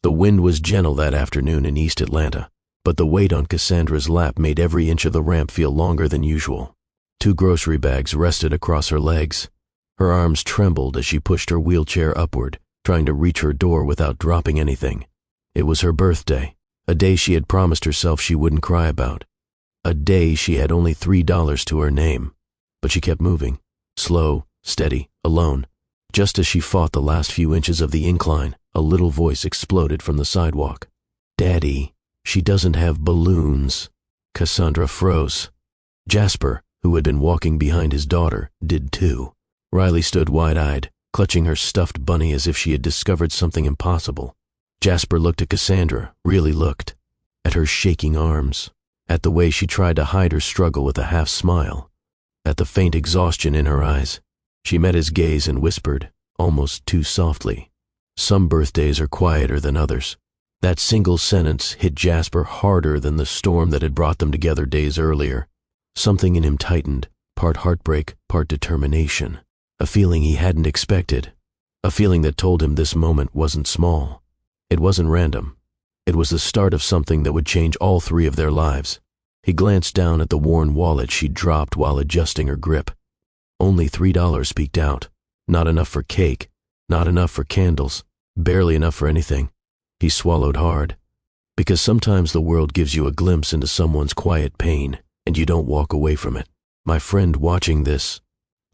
The wind was gentle that afternoon in East Atlanta, but the weight on Cassandra's lap made every inch of the ramp feel longer than usual. 2 grocery bags rested across her legs. Her arms trembled as she pushed her wheelchair upward, trying to reach her door without dropping anything. It was her birthday, a day she had promised herself she wouldn't cry about. A day she had only $3 to her name. But she kept moving, slow, steady, alone. Just as she fought the last few inches of the incline, a little voice exploded from the sidewalk. "Daddy, she doesn't have balloons." Cassandra froze. Jasper, who had been walking behind his daughter, did too. Riley stood wide-eyed, clutching her stuffed bunny as if she had discovered something impossible. Jasper looked at Cassandra, really looked. At her shaking arms. At the way she tried to hide her struggle with a half-smile. At the faint exhaustion in her eyes. She met his gaze and whispered, almost too softly, "Some birthdays are quieter than others." That single sentence hit Jasper harder than the storm that had brought them together days earlier. Something in him tightened, part heartbreak, part determination. A feeling he hadn't expected. A feeling that told him this moment wasn't small. It wasn't random. It was the start of something that would change all 3 of their lives. He glanced down at the worn wallet she'd dropped while adjusting her grip. Only $3 peeked out. Not enough for cake, not enough for candles, barely enough for anything. He swallowed hard. Because sometimes the world gives you a glimpse into someone's quiet pain, and you don't walk away from it. My friend watching this,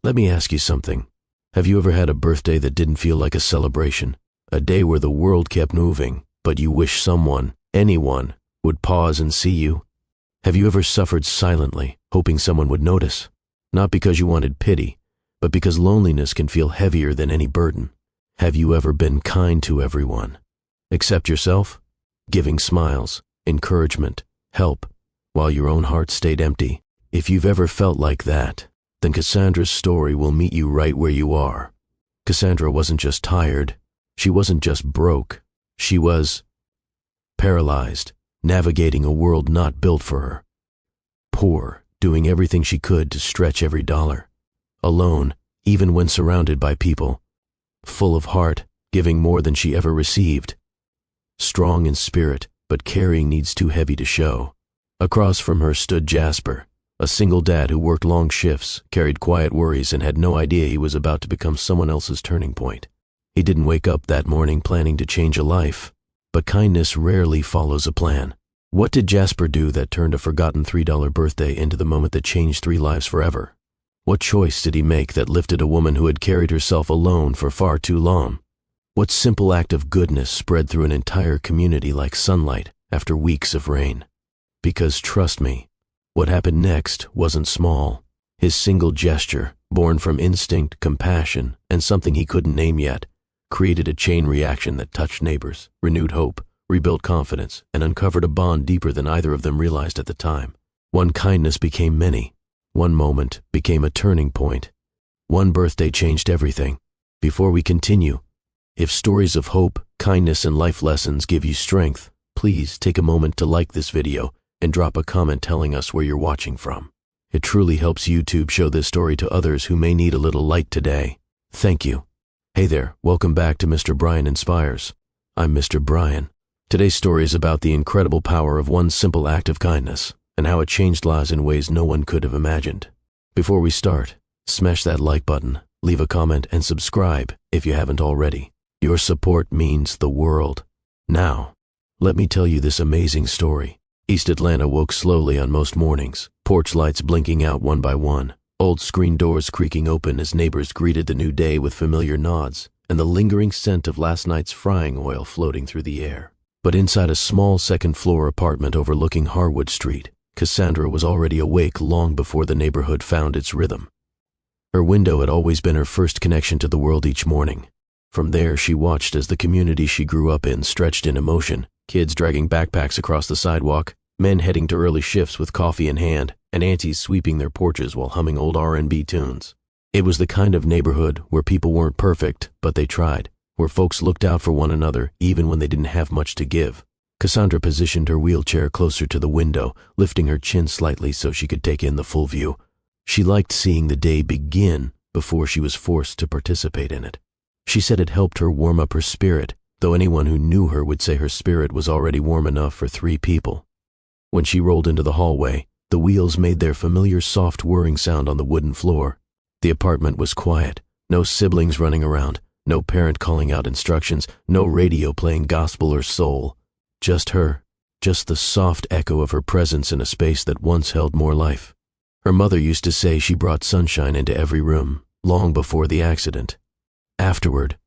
let me ask you something. Have you ever had a birthday that didn't feel like a celebration? A day where the world kept moving, but you wish someone, anyone, would pause and see you? Have you ever suffered silently, hoping someone would notice? Not because you wanted pity, but because loneliness can feel heavier than any burden. Have you ever been kind to everyone? Except yourself? Giving smiles, encouragement, help, while your own heart stayed empty? If you've ever felt like that, then Cassandra's story will meet you right where you are. Cassandra wasn't just tired. She wasn't just broke. She was paralyzed, navigating a world not built for her. Poor, doing everything she could to stretch every dollar. Alone, even when surrounded by people. Full of heart, giving more than she ever received. Strong in spirit, but carrying needs too heavy to show. Across from her stood Jasper, a single dad who worked long shifts, carried quiet worries, and had no idea he was about to become someone else's turning point. He didn't wake up that morning planning to change a life, but kindness rarely follows a plan. What did Jasper do that turned a forgotten $3 birthday into the moment that changed 3 lives forever? What choice did he make that lifted a woman who had carried herself alone for far too long? What simple act of goodness spread through an entire community like sunlight after weeks of rain? Because trust me, what happened next wasn't small. His single gesture, born from instinct, compassion, and something he couldn't name yet, created a chain reaction that touched neighbors, renewed hope, rebuilt confidence, and uncovered a bond deeper than either of them realized at the time. One kindness became many. One moment became a turning point. One birthday changed everything. Before we continue, if stories of hope, kindness, and life lessons give you strength, please take a moment to like this video and drop a comment telling us where you're watching from. It truly helps YouTube show this story to others who may need a little light today. Thank you. Hey there, welcome back to Mr. Brian Inspires. I'm Mr. Brian. Today's story is about the incredible power of one simple act of kindness and how it changed lives in ways no one could have imagined. Before we start, smash that like button, leave a comment, and subscribe if you haven't already. Your support means the world. Now, let me tell you this amazing story. East Atlanta woke slowly on most mornings, porch lights blinking out one by one, old screen doors creaking open as neighbors greeted the new day with familiar nods, and the lingering scent of last night's frying oil floating through the air. But inside a small second-floor apartment overlooking Harwood Street, Cassandra was already awake long before the neighborhood found its rhythm. Her window had always been her first connection to the world each morning. From there, she watched as the community she grew up in stretched into motion, kids dragging backpacks across the sidewalk, men heading to early shifts with coffee in hand, and aunties sweeping their porches while humming old R&B tunes. It was the kind of neighborhood where people weren't perfect, but they tried, where folks looked out for one another even when they didn't have much to give. Cassandra positioned her wheelchair closer to the window, lifting her chin slightly so she could take in the full view. She liked seeing the day begin before she was forced to participate in it. She said it helped her warm up her spirit, though anyone who knew her would say her spirit was already warm enough for 3 people. When she rolled into the hallway, the wheels made their familiar soft whirring sound on the wooden floor. The apartment was quiet, no siblings running around, no parent calling out instructions, no radio playing gospel or soul. Just her, just the soft echo of her presence in a space that once held more life. Her mother used to say she brought sunshine into every room, long before the accident. Afterward,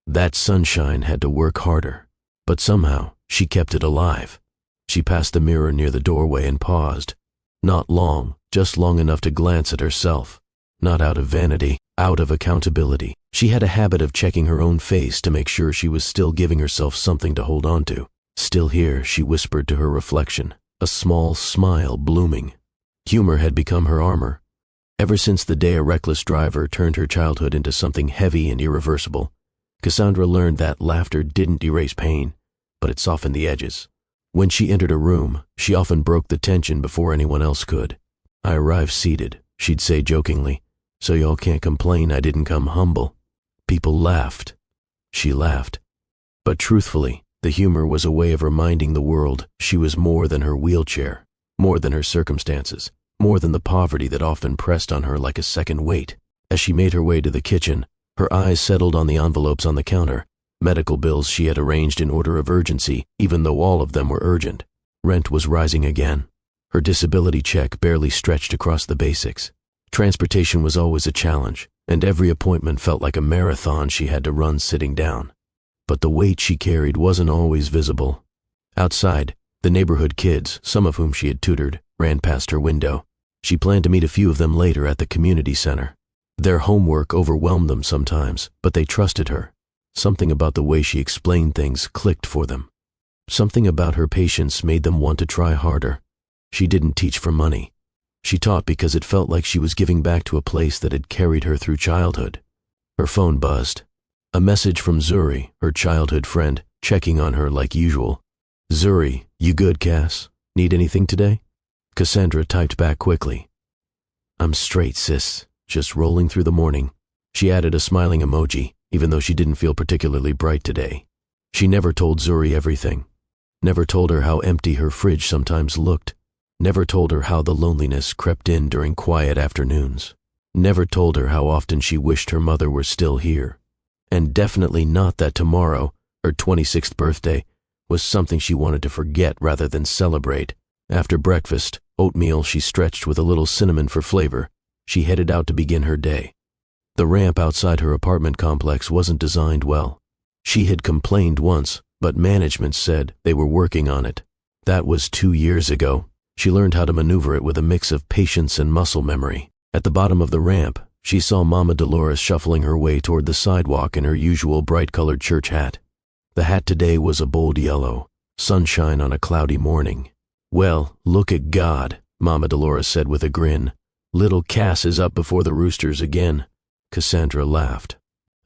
that sunshine had to work harder, but somehow she kept it alive. She passed the mirror near the doorway and paused. Not long, just long enough to glance at herself. Not out of vanity, out of accountability. She had a habit of checking her own face to make sure she was still giving herself something to hold on to. Still here, she whispered to her reflection, a small smile blooming. Humor had become her armor. Ever since the day a reckless driver turned her childhood into something heavy and irreversible, Cassandra learned that laughter didn't erase pain, but it softened the edges. When she entered a room, she often broke the tension before anyone else could. "I arrived seated," she'd say jokingly, "so y'all can't complain I didn't come humble." People laughed. She laughed. But truthfully, the humor was a way of reminding the world she was more than her wheelchair, more than her circumstances, more than the poverty that often pressed on her like a second weight. As she made her way to the kitchen, her eyes settled on the envelopes on the counter, medical bills she had arranged in order of urgency, even though all of them were urgent. Rent was rising again. Her disability check barely stretched across the basics. Transportation was always a challenge, and every appointment felt like a marathon she had to run sitting down. But the weight she carried wasn't always visible. Outside, the neighborhood kids, some of whom she had tutored, ran past her window. She planned to meet a few of them later at the community center. Their homework overwhelmed them sometimes, but they trusted her. Something about the way she explained things clicked for them. Something about her patience made them want to try harder. She didn't teach for money. She taught because it felt like she was giving back to a place that had carried her through childhood. Her phone buzzed. A message from Zuri, her childhood friend, checking on her like usual. "Zuri, you good, Cass? Need anything today?" Cassandra typed back quickly. "I'm straight, sis. Just rolling through the morning." She added a smiling emoji, even though she didn't feel particularly bright today. She never told Zuri everything. Never told her how empty her fridge sometimes looked. Never told her how the loneliness crept in during quiet afternoons. Never told her how often she wished her mother were still here. And definitely not that tomorrow, her 26th birthday, was something she wanted to forget rather than celebrate. After breakfast, oatmeal she stretched with a little cinnamon for flavor, she headed out to begin her day. The ramp outside her apartment complex wasn't designed well. She had complained once, but management said they were working on it. That was 2 years ago. She learned how to maneuver it with a mix of patience and muscle memory. At the bottom of the ramp, she saw Mama Dolores shuffling her way toward the sidewalk in her usual bright-colored church hat. The hat today was a bold yellow, sunshine on a cloudy morning. "Well, look at God," Mama Dolores said with a grin. "Little Cass is up before the roosters again." Cassandra laughed.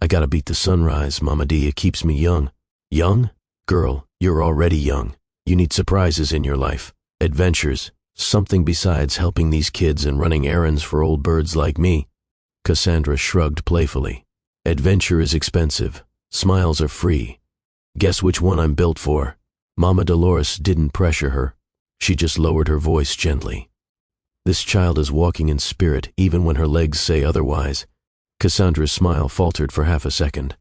"I gotta beat the sunrise, Mama D. It keeps me young." "Young? Girl, you're already young. You need surprises in your life. Adventures. Something besides helping these kids and running errands for old birds like me." Cassandra shrugged playfully. "Adventure is expensive. Smiles are free. Guess which one I'm built for." Mama Dolores didn't pressure her. She just lowered her voice gently. "This child is walking in spirit even when her legs say otherwise." Cassandra's smile faltered for half a second.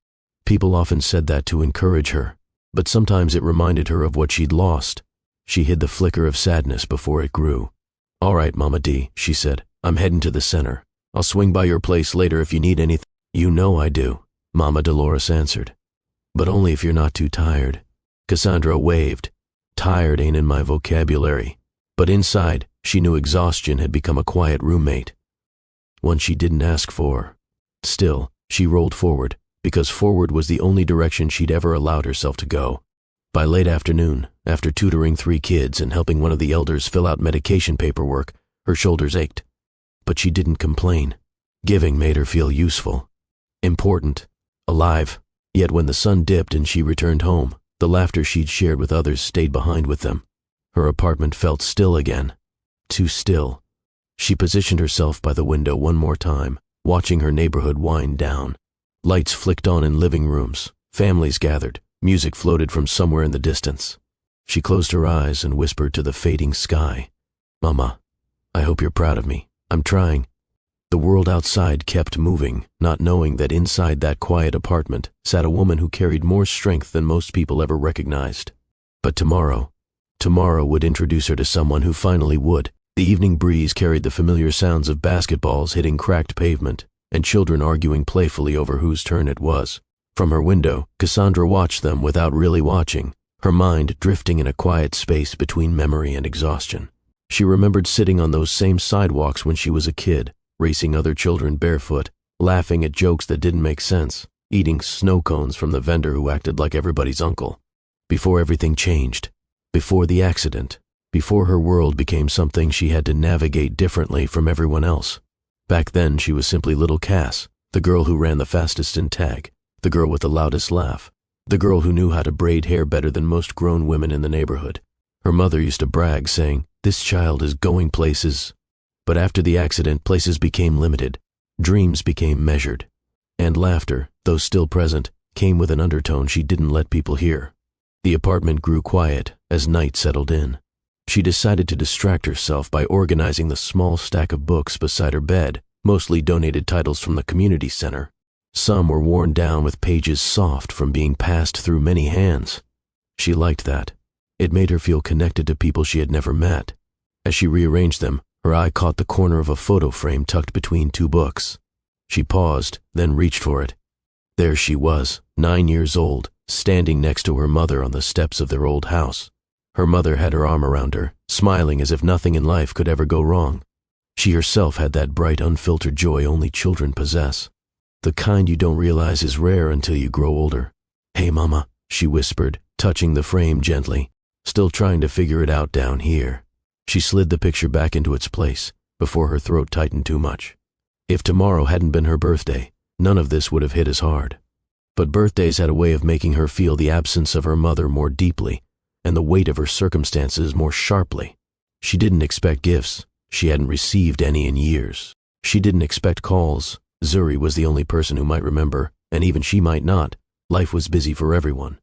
People often said that to encourage her, but sometimes it reminded her of what she'd lost. She hid the flicker of sadness before it grew. "All right, Mama D," she said. "I'm heading to the center. I'll swing by your place later if you need anything." "You know I do," Mama Dolores answered. "But only if you're not too tired." Cassandra waved. Tired ain't in my vocabulary. But inside, she knew exhaustion had become a quiet roommate. One she didn't ask for. Still, she rolled forward, because forward was the only direction she'd ever allowed herself to go. By late afternoon, after tutoring 3 kids and helping one of the elders fill out medication paperwork, her shoulders ached. But she didn't complain. Giving made her feel useful, important, alive. Yet when the sun dipped and she returned home, the laughter she'd shared with others stayed behind with them. Her apartment felt still again. Too still. She positioned herself by the window one more time, watching her neighborhood wind down. Lights flicked on in living rooms. Families gathered. Music floated from somewhere in the distance. She closed her eyes and whispered to the fading sky, "Mama, I hope you're proud of me. I'm trying." The world outside kept moving, not knowing that inside that quiet apartment sat a woman who carried more strength than most people ever recognized. But tomorrow would introduce her to someone who finally would. The evening breeze carried the familiar sounds of basketballs hitting cracked pavement and children arguing playfully over whose turn it was. From her window, Cassandra watched them without really watching, her mind drifting in a quiet space between memory and exhaustion. She remembered sitting on those same sidewalks when she was a kid, racing other children barefoot, laughing at jokes that didn't make sense, eating snow cones from the vendor who acted like everybody's uncle. Before everything changed, before the accident, before her world became something she had to navigate differently from everyone else. Back then she was simply little Cass, the girl who ran the fastest in tag, the girl with the loudest laugh, the girl who knew how to braid hair better than most grown women in the neighborhood. Her mother used to brag, saying, "This child is going places." But after the accident, places became limited, dreams became measured, and laughter, though still present, came with an undertone she didn't let people hear. The apartment grew quiet as night settled in. She decided to distract herself by organizing the small stack of books beside her bed, mostly donated titles from the community center. Some were worn down with pages soft from being passed through many hands. She liked that. It made her feel connected to people she had never met. As she rearranged them, her eye caught the corner of a photo frame tucked between two books. She paused, then reached for it. There she was, 9 years old, standing next to her mother on the steps of their old house. Her mother had her arm around her, smiling as if nothing in life could ever go wrong. She herself had that bright, unfiltered joy only children possess. The kind you don't realize is rare until you grow older. "Hey, Mama," she whispered, touching the frame gently, still trying to figure it out down here. She slid the picture back into its place before her throat tightened too much. If tomorrow hadn't been her birthday, none of this would have hit as hard. But birthdays had a way of making her feel the absence of her mother more deeply and the weight of her circumstances more sharply. She didn't expect gifts. She hadn't received any in years. She didn't expect calls. Zuri was the only person who might remember, and even she might not. Life was busy for everyone.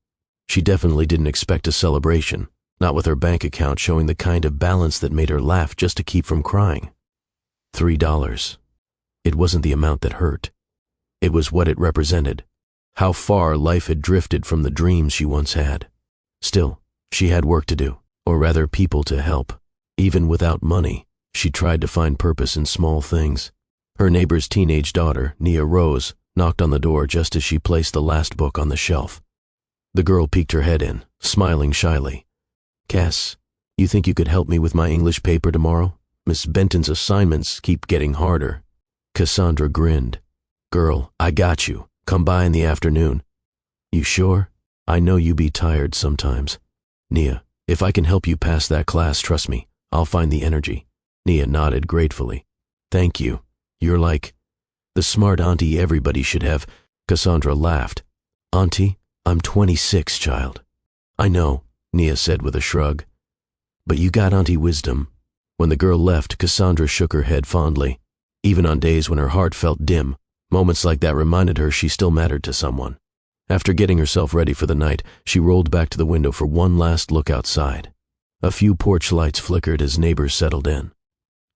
She definitely didn't expect a celebration, not with her bank account showing the kind of balance that made her laugh just to keep from crying. $3. It wasn't the amount that hurt. It was what it represented. How far life had drifted from the dreams she once had. Still, she had work to do, or rather people to help. Even without money, she tried to find purpose in small things. Her neighbor's teenage daughter, Nia Rose, knocked on the door just as she placed the last book on the shelf. The girl peeked her head in, smiling shyly. "Cass, you think you could help me with my English paper tomorrow? Miss Benton's assignments keep getting harder." Cassandra grinned. "Girl, I got you. Come by in the afternoon." "You sure? I know you be tired sometimes." "Nia, if I can help you pass that class, trust me, I'll find the energy." Nia nodded gratefully. "Thank you. You're like the smart auntie everybody should have." Cassandra laughed. "Auntie? I'm 26, child." "I know," Nia said with a shrug. "But you got auntie wisdom." When the girl left, Cassandra shook her head fondly. Even on days when her heart felt dim, moments like that reminded her she still mattered to someone. After getting herself ready for the night, she rolled back to the window for one last look outside. A few porch lights flickered as neighbors settled in.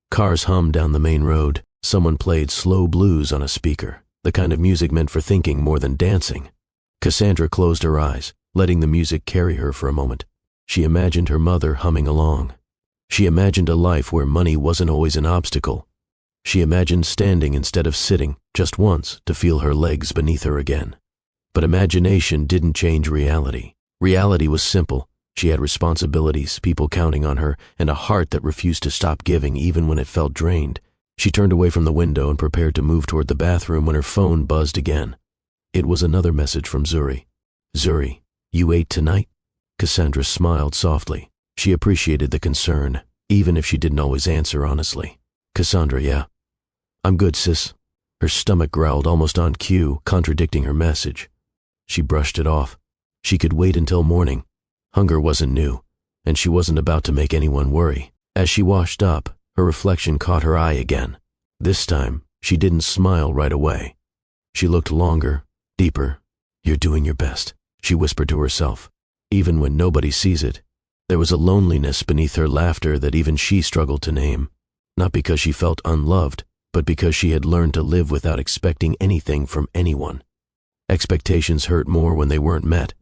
Cars hummed down the main road. Someone played slow blues on a speaker, the kind of music meant for thinking more than dancing. Cassandra closed her eyes, letting the music carry her for a moment. She imagined her mother humming along. She imagined a life where money wasn't always an obstacle. She imagined standing instead of sitting, just once, to feel her legs beneath her again. But imagination didn't change reality. Reality was simple. She had responsibilities, people counting on her, and a heart that refused to stop giving even when it felt drained. She turned away from the window and prepared to move toward the bathroom when her phone buzzed again. It was another message from Zuri. "Zuri, you ate tonight?" Cassandra smiled softly. She appreciated the concern, even if she didn't always answer honestly. "Cassandra, yeah." "I'm good, sis." Her stomach growled almost on cue, contradicting her message. She brushed it off. She could wait until morning. Hunger wasn't new, and she wasn't about to make anyone worry. As she washed up, her reflection caught her eye again. This time, she didn't smile right away. She looked longer, deeper. "You're doing your best," she whispered to herself. Even when nobody sees it, there was a loneliness beneath her laughter that even she struggled to name, not because she felt unloved, but because she had learned to live without expecting anything from anyone. Expectations hurt more when they weren't met.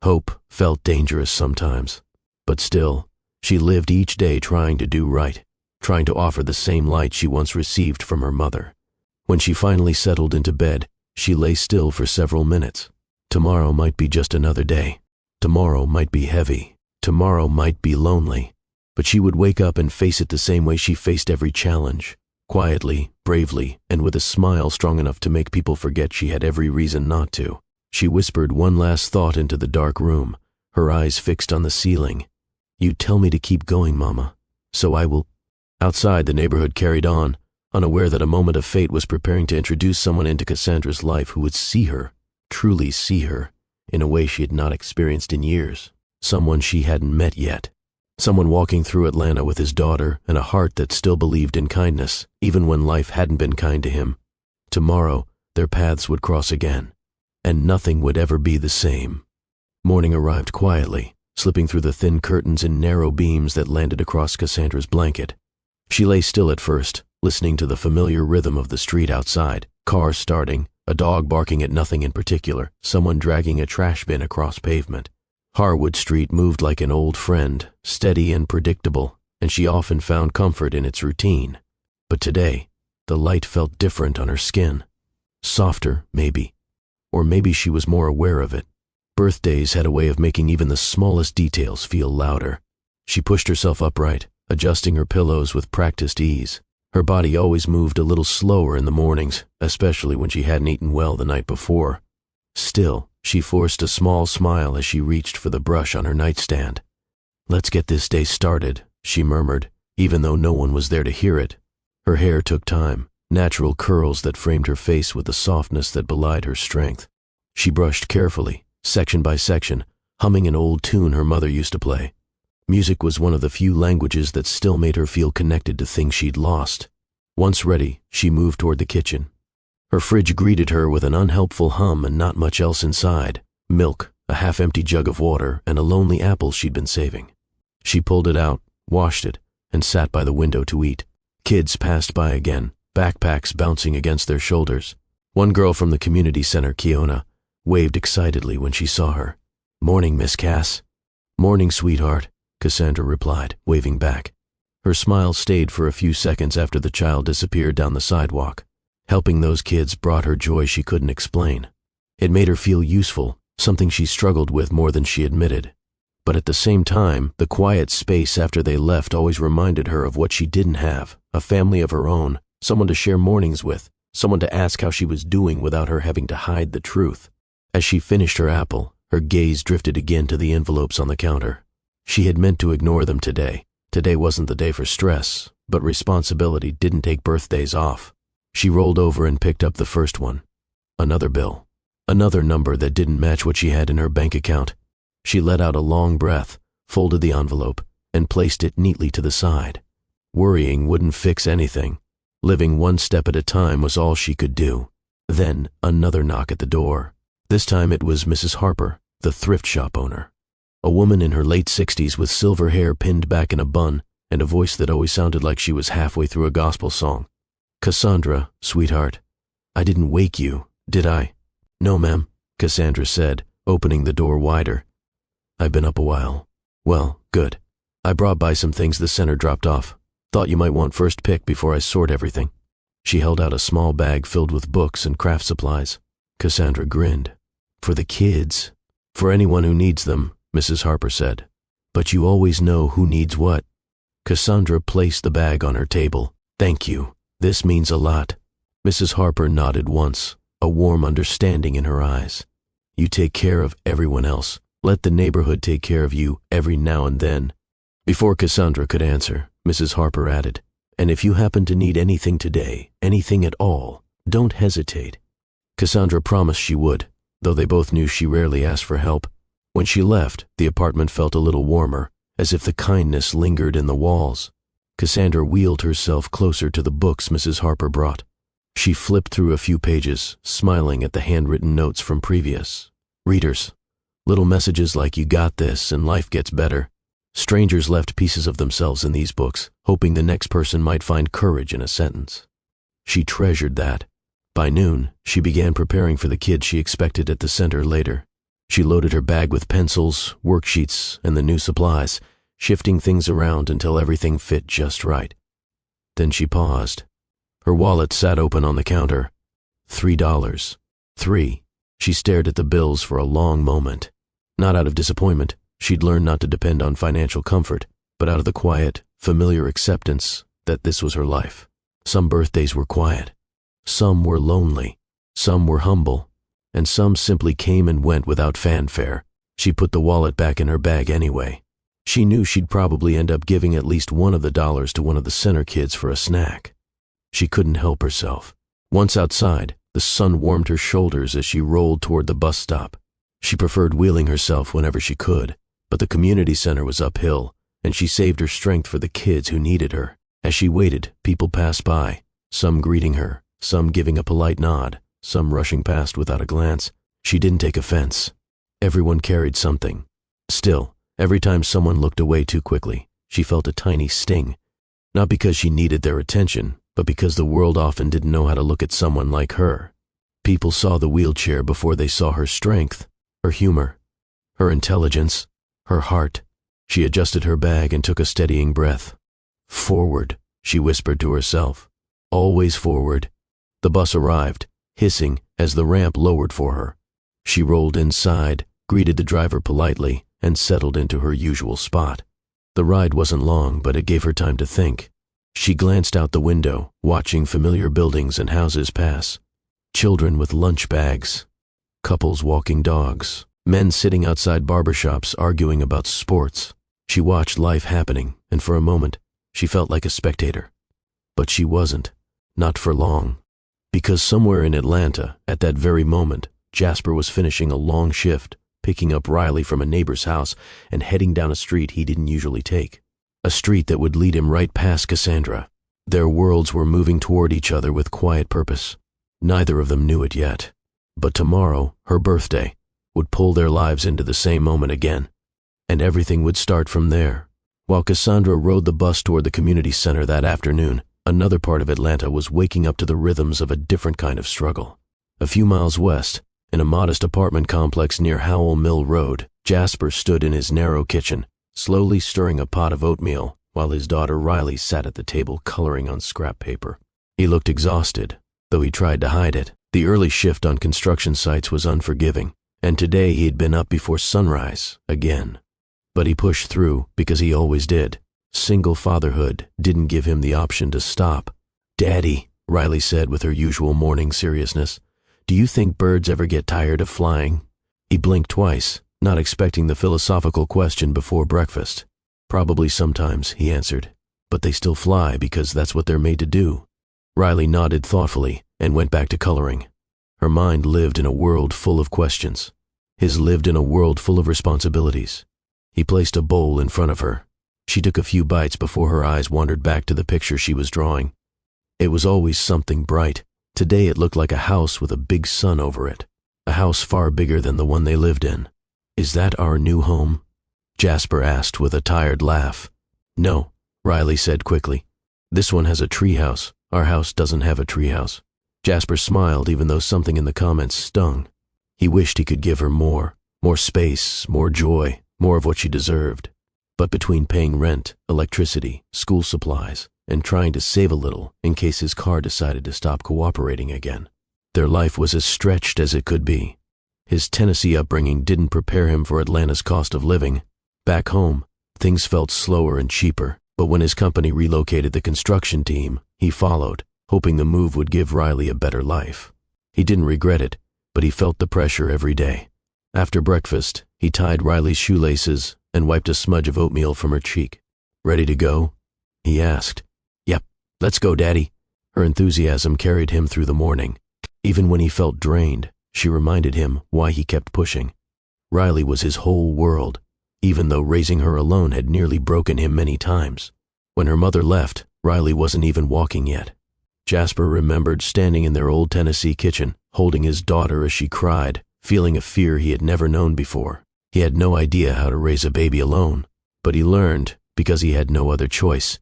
Hope felt dangerous sometimes, but still, she lived each day trying to do right, trying to offer the same light she once received from her mother. When she finally settled into bed, she lay still for several minutes. Tomorrow might be just another day. Tomorrow might be heavy. Tomorrow might be lonely. But she would wake up and face it the same way she faced every challenge, quietly, bravely, and with a smile strong enough to make people forget she had every reason not to. She whispered one last thought into the dark room, her eyes fixed on the ceiling. "You tell me to keep going, Mama, so I will." Outside, the neighborhood carried on, unaware that a moment of fate was preparing to introduce someone into Cassandra's life who would see her, truly see her, in a way she had not experienced in years. Someone she hadn't met yet. Someone walking through Atlanta with his daughter and a heart that still believed in kindness, even when life hadn't been kind to him. Tomorrow, their paths would cross again, and nothing would ever be the same. Morning arrived quietly, slipping through the thin curtains in narrow beams that landed across Cassandra's blanket. She lay still at first, listening to the familiar rhythm of the street outside, cars starting, a dog barking at nothing in particular, someone dragging a trash bin across pavement. Harwood Street moved like an old friend, steady and predictable, and she often found comfort in its routine. But today, the light felt different on her skin. Softer, maybe. Or maybe she was more aware of it. Birthdays had a way of making even the smallest details feel louder. She pushed herself upright, adjusting her pillows with practiced ease. Her body always moved a little slower in the mornings, especially when she hadn't eaten well the night before. Still, she forced a small smile as she reached for the brush on her nightstand. "Let's get this day started," she murmured, even though no one was there to hear it. Her hair took time, natural curls that framed her face with a softness that belied her strength. She brushed carefully, section by section, humming an old tune her mother used to play. Music was one of the few languages that still made her feel connected to things she'd lost. Once ready, she moved toward the kitchen. Her fridge greeted her with an unhelpful hum and not much else inside. Milk, a half-empty jug of water, and a lonely apple she'd been saving. She pulled it out, washed it, and sat by the window to eat. Kids passed by again, backpacks bouncing against their shoulders. One girl from the community center, Kiona, waved excitedly when she saw her. "Morning, Miss Cass." "Morning, sweetheart," Cassandra replied, waving back. Her smile stayed for a few seconds after the child disappeared down the sidewalk. Helping those kids brought her joy she couldn't explain. It made her feel useful, something she struggled with more than she admitted. But at the same time, the quiet space after they left always reminded her of what she didn't have, a family of her own, someone to share mornings with, someone to ask how she was doing without her having to hide the truth. As she finished her apple, her gaze drifted again to the envelopes on the counter. She had meant to ignore them today. Today wasn't the day for stress, but responsibility didn't take birthdays off. She rolled over and picked up the first one. Another bill. Another number that didn't match what she had in her bank account. She let out a long breath, folded the envelope, and placed it neatly to the side. Worrying wouldn't fix anything. Living one step at a time was all she could do. Then another knock at the door. This time it was Mrs. Harper, the thrift shop owner. A woman in her late 60s with silver hair pinned back in a bun and a voice that always sounded like she was halfway through a gospel song. "Cassandra, sweetheart, I didn't wake you, did I?" "No, ma'am," Cassandra said, opening the door wider. "I've been up a while." "Well, good. I brought by some things the center dropped off. Thought you might want first pick before I sort everything." She held out a small bag filled with books and craft supplies. Cassandra grinned. "For the kids." "For anyone who needs them," Mrs. Harper said. "But you always know who needs what." Cassandra placed the bag on her table. "Thank you. This means a lot." Mrs. Harper nodded once, a warm understanding in her eyes. "You take care of everyone else. Let the neighborhood take care of you every now and then." Before Cassandra could answer, Mrs. Harper added, "And if you happen to need anything today, anything at all, don't hesitate." Cassandra promised she would, though they both knew she rarely asked for help. When she left, the apartment felt a little warmer, as if the kindness lingered in the walls. Cassandra wheeled herself closer to the books Mrs. Harper brought. She flipped through a few pages, smiling at the handwritten notes from previous readers. Little messages like "you got this" and "life gets better." Strangers left pieces of themselves in these books, hoping the next person might find courage in a sentence. She treasured that. By noon, she began preparing for the kids she expected at the center later. She loaded her bag with pencils, worksheets, and the new supplies, shifting things around until everything fit just right. Then she paused. Her wallet sat open on the counter. $3. 3. She stared at the bills for a long moment. Not out of disappointment. She'd learned not to depend on financial comfort, but out of the quiet, familiar acceptance that this was her life. Some birthdays were quiet. Some were lonely. Some were humble. And some simply came and went without fanfare. She put the wallet back in her bag anyway. She knew she'd probably end up giving at least one of the dollars to one of the center kids for a snack. She couldn't help herself. Once outside, the sun warmed her shoulders as she rolled toward the bus stop. She preferred wheeling herself whenever she could, but the community center was uphill, and she saved her strength for the kids who needed her. As she waited, people passed by, some greeting her, some giving a polite nod, some rushing past without a glance. She didn't take offense. Everyone carried something. Still, every time someone looked away too quickly, she felt a tiny sting. Not because she needed their attention, but because the world often didn't know how to look at someone like her. People saw the wheelchair before they saw her strength, her humor, her intelligence, her heart. She adjusted her bag and took a steadying breath. Forward, she whispered to herself. Always forward. The bus arrived, hissing as the ramp lowered for her. She rolled inside, greeted the driver politely, and settled into her usual spot. The ride wasn't long, but it gave her time to think. She glanced out the window, watching familiar buildings and houses pass. Children with lunch bags, couples walking dogs, men sitting outside barbershops arguing about sports. She watched life happening, and for a moment, she felt like a spectator. But she wasn't. Not for long. Because somewhere in Atlanta, at that very moment, Jasper was finishing a long shift, picking up Riley from a neighbor's house and heading down a street he didn't usually take. A street that would lead him right past Cassandra. Their worlds were moving toward each other with quiet purpose. Neither of them knew it yet. But tomorrow, her birthday, would pull their lives into the same moment again. And everything would start from there. While Cassandra rode the bus toward the community center that afternoon, another part of Atlanta was waking up to the rhythms of a different kind of struggle. A few miles west, in a modest apartment complex near Howell Mill Road, Jasper stood in his narrow kitchen, slowly stirring a pot of oatmeal while his daughter Riley sat at the table coloring on scrap paper. He looked exhausted, though he tried to hide it. The early shift on construction sites was unforgiving, and today he had been up before sunrise again. But he pushed through because he always did. Single fatherhood didn't give him the option to stop. "Daddy," Riley said with her usual morning seriousness, "do you think birds ever get tired of flying?" He blinked twice, not expecting the philosophical question before breakfast. "Probably sometimes," he answered, "but they still fly because that's what they're made to do." Riley nodded thoughtfully and went back to coloring. Her mind lived in a world full of questions. His lived in a world full of responsibilities. He placed a bowl in front of her. She took a few bites before her eyes wandered back to the picture she was drawing. It was always something bright. Today it looked like a house with a big sun over it. A house far bigger than the one they lived in. "Is that our new home?" Jasper asked with a tired laugh. "No," Riley said quickly. "This one has a treehouse. Our house doesn't have a treehouse." Jasper smiled even though something in the comments stung. He wished he could give her more space, more joy, more of what she deserved. But between paying rent, electricity, school supplies, and trying to save a little in case his car decided to stop cooperating again, their life was as stretched as it could be. His Tennessee upbringing didn't prepare him for Atlanta's cost of living. Back home, things felt slower and cheaper, but when his company relocated the construction team, he followed, hoping the move would give Riley a better life. He didn't regret it, but he felt the pressure every day. After breakfast, he tied Riley's shoelaces and wiped a smudge of oatmeal from her cheek. "Ready to go?" he asked. "Yep, let's go, Daddy." Her enthusiasm carried him through the morning. Even when he felt drained, she reminded him why he kept pushing. Riley was his whole world, even though raising her alone had nearly broken him many times. When her mother left, Riley wasn't even walking yet. Jasper remembered standing in their old Tennessee kitchen, holding his daughter as she cried, feeling a fear he had never known before. He had no idea how to raise a baby alone, but he learned because he had no other choice.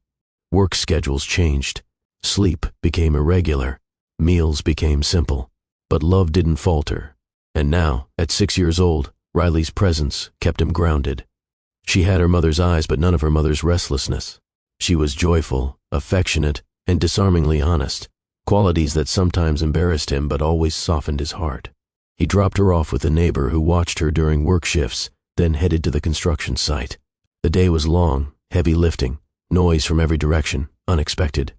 Work schedules changed. Sleep became irregular. Meals became simple. But love didn't falter. And now, at 6 years old, Riley's presence kept him grounded. She had her mother's eyes, but none of her mother's restlessness. She was joyful, affectionate, and disarmingly honest, qualities that sometimes embarrassed him but always softened his heart. He dropped her off with a neighbor who watched her during work shifts, then headed to the construction site. The day was long, heavy lifting, noise from every direction, unexpected.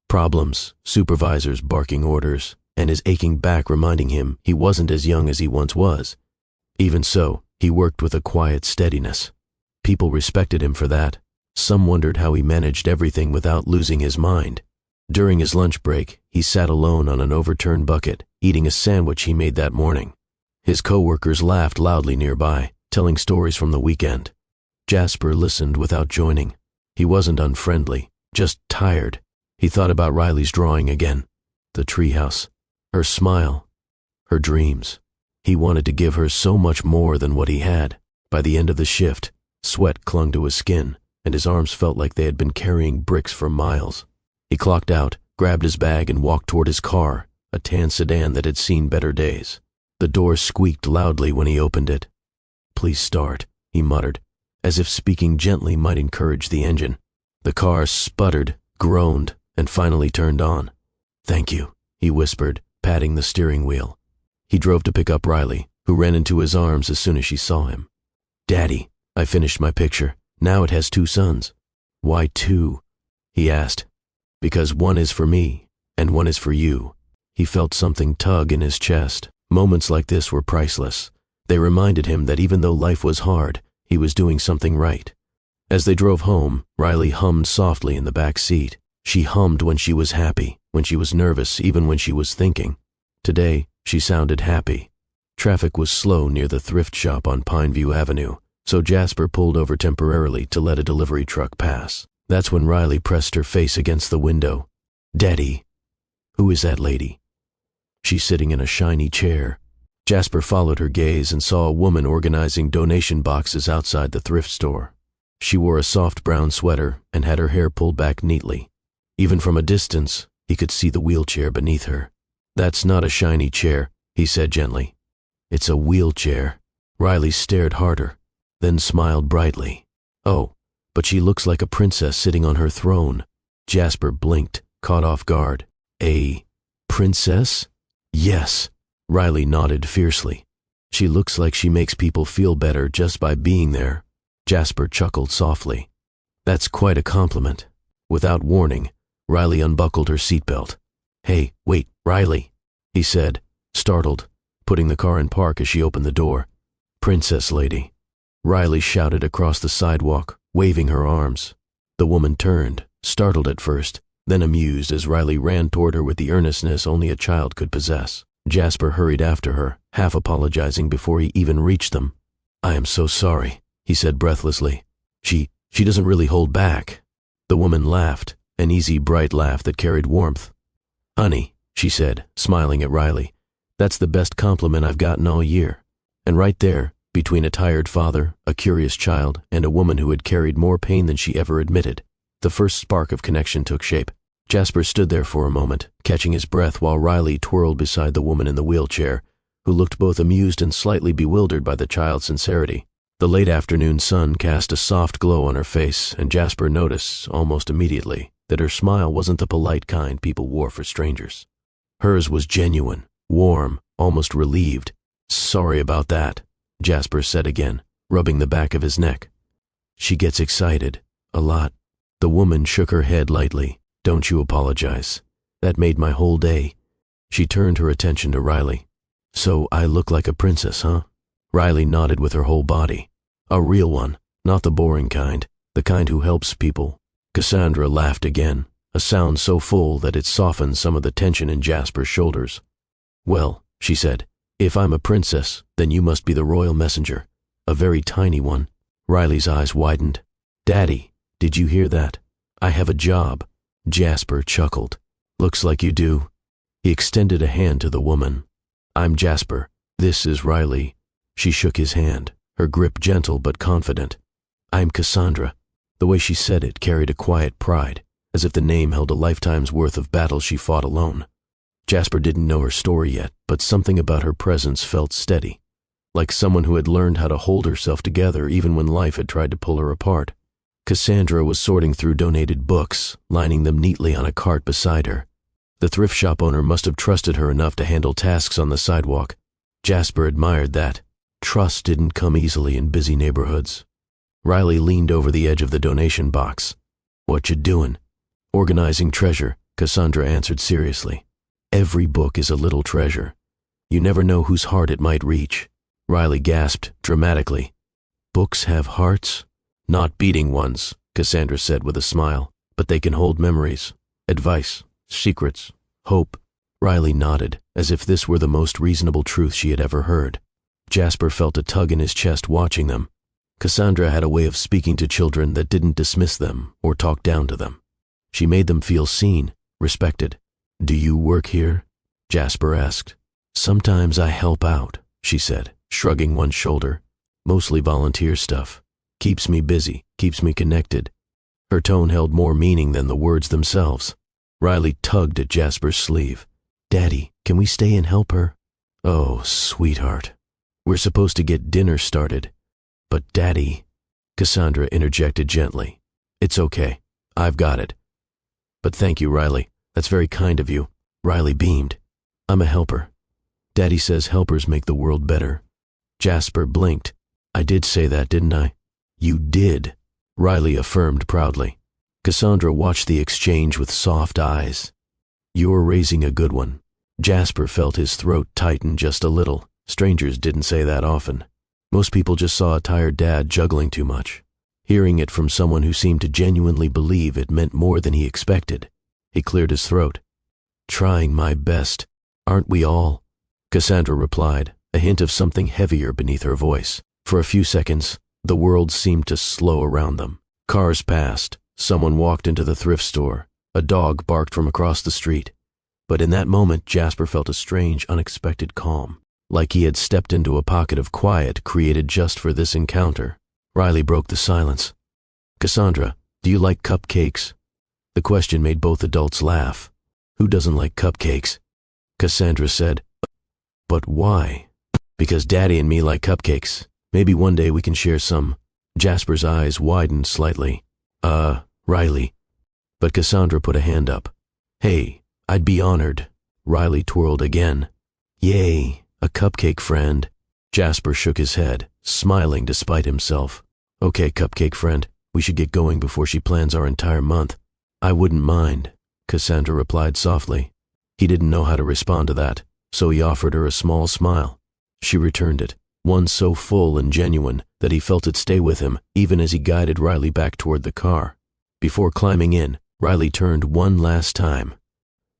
Problems, supervisors barking orders, and his aching back reminding him he wasn't as young as he once was. Even so, he worked with a quiet steadiness. People respected him for that. Some wondered how he managed everything without losing his mind. During his lunch break, he sat alone on an overturned bucket, eating a sandwich he made that morning. His co-workers laughed loudly nearby, telling stories from the weekend. Jasper listened without joining. He wasn't unfriendly, just tired. He thought about Riley's drawing again. The treehouse, her smile, her dreams. He wanted to give her so much more than what he had. By the end of the shift, sweat clung to his skin, and his arms felt like they had been carrying bricks for miles. He clocked out, grabbed his bag, and walked toward his car, a tan sedan that had seen better days. The door squeaked loudly when he opened it. "Please start," he muttered, as if speaking gently might encourage the engine. The car sputtered, groaned, and finally turned on. "Thank you," he whispered, patting the steering wheel. He drove to pick up Riley, who ran into his arms as soon as she saw him. "Daddy, I finished my picture. Now it has 2 sons." "Why 2?" he asked. "Because one is for me, and one is for you." He felt something tug in his chest. Moments like this were priceless. They reminded him that even though life was hard, he was doing something right. As they drove home, Riley hummed softly in the back seat. She hummed when she was happy, when she was nervous, even when she was thinking. Today, she sounded happy. Traffic was slow near the thrift shop on Pineview Avenue, so Jasper pulled over temporarily to let a delivery truck pass. That's when Riley pressed her face against the window. "Daddy, who is that lady?" "She's sitting in a shiny chair." Jasper followed her gaze and saw a woman organizing donation boxes outside the thrift store. She wore a soft brown sweater and had her hair pulled back neatly. Even from a distance, he could see the wheelchair beneath her. "That's not a shiny chair," he said gently. "It's a wheelchair." Riley stared harder, then smiled brightly. "Oh, but she looks like a princess sitting on her throne." Jasper blinked, caught off guard. "A princess?" "Yes," Riley nodded fiercely. "She looks like she makes people feel better just by being there." Jasper chuckled softly. "That's quite a compliment." Without warning, Riley unbuckled her seatbelt. "Hey, wait, Riley," he said, startled, putting the car in park as she opened the door. "Princess lady." Riley shouted across the sidewalk, waving her arms. The woman turned, startled at first, then amused as Riley ran toward her with the earnestness only a child could possess. Jasper hurried after her, half apologizing before he even reached them. "I am so sorry," he said breathlessly. She doesn't really hold back." The woman laughed, an easy, bright laugh that carried warmth. "Honey," she said, smiling at Riley, "that's the best compliment I've gotten all year." And right there, between a tired father, a curious child, and a woman who had carried more pain than she ever admitted, the first spark of connection took shape. Jasper stood there for a moment, catching his breath while Riley twirled beside the woman in the wheelchair, who looked both amused and slightly bewildered by the child's sincerity. The late afternoon sun cast a soft glow on her face, and Jasper noticed, almost immediately, that her smile wasn't the polite kind people wore for strangers. Hers was genuine, warm, almost relieved. "Sorry about that," Jasper said again, rubbing the back of his neck. "She gets excited, a lot." The woman shook her head lightly. "Don't you apologize. That made my whole day." She turned her attention to Riley. "So I look like a princess, huh?" Riley nodded with her whole body. "A real one, not the boring kind, the kind who helps people." Cassandra laughed again, a sound so full that it softened some of the tension in Jasper's shoulders. "Well," she said, "if I'm a princess, then you must be the royal messenger, a very tiny one." Riley's eyes widened. "Daddy, did you hear that? I have a job." Jasper chuckled. "Looks like you do." He extended a hand to the woman. "I'm Jasper. This is Riley." She shook his hand. her grip gentle but confident. "I'm Cassandra." The way she said it carried a quiet pride, as if the name held a lifetime's worth of battles she fought alone. Jasper didn't know her story yet, but something about her presence felt steady, like someone who had learned how to hold herself together even when life had tried to pull her apart. Cassandra was sorting through donated books, lining them neatly on a cart beside her. The thrift shop owner must have trusted her enough to handle tasks on the sidewalk. Jasper admired that. Trust didn't come easily in busy neighborhoods. Riley leaned over the edge of the donation box. "What you doing?" "Organizing treasure," Cassandra answered seriously. "Every book is a little treasure. You never know whose heart it might reach." Riley gasped dramatically. "Books have hearts?" "Not beating ones," Cassandra said with a smile, "but they can hold memories, advice, secrets, hope." Riley nodded, as if this were the most reasonable truth she had ever heard. Jasper felt a tug in his chest watching them. Cassandra had a way of speaking to children that didn't dismiss them or talk down to them. She made them feel seen, respected. "Do you work here?" Jasper asked. "Sometimes I help out," she said, shrugging one shoulder. "Mostly volunteer stuff. Keeps me busy, keeps me connected." Her tone held more meaning than the words themselves. Riley tugged at Jasper's sleeve. "Daddy, can we stay and help her?" "Oh, sweetheart. We're supposed to get dinner started." "But Daddy," Cassandra interjected gently. "It's okay. I've got it." "But thank you, Riley. That's very kind of you." Riley beamed. "I'm a helper. Daddy says helpers make the world better." Jasper blinked. "I did say that, didn't I?" "You did," Riley affirmed proudly. Cassandra watched the exchange with soft eyes. "You're raising a good one." Jasper felt his throat tighten just a little. Strangers didn't say that often. Most people just saw a tired dad juggling too much. Hearing it from someone who seemed to genuinely believe it meant more than he expected. He cleared his throat. "Trying my best. Aren't we all?" Cassandra replied, a hint of something heavier beneath her voice. For a few seconds, the world seemed to slow around them. Cars passed. Someone walked into the thrift store. A dog barked from across the street. But in that moment, Jasper felt a strange, unexpected calm, like he had stepped into a pocket of quiet created just for this encounter. Riley broke the silence. "Cassandra, do you like cupcakes?" The question made both adults laugh. "Who doesn't like cupcakes?" Cassandra said. "But why?" "Because Daddy and me like cupcakes. Maybe one day we can share some." Jasper's eyes widened slightly. Riley." But Cassandra put a hand up. "Hey, I'd be honored." Riley twirled again. "Yay, a cupcake friend." Jasper shook his head, smiling despite himself. "Okay, cupcake friend, we should get going before she plans our entire month." "I wouldn't mind," Cassandra replied softly. He didn't know how to respond to that, so he offered her a small smile. She returned it, one so full and genuine that he felt it stay with him even as he guided Riley back toward the car. Before climbing in, Riley turned one last time.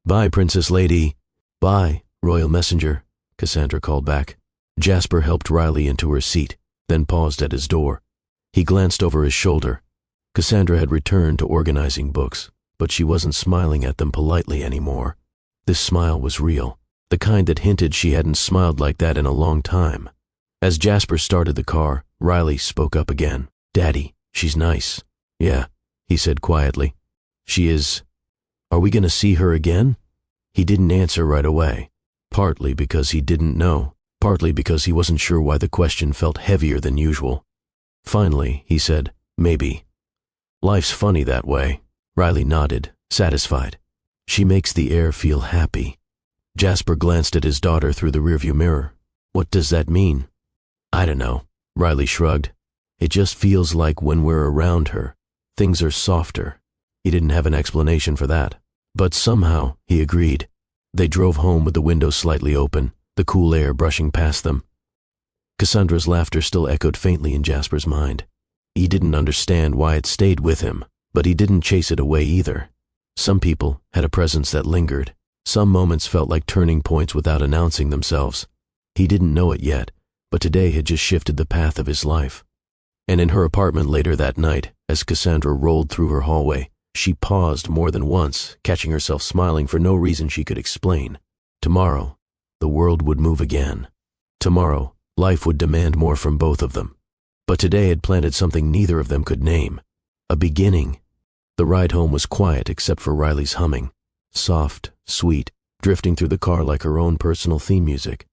"Bye, Princess Lady." "Bye, Royal Messenger," Cassandra called back. Jasper helped Riley into her seat, then paused at his door. He glanced over his shoulder. Cassandra had returned to organizing books, but she wasn't smiling at them politely anymore. This smile was real, the kind that hinted she hadn't smiled like that in a long time. As Jasper started the car, Riley spoke up again. "Daddy, she's nice." "Yeah," he said quietly. "She is. Are we going to see her again?" He didn't answer right away, partly because he didn't know, partly because he wasn't sure why the question felt heavier than usual. Finally, he said, "Maybe." "Life's funny that way." Riley nodded, satisfied. "She makes the air feel happy." Jasper glanced at his daughter through the rearview mirror. "What does that mean?" "I don't know," Riley shrugged. "It just feels like when we're around her, things are softer." He didn't have an explanation for that. But somehow, he agreed. They drove home with the window slightly open, the cool air brushing past them. Cassandra's laughter still echoed faintly in Jasper's mind. He didn't understand why it stayed with him, but he didn't chase it away either. Some people had a presence that lingered. Some moments felt like turning points without announcing themselves. He didn't know it yet, but today had just shifted the path of his life. And in her apartment later that night, as Cassandra rolled through her hallway, she paused more than once, catching herself smiling for no reason she could explain. Tomorrow, the world would move again. Tomorrow, life would demand more from both of them. But today had planted something neither of them could name. A beginning. The ride home was quiet except for Riley's humming. Soft, sweet, drifting through the car like her own personal theme music.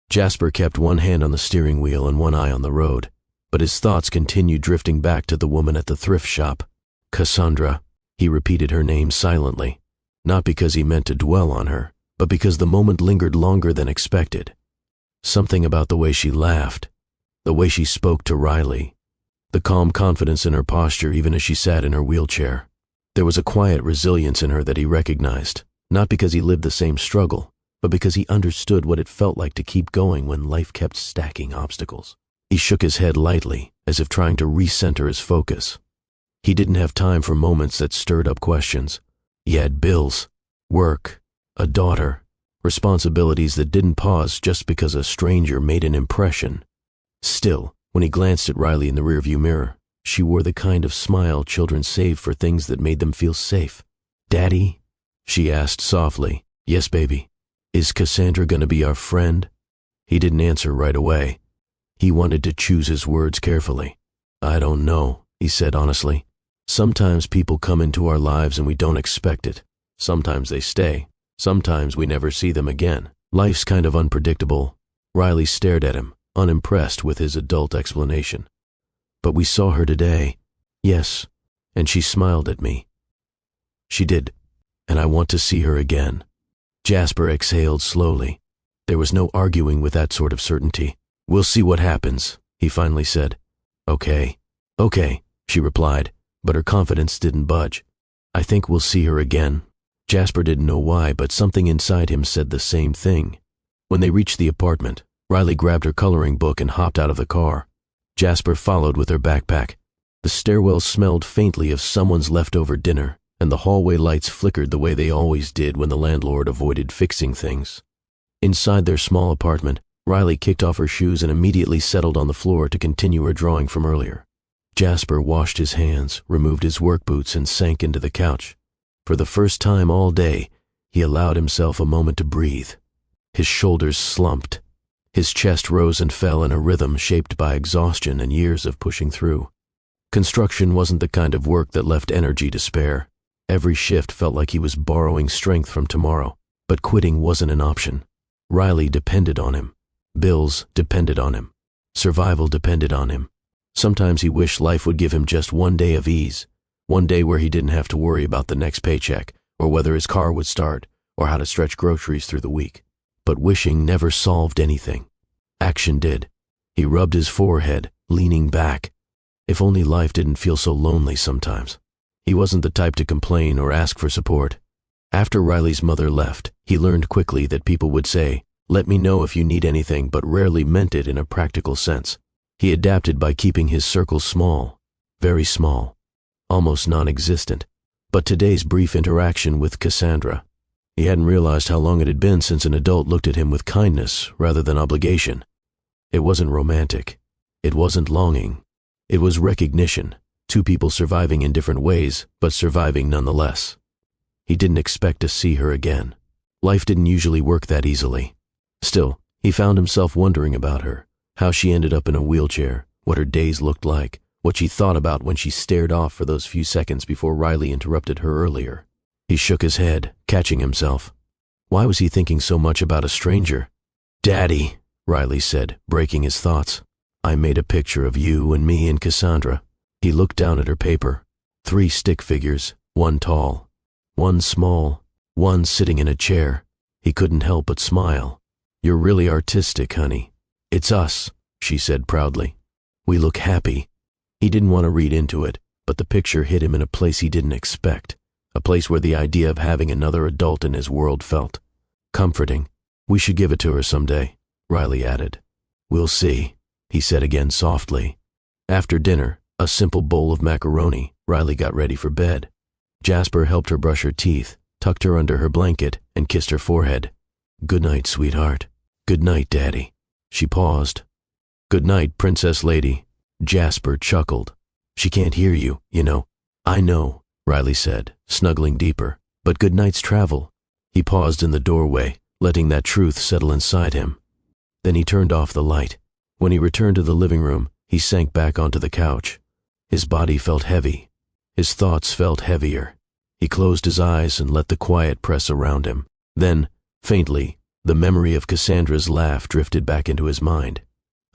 Jasper kept one hand on the steering wheel and one eye on the road, but his thoughts continued drifting back to the woman at the thrift shop. Cassandra. He repeated her name silently, not because he meant to dwell on her, but because the moment lingered longer than expected. Something about the way she laughed, the way she spoke to Riley, the calm confidence in her posture even as she sat in her wheelchair. There was a quiet resilience in her that he recognized, not because he lived the same struggle, but because he understood what it felt like to keep going when life kept stacking obstacles. He shook his head lightly, as if trying to recenter his focus. He didn't have time for moments that stirred up questions. He had bills, work, a daughter, responsibilities that didn't pause just because a stranger made an impression. Still, when he glanced at Riley in the rearview mirror, she wore the kind of smile children save for things that made them feel safe. "Daddy?" she asked softly. "Yes, baby. Is Cassandra gonna be our friend?" He didn't answer right away. He wanted to choose his words carefully. "I don't know," he said honestly. "Sometimes people come into our lives and we don't expect it. Sometimes they stay. Sometimes we never see them again. Life's kind of unpredictable." Riley stared at him, unimpressed with his adult explanation. "But we saw her today." "Yes, and she smiled at me." "She did, and I want to see her again." Jasper exhaled slowly. There was no arguing with that sort of certainty. "We'll see what happens," he finally said. Okay, she replied, but her confidence didn't budge. "I think we'll see her again." Jasper didn't know why, but something inside him said the same thing. When they reached the apartment, Riley grabbed her coloring book and hopped out of the car. Jasper followed with her backpack. The stairwell smelled faintly of someone's leftover dinner, and the hallway lights flickered the way they always did when the landlord avoided fixing things. Inside their small apartment, Riley kicked off her shoes and immediately settled on the floor to continue her drawing from earlier. Jasper washed his hands, removed his work boots, and sank into the couch. For the first time all day, he allowed himself a moment to breathe. His shoulders slumped. His chest rose and fell in a rhythm shaped by exhaustion and years of pushing through. Construction wasn't the kind of work that left energy to spare. Every shift felt like he was borrowing strength from tomorrow, but quitting wasn't an option. Riley depended on him. Bills depended on him. Survival depended on him. Sometimes he wished life would give him just one day of ease, one day where he didn't have to worry about the next paycheck, or whether his car would start, or how to stretch groceries through the week. But wishing never solved anything. Action did. He rubbed his forehead, leaning back. If only life didn't feel so lonely sometimes. He wasn't the type to complain or ask for support. After Riley's mother left, he learned quickly that people would say, "Let me know if you need anything," but rarely meant it in a practical sense. He adapted by keeping his circle small, very small, almost non-existent. But today's brief interaction with Cassandra, he hadn't realized how long it had been since an adult looked at him with kindness rather than obligation. It wasn't romantic. It wasn't longing. It was recognition, two people surviving in different ways, but surviving nonetheless. He didn't expect to see her again. Life didn't usually work that easily. Still, he found himself wondering about her, how she ended up in a wheelchair, what her days looked like, what she thought about when she stared off for those few seconds before Riley interrupted her earlier. He shook his head, catching himself. Why was he thinking so much about a stranger? "Daddy," Riley said, breaking his thoughts. "I made a picture of you and me and Cassandra." He looked down at her paper. 3 stick figures, one tall, one small, one sitting in a chair. He couldn't help but smile. "You're really artistic, honey." "It's us," she said proudly. "We look happy." He didn't want to read into it, but the picture hit him in a place he didn't expect, a place where the idea of having another adult in his world felt comforting. "We should give it to her someday," Riley added. "We'll see," he said again softly. After dinner, a simple bowl of macaroni, Riley got ready for bed. Jasper helped her brush her teeth, tucked her under her blanket, and kissed her forehead. "Good night, sweetheart." "Good night, Daddy." She paused. "Good night, Princess Lady." Jasper chuckled. "She can't hear you, you know." "I know," Riley said, snuggling deeper. "But good night's travel." He paused in the doorway, letting that truth settle inside him. Then he turned off the light. When he returned to the living room, He sank back onto the couch. His body felt heavy. His thoughts felt heavier. He closed his eyes and let the quiet press around him. Then, faintly, the memory of Cassandra's laugh drifted back into his mind.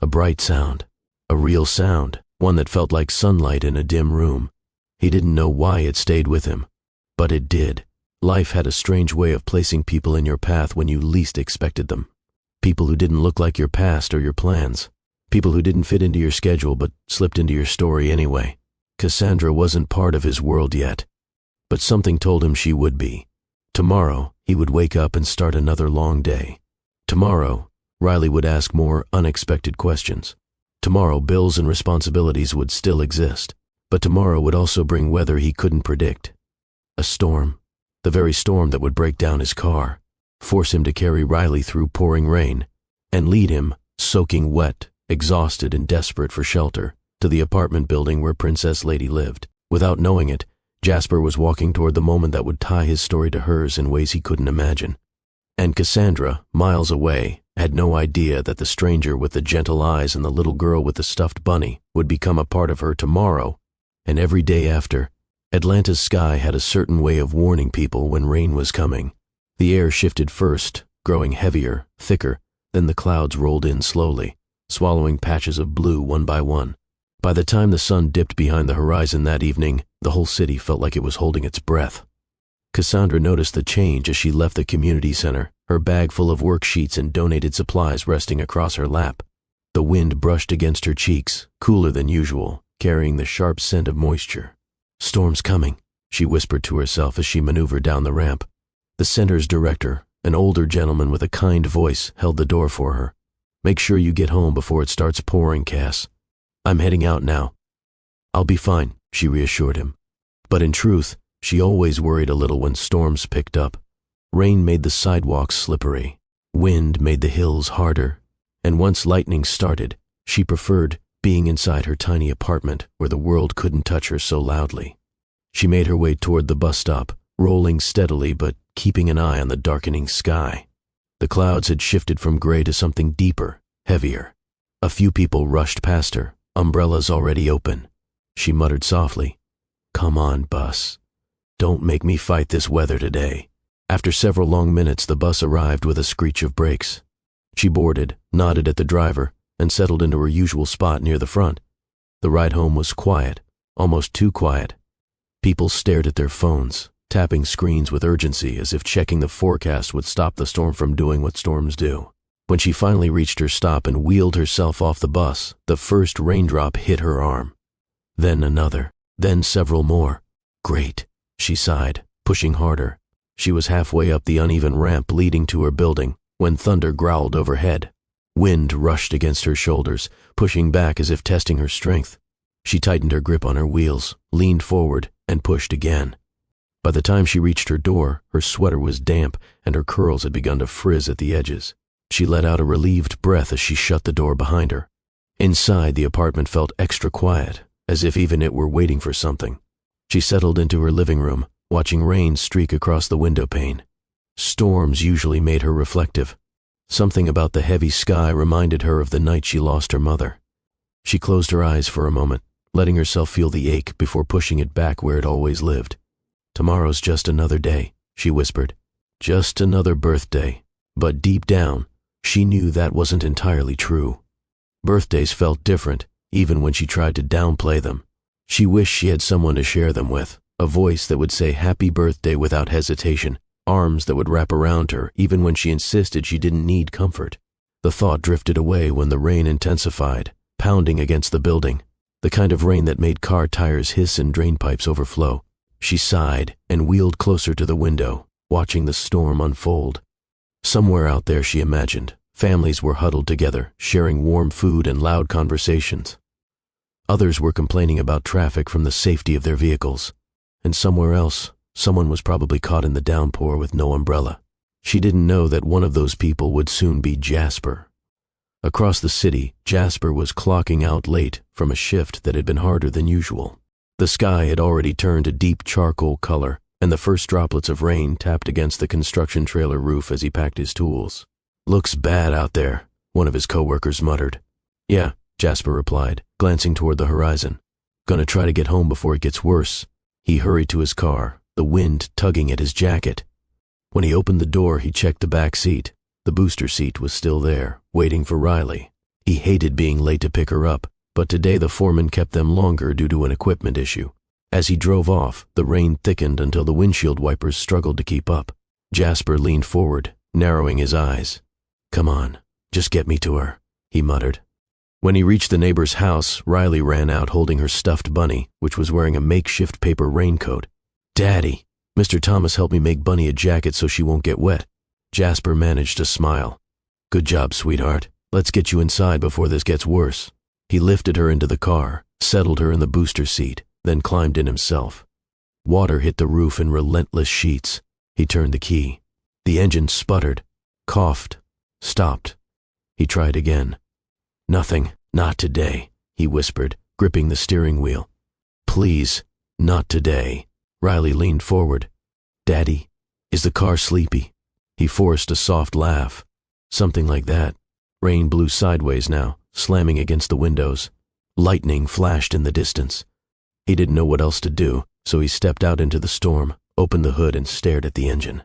A bright sound. A real sound. One that felt like sunlight in a dim room. He didn't know why it stayed with him, but it did. Life had a strange way of placing people in your path when you least expected them. People who didn't look like your past or your plans. People who didn't fit into your schedule but slipped into your story anyway. Cassandra wasn't part of his world yet, but something told him she would be. Tomorrow, he would wake up and start another long day. Tomorrow, Riley would ask more unexpected questions. Tomorrow, bills and responsibilities would still exist, but tomorrow would also bring weather he couldn't predict. A storm. The very storm that would break down his car, force him to carry Riley through pouring rain, and lead him, soaking wet, exhausted and desperate for shelter, to the apartment building where Princess Lady lived. Without knowing it, Jasper was walking toward the moment that would tie his story to hers in ways he couldn't imagine. And Cassandra, miles away, had no idea that the stranger with the gentle eyes and the little girl with the stuffed bunny would become a part of her tomorrow, and every day after. Atlanta's sky had a certain way of warning people when rain was coming. The air shifted first, growing heavier, thicker, then the clouds rolled in slowly, swallowing patches of blue one by one. By the time the sun dipped behind the horizon that evening, the whole city felt like it was holding its breath. Cassandra noticed the change as she left the community center, her bag full of worksheets and donated supplies resting across her lap. The wind brushed against her cheeks, cooler than usual, carrying the sharp scent of moisture. "Storm's coming," she whispered to herself as she maneuvered down the ramp. The center's director, an older gentleman with a kind voice, held the door for her. "Make sure you get home before it starts pouring, Cass. I'm heading out now." "I'll be fine," she reassured him. But in truth, she always worried a little when storms picked up. Rain made the sidewalks slippery. Wind made the hills harder. And once lightning started, she preferred being inside her tiny apartment where the world couldn't touch her so loudly. She made her way toward the bus stop, rolling steadily but keeping an eye on the darkening sky. The clouds had shifted from gray to something deeper, heavier. A few people rushed past her, umbrellas already open. She muttered softly, "Come on, bus. Don't make me fight this weather today." After several long minutes, the bus arrived with a screech of brakes. She boarded, nodded at the driver, and settled into her usual spot near the front. The ride home was quiet, almost too quiet. People stared at their phones, tapping screens with urgency as if checking the forecast would stop the storm from doing what storms do. When she finally reached her stop and wheeled herself off the bus, the first raindrop hit her arm. Then another, then several more. "Great," she sighed, pushing harder. She was halfway up the uneven ramp leading to her building when thunder growled overhead. Wind rushed against her shoulders, pushing back as if testing her strength. She tightened her grip on her wheels, leaned forward, and pushed again. By the time she reached her door, her sweater was damp and her curls had begun to frizz at the edges. She let out a relieved breath as she shut the door behind her. Inside, the apartment felt extra quiet, as if even it were waiting for something. She settled into her living room, watching rain streak across the window pane. Storms usually made her reflective. Something about the heavy sky reminded her of the night she lost her mother. She closed her eyes for a moment, letting herself feel the ache before pushing it back where it always lived. "Tomorrow's just another day," she whispered. "Just another birthday." But deep down, she knew that wasn't entirely true. Birthdays felt different, even when she tried to downplay them. She wished she had someone to share them with, a voice that would say happy birthday without hesitation, arms that would wrap around her even when she insisted she didn't need comfort. The thought drifted away when the rain intensified, pounding against the building, the kind of rain that made car tires hiss and drain pipes overflow. She sighed and wheeled closer to the window, watching the storm unfold. Somewhere out there, she imagined, families were huddled together, sharing warm food and loud conversations. Others were complaining about traffic from the safety of their vehicles. And somewhere else, someone was probably caught in the downpour with no umbrella. She didn't know that one of those people would soon be Jasper. Across the city, Jasper was clocking out late from a shift that had been harder than usual. The sky had already turned a deep charcoal color, and the first droplets of rain tapped against the construction trailer roof as he packed his tools. "Looks bad out there," one of his coworkers muttered. "Yeah, Jasper replied, glancing toward the horizon. Gonna try to get home before it gets worse. He hurried to his car, the wind tugging at his jacket. When he opened the door, he checked the back seat. The booster seat was still there, waiting for Riley. He hated being late to pick her up, but today the foreman kept them longer due to an equipment issue. As he drove off, the rain thickened until the windshield wipers struggled to keep up. Jasper leaned forward, narrowing his eyes. Come on, just get me to her, he muttered. When he reached the neighbor's house, Riley ran out holding her stuffed bunny, which was wearing a makeshift paper raincoat. Daddy, Mr. Thomas helped me make Bunny a jacket so she won't get wet. Jasper managed to smile. Good job, sweetheart. Let's get you inside before this gets worse. He lifted her into the car, settled her in the booster seat, then climbed in himself. Water hit the roof in relentless sheets. He turned the key. The engine sputtered, coughed, stopped. He tried again. Nothing, not today, he whispered, gripping the steering wheel. Please, not today. Riley leaned forward. Daddy, is the car sleepy? He forced a soft laugh. Something like that. Rain blew sideways now, slamming against the windows. Lightning flashed in the distance. He didn't know what else to do, so he stepped out into the storm, opened the hood and stared at the engine.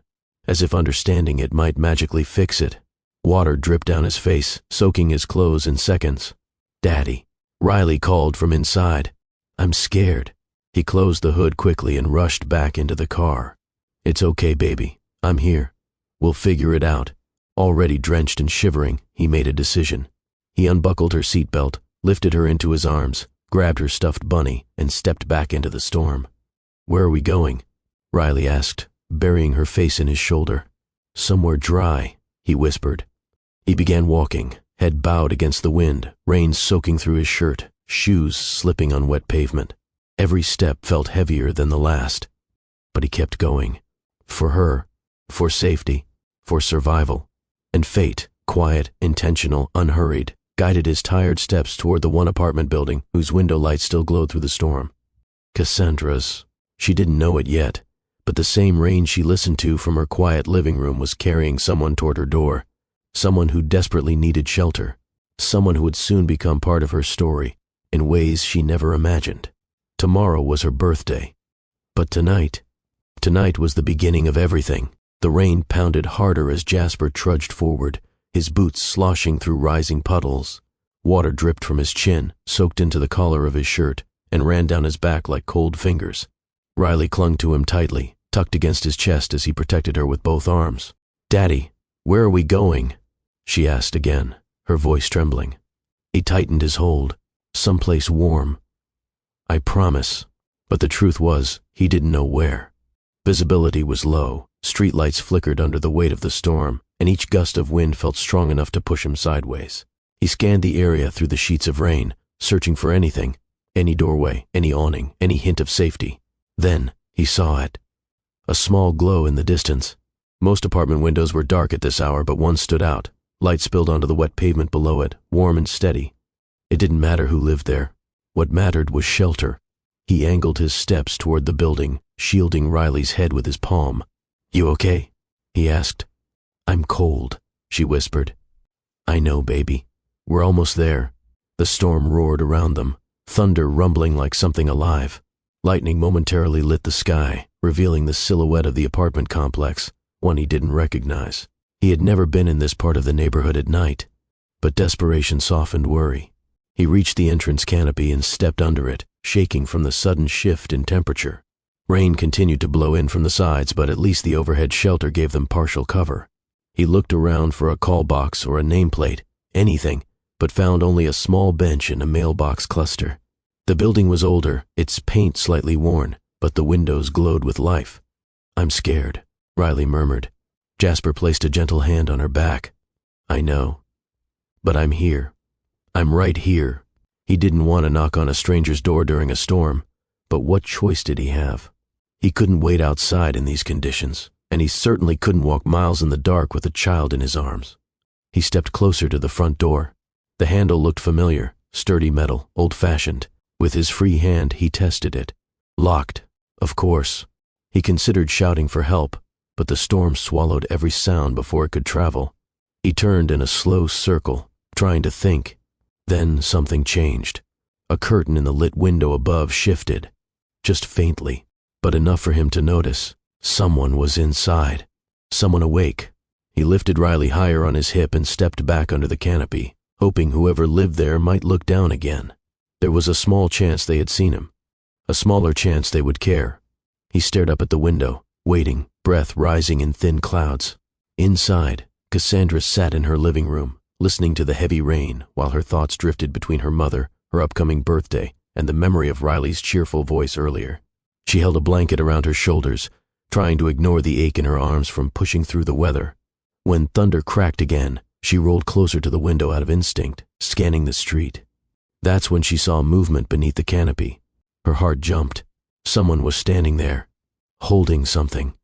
As if understanding it might magically fix it. Water dripped down his face, soaking his clothes in seconds. Daddy, Riley called from inside. I'm scared. He closed the hood quickly and rushed back into the car. It's okay, baby. I'm here. We'll figure it out. Already drenched and shivering, he made a decision. He unbuckled her seatbelt, lifted her into his arms, grabbed her stuffed bunny, and stepped back into the storm. Where are we going? Riley asked, burying her face in his shoulder. Somewhere dry, he whispered. He began walking, head bowed against the wind, rain soaking through his shirt, shoes slipping on wet pavement. Every step felt heavier than the last. But he kept going. For her, for safety, for survival. And fate, quiet, intentional, unhurried, guided his tired steps toward the one apartment building whose window lights still glowed through the storm. Cassandra's. She didn't know it yet, but the same rain she listened to from her quiet living room was carrying someone toward her door. Someone who desperately needed shelter. Someone who would soon become part of her story, in ways she never imagined. Tomorrow was her birthday. But tonight was the beginning of everything. The rain pounded harder as Jasper trudged forward, his boots sloshing through rising puddles. Water dripped from his chin, soaked into the collar of his shirt, and ran down his back like cold fingers. Riley clung to him tightly, tucked against his chest as he protected her with both arms. Daddy, where are we going? She asked again, her voice trembling. He tightened his hold. Someplace warm. I promise. But the truth was, he didn't know where. Visibility was low, streetlights flickered under the weight of the storm, and each gust of wind felt strong enough to push him sideways. He scanned the area through the sheets of rain, searching for anything, any doorway, any awning, any hint of safety. Then, he saw it. A small glow in the distance. Most apartment windows were dark at this hour, but one stood out. Light spilled onto the wet pavement below it, warm and steady. It didn't matter who lived there. What mattered was shelter. He angled his steps toward the building, shielding Riley's head with his palm. You okay? He asked. I'm cold, she whispered. I know, baby. We're almost there. The storm roared around them, thunder rumbling like something alive. Lightning momentarily lit the sky, revealing the silhouette of the apartment complex, one he didn't recognize. He had never been in this part of the neighborhood at night, but desperation softened worry. He reached the entrance canopy and stepped under it, shaking from the sudden shift in temperature. Rain continued to blow in from the sides, but at least the overhead shelter gave them partial cover. He looked around for a call box or a nameplate, anything, but found only a small bench and a mailbox cluster. The building was older, its paint slightly worn, but the windows glowed with life. I'm scared, Riley murmured. Jasper placed a gentle hand on her back. I know. But I'm here. I'm right here. He didn't want to knock on a stranger's door during a storm, but what choice did he have? He couldn't wait outside in these conditions, and he certainly couldn't walk miles in the dark with a child in his arms. He stepped closer to the front door. The handle looked familiar, sturdy metal, old-fashioned. With his free hand, he tested it. Locked, of course. He considered shouting for help, but the storm swallowed every sound before it could travel. He turned in a slow circle, trying to think. Then something changed. A curtain in the lit window above shifted, just faintly, but enough for him to notice. Someone was inside. Someone awake. He lifted Riley higher on his hip and stepped back under the canopy, hoping whoever lived there might look down again. There was a small chance they had seen him. A smaller chance they would care. He stared up at the window, waiting, breath rising in thin clouds. Inside, Cassandra sat in her living room, listening to the heavy rain while her thoughts drifted between her mother, her upcoming birthday, and the memory of Riley's cheerful voice earlier. She held a blanket around her shoulders, trying to ignore the ache in her arms from pushing through the weather. When thunder cracked again, she rolled closer to the window out of instinct, scanning the street. That's when she saw movement beneath the canopy. Her heart jumped. Someone was standing there, holding something,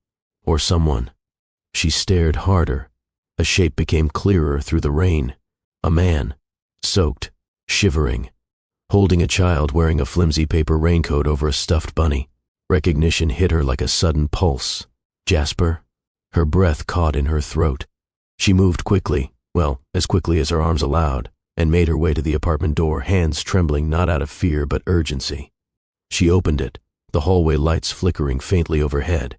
or someone. She stared harder. A shape became clearer through the rain. A man, soaked, shivering, holding a child wearing a flimsy paper raincoat over a stuffed bunny. Recognition hit her like a sudden pulse. Jasper? Her breath caught in her throat. She moved quickly, well, as quickly as her arms allowed, and made her way to the apartment door, hands trembling not out of fear but urgency. She opened it, the hallway lights flickering faintly overhead.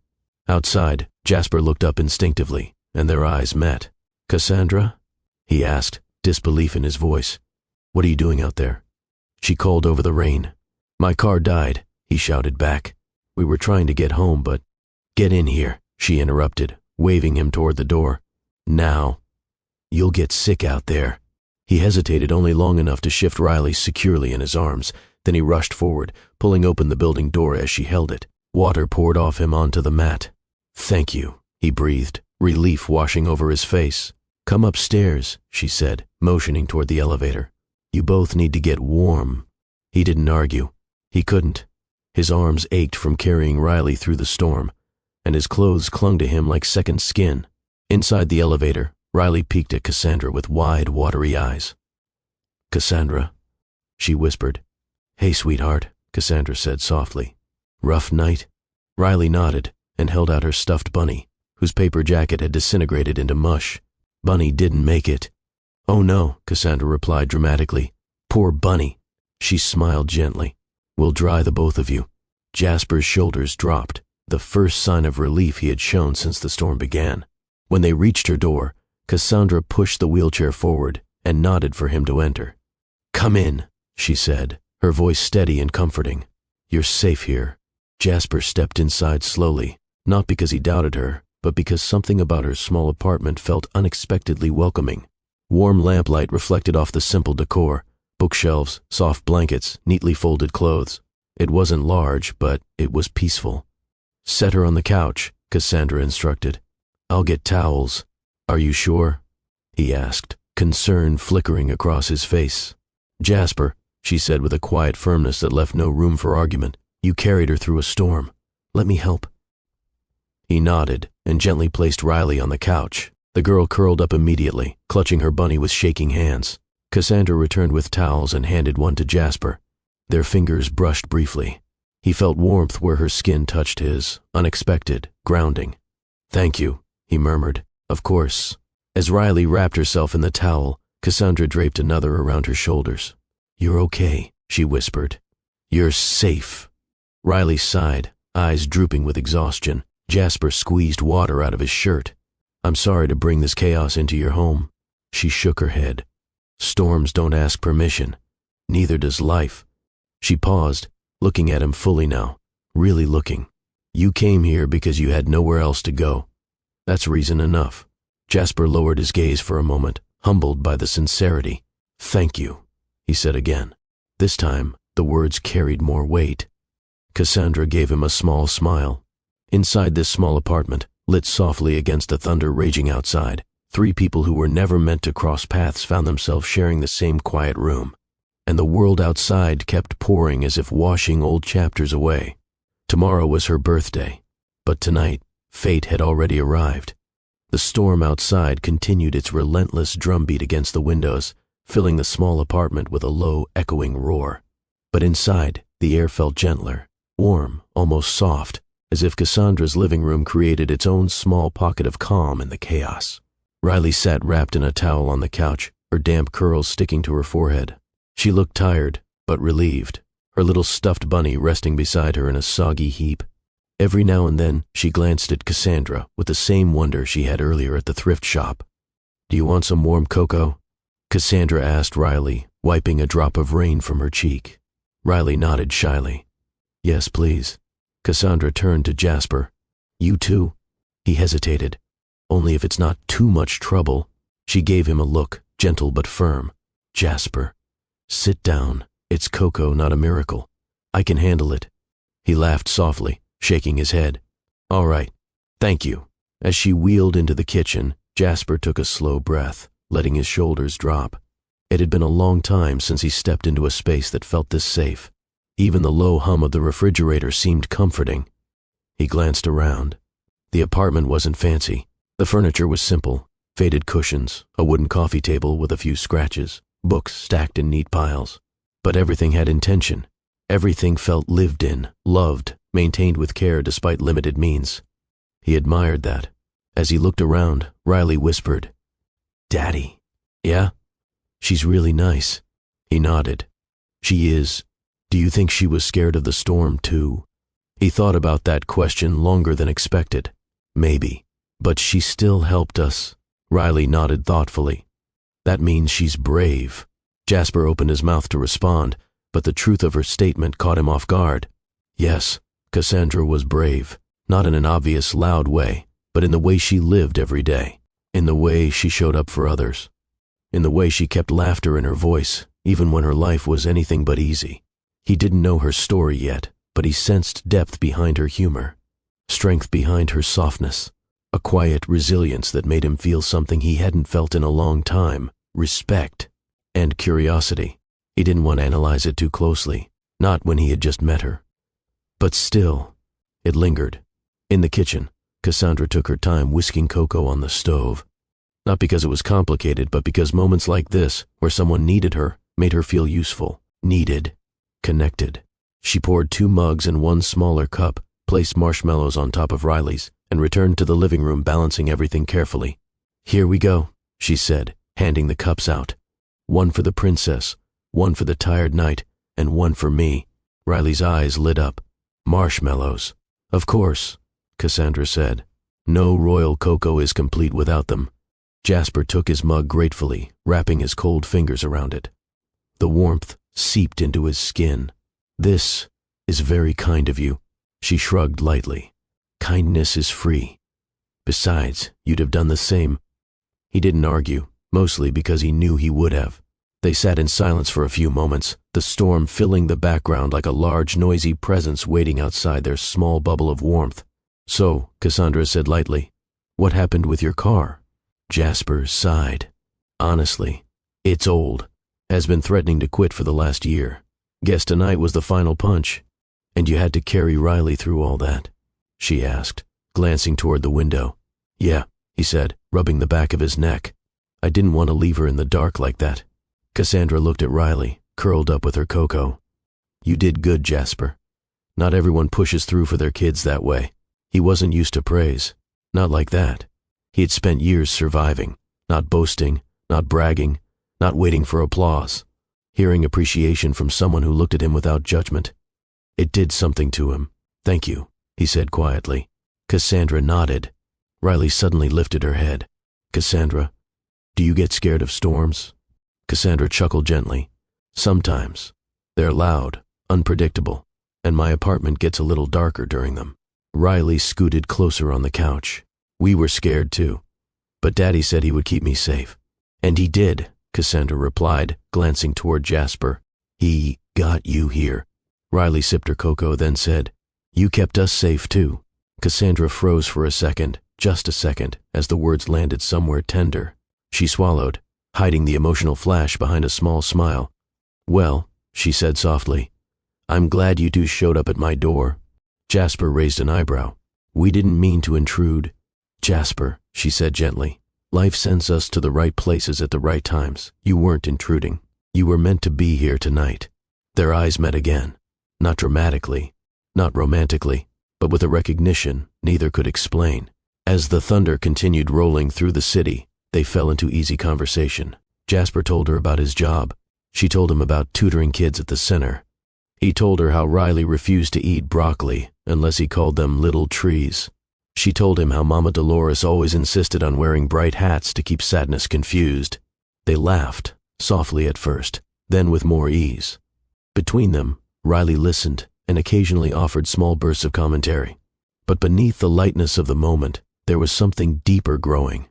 Outside, Jasper looked up instinctively, and their eyes met. "Cassandra?" he asked, disbelief in his voice. "What are you doing out there?" She called over the rain. "My car died," he shouted back. "We were trying to get home, but—" "Get in here," she interrupted, waving him toward the door. "Now. You'll get sick out there." He hesitated only long enough to shift Riley securely in his arms. Then he rushed forward, pulling open the building door as she held it. Water poured off him onto the mat. "Thank you," he breathed, relief washing over his face. "Come upstairs," she said, motioning toward the elevator. "You both need to get warm." He didn't argue. He couldn't. His arms ached from carrying Riley through the storm, and his clothes clung to him like second skin. Inside the elevator, Riley peeked at Cassandra with wide, watery eyes. "Cassandra," she whispered. "Hey, sweetheart," Cassandra said softly. "Rough night?" Riley nodded and held out her stuffed bunny, whose paper jacket had disintegrated into mush. "Bunny didn't make it." "Oh no," Cassandra replied dramatically. "Poor Bunny." She smiled gently. "We'll dry the both of you." Jasper's shoulders dropped, the first sign of relief he had shown since the storm began. When they reached her door, Cassandra pushed the wheelchair forward and nodded for him to enter. "Come in," she said, her voice steady and comforting. "You're safe here." Jasper stepped inside slowly, not because he doubted her, but because something about her small apartment felt unexpectedly welcoming. Warm lamplight reflected off the simple decor, bookshelves, soft blankets, neatly folded clothes. It wasn't large, but it was peaceful. "Set her on the couch," Cassandra instructed. "I'll get towels." "Are you sure?" he asked, concern flickering across his face. "Jasper," she said with a quiet firmness that left no room for argument, "you carried her through a storm. Let me help." He nodded and gently placed Riley on the couch. The girl curled up immediately, clutching her bunny with shaking hands. Cassandra returned with towels and handed one to Jasper. Their fingers brushed briefly. He felt warmth where her skin touched his, unexpected, grounding. "Thank you," he murmured. "Of course." As Riley wrapped herself in the towel, Cassandra draped another around her shoulders. "You're okay," she whispered. "You're safe." Riley sighed, eyes drooping with exhaustion. Jasper squeezed water out of his shirt. "I'm sorry to bring this chaos into your home." She shook her head. "Storms don't ask permission. Neither does life." She paused, looking at him fully now, really looking. "You came here because you had nowhere else to go. That's reason enough." Jasper lowered his gaze for a moment, humbled by the sincerity. "Thank you," he said again. This time, the words carried more weight. Cassandra gave him a small smile. Inside this small apartment, lit softly against the thunder raging outside, three people who were never meant to cross paths found themselves sharing the same quiet room. And the world outside kept pouring as if washing old chapters away. Tomorrow was her birthday, but tonight, fate had already arrived. The storm outside continued its relentless drumbeat against the windows, filling the small apartment with a low, echoing roar. But inside, the air felt gentler, warm, almost soft, as if Cassandra's living room created its own small pocket of calm in the chaos. Riley sat wrapped in a towel on the couch, her damp curls sticking to her forehead. She looked tired, but relieved, her little stuffed bunny resting beside her in a soggy heap. Every now and then, she glanced at Cassandra with the same wonder she had earlier at the thrift shop. "Do you want some warm cocoa?" Cassandra asked Riley, wiping a drop of rain from her cheek. Riley nodded shyly. "Yes, please." Cassandra turned to Jasper. "You too?" He hesitated. "Only if it's not too much trouble." She gave him a look, gentle but firm. "Jasper, sit down. It's cocoa, not a miracle. I can handle it." He laughed softly, shaking his head. "All right, thank you." As she wheeled into the kitchen, Jasper took a slow breath, letting his shoulders drop. It had been a long time since he stepped into a space that felt this safe. Even the low hum of the refrigerator seemed comforting. He glanced around. The apartment wasn't fancy. The furniture was simple: faded cushions, a wooden coffee table with a few scratches, books stacked in neat piles. But everything had intention. Everything felt lived in, loved, maintained with care despite limited means. He admired that. As he looked around, Riley whispered, "Daddy." "Yeah? She's really nice." He nodded. "She is. Do you think she was scared of the storm too?" He thought about that question longer than expected. Maybe. But she still helped us. Riley nodded thoughtfully. "That means she's brave." Jasper opened his mouth to respond, but the truth of her statement caught him off guard. Yes, Cassandra was brave, not in an obvious, loud way, but in the way she lived every day, in the way she showed up for others, in the way she kept laughter in her voice, even when her life was anything but easy. He didn't know her story yet, but he sensed depth behind her humor, strength behind her softness, a quiet resilience that made him feel something he hadn't felt in a long time: respect and curiosity. He didn't want to analyze it too closely, not when he had just met her. But still, it lingered. In the kitchen, Cassandra took her time whisking cocoa on the stove. Not because it was complicated, but because moments like this, where someone needed her, made her feel useful, needed, connected. She poured 2 mugs and 1 smaller cup, placed marshmallows on top of Riley's, and returned to the living room, balancing everything carefully. "Here we go," she said, handing the cups out. "One for the princess, 1 for the tired night, and 1 for me." Riley's eyes lit up. "Marshmallows." "Of course," Cassandra said. "No royal cocoa is complete without them." Jasper took his mug gratefully, wrapping his cold fingers around it. The warmth seeped into his skin. "This is very kind of you." She shrugged lightly. "Kindness is free. Besides, you'd have done the same." He didn't argue, mostly because he knew he would have. They sat in silence for a few moments, the storm filling the background like a large, noisy presence waiting outside their small bubble of warmth. "So," Cassandra said lightly, "what happened with your car?" Jasper sighed. "Honestly, it's old. Has been threatening to quit for the last year. Guess tonight was the final punch." "And you had to carry Riley through all that?" she asked, glancing toward the window. "Yeah," he said, rubbing the back of his neck. "I didn't want to leave her in the dark like that." Cassandra looked at Riley, curled up with her cocoa. "You did good, Jasper. Not everyone pushes through for their kids that way." He wasn't used to praise. Not like that. He had spent years surviving, not boasting, not bragging, not waiting for applause. Hearing appreciation from someone who looked at him without judgment. It did something to him. "Thank you," he said quietly. Cassandra nodded. Riley suddenly lifted her head. "Cassandra, do you get scared of storms?" Cassandra chuckled gently. "Sometimes. They're loud, unpredictable, and my apartment gets a little darker during them." Riley scooted closer on the couch. "We were scared too, but Daddy said he would keep me safe." "And he did," Cassandra replied, glancing toward Jasper. "He got you here." Riley sipped her cocoa, then said, "You kept us safe too." Cassandra froze for a second, just a second, as the words landed somewhere tender. She swallowed, hiding the emotional flash behind a small smile. "Well," she said softly, "I'm glad you two showed up at my door." Jasper raised an eyebrow. "We didn't mean to intrude." "Jasper," she said gently, "life sends us to the right places at the right times. You weren't intruding. You were meant to be here tonight." Their eyes met again. Not dramatically, not romantically, but with a recognition neither could explain. As the thunder continued rolling through the city, they fell into easy conversation. Jasper told her about his job, She told him about tutoring kids at the center. He told her how Riley refused to eat broccoli unless he called them little trees. She told him how Mama Dolores always insisted on wearing bright hats to keep sadness confused. They laughed, softly at first, then with more ease. Between them, Riley listened and occasionally offered small bursts of commentary. But beneath the lightness of the moment, there was something deeper growing.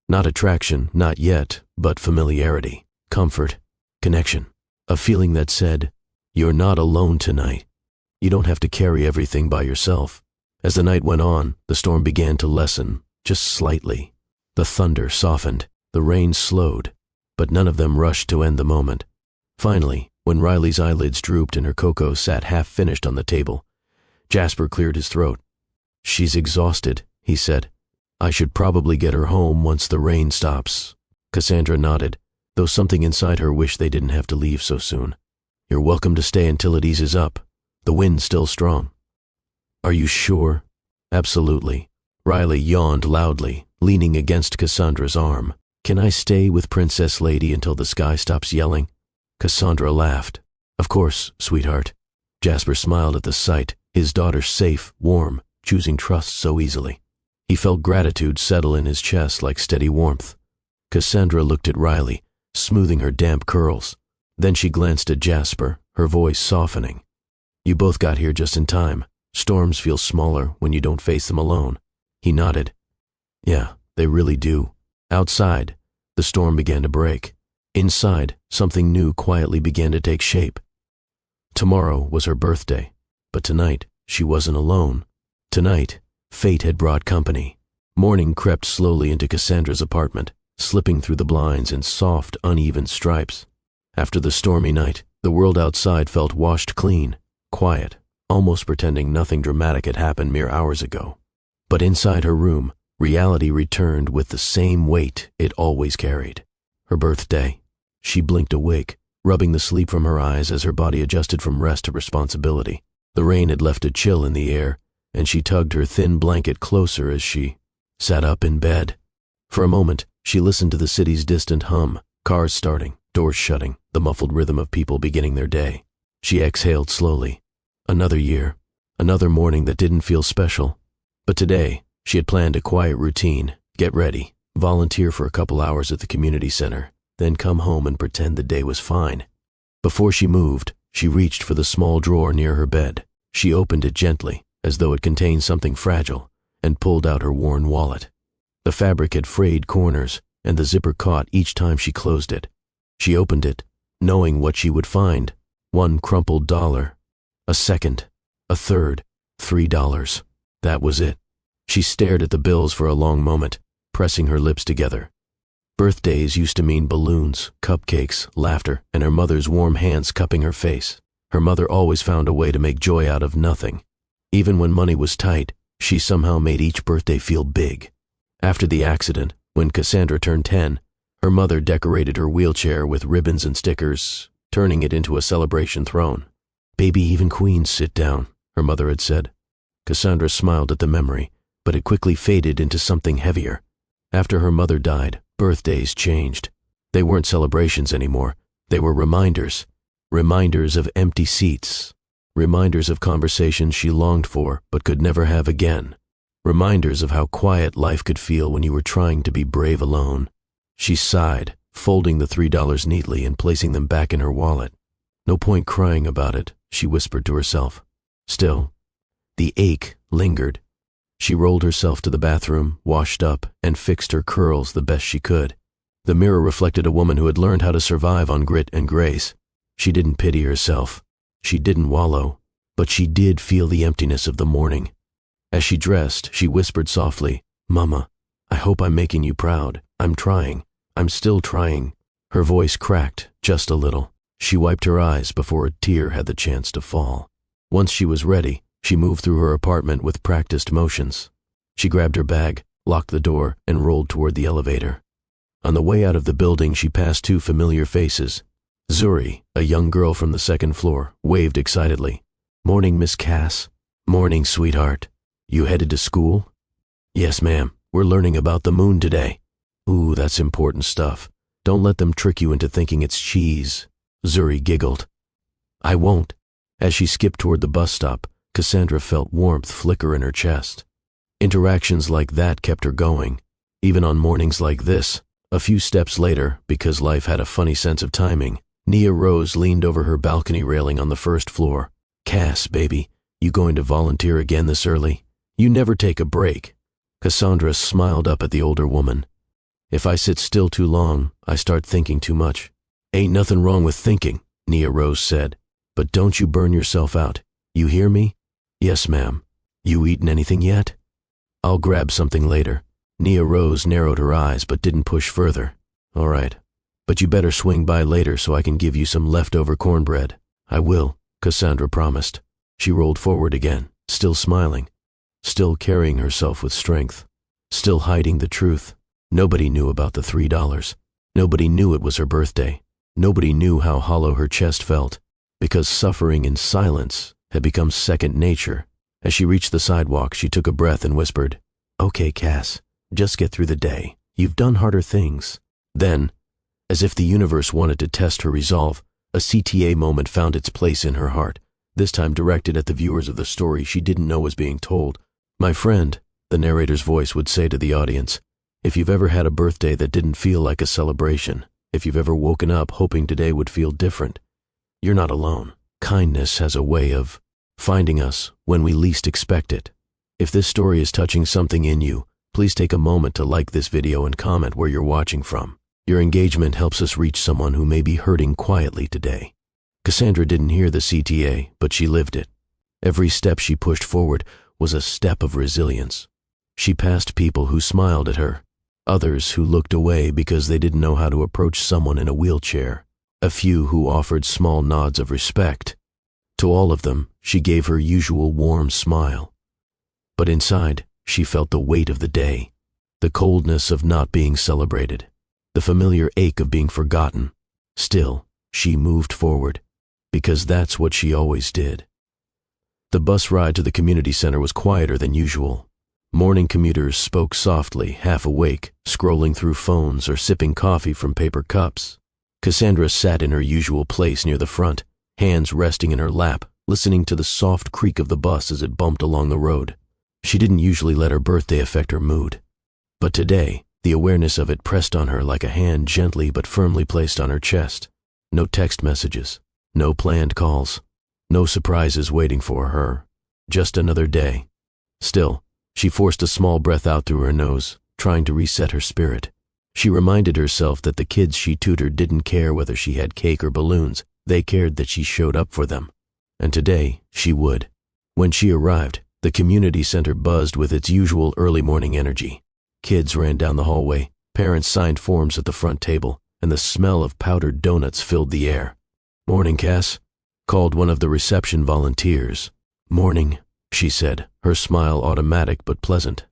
Not attraction, not yet, but familiarity, comfort, connection. A feeling that said, "You're not alone tonight. You don't have to carry everything by yourself." As the night went on, the storm began to lessen, just slightly. The thunder softened, the rain slowed, but none of them rushed to end the moment. Finally, when Riley's eyelids drooped and her cocoa sat half-finished on the table, Jasper cleared his throat. "She's exhausted," he said. "I should probably get her home once the rain stops." Cassandra nodded, though something inside her wished they didn't have to leave so soon. "You're welcome to stay until it eases up. The wind's still strong." "Are you sure?" "Absolutely." Riley yawned loudly, leaning against Cassandra's arm. "Can I stay with Princess Lady until the sky stops yelling?" Cassandra laughed. "Of course, sweetheart." Jasper smiled at the sight, his daughter safe, warm, choosing trust so easily. He felt gratitude settle in his chest like steady warmth. Cassandra looked at Riley, smoothing her damp curls. Then she glanced at Jasper, her voice softening. "You both got here just in time. Storms feel smaller when you don't face them alone." He nodded. "Yeah, they really do." Outside, the storm began to break. Inside, something new quietly began to take shape. Tomorrow was her birthday, but tonight she wasn't alone. Tonight, fate had brought company. Morning crept slowly into Cassandra's apartment, slipping through the blinds in soft, uneven stripes. After the stormy night, the world outside felt washed clean, quiet, almost pretending nothing dramatic had happened mere hours ago. But inside her room, reality returned with the same weight it always carried. Her birthday. She blinked awake, rubbing the sleep from her eyes as her body adjusted from rest to responsibility. The rain had left a chill in the air, and she tugged her thin blanket closer as she sat up in bed. For a moment, she listened to the city's distant hum, cars starting, doors shutting, the muffled rhythm of people beginning their day. She exhaled slowly. Another year, another morning that didn't feel special. But today, she had planned a quiet routine, get ready, volunteer for a couple hours at the community center, then come home and pretend the day was fine. Before she moved, she reached for the small drawer near her bed. She opened it gently, as though it contained something fragile, and pulled out her worn wallet. The fabric had frayed corners, and the zipper caught each time she closed it. She opened it, knowing what she would find. One crumpled dollar. A second. A third. $3. That was it. She stared at the bills for a long moment, pressing her lips together. Birthdays used to mean balloons, cupcakes, laughter, and her mother's warm hands cupping her face. Her mother always found a way to make joy out of nothing. Even when money was tight, she somehow made each birthday feel big. After the accident, when Cassandra turned 10, her mother decorated her wheelchair with ribbons and stickers, turning it into a celebration throne. "Baby, even queens sit down," her mother had said. Cassandra smiled at the memory, but it quickly faded into something heavier. After her mother died, birthdays changed. They weren't celebrations anymore. They were reminders. Reminders of empty seats. Reminders of conversations she longed for but could never have again. Reminders of how quiet life could feel when you were trying to be brave alone. She sighed, folding the $3 neatly and placing them back in her wallet. "No point crying about it," she whispered to herself. Still, the ache lingered. She rolled herself to the bathroom, washed up, and fixed her curls the best she could. The mirror reflected a woman who had learned how to survive on grit and grace. She didn't pity herself. She didn't wallow, but she did feel the emptiness of the morning. As she dressed, she whispered softly, "Mama, I hope I'm making you proud. I'm trying. I'm still trying." Her voice cracked just a little. She wiped her eyes before a tear had the chance to fall. Once she was ready, she moved through her apartment with practiced motions. She grabbed her bag, locked the door, and rolled toward the elevator. On the way out of the building, she passed two familiar faces. Zuri, a young girl from the second floor, waved excitedly. "Morning, Miss Cass." "Morning, sweetheart. You headed to school?" "Yes, ma'am. We're learning about the moon today." "Ooh, that's important stuff. Don't let them trick you into thinking it's cheese." Zuri giggled. I won't. As she skipped toward the bus stop, Cassandra felt warmth flicker in her chest. Interactions like that kept her going, even on mornings like this. A few steps later, because life had a funny sense of timing, Nia Rose leaned over her balcony railing on the first floor. Cass, baby, you going to volunteer again this early? You never take a break. Cassandra smiled up at the older woman. If I sit still too long, I start thinking too much. Ain't nothing wrong with thinking, Nia Rose said, but don't you burn yourself out. You hear me? Yes, ma'am. You eaten anything yet? I'll grab something later. Nia Rose narrowed her eyes but didn't push further. All right, but you better swing by later so I can give you some leftover cornbread. I will, Cassandra promised. She rolled forward again, still smiling, still carrying herself with strength, still hiding the truth. Nobody knew about the $3. Nobody knew it was her birthday. Nobody knew how hollow her chest felt, because suffering in silence had become second nature. As she reached the sidewalk, she took a breath and whispered, Okay, Cass, just get through the day. You've done harder things. Then, as if the universe wanted to test her resolve, a CTA moment found its place in her heart, this time directed at the viewers of the story she didn't know was being told. My friend, the narrator's voice would say to the audience, if you've ever had a birthday that didn't feel like a celebration, if you've ever woken up hoping today would feel different, you're not alone. Kindness has a way of finding us when we least expect it. If this story is touching something in you, please take a moment to like this video and comment where you're watching from. Your engagement helps us reach someone who may be hurting quietly today. Cassandra didn't hear the CTA, but she lived it. Every step she pushed forward was a step of resilience. She passed people who smiled at her, others who looked away because they didn't know how to approach someone in a wheelchair, a few who offered small nods of respect. To all of them, she gave her usual warm smile. But inside, she felt the weight of the day, the coldness of not being celebrated, the familiar ache of being forgotten. Still, she moved forward, because that's what she always did. The bus ride to the community center was quieter than usual. Morning commuters spoke softly, half awake, scrolling through phones or sipping coffee from paper cups. Cassandra sat in her usual place near the front, hands resting in her lap, listening to the soft creak of the bus as it bumped along the road. She didn't usually let her birthday affect her mood, but today, the awareness of it pressed on her like a hand gently but firmly placed on her chest. No text messages, no planned calls, no surprises waiting for her. Just another day. Still, she forced a small breath out through her nose, trying to reset her spirit. She reminded herself that the kids she tutored didn't care whether she had cake or balloons. They cared that she showed up for them. And today, she would. When she arrived, the community center buzzed with its usual early morning energy. Kids ran down the hallway, parents signed forms at the front table, and the smell of powdered donuts filled the air. Morning, Cass, called one of the reception volunteers. Morning, she said, her smile automatic but pleasant.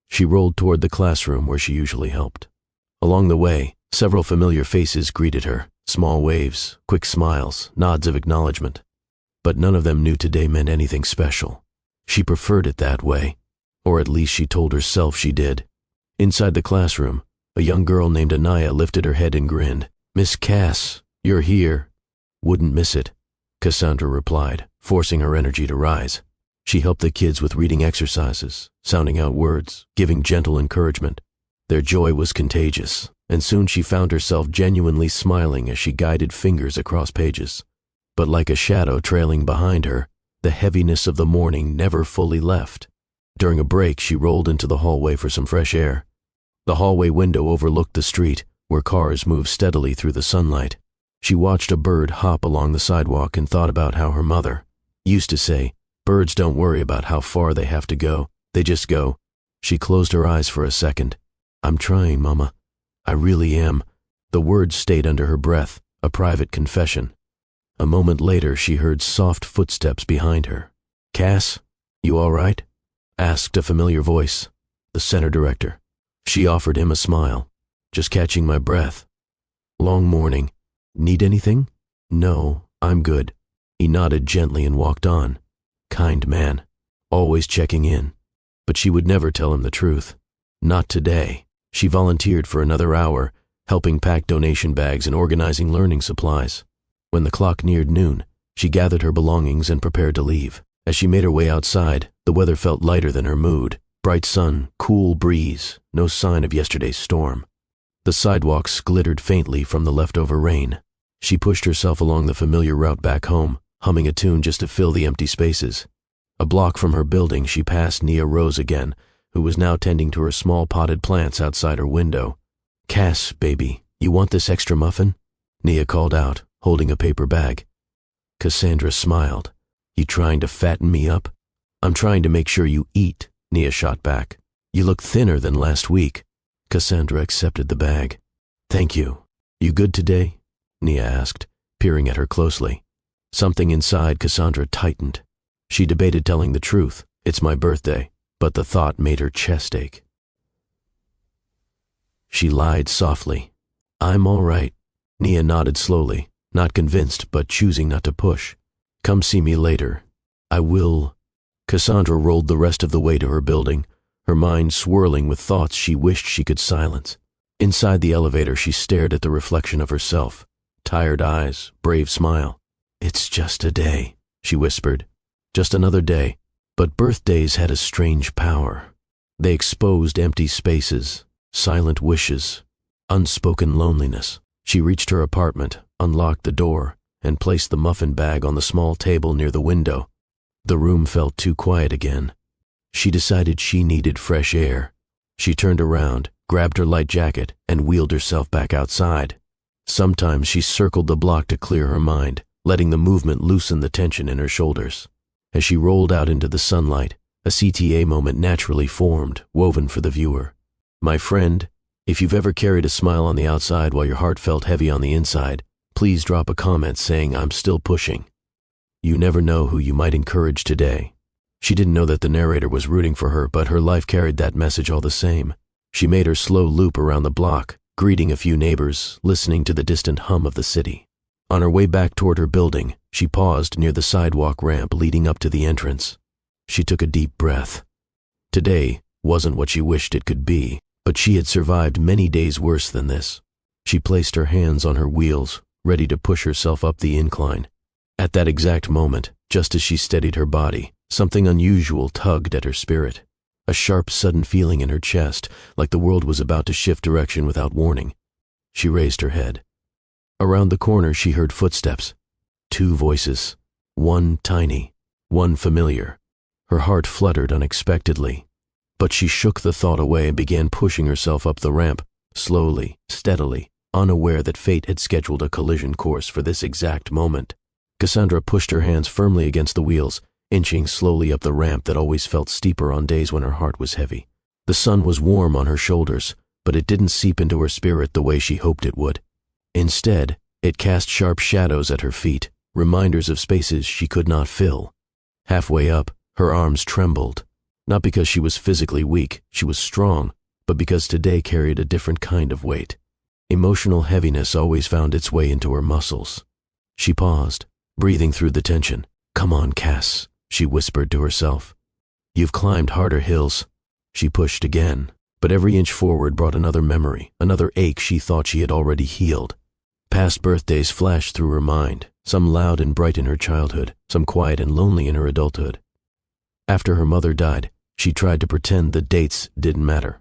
She rolled toward the classroom where she usually helped. Along the way, several familiar faces greeted her, small waves, quick smiles, nods of acknowledgement. But none of them knew today meant anything special. She preferred it that way, or at least she told herself she did. Inside the classroom, a young girl named Anaya lifted her head and grinned. Miss Cass, you're here. Wouldn't miss it, Cassandra replied, forcing her energy to rise. She helped the kids with reading exercises, sounding out words, giving gentle encouragement. Their joy was contagious, and soon she found herself genuinely smiling as she guided fingers across pages. But like a shadow trailing behind her, the heaviness of the morning never fully left. During a break, she rolled into the hallway for some fresh air. The hallway window overlooked the street, where cars moved steadily through the sunlight. She watched a bird hop along the sidewalk and thought about how her mother used to say, birds don't worry about how far they have to go, they just go. She closed her eyes for a second. I'm trying, Mama. I really am. The words stayed under her breath, a private confession. A moment later, she heard soft footsteps behind her. Cass, you all right? Asked a familiar voice, the center director. She offered him a smile. Just catching my breath. Long morning. Need anything? No, I'm good. He nodded gently and walked on. Kind man, always checking in. But she would never tell him the truth. Not today. She volunteered for another hour, helping pack donation bags and organizing learning supplies. When the clock neared noon, she gathered her belongings and prepared to leave. As she made her way outside, the weather felt lighter than her mood. Bright sun, cool breeze, no sign of yesterday's storm. The sidewalks glittered faintly from the leftover rain. She pushed herself along the familiar route back home, humming a tune just to fill the empty spaces. A block from her building, she passed Nia Rose again, who was now tending to her small potted plants outside her window. "Cass, baby, you want this extra muffin?" Nia called out, holding a paper bag. Cassandra smiled. "You trying to fatten me up?" "I'm trying to make sure you eat," Nia shot back. "You look thinner than last week." Cassandra accepted the bag. "Thank you. You good today?" Nia asked, peering at her closely. Something inside Cassandra tightened. She debated telling the truth, "It's my birthday," but the thought made her chest ache. She lied softly. "I'm all right." Nia nodded slowly, not convinced but choosing not to push. "Come see me later." "I will." Cassandra rolled the rest of the way to her building, her mind swirling with thoughts she wished she could silence. Inside the elevator, she stared at the reflection of herself. Tired eyes, brave smile. "It's just a day," she whispered. Just another day. But birthdays had a strange power. They exposed empty spaces, silent wishes, unspoken loneliness. She reached her apartment, unlocked the door, and placed the muffin bag on the small table near the window. The room felt too quiet again. She decided she needed fresh air. She turned around, grabbed her light jacket, and wheeled herself back outside. Sometimes she circled the block to clear her mind, letting the movement loosen the tension in her shoulders. As she rolled out into the sunlight, a CTA moment naturally formed, woven for the viewer. "My friend, if you've ever carried a smile on the outside while your heart felt heavy on the inside, please drop a comment saying I'm still pushing. You never know who you might encourage today." She didn't know that the narrator was rooting for her, but her life carried that message all the same. She made her slow loop around the block, greeting a few neighbors, listening to the distant hum of the city. On her way back toward her building, she paused near the sidewalk ramp leading up to the entrance. She took a deep breath. Today wasn't what she wished it could be, but she had survived many days worse than this. She placed her hands on her wheels, ready to push herself up the incline. At that exact moment, just as she steadied her body, something unusual tugged at her spirit. A sharp, sudden feeling in her chest, like the world was about to shift direction without warning. She raised her head. Around the corner, she heard footsteps. 2 voices. One tiny, one familiar. Her heart fluttered unexpectedly. But she shook the thought away and began pushing herself up the ramp, slowly, steadily, unaware that fate had scheduled a collision course for this exact moment. Cassandra pushed her hands firmly against the wheels, inching slowly up the ramp that always felt steeper on days when her heart was heavy. The sun was warm on her shoulders, but it didn't seep into her spirit the way she hoped it would. Instead, it cast sharp shadows at her feet, reminders of spaces she could not fill. Halfway up, her arms trembled. Not because she was physically weak, she was strong, but because today carried a different kind of weight. Emotional heaviness always found its way into her muscles. She paused, breathing through the tension. "Come on, Cass," she whispered to herself. "You've climbed harder hills." She pushed again, but every inch forward brought another memory, another ache she thought she had already healed. Past birthdays flashed through her mind, some loud and bright in her childhood, some quiet and lonely in her adulthood. After her mother died, she tried to pretend the dates didn't matter.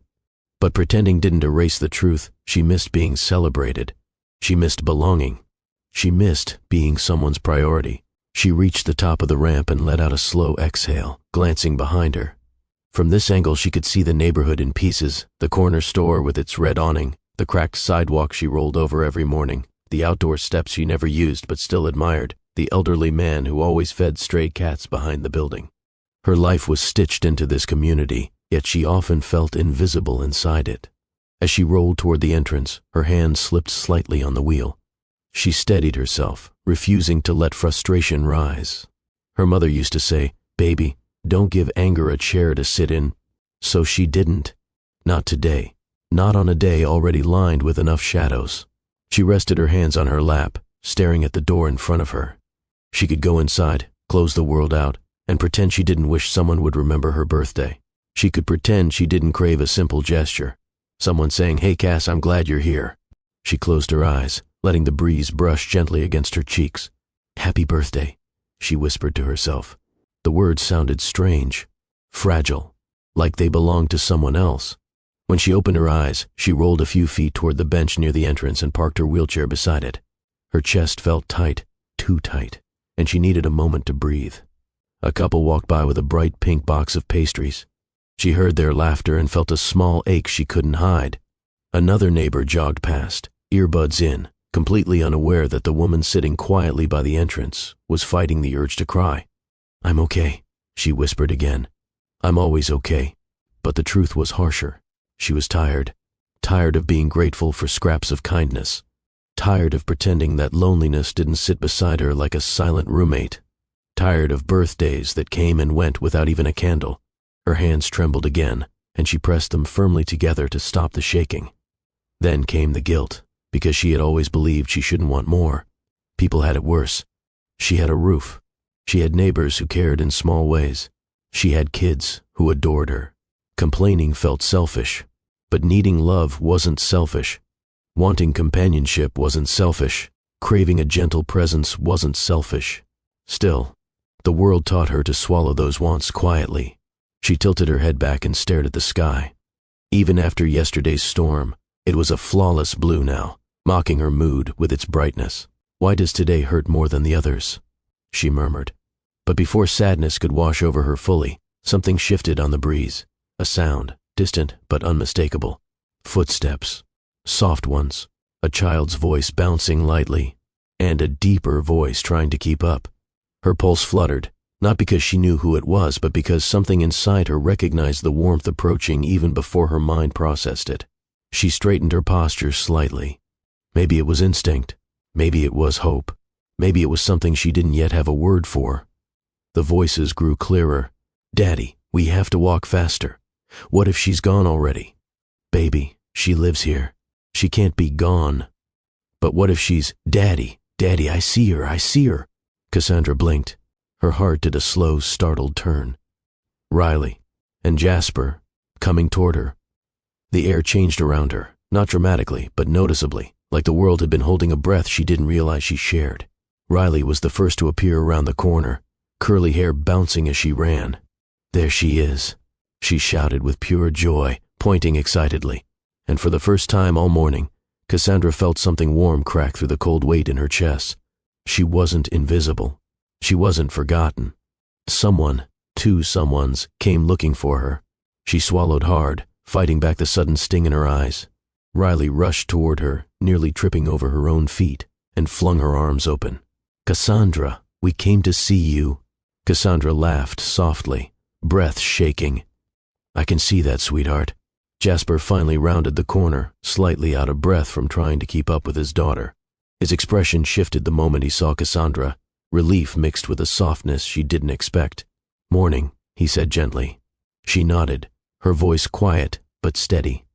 But pretending didn't erase the truth. She missed being celebrated. She missed belonging. She missed being someone's priority. She reached the top of the ramp and let out a slow exhale, glancing behind her. From this angle, she could see the neighborhood in pieces, the corner store with its red awning, the cracked sidewalk she rolled over every morning, the outdoor steps she never used but still admired, the elderly man who always fed stray cats behind the building. Her life was stitched into this community, yet she often felt invisible inside it. As she rolled toward the entrance, her hand slipped slightly on the wheel. She steadied herself, refusing to let frustration rise. Her mother used to say, "Baby, don't give anger a chair to sit in." So she didn't. Not today. Not on a day already lined with enough shadows. She rested her hands on her lap, staring at the door in front of her. She could go inside, close the world out, and pretend she didn't wish someone would remember her birthday. She could pretend she didn't crave a simple gesture. Someone saying, "Hey Cass, I'm glad you're here." She closed her eyes, letting the breeze brush gently against her cheeks. "Happy birthday," she whispered to herself. The words sounded strange, fragile, like they belonged to someone else. When she opened her eyes, she rolled a few feet toward the bench near the entrance and parked her wheelchair beside it. Her chest felt tight, too tight, and she needed a moment to breathe. A couple walked by with a bright pink box of pastries. She heard their laughter and felt a small ache she couldn't hide. Another neighbor jogged past, earbuds in, completely unaware that the woman sitting quietly by the entrance was fighting the urge to cry. "I'm okay," she whispered again. "I'm always okay." But the truth was harsher. She was tired. Tired of being grateful for scraps of kindness. Tired of pretending that loneliness didn't sit beside her like a silent roommate. Tired of birthdays that came and went without even a candle. Her hands trembled again, and she pressed them firmly together to stop the shaking. Then came the guilt, because she had always believed she shouldn't want more. People had it worse. She had a roof. She had neighbors who cared in small ways. She had kids who adored her. Complaining felt selfish, but needing love wasn't selfish. Wanting companionship wasn't selfish. Craving a gentle presence wasn't selfish. Still, the world taught her to swallow those wants quietly. She tilted her head back and stared at the sky. Even after yesterday's storm, it was a flawless blue now, mocking her mood with its brightness. "Why does today hurt more than the others?" she murmured. But before sadness could wash over her fully, something shifted on the breeze. A sound, distant but unmistakable. Footsteps. Soft ones. A child's voice bouncing lightly. And a deeper voice trying to keep up. Her pulse fluttered, not because she knew who it was, but because something inside her recognized the warmth approaching even before her mind processed it. She straightened her posture slightly. Maybe it was instinct. Maybe it was hope. Maybe it was something she didn't yet have a word for. The voices grew clearer. "Daddy, we have to walk faster. What if she's gone already? Baby, she lives here. She can't be gone. But what if she's... Daddy, Daddy, I see her, I see her." Cassandra blinked. Her heart did a slow, startled turn. Riley and Jasper coming toward her. The air changed around her, not dramatically, but noticeably, like the world had been holding a breath she didn't realize she shared. Riley was the first to appear around the corner, curly hair bouncing as she ran. "There she is," she shouted with pure joy, pointing excitedly. And for the first time all morning, Cassandra felt something warm crack through the cold weight in her chest. She wasn't invisible. She wasn't forgotten. Someone, two someones, came looking for her. She swallowed hard, fighting back the sudden sting in her eyes. Riley rushed toward her, nearly tripping over her own feet, and flung her arms open. "Cassandra, we came to see you." Cassandra laughed softly, breath shaking. "I can see that, sweetheart." Jasper finally rounded the corner, slightly out of breath from trying to keep up with his daughter. His expression shifted the moment he saw Cassandra, relief mixed with a softness she didn't expect. "Morning," he said gently. She nodded, her voice quiet but steady.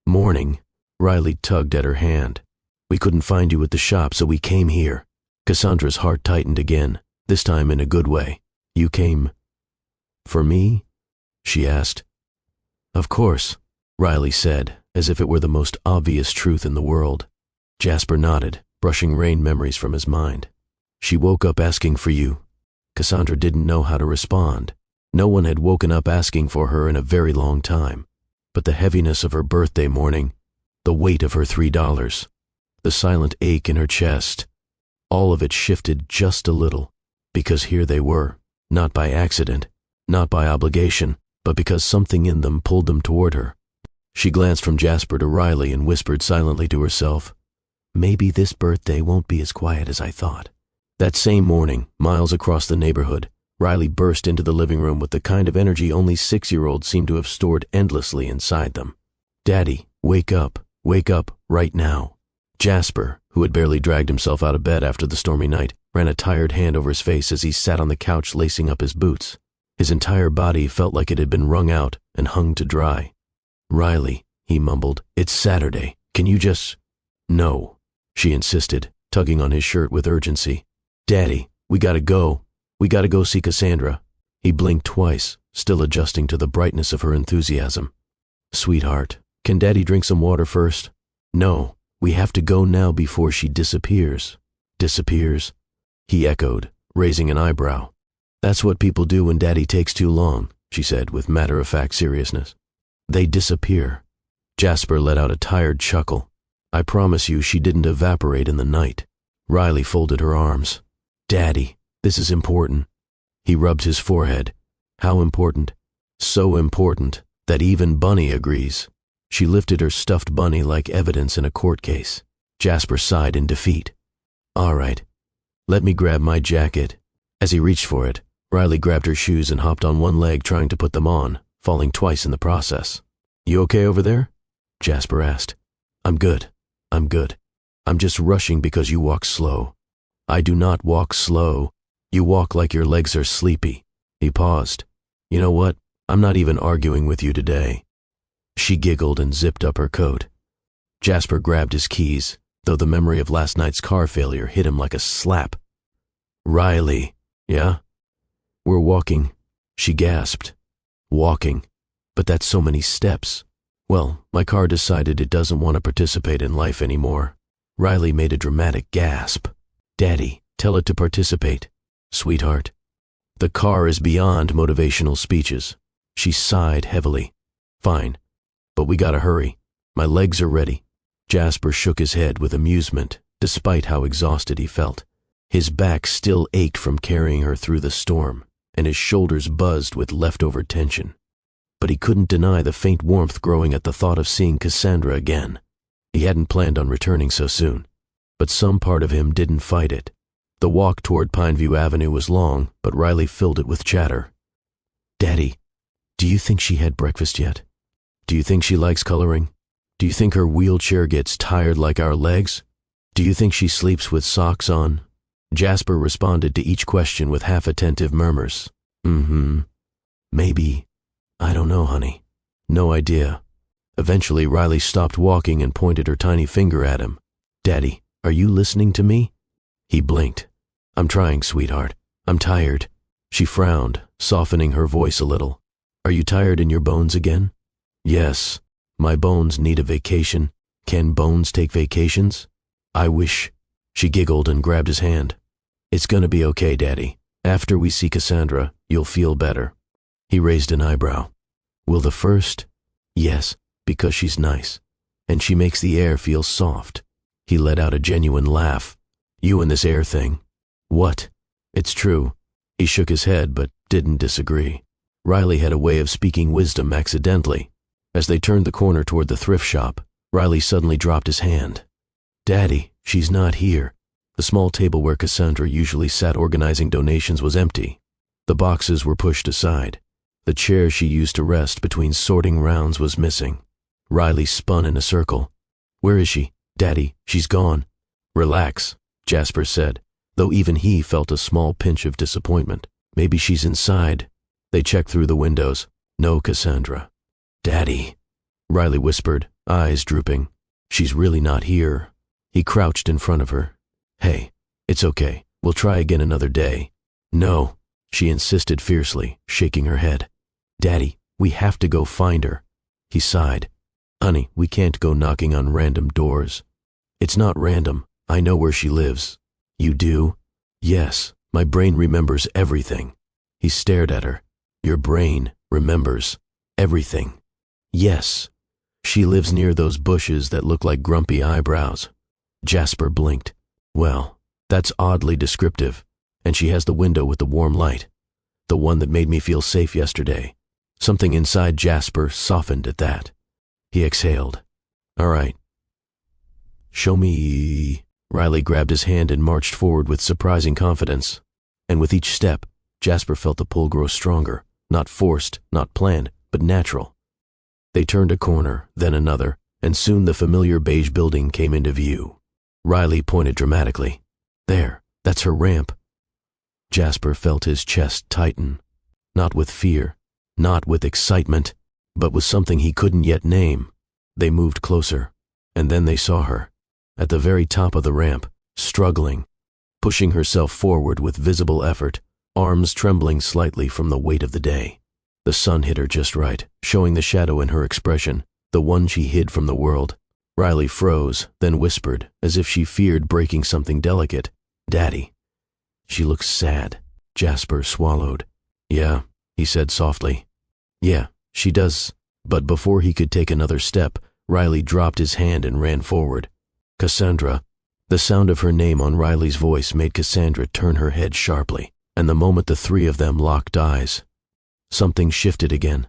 "Morning." Riley tugged at her hand. "We couldn't find you at the shop, so we came here." Cassandra's heart tightened again, this time in a good way. "You came... for me?" she asked. "Of course," Riley said, as if it were the most obvious truth in the world. Jasper nodded, brushing rain memories from his mind. "She woke up asking for you." Cassandra didn't know how to respond. No one had woken up asking for her in a very long time. But the heaviness of her birthday morning, the weight of her $3, the silent ache in her chest, all of it shifted just a little, because here they were, not by accident, not by obligation, but because something in them pulled them toward her. She glanced from Jasper to Riley and whispered silently to herself, "Maybe this birthday won't be as quiet as I thought." That same morning, miles across the neighborhood, Riley burst into the living room with the kind of energy only 6-year-olds seem to have stored endlessly inside them. "Daddy, wake up right now." Jasper, who had barely dragged himself out of bed after the stormy night, ran a tired hand over his face as he sat on the couch lacing up his boots. His entire body felt like it had been wrung out and hung to dry. "Riley," he mumbled, "it's Saturday. Can you just—" "No," she insisted, tugging on his shirt with urgency. "Daddy, we gotta go. We gotta go see Cassandra." He blinked twice, still adjusting to the brightness of her enthusiasm. "Sweetheart, can Daddy drink some water first?" "No, We have to go now before she disappears. Disappears? He echoed, raising an eyebrow. That's what people do when Daddy takes too long, she said with matter-of-fact seriousness. They disappear. Jasper let out a tired chuckle. I promise you she didn't evaporate in the night. Riley folded her arms. Daddy, this is important. He rubbed his forehead. How important? So important that even Bunny agrees. She lifted her stuffed bunny like evidence in a court case. Jasper sighed in defeat. All right, let me grab my jacket. As he reached for it, Riley grabbed her shoes and hopped on one leg trying to put them on, falling twice in the process. You okay over there? Jasper asked. I'm good. I'm good. I'm just rushing because you walk slow. I do not walk slow. You walk like your legs are sleepy. He paused. You know what? I'm not even arguing with you today. She giggled and zipped up her coat. Jasper grabbed his keys, though the memory of last night's car failure hit him like a slap. Riley, yeah? We're walking, she gasped. Walking, but that's so many steps. Well, my car decided it doesn't want to participate in life anymore. Riley made a dramatic gasp. Daddy, tell it to participate. Sweetheart. The car is beyond motivational speeches. She sighed heavily. Fine, but we gotta hurry. My legs are ready. Jasper shook his head with amusement, despite how exhausted he felt. His back still ached from carrying her through the storm, and his shoulders buzzed with leftover tension. But he couldn't deny the faint warmth growing at the thought of seeing Cassandra again. He hadn't planned on returning so soon, but some part of him didn't fight it. The walk toward Pineview Avenue was long, but Riley filled it with chatter. Daddy, do you think she had breakfast yet? Do you think she likes coloring? Do you think her wheelchair gets tired like our legs? Do you think she sleeps with socks on? Jasper responded to each question with half-attentive murmurs. Maybe. I don't know, honey. No idea. Eventually, Riley stopped walking and pointed her tiny finger at him. Daddy, are you listening to me? He blinked. I'm trying, sweetheart. I'm tired. She frowned, softening her voice a little. Are you tired in your bones again? Yes. My bones need a vacation. Can bones take vacations? I wish. She giggled and grabbed his hand. It's gonna be okay, Daddy. After we see Cassandra, you'll feel better. He raised an eyebrow. Will the first? Yes, because she's nice, and she makes the air feel soft. He let out a genuine laugh. You and this air thing. What? It's true. He shook his head but didn't disagree. Riley had a way of speaking wisdom accidentally. As they turned the corner toward the thrift shop, Riley suddenly dropped his hand. Daddy, she's not here. The small table where Cassandra usually sat organizing donations was empty. The boxes were pushed aside. The chair she used to rest between sorting rounds was missing. Riley spun in a circle. Where is she? Daddy, she's gone. Relax, Jasper said, though even he felt a small pinch of disappointment. Maybe she's inside. They checked through the windows. No Cassandra. Daddy, Riley whispered, eyes drooping. She's really not here. He crouched in front of her. Hey, it's okay. We'll try again another day. No, she insisted fiercely, shaking her head. Daddy, we have to go find her. He sighed. Honey, we can't go knocking on random doors. It's not random. I know where she lives. You do? Yes, my brain remembers everything. He stared at her. Your brain remembers everything. Yes, she lives near those bushes that look like grumpy eyebrows. Jasper blinked. Well, that's oddly descriptive. And she has the window with the warm light. The one that made me feel safe yesterday. Something inside Jasper softened at that. He exhaled. All right. Show me. Riley grabbed his hand and marched forward with surprising confidence. And with each step, Jasper felt the pull grow stronger. Not forced, not planned, but natural. They turned a corner, then another, and soon the familiar beige building came into view. Riley pointed dramatically. There, that's her ramp. Jasper felt his chest tighten. Not with fear, not with excitement, but with something he couldn't yet name. They moved closer, and then they saw her, at the very top of the ramp, struggling, pushing herself forward with visible effort, arms trembling slightly from the weight of the day. The sun hit her just right, showing the shadow in her expression, the one she hid from the world. Riley froze, then whispered, as if she feared breaking something delicate. "Daddy." "She looks sad." Jasper swallowed. "Yeah," he said softly. "Yeah, she does." But before he could take another step, Riley dropped his hand and ran forward. "Cassandra." The sound of her name on Riley's voice made Cassandra turn her head sharply, and the moment the three of them locked eyes, something shifted again.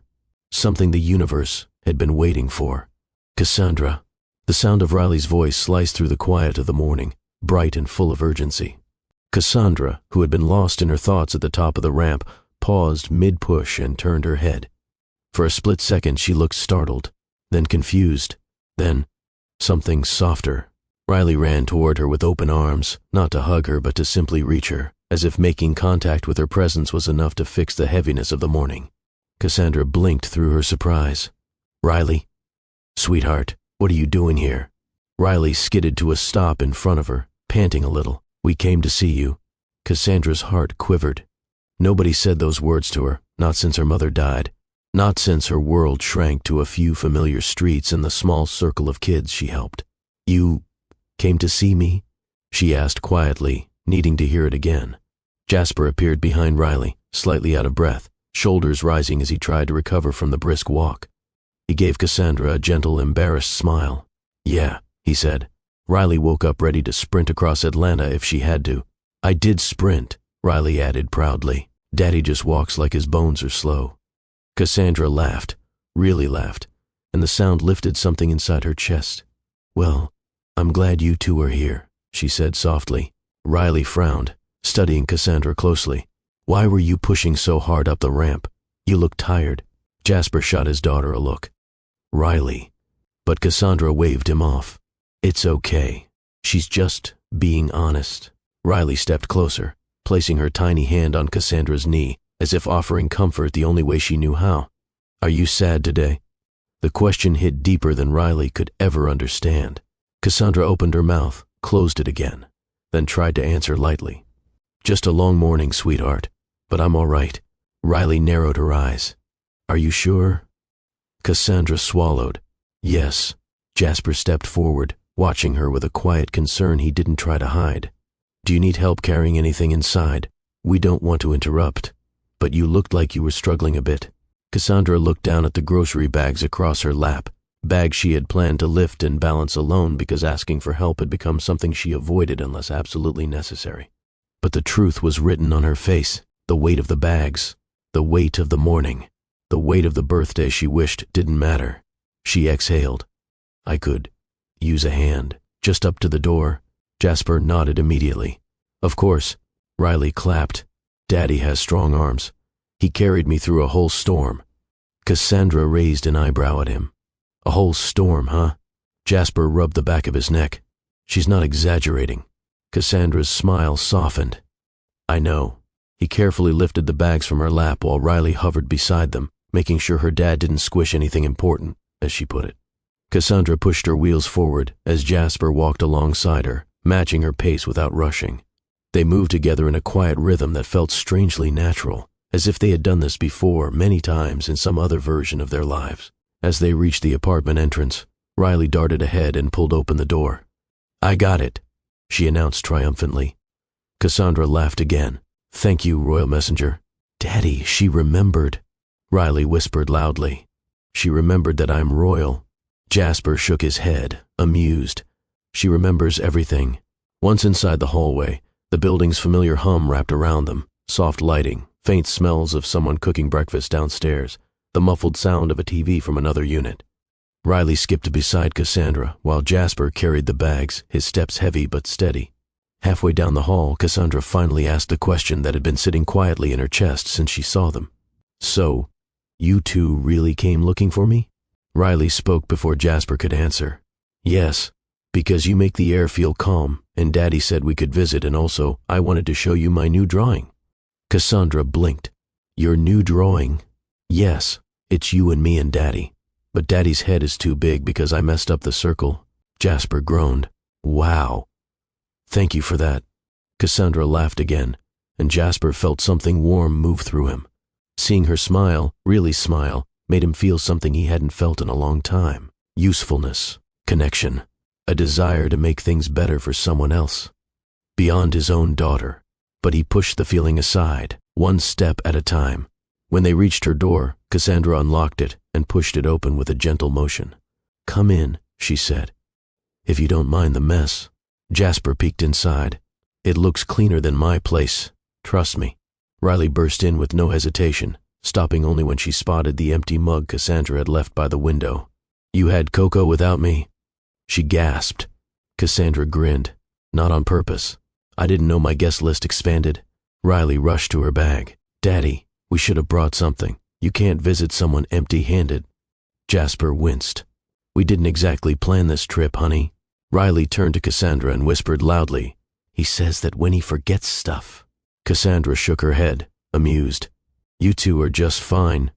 Something the universe had been waiting for. "Cassandra." The sound of Riley's voice sliced through the quiet of the morning, bright and full of urgency. Cassandra, who had been lost in her thoughts at the top of the ramp, paused mid-push and turned her head. For a split second she looked startled, then confused, then something softer. Riley ran toward her with open arms, not to hug her but to simply reach her, as if making contact with her presence was enough to fix the heaviness of the morning. Cassandra blinked through her surprise. "Riley?" "Sweetheart, what are you doing here?" Riley skidded to a stop in front of her, panting a little. "We came to see you." Cassandra's heart quivered. Nobody said those words to her, not since her mother died, not since her world shrank to a few familiar streets and the small circle of kids she helped. "You came to see me?" she asked quietly, needing to hear it again. Jasper appeared behind Riley, slightly out of breath, shoulders rising as he tried to recover from the brisk walk. He gave Cassandra a gentle, embarrassed smile. "Yeah," he said. Riley woke up ready to sprint across Atlanta if she had to. "I did sprint," Riley added proudly. "Daddy just walks like his bones are slow." Cassandra laughed, really laughed, and the sound lifted something inside her chest. "Well, I'm glad you two are here," she said softly. Riley frowned, studying Cassandra closely. "Why were you pushing so hard up the ramp? You look tired." Jasper shot his daughter a look. "Riley." But Cassandra waved him off. "It's okay. She's just being honest." Riley stepped closer, placing her tiny hand on Cassandra's knee, as if offering comfort the only way she knew how. "Are you sad today?" The question hit deeper than Riley could ever understand. Cassandra opened her mouth, closed it again, then tried to answer lightly. "Just a long morning, sweetheart, but I'm all right." Riley narrowed her eyes. "Are you sure?" Cassandra swallowed. "Yes." Jasper stepped forward, watching her with a quiet concern he didn't try to hide. "Do you need help carrying anything inside? We don't want to interrupt, but you looked like you were struggling a bit." Cassandra looked down at the grocery bags across her lap, bags she had planned to lift and balance alone because asking for help had become something she avoided unless absolutely necessary. But the truth was written on her face, the weight of the bags, the weight of the morning, the weight of the birthday she wished didn't matter. She exhaled. "I could use a hand, just up to the door." Jasper nodded immediately. "Of course." Riley clapped. "Daddy has strong arms. He carried me through a whole storm." Cassandra raised an eyebrow at him. "A whole storm, huh?" Jasper rubbed the back of his neck. "She's not exaggerating." Cassandra's smile softened. "I know." He carefully lifted the bags from her lap while Riley hovered beside them, making sure her dad didn't squish anything important, as she put it. Cassandra pushed her wheels forward as Jasper walked alongside her, matching her pace without rushing. They moved together in a quiet rhythm that felt strangely natural, as if they had done this before many times in some other version of their lives. As they reached the apartment entrance, Riley darted ahead and pulled open the door. "I got it," she announced triumphantly. Cassandra laughed again. "Thank you, Royal Messenger." "Daddy, she remembered," Riley whispered loudly. "She remembered that I'm royal." Jasper shook his head, amused. "She remembers everything." Once inside the hallway, the building's familiar hum wrapped around them, soft lighting, faint smells of someone cooking breakfast downstairs, the muffled sound of a TV from another unit. Riley skipped beside Cassandra while Jasper carried the bags, his steps heavy but steady. Halfway down the hall, Cassandra finally asked the question that had been sitting quietly in her chest since she saw them. "So, you two really came looking for me?" Riley spoke before Jasper could answer. "Yes, because you make the air feel calm, and Daddy said we could visit, and also I wanted to show you my new drawing." Cassandra blinked. "Your new drawing?" "Yes, it's you and me and Daddy. But Daddy's head is too big because I messed up the circle." Jasper groaned. "Wow. Thank you for that." Cassandra laughed again, and Jasper felt something warm move through him. Seeing her smile, really smile, made him feel something he hadn't felt in a long time. Usefulness. connection, a desire to make things better for someone else, beyond his own daughter. But he pushed the feeling aside, one step at a time. When they reached her door, Cassandra unlocked it and pushed it open with a gentle motion. "Come in," she said. "If you don't mind the mess." Jasper peeked inside. "It looks cleaner than my place. Trust me." Riley burst in with no hesitation, stopping only when she spotted the empty mug Cassandra had left by the window. "You had cocoa without me?" She gasped. Cassandra grinned. "Not on purpose. I didn't know my guest list expanded." Riley rushed to her bag. "Daddy, we should have brought something. You can't visit someone empty-handed." Jasper winced. "We didn't exactly plan this trip, honey." Riley turned to Cassandra and whispered loudly, "He says that when he forgets stuff." Cassandra shook her head, amused. "You two are just fine."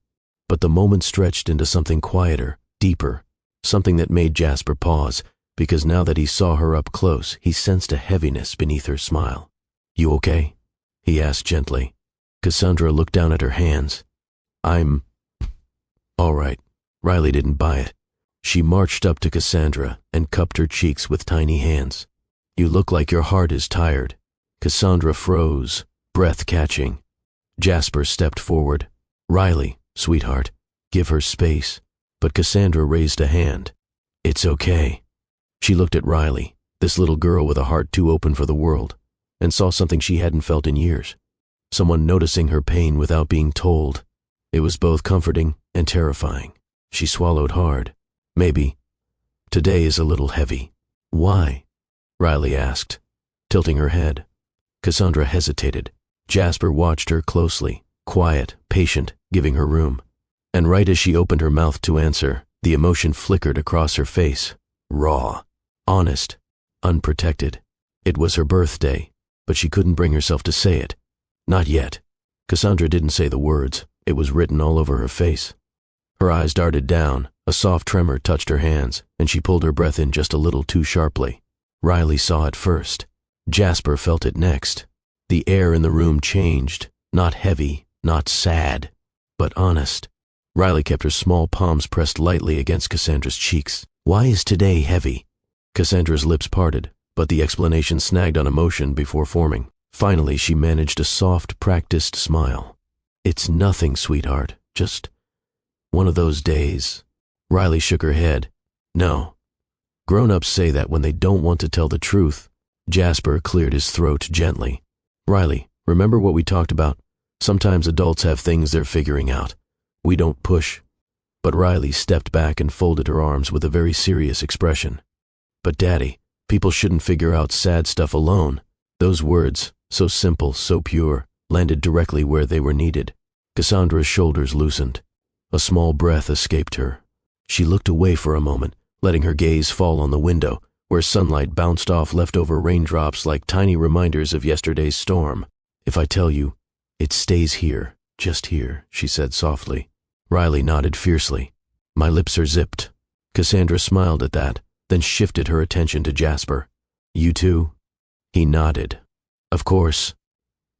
But the moment stretched into something quieter, deeper, something that made Jasper pause, because now that he saw her up close, he sensed a heaviness beneath her smile. "You okay?" he asked gently. Cassandra looked down at her hands. "I'm all right." Riley didn't buy it. She marched up to Cassandra and cupped her cheeks with tiny hands. "You look like your heart is tired." Cassandra froze, breath catching. Jasper stepped forward. "Riley, sweetheart, give her space." But Cassandra raised a hand. "It's okay." She looked at Riley, this little girl with a heart too open for the world, and saw something she hadn't felt in years. Someone noticing her pain without being told. It was both comforting and terrifying. She swallowed hard. "Maybe. Today is a little heavy." "Why?" Riley asked, tilting her head. Cassandra hesitated. Jasper watched her closely, quiet, patient, giving her room. And right as she opened her mouth to answer, the emotion flickered across her face. Raw, honest, unprotected. It was her birthday, but she couldn't bring herself to say it. Not yet. Cassandra didn't say the words. It was written all over her face. Her eyes darted down, a soft tremor touched her hands, and she pulled her breath in just a little too sharply. Riley saw it first. Jasper felt it next. The air in the room changed, not heavy, not sad, but honest. Riley kept her small palms pressed lightly against Cassandra's cheeks. "Why is today heavy?" Cassandra's lips parted, but the explanation snagged on emotion before forming. Finally, she managed a soft, practiced smile. "It's nothing, sweetheart. Just one of those days." Riley shook her head. "No. Grown-ups say that when they don't want to tell the truth." Jasper cleared his throat gently. "Riley, remember what we talked about? Sometimes adults have things they're figuring out. We don't push." But Riley stepped back and folded her arms with a very serious expression. "But Daddy, people shouldn't figure out sad stuff alone." Those words, so simple, so pure, landed directly where they were needed. Cassandra's shoulders loosened. A small breath escaped her. She looked away for a moment, letting her gaze fall on the window, where sunlight bounced off leftover raindrops like tiny reminders of yesterday's storm. "If I tell you, it stays here, just here," she said softly. Riley nodded fiercely. "My lips are zipped." Cassandra smiled at that, then shifted her attention to Jasper. "You too?" He nodded. "Of course."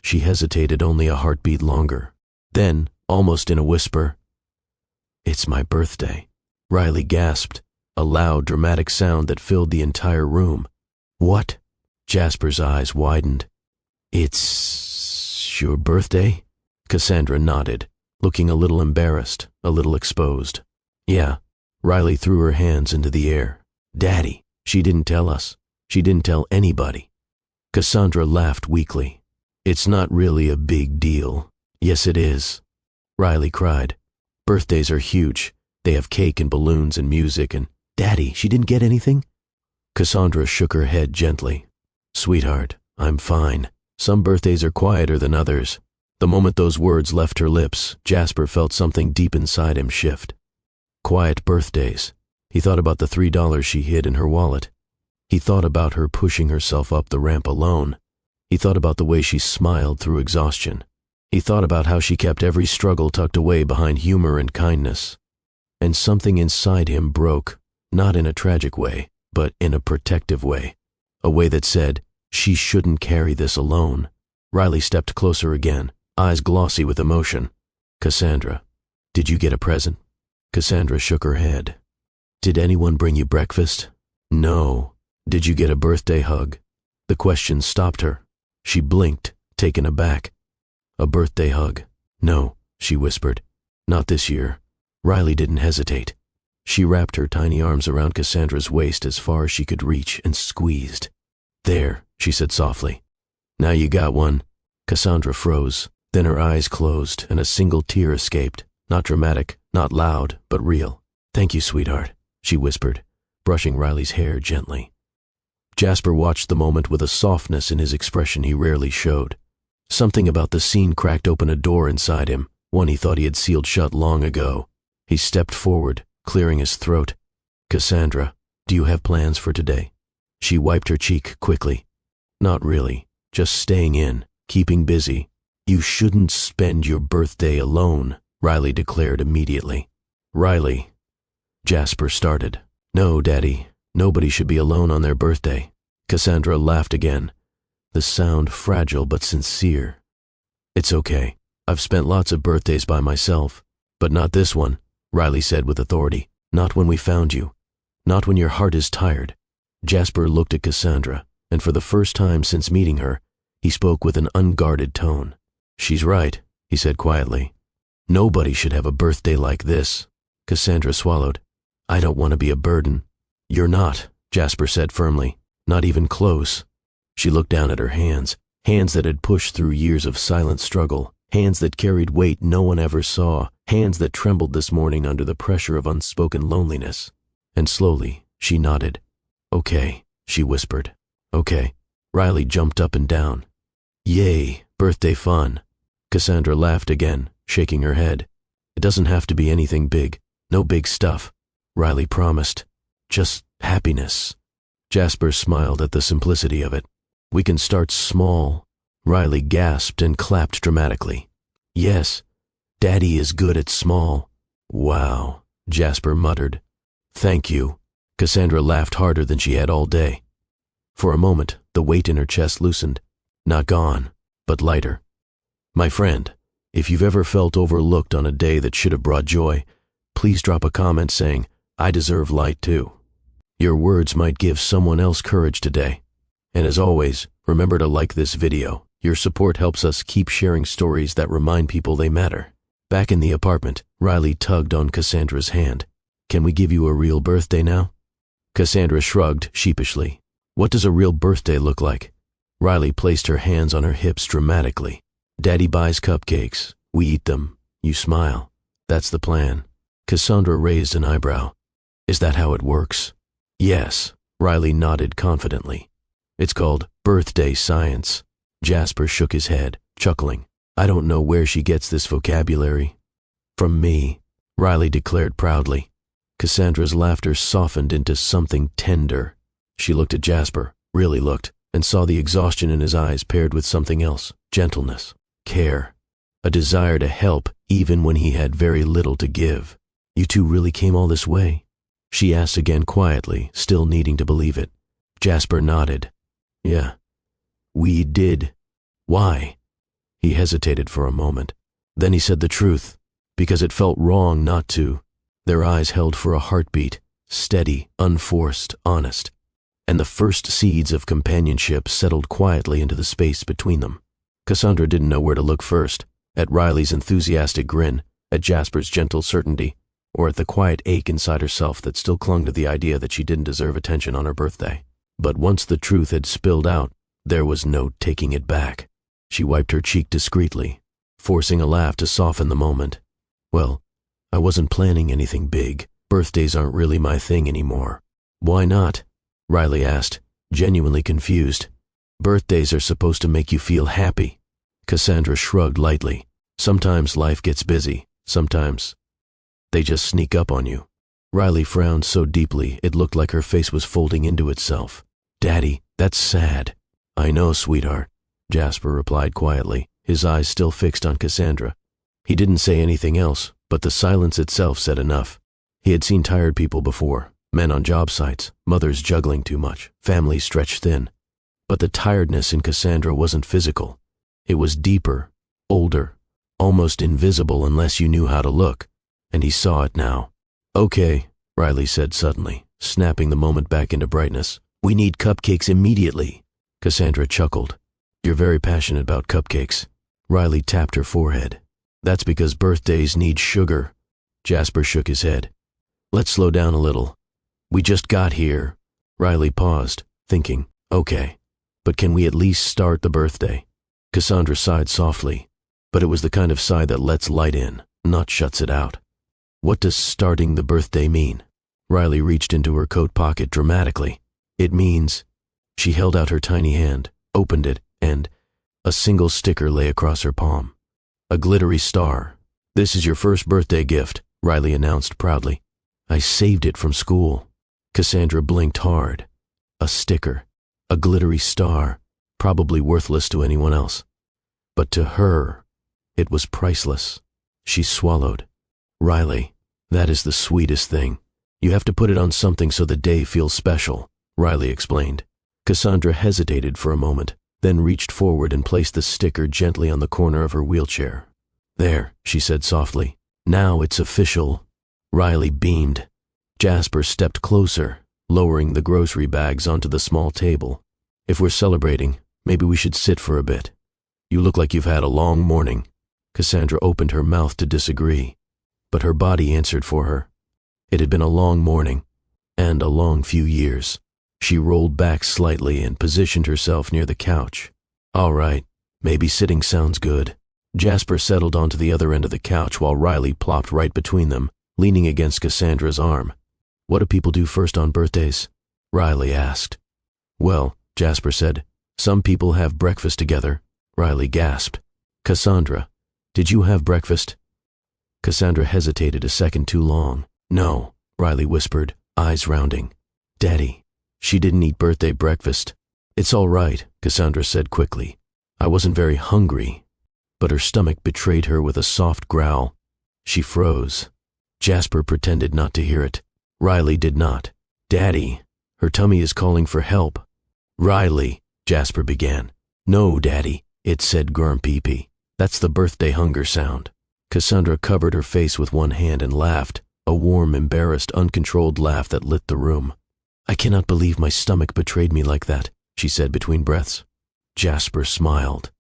She hesitated only a heartbeat longer. Then, almost in a whisper, "It's my birthday." Riley gasped, a loud, dramatic sound that filled the entire room. "What?" Jasper's eyes widened. "It's your birthday?" Cassandra nodded, looking a little embarrassed, a little exposed. "Yeah." Riley threw her hands into the air. "Daddy, she didn't tell us. She didn't tell anybody." Cassandra laughed weakly. "It's not really a big deal." "Yes, it is," Riley cried. "Birthdays are huge. They have cake and balloons and music and—" "Daddy, she didn't get anything?" Cassandra shook her head gently. "Sweetheart, I'm fine. Some birthdays are quieter than others." The moment those words left her lips, Jasper felt something deep inside him shift. Quiet birthdays. He thought about the $3 she hid in her wallet. He thought about her pushing herself up the ramp alone. He thought about the way she smiled through exhaustion. He thought about how she kept every struggle tucked away behind humor and kindness. And something inside him broke, not in a tragic way, but in a protective way. A way that said, she shouldn't carry this alone. Riley stepped closer again, eyes glossy with emotion. "Cassandra, did you get a present?" Cassandra shook her head. "Did anyone bring you breakfast?" No. Did you get a birthday hug? The question stopped her. She blinked, taken aback. A birthday hug? No, she whispered. Not this year. Riley didn't hesitate. She wrapped her tiny arms around Cassandra's waist as far as she could reach and squeezed. There, she said softly. Now you got one. Cassandra froze. Then her eyes closed and a single tear escaped. Not dramatic, not loud, but real. Thank you, sweetheart, she whispered, brushing Riley's hair gently. Jasper watched the moment with a softness in his expression he rarely showed. Something about the scene cracked open a door inside him, one he thought he had sealed shut long ago. He stepped forward, clearing his throat. Cassandra, do you have plans for today? She wiped her cheek quickly. Not really, just staying in, keeping busy. You shouldn't spend your birthday alone, Riley declared immediately. Riley, Jasper started. No, Daddy, nobody should be alone on their birthday. Cassandra laughed again, the sound fragile but sincere. It's okay. I've spent lots of birthdays by myself, but not this one, Riley said with authority. Not when we found you. Not when your heart is tired. Jasper looked at Cassandra, and for the first time since meeting her, he spoke with an unguarded tone. She's right, he said quietly. Nobody should have a birthday like this. Cassandra swallowed. I don't want to be a burden. You're not, Jasper said firmly. Not even close. She looked down at her hands, hands that had pushed through years of silent struggle, hands that carried weight no one ever saw, hands that trembled this morning under the pressure of unspoken loneliness. And slowly, she nodded. Okay, she whispered. Okay. Riley jumped up and down. Yay, birthday fun. Cassandra laughed again, shaking her head. It doesn't have to be anything big. No big stuff, Riley promised. Just happiness. Jasper smiled at the simplicity of it. We can start small. Riley gasped and clapped dramatically. Yes, Daddy is good at small. Wow, Jasper muttered. Thank you. Cassandra laughed harder than she had all day. For a moment, the weight in her chest loosened. Not gone, but lighter. My friend, if you've ever felt overlooked on a day that should have brought joy, please drop a comment saying, I deserve light too. Your words might give someone else courage today. And as always, remember to like this video. Your support helps us keep sharing stories that remind people they matter. Back in the apartment, Riley tugged on Cassandra's hand. Can we give you a real birthday now? Cassandra shrugged sheepishly. What does a real birthday look like? Riley placed her hands on her hips dramatically. Daddy buys cupcakes. We eat them. You smile. That's the plan. Cassandra raised an eyebrow. Is that how it works? Yes, Riley nodded confidently. It's called birthday science. Jasper shook his head, chuckling. I don't know where she gets this vocabulary. From me, Riley declared proudly. Cassandra's laughter softened into something tender. She looked at Jasper, really looked, and saw the exhaustion in his eyes paired with something else, gentleness, care, a desire to help even when he had very little to give. You two really came all this way? She asked again quietly, still needing to believe it. Jasper nodded. Yeah. We did. Why? He hesitated for a moment. Then he said the truth, because it felt wrong not to. Their eyes held for a heartbeat, steady, unforced, honest. And the first seeds of companionship settled quietly into the space between them. Cassandra didn't know where to look first, at Riley's enthusiastic grin, at Jasper's gentle certainty, or at the quiet ache inside herself that still clung to the idea that she didn't deserve attention on her birthday. But once the truth had spilled out, there was no taking it back. She wiped her cheek discreetly, forcing a laugh to soften the moment. Well, I wasn't planning anything big. Birthdays aren't really my thing anymore. Why not? Riley asked, genuinely confused. Birthdays are supposed to make you feel happy. Cassandra shrugged lightly. Sometimes life gets busy. Sometimes they just sneak up on you. Riley frowned so deeply it looked like her face was folding into itself. Daddy, that's sad. I know, sweetheart, Jasper replied quietly, his eyes still fixed on Cassandra. He didn't say anything else, but the silence itself said enough. He had seen tired people before, men on job sites, mothers juggling too much, families stretched thin. But the tiredness in Cassandra wasn't physical. It was deeper, older, almost invisible unless you knew how to look, and he saw it now. Okay, Riley said suddenly. snapping the moment back into brightness. "We need cupcakes immediately." Cassandra chuckled. "You're very passionate about cupcakes." Riley tapped her forehead. "That's because birthdays need sugar." Jasper shook his head. "Let's slow down a little. We just got here." Riley paused, thinking, "Okay, but can we at least start the birthday?" Cassandra sighed softly, but it was the kind of sigh that lets light in, not shuts it out. "What does starting the birthday mean?" Riley reached into her coat pocket dramatically. "It means—" She held out her tiny hand, opened it, and a single sticker lay across her palm. A glittery star. "This is your first birthday gift," Riley announced proudly. "I saved it from school." Cassandra blinked hard. A sticker. A glittery star. Probably worthless to anyone else. But to her, it was priceless. She swallowed. "Riley, that is the sweetest thing. You have to put it on something so the day feels special," Riley explained. Cassandra hesitated for a moment, then reached forward and placed the sticker gently on the corner of her wheelchair. "There," she said softly. "Now it's official." Riley beamed. Jasper stepped closer, lowering the grocery bags onto the small table. "If we're celebrating, maybe we should sit for a bit. You look like you've had a long morning." Cassandra opened her mouth to disagree, but her body answered for her. It had been a long morning, and a long few years. She rolled back slightly and positioned herself near the couch. "All right, maybe sitting sounds good." Jasper settled onto the other end of the couch while Riley plopped right between them, leaning against Cassandra's arm. "What do people do first on birthdays?" Riley asked. "Well," Jasper said, "some people have breakfast together." Riley gasped. "Cassandra, did you have breakfast?" Cassandra hesitated a second too long. "No," Riley whispered, eyes rounding. "Daddy." She didn't eat birthday breakfast. "It's all right," Cassandra said quickly. "I wasn't very hungry." But her stomach betrayed her with a soft growl. She froze. Jasper pretended not to hear it. Riley did not. "Daddy, her tummy is calling for help." "Riley," Jasper began. "No, Daddy," it said grumpy. "That's the birthday hunger sound." Cassandra covered her face with one hand and laughed, a warm, embarrassed, uncontrolled laugh that lit the room. "I cannot believe my stomach betrayed me like that," she said between breaths. Jasper smiled.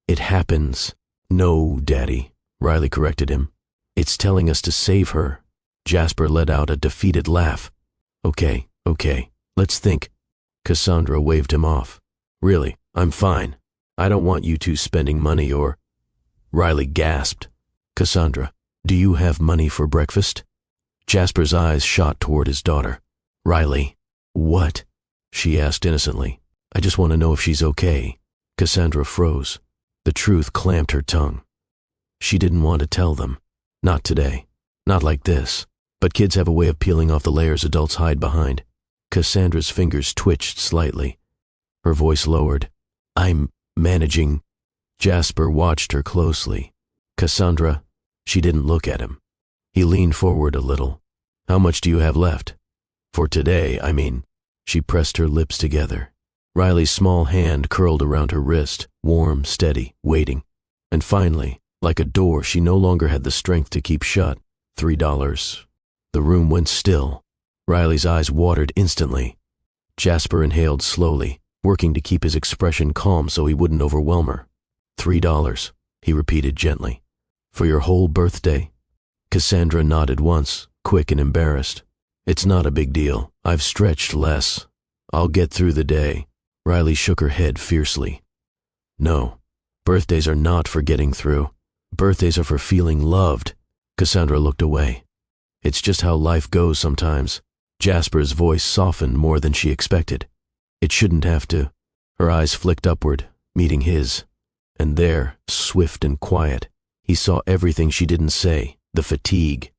"It happens." "No, Daddy," Riley corrected him. "It's telling us to save her." Jasper let out a defeated laugh. Okay, let's think." Cassandra waved him off. "Really, I'm fine. I don't want you two spending money or—" Riley gasped. "Cassandra, do you have money for breakfast?" Jasper's eyes shot toward his daughter. "Riley." "What?" she asked innocently. "I just want to know if she's okay." Cassandra froze. The truth clamped her tongue. She didn't want to tell them. Not today. Not like this. But kids have a way of peeling off the layers adults hide behind. Cassandra's fingers twitched slightly. Her voice lowered. "I'm managing." Jasper watched her closely. "Cassandra." She didn't look at him. He leaned forward a little. "How much do you have left?" "For today, I mean." She pressed her lips together. Riley's small hand curled around her wrist, warm, steady, waiting. And finally, like a door she no longer had the strength to keep shut, $3. The room went still. Riley's eyes watered instantly. Jasper inhaled slowly, working to keep his expression calm so he wouldn't overwhelm her. $3, he repeated gently. "For your whole birthday?" Cassandra nodded once, quick and embarrassed. "It's not a big deal. I've stretched less. I'll get through the day." Riley shook her head fiercely. "No, birthdays are not for getting through. Birthdays are for feeling loved." Cassandra looked away. "It's just how life goes sometimes." Jasper's voice softened more than she expected. "It shouldn't have to." Her eyes flicked upward, meeting his. And there, swift and quiet, he saw everything she didn't say, the fatigue,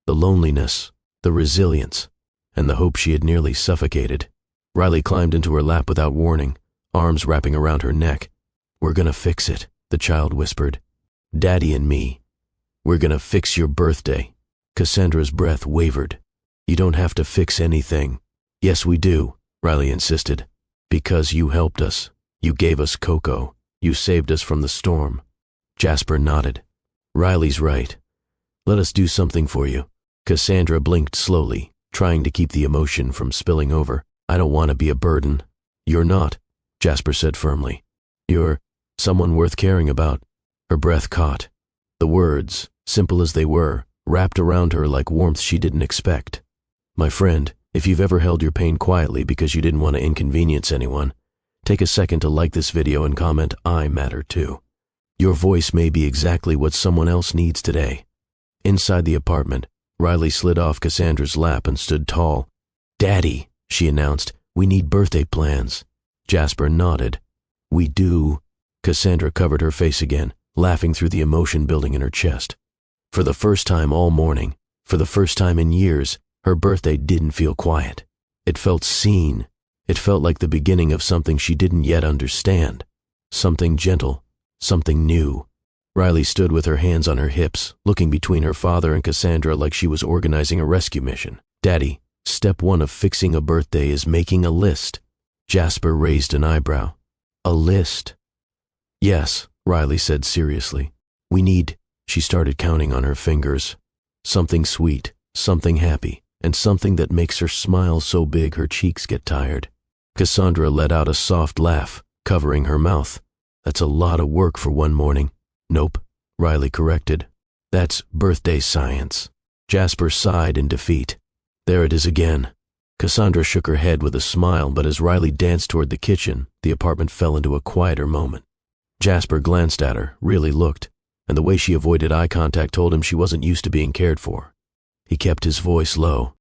the loneliness, the resilience, and the hope she had nearly suffocated. Riley climbed into her lap without warning, arms wrapping around her neck. "We're gonna fix it," the child whispered. "Daddy and me. We're gonna fix your birthday." Cassandra's breath wavered. "You don't have to fix anything." "Yes, we do," Riley insisted. "Because you helped us. You gave us cocoa. You saved us from the storm." Jasper nodded. "Riley's right. Let us do something for you." Cassandra blinked slowly, trying to keep the emotion from spilling over. I don't want to be a burden. You're not, Jasper said firmly. You're someone worth caring about. Her breath caught. The words, simple as they were, wrapped around her like warmth she didn't expect. My friend, if you've ever held your pain quietly because you didn't want to inconvenience anyone, take a second to like this video and comment, I matter too. Your voice may be exactly what someone else needs today. Inside the apartment, Riley slid off Cassandra's lap and stood tall. Daddy, she announced, we need birthday plans. Jasper nodded. We do. Cassandra covered her face again, laughing through the emotion building in her chest. For the first time all morning, for the first time in years, her birthday didn't feel quiet. It felt seen. It felt like the beginning of something she didn't yet understand. Something gentle, something new. Riley stood with her hands on her hips, looking between her father and Cassandra like she was organizing a rescue mission. Daddy, step one of fixing a birthday is making a list. Jasper raised an eyebrow. A list? Yes, Riley said seriously. We need, she started counting on her fingers. Something sweet, something happy, and something that makes her smile so big her cheeks get tired. Cassandra let out a soft laugh, covering her mouth. That's a lot of work for one morning. Nope, Riley corrected. That's birthday science. Jasper sighed in defeat. There it is again. Cassandra shook her head with a smile, but as Riley danced toward the kitchen, the apartment fell into a quieter moment. Jasper glanced at her, really looked, and the way she avoided eye contact told him she wasn't used to being cared for. He kept his voice low.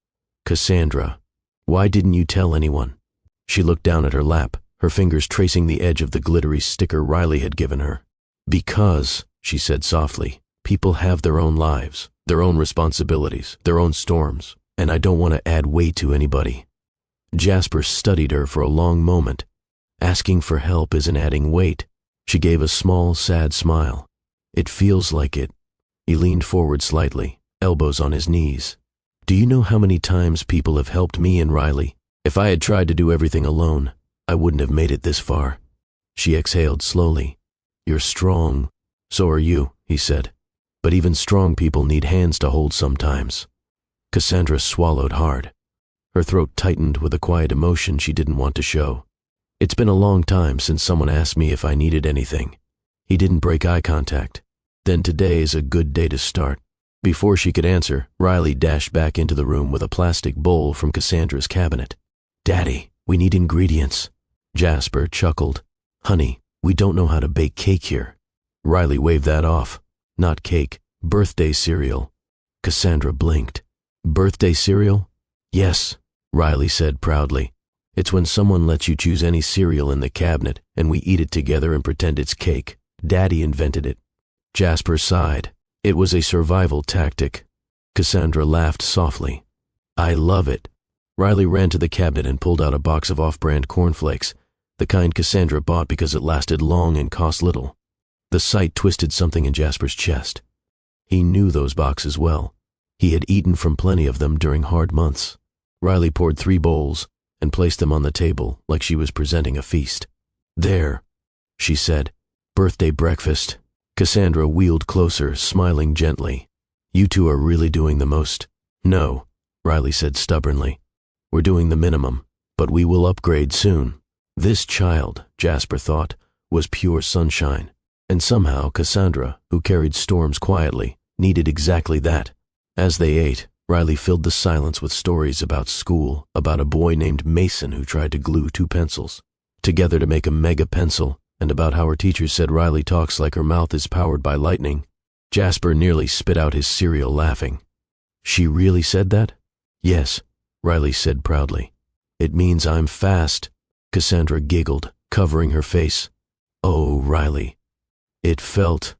Cassandra, why didn't you tell anyone? She looked down at her lap, her fingers tracing the edge of the glittery sticker Riley had given her. Because, she said softly, people have their own lives, their own responsibilities, their own storms, and I don't want to add weight to anybody. Jasper studied her for a long moment. Asking for help isn't adding weight. She gave a small, sad smile. It feels like it. He leaned forward slightly, elbows on his knees. Do you know how many times people have helped me and Riley? If I had tried to do everything alone, I wouldn't have made it this far. She exhaled slowly. You're strong. So are you, he said. But even strong people need hands to hold sometimes. Cassandra swallowed hard. Her throat tightened with a quiet emotion she didn't want to show. It's been a long time since someone asked me if I needed anything. He didn't break eye contact. Then today is a good day to start. Before she could answer, Riley dashed back into the room with a plastic bowl from Cassandra's cabinet. Daddy, we need ingredients. Jasper chuckled. Honey, we don't know how to bake cake here. Riley waved that off. Not cake, birthday cereal. Cassandra blinked. Birthday cereal? Yes, Riley said proudly. It's when someone lets you choose any cereal in the cabinet and we eat it together and pretend it's cake. Daddy invented it. Jasper sighed. It was a survival tactic. Cassandra laughed softly. I love it. Riley ran to the cabinet and pulled out a box of off-brand cornflakes, the kind Cassandra bought because it lasted long and cost little. The sight twisted something in Jasper's chest. He knew those boxes well. He had eaten from plenty of them during hard months. Riley poured 3 bowls and placed them on the table like she was presenting a feast. There, she said. Birthday breakfast. Cassandra wheeled closer, smiling gently. You two are really doing the most. No, Riley said stubbornly. We're doing the minimum, but we will upgrade soon. This child, Jasper thought, was pure sunshine, and somehow Cassandra, who carried storms quietly, needed exactly that. As they ate, Riley filled the silence with stories about school, about a boy named Mason who tried to glue 2 pencils together to make a mega pencil, and about how her teacher said Riley talks like her mouth is powered by lightning. Jasper nearly spit out his cereal laughing. She really said that? Yes, Riley said proudly. It means I'm fast. Cassandra giggled, covering her face. Oh, Riley. It felt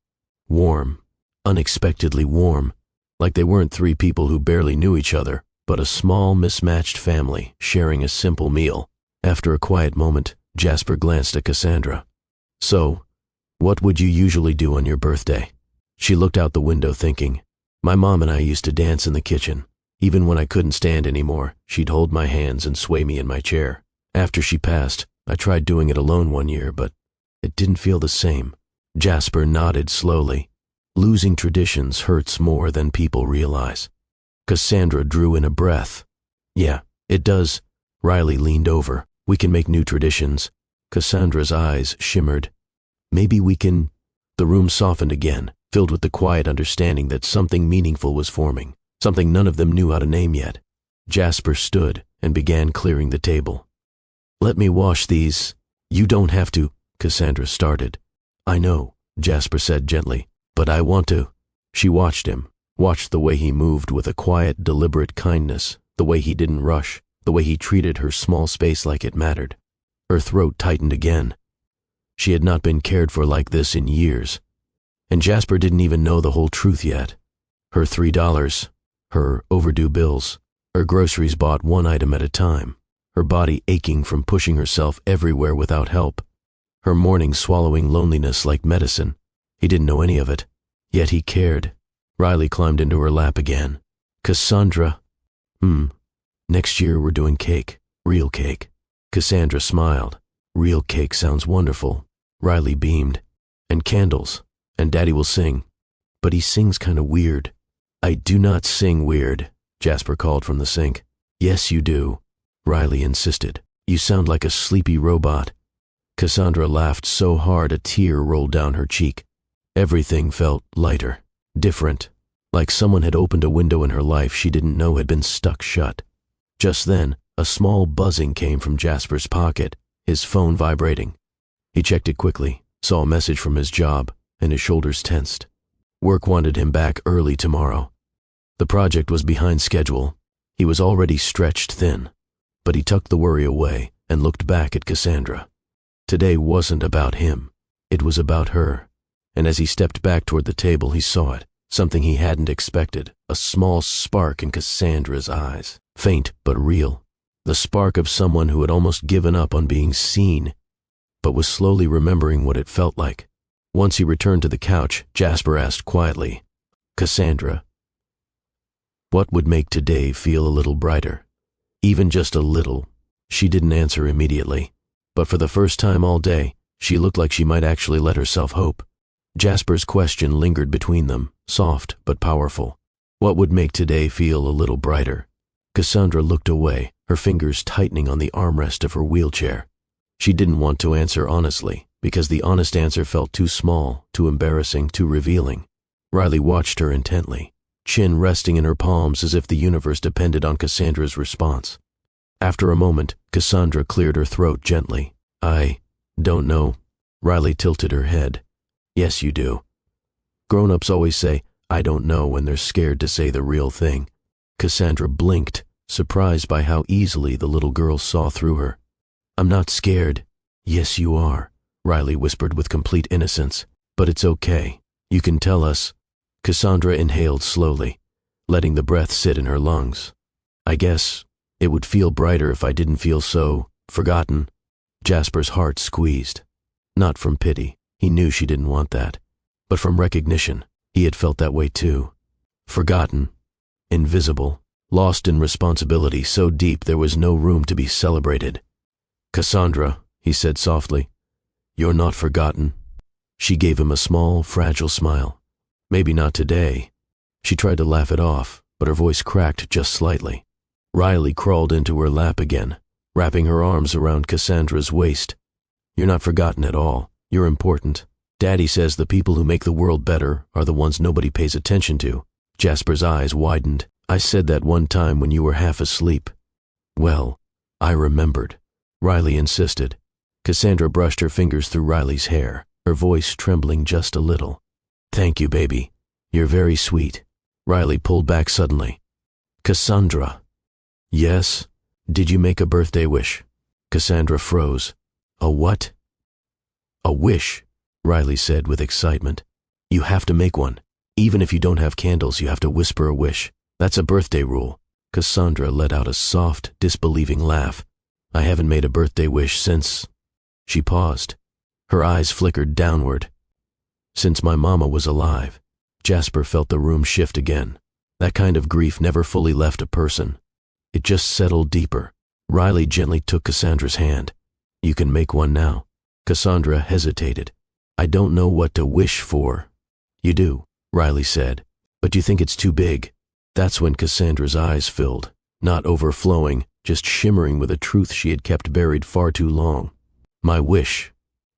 warm, unexpectedly warm, like they weren't 3 people who barely knew each other, but a small, mismatched family sharing a simple meal. After a quiet moment, Jasper glanced at Cassandra. So, what would you usually do on your birthday? She looked out the window thinking, my mom and I used to dance in the kitchen. Even when I couldn't stand anymore, she'd hold my hands and sway me in my chair. After she passed, I tried doing it alone one year, but it didn't feel the same. Jasper nodded slowly. Losing traditions hurts more than people realize. Cassandra drew in a breath. Yeah, it does. Riley leaned over. We can make new traditions. Cassandra's eyes shimmered. Maybe we can. The room softened again, filled with the quiet understanding that something meaningful was forming, something none of them knew how to name yet. Jasper stood and began clearing the table. Let me wash these. You don't have to, Cassandra started. I know, Jasper said gently, but I want to. She watched him, watched the way he moved with a quiet, deliberate kindness, the way he didn't rush, the way he treated her small space like it mattered. Her throat tightened again. She had not been cared for like this in years. And Jasper didn't even know the whole truth yet. Her $3, her overdue bills, her groceries bought one item at a time, her body aching from pushing herself everywhere without help, her mornings swallowing loneliness like medicine. He didn't know any of it, yet he cared. Riley climbed into her lap again. Cassandra. Next year we're doing cake, real cake. Cassandra smiled. Real cake sounds wonderful. Riley beamed. And candles. And Daddy will sing. But he sings kind of weird. I do not sing weird, Jasper called from the sink. Yes, you do, Riley insisted. You sound like a sleepy robot. Cassandra laughed so hard a tear rolled down her cheek. Everything felt lighter, different, like someone had opened a window in her life she didn't know had been stuck shut. Just then, a small buzzing came from Jasper's pocket, his phone vibrating. He checked it quickly, saw a message from his job, and his shoulders tensed. Work wanted him back early tomorrow. The project was behind schedule. He was already stretched thin, but he tucked the worry away and looked back at Cassandra. Today wasn't about him. It was about her. And as he stepped back toward the table, he saw it, something he hadn't expected, a small spark in Cassandra's eyes, faint but real, the spark of someone who had almost given up on being seen, but was slowly remembering what it felt like. Once he returned to the couch, Jasper asked quietly, Cassandra, what would make today feel a little brighter? Even just a little. She didn't answer immediately, but for the first time all day, she looked like she might actually let herself hope. Jasper's question lingered between them, soft but powerful. What would make today feel a little brighter? Cassandra looked away, her fingers tightening on the armrest of her wheelchair. She didn't want to answer honestly, because the honest answer felt too small, too embarrassing, too revealing. Riley watched her intently, chin resting in her palms as if the universe depended on Cassandra's response. After a moment, Cassandra cleared her throat gently. I don't know. Riley tilted her head. Yes, you do. Grown-ups always say, I don't know, when they're scared to say the real thing. Cassandra blinked, surprised by how easily the little girl saw through her. I'm not scared. Yes, you are, Riley whispered with complete innocence. But it's okay. You can tell us. Cassandra inhaled slowly, letting the breath sit in her lungs. I guess it would feel brighter if I didn't feel so forgotten. Jasper's heart squeezed. Not from pity. He knew she didn't want that. But from recognition, he had felt that way too. Forgotten. Invisible. Lost in responsibility so deep there was no room to be celebrated. Cassandra, he said softly, you're not forgotten. She gave him a small, fragile smile. Maybe not today. She tried to laugh it off, but her voice cracked just slightly. Riley crawled into her lap again, wrapping her arms around Cassandra's waist. You're not forgotten at all. You're important. Daddy says the people who make the world better are the ones nobody pays attention to. Jasper's eyes widened. I said that one time when you were half asleep. Well, I remembered. Riley insisted. Cassandra brushed her fingers through Riley's hair, her voice trembling just a little. Thank you, baby. You're very sweet. Riley pulled back suddenly. Cassandra. Yes? Did you make a birthday wish? Cassandra froze. A what? A wish, Riley said with excitement. You have to make one. Even if you don't have candles, you have to whisper a wish. That's a birthday rule. Cassandra let out a soft, disbelieving laugh. I haven't made a birthday wish since... She paused. Her eyes flickered downward. Since my mama was alive. Jasper felt the room shift again. That kind of grief never fully left a person. It just settled deeper. Riley gently took Cassandra's hand. You can make one now. Cassandra hesitated. I don't know what to wish for. You do, Riley said, but you think it's too big. That's when Cassandra's eyes filled. Not overflowing, just shimmering with a truth she had kept buried far too long. "My wish,"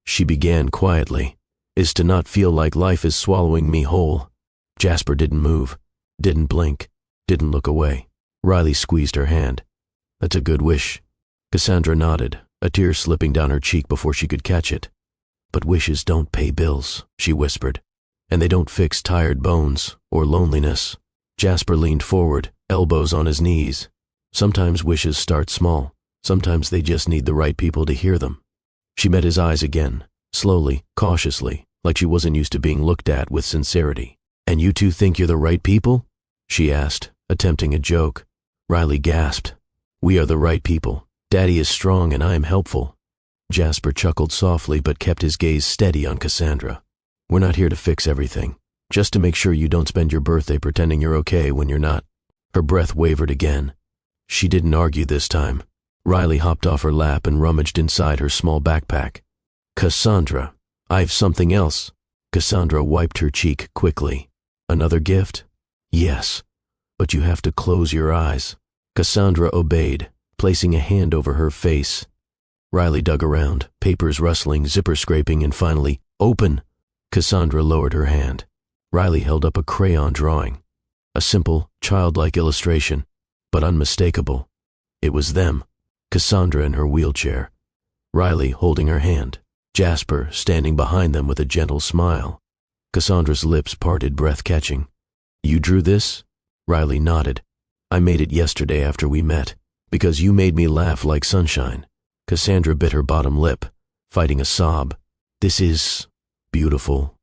she began quietly, "is to not feel like life is swallowing me whole." Jasper didn't move, didn't blink, didn't look away. Riley squeezed her hand. "That's a good wish." Cassandra nodded, a tear slipping down her cheek before she could catch it. "But wishes don't pay bills," she whispered. "And they don't fix tired bones or loneliness." Jasper leaned forward, elbows on his knees. Sometimes wishes start small. Sometimes they just need the right people to hear them. She met his eyes again, slowly, cautiously, like she wasn't used to being looked at with sincerity. "And you two think you're the right people?" she asked, attempting a joke. Riley gasped. "We are the right people. Daddy is strong and I am helpful." Jasper chuckled softly but kept his gaze steady on Cassandra. "We're not here to fix everything, just to make sure you don't spend your birthday pretending you're okay when you're not." Her breath wavered again. She didn't argue this time. Riley hopped off her lap and rummaged inside her small backpack. "Cassandra, I've something else." Cassandra wiped her cheek quickly. "Another gift?" "Yes, but you have to close your eyes." Cassandra obeyed, placing a hand over her face. Riley dug around, papers rustling, zipper scraping, and finally, "Open!" Cassandra lowered her hand. Riley held up a crayon drawing. A simple, childlike illustration, but unmistakable. It was them, Cassandra in her wheelchair, Riley holding her hand, Jasper standing behind them with a gentle smile. Cassandra's lips parted, breath-catching. "You drew this?" Riley nodded. "I made it yesterday after we met, because you made me laugh like sunshine." Cassandra bit her bottom lip, fighting a sob. "This is beautiful."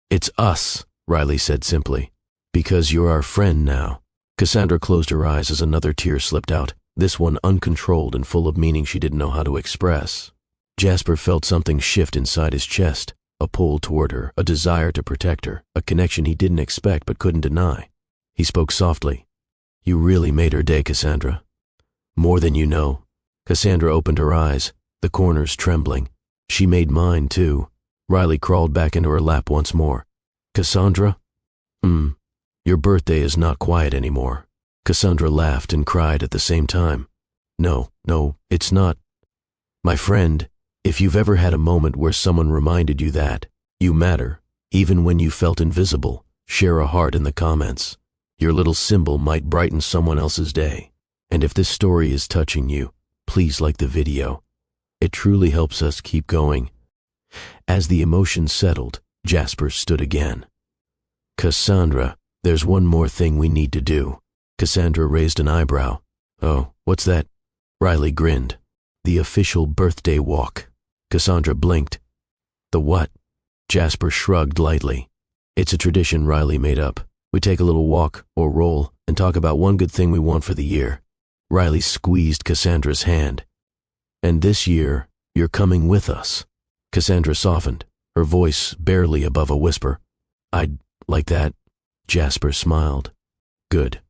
"It's us," Riley said simply. "Because you're our friend now." Cassandra closed her eyes as another tear slipped out, this one uncontrolled and full of meaning she didn't know how to express. Jasper felt something shift inside his chest, a pull toward her, a desire to protect her, a connection he didn't expect but couldn't deny. He spoke softly. "You really made her day, Cassandra. More than you know." Cassandra opened her eyes, the corners trembling. "She made mine, too." Riley crawled back into her lap once more. "Cassandra? Your birthday is not quiet anymore." Cassandra laughed and cried at the same time. No, it's not. My friend, if you've ever had a moment where someone reminded you that you matter, even when you felt invisible, share a heart in the comments. Your little symbol might brighten someone else's day. And if this story is touching you, please like the video. It truly helps us keep going. As the emotions settled, Jasper stood again. "Cassandra, there's one more thing we need to do." Cassandra raised an eyebrow. "Oh, what's that?" Riley grinned. "The official birthday walk." Cassandra blinked. "The what?" Jasper shrugged lightly. "It's a tradition Riley made up. We take a little walk, or roll, and talk about one good thing we want for the year." Riley squeezed Cassandra's hand. "And this year, you're coming with us." Cassandra softened, her voice barely above a whisper. "I'd like that." Jasper smiled. "Good.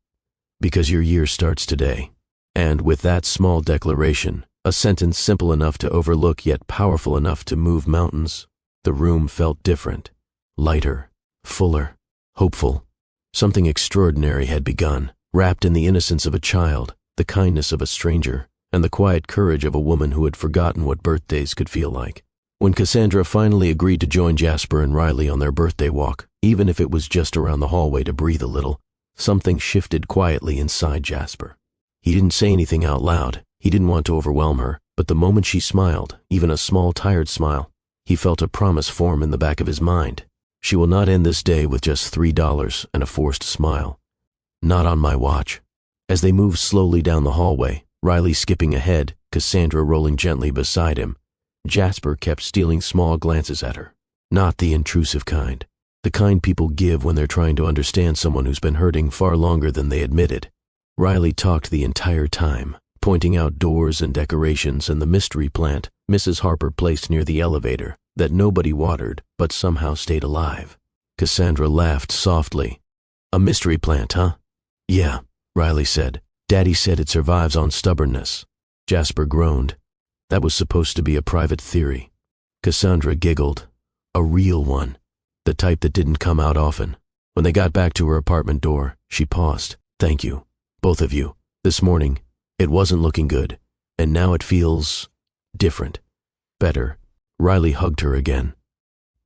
Because your year starts today." And with that small declaration, a sentence simple enough to overlook yet powerful enough to move mountains, the room felt different, lighter, fuller, hopeful. Something extraordinary had begun, wrapped in the innocence of a child, the kindness of a stranger, and the quiet courage of a woman who had forgotten what birthdays could feel like. When Cassandra finally agreed to join Jasper and Riley on their birthday walk, even if it was just around the hallway to breathe a little, something shifted quietly inside Jasper. He didn't say anything out loud. He didn't want to overwhelm her, but the moment she smiled, even a small, tired smile, he felt a promise form in the back of his mind. She will not end this day with just $3 and a forced smile. Not on my watch. As they moved slowly down the hallway, Riley skipping ahead, Cassandra rolling gently beside him, Jasper kept stealing small glances at her. Not the intrusive kind. The kind people give when they're trying to understand someone who's been hurting far longer than they admitted. Riley talked the entire time, pointing out doors and decorations and the mystery plant Mrs. Harper placed near the elevator that nobody watered but somehow stayed alive. Cassandra laughed softly. "A mystery plant, huh?" "Yeah," Riley said. "Daddy said it survives on stubbornness." Jasper groaned. That was supposed to be a private theory. Cassandra giggled. A real one. The type that didn't come out often. When they got back to her apartment door, she paused. "Thank you, both of you. This morning, it wasn't looking good, and now it feels different, better. Riley hugged her again.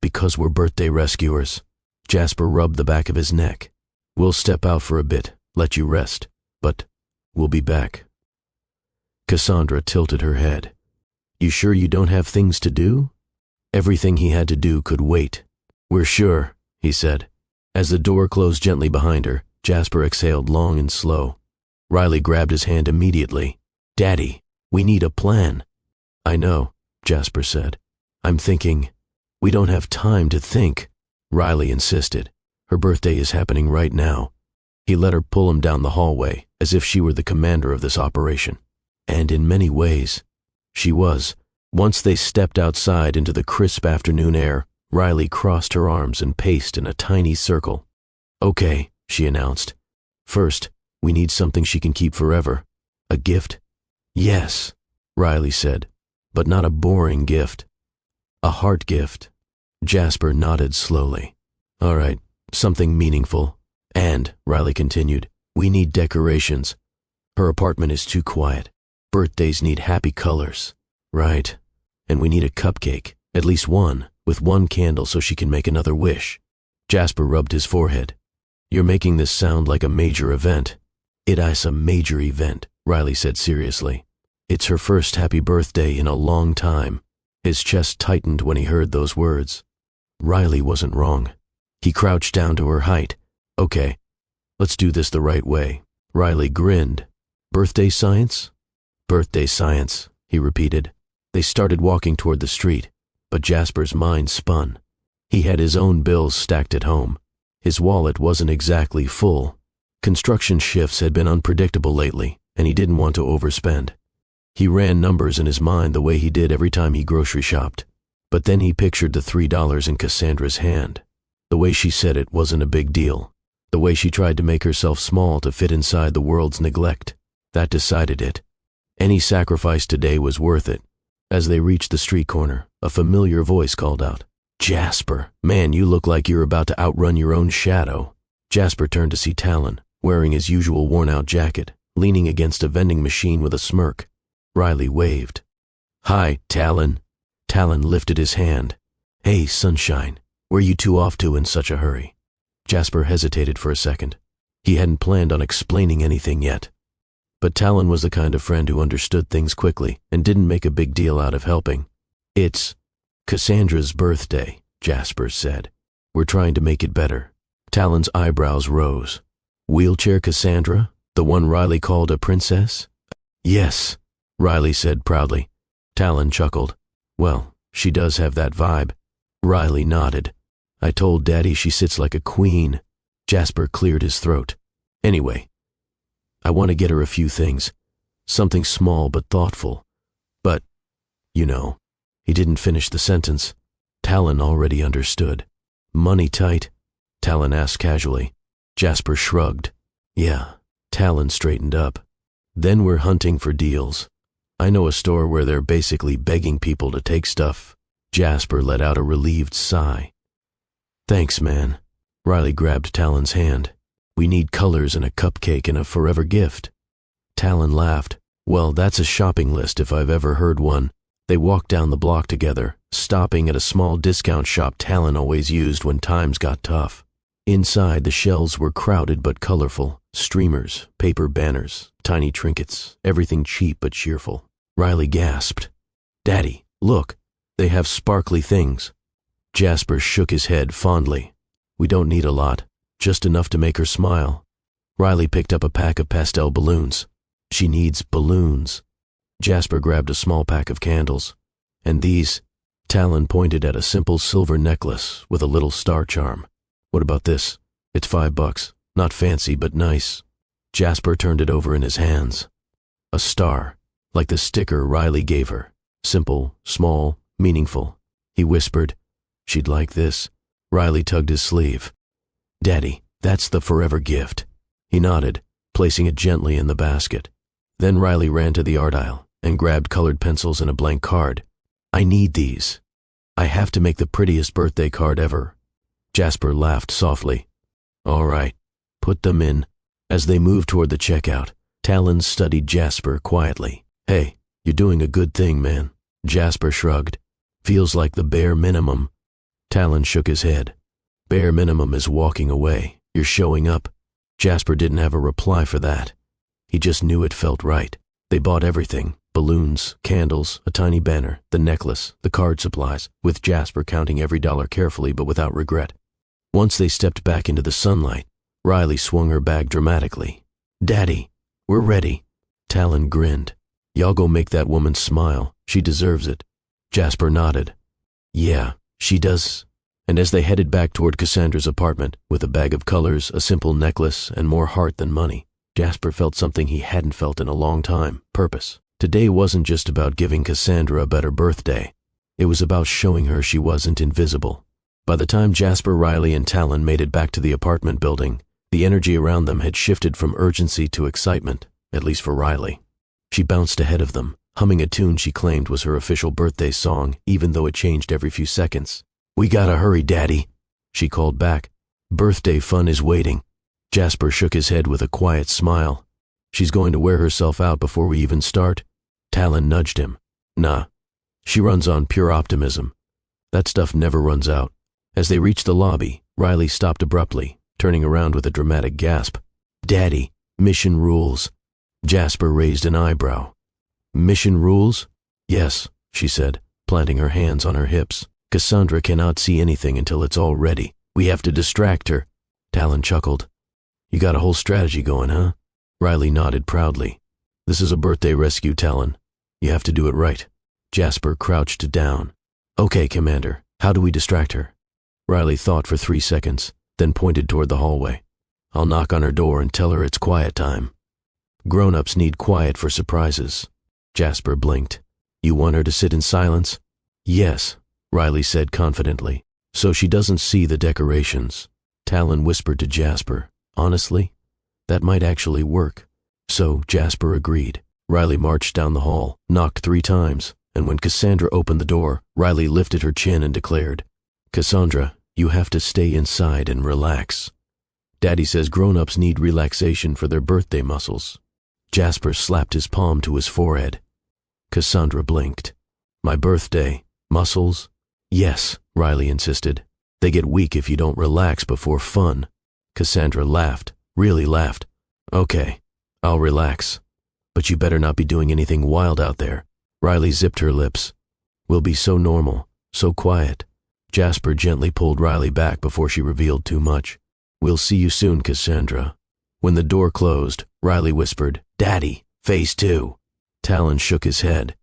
Because we're birthday rescuers. Jasper rubbed the back of his neck. We'll step out for a bit, let you rest, but we'll be back. Cassandra tilted her head. You sure you don't have things to do? Everything he had to do could wait. We're sure, he said. As the door closed gently behind her, Jasper exhaled long and slow. Riley grabbed his hand immediately. Daddy, we need a plan. I know, Jasper said. I'm thinking. We don't have time to think, Riley insisted. Her birthday is happening right now. He let her pull him down the hallway, as if she were the commander of this operation. And in many ways, she was. Once they stepped outside into the crisp afternoon air, Riley crossed her arms and paced in a tiny circle. Okay, she announced. First, we need something she can keep forever. A gift? Yes, Riley said, but not a boring gift. A heart gift. Jasper nodded slowly. All right, something meaningful. And, Riley continued, we need decorations. Her apartment is too quiet. Birthdays need happy colors. Right. And we need a cupcake, at least one, with one candle so she can make another wish. Jasper rubbed his forehead. You're making this sound like a major event. It is a major event, Riley said seriously. It's her first happy birthday in a long time. His chest tightened when he heard those words. Riley wasn't wrong. He crouched down to her height. Okay, let's do this the right way. Riley grinned. Birthday science? Birthday science, he repeated. They started walking toward the street, but Jasper's mind spun. He had his own bills stacked at home. His wallet wasn't exactly full. Construction shifts had been unpredictable lately, and he didn't want to overspend. He ran numbers in his mind the way he did every time he grocery shopped. But then he pictured the $3 in Cassandra's hand. The way she said it wasn't a big deal. The way she tried to make herself small to fit inside the world's neglect. That decided it. Any sacrifice today was worth it. As they reached the street corner, a familiar voice called out, Jasper, man, you look like you're about to outrun your own shadow. Jasper turned to see Talon, wearing his usual worn-out jacket, leaning against a vending machine with a smirk. Riley waved. Hi, Talon. Talon lifted his hand. Hey, sunshine, where you two off to in such a hurry? Jasper hesitated for a second. He hadn't planned on explaining anything yet. But Talon was the kind of friend who understood things quickly and didn't make a big deal out of helping. It's Cassandra's birthday, Jasper said. We're trying to make it better. Talon's eyebrows rose. Wheelchair Cassandra? The one Riley called a princess? Yes, Riley said proudly. Talon chuckled. Well, she does have that vibe. Riley nodded. I told Daddy she sits like a queen. Jasper cleared his throat. Anyway, I want to get her a few things. Something small but thoughtful. But, you know, he didn't finish the sentence. Talon already understood. Money tight? Talon asked casually. Jasper shrugged. Yeah. Talon straightened up. Then we're hunting for deals. I know a store where they're basically begging people to take stuff. Jasper let out a relieved sigh. Thanks, man. Riley grabbed Talon's hand. We need colors and a cupcake and a forever gift. Talon laughed. Well, that's a shopping list if I've ever heard one. They walked down the block together, stopping at a small discount shop Talon always used when times got tough. Inside, the shelves were crowded but colorful. Streamers, paper banners, tiny trinkets, everything cheap but cheerful. Riley gasped. Daddy, look, they have sparkly things. Jasper shook his head fondly. We don't need a lot, just enough to make her smile. Riley picked up a pack of pastel balloons. She needs balloons. Jasper grabbed a small pack of candles. And these? Talon pointed at a simple silver necklace with a little star charm. What about this? It's $5. Not fancy, but nice. Jasper turned it over in his hands. A star, like the sticker Riley gave her. Simple, small, meaningful. He whispered, She'd like this. Riley tugged his sleeve. Daddy, that's the forever gift. He nodded, placing it gently in the basket. Then Riley ran to the art aisle and grabbed colored pencils and a blank card. I need these. I have to make the prettiest birthday card ever. Jasper laughed softly. All right, put them in. As they moved toward the checkout, Talon studied Jasper quietly. Hey, you're doing a good thing, man. Jasper shrugged. Feels like the bare minimum. Talon shook his head. Bare minimum is walking away. You're showing up. Jasper didn't have a reply for that. He just knew it felt right. They bought everything. Balloons, candles, a tiny banner, the necklace, the card supplies, with Jasper counting every dollar carefully but without regret. Once they stepped back into the sunlight, Riley swung her bag dramatically. Daddy, we're ready. Talon grinned. Y'all go make that woman smile. She deserves it. Jasper nodded. Yeah, she does. And as they headed back toward Cassandra's apartment, with a bag of colors, a simple necklace, and more heart than money, Jasper felt something he hadn't felt in a long time, purpose. Today wasn't just about giving Cassandra a better birthday. It was about showing her she wasn't invisible. By the time Jasper, Riley, and Talon made it back to the apartment building, the energy around them had shifted from urgency to excitement, at least for Riley. She bounced ahead of them, humming a tune she claimed was her official birthday song, even though it changed every few seconds. We gotta hurry, Daddy, she called back. Birthday fun is waiting. Jasper shook his head with a quiet smile. She's going to wear herself out before we even start? Talon nudged him. Nah. She runs on pure optimism. That stuff never runs out. As they reached the lobby, Riley stopped abruptly, turning around with a dramatic gasp. Daddy, mission rules. Jasper raised an eyebrow. Mission rules? Yes, she said, planting her hands on her hips. Cassandra cannot see anything until it's all ready. We have to distract her. Talon chuckled. You got a whole strategy going, huh? Riley nodded proudly. This is a birthday rescue, Talon. You have to do it right. Jasper crouched down. Okay, Commander, how do we distract her? Riley thought for 3 seconds, then pointed toward the hallway. I'll knock on her door and tell her it's quiet time. Grown-ups need quiet for surprises. Jasper blinked. You want her to sit in silence? Yes, Riley said confidently, so she doesn't see the decorations. Talon whispered to Jasper, honestly, that might actually work. So Jasper agreed. Riley marched down the hall, knocked 3 times, and when Cassandra opened the door, Riley lifted her chin and declared, Cassandra, you have to stay inside and relax. Daddy says grown-ups need relaxation for their birthday muscles. Jasper slapped his palm to his forehead. Cassandra blinked. My birthday, muscles? Yes, Riley insisted. They get weak if you don't relax before fun. Cassandra laughed, really laughed. Okay, I'll relax. But you better not be doing anything wild out there. Riley zipped her lips. We'll be so normal, so quiet. Jasper gently pulled Riley back before she revealed too much. We'll see you soon, Cassandra. When the door closed, Riley whispered, Daddy, phase 2. Talon shook his head.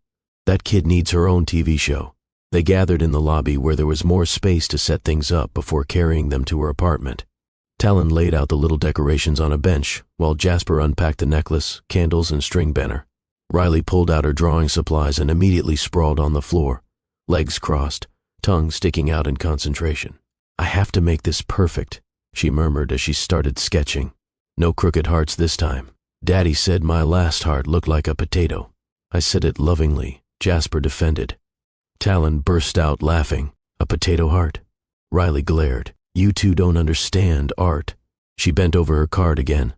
That kid needs her own TV show. They gathered in the lobby where there was more space to set things up before carrying them to her apartment. Talon laid out the little decorations on a bench, while Jasper unpacked the necklace, candles, and string banner. Riley pulled out her drawing supplies and immediately sprawled on the floor, legs crossed, tongue sticking out in concentration. I have to make this perfect, she murmured as she started sketching. No crooked hearts this time. Daddy said my last heart looked like a potato. I said it lovingly, Jasper defended. Talon burst out laughing. A potato heart? Riley glared. You two don't understand art. She bent over her card again.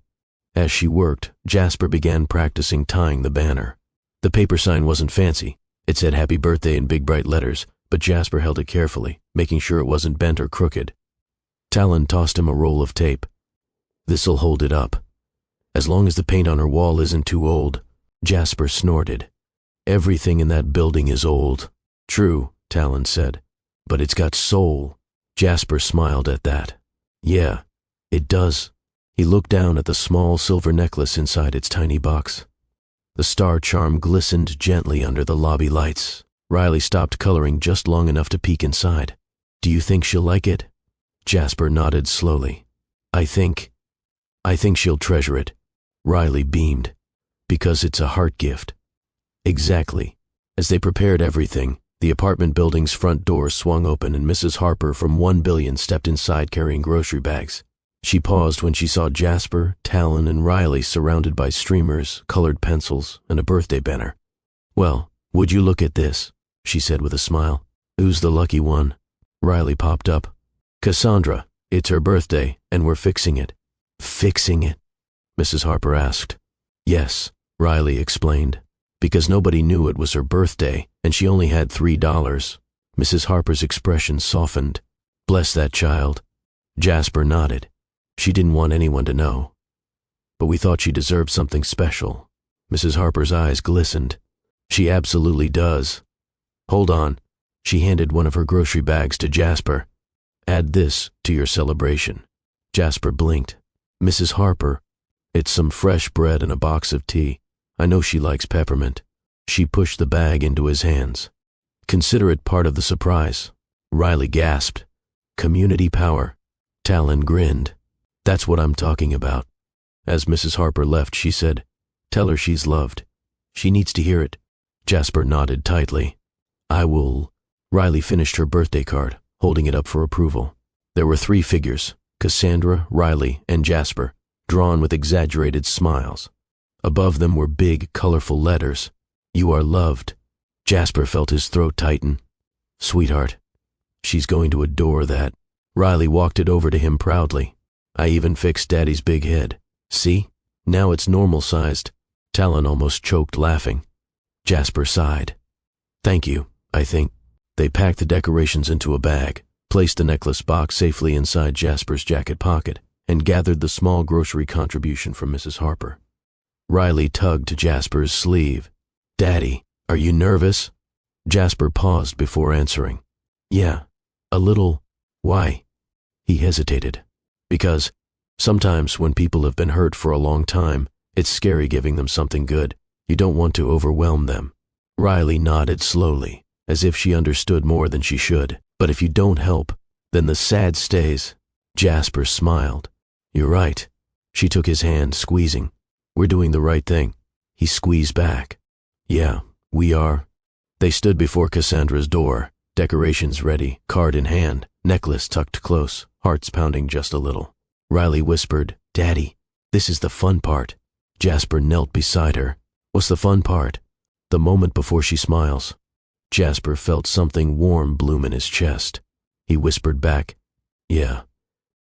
As she worked, Jasper began practicing tying the banner. The paper sign wasn't fancy. It said happy birthday in big bright letters, but Jasper held it carefully, making sure it wasn't bent or crooked. Talon tossed him a roll of tape. This'll hold it up. As long as the paint on her wall isn't too old. Jasper snorted. Everything in that building is old. True, Talon said, but it's got soul. Jasper smiled at that. Yeah, it does. He looked down at the small silver necklace inside its tiny box. The star charm glistened gently under the lobby lights. Riley stopped coloring just long enough to peek inside. Do you think she'll like it? Jasper nodded slowly. I think she'll treasure it. Riley beamed. Because it's a heart gift. Exactly. As they prepared everything, the apartment building's front door swung open and Mrs. Harper from 1 Billion stepped inside carrying grocery bags. She paused when she saw Jasper, Talon, and Riley surrounded by streamers, colored pencils, and a birthday banner. Well, would you look at this? She said with a smile. Who's the lucky one? Riley popped up. Cassandra, it's her birthday, and we're fixing it. Fixing it? Mrs. Harper asked. Yes, Riley explained, because nobody knew it was her birthday and she only had $3. Mrs. Harper's expression softened. Bless that child. Jasper nodded. She didn't want anyone to know. But we thought she deserved something special. Mrs. Harper's eyes glistened. She absolutely does. Hold on. She handed one of her grocery bags to Jasper. Add this to your celebration. Jasper blinked. Mrs. Harper, it's some fresh bread and a box of tea. I know she likes peppermint. She pushed the bag into his hands. Consider it part of the surprise. Riley gasped. Community power. Talon grinned. That's what I'm talking about. As Mrs. Harper left, she said, Tell her she's loved. She needs to hear it. Jasper nodded tightly. I will. Riley finished her birthday card, holding it up for approval. There were 3 figures, Cassandra, Riley, and Jasper, drawn with exaggerated smiles. Above them were big, colorful letters. You are loved. Jasper felt his throat tighten. Sweetheart, she's going to adore that. Riley walked it over to him proudly. I even fixed Daddy's big head. See? Now it's normal-sized. Talon almost choked laughing. Jasper sighed. Thank you, I think. They packed the decorations into a bag, placed the necklace box safely inside Jasper's jacket pocket, and gathered the small grocery contribution from Mrs. Harper. Riley tugged Jasper's sleeve. Daddy, are you nervous? Jasper paused before answering. Yeah, a little. Why? He hesitated. Because sometimes when people have been hurt for a long time, it's scary giving them something good. You don't want to overwhelm them. Riley nodded slowly, as if she understood more than she should. But if you don't help, then the sad stays. Jasper smiled. You're right. She took his hand, squeezing. We're doing the right thing. He squeezed back. Yeah, we are. They stood before Cassandra's door, decorations ready, card in hand, necklace tucked close, hearts pounding just a little. Riley whispered, Daddy, this is the fun part. Jasper knelt beside her. What's the fun part? The moment before she smiles. Jasper felt something warm bloom in his chest. He whispered back, Yeah,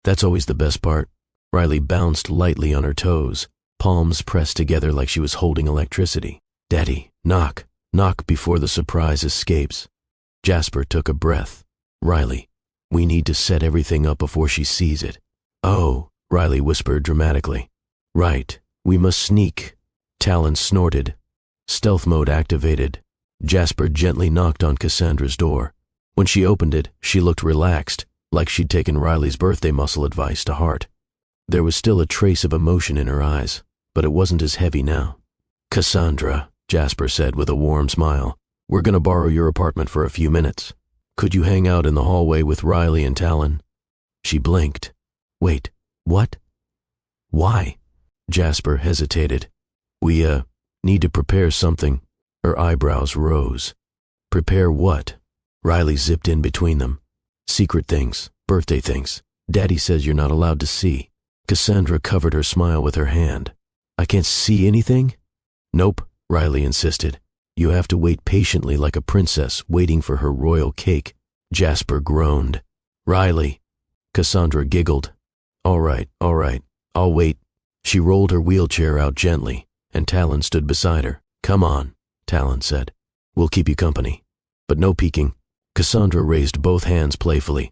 that's always the best part. Riley bounced lightly on her toes, palms pressed together like she was holding electricity. Daddy, knock, knock before the surprise escapes. Jasper took a breath. Riley, we need to set everything up before she sees it. Oh, Riley whispered dramatically. Right, we must sneak. Talon snorted. Stealth mode activated. Jasper gently knocked on Cassandra's door. When she opened it, she looked relaxed, like she'd taken Riley's birthday muscle advice to heart. There was still a trace of emotion in her eyes, but it wasn't as heavy now. Cassandra, Jasper said with a warm smile, we're going to borrow your apartment for a few minutes. Could you hang out in the hallway with Riley and Talon? She blinked. Wait, what? Why? Jasper hesitated. We, need to prepare something. Her eyebrows rose. Prepare what? Riley zipped in between them. Secret things, birthday things. Daddy says you're not allowed to see. Cassandra covered her smile with her hand. I can't see anything? Nope, Riley insisted. You have to wait patiently like a princess waiting for her royal cake. Jasper groaned. Riley. Cassandra giggled. All right, I'll wait. She rolled her wheelchair out gently, and Talon stood beside her. Come on, Talon said. We'll keep you company. But no peeking. Cassandra raised both hands playfully.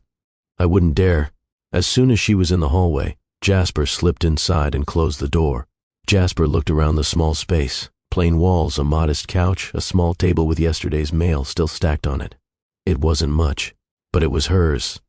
I wouldn't dare. As soon as she was in the hallway, Jasper slipped inside and closed the door. Jasper looked around the small space. Plain walls, a modest couch, a small table with yesterday's mail still stacked on it. It wasn't much, but it was hers.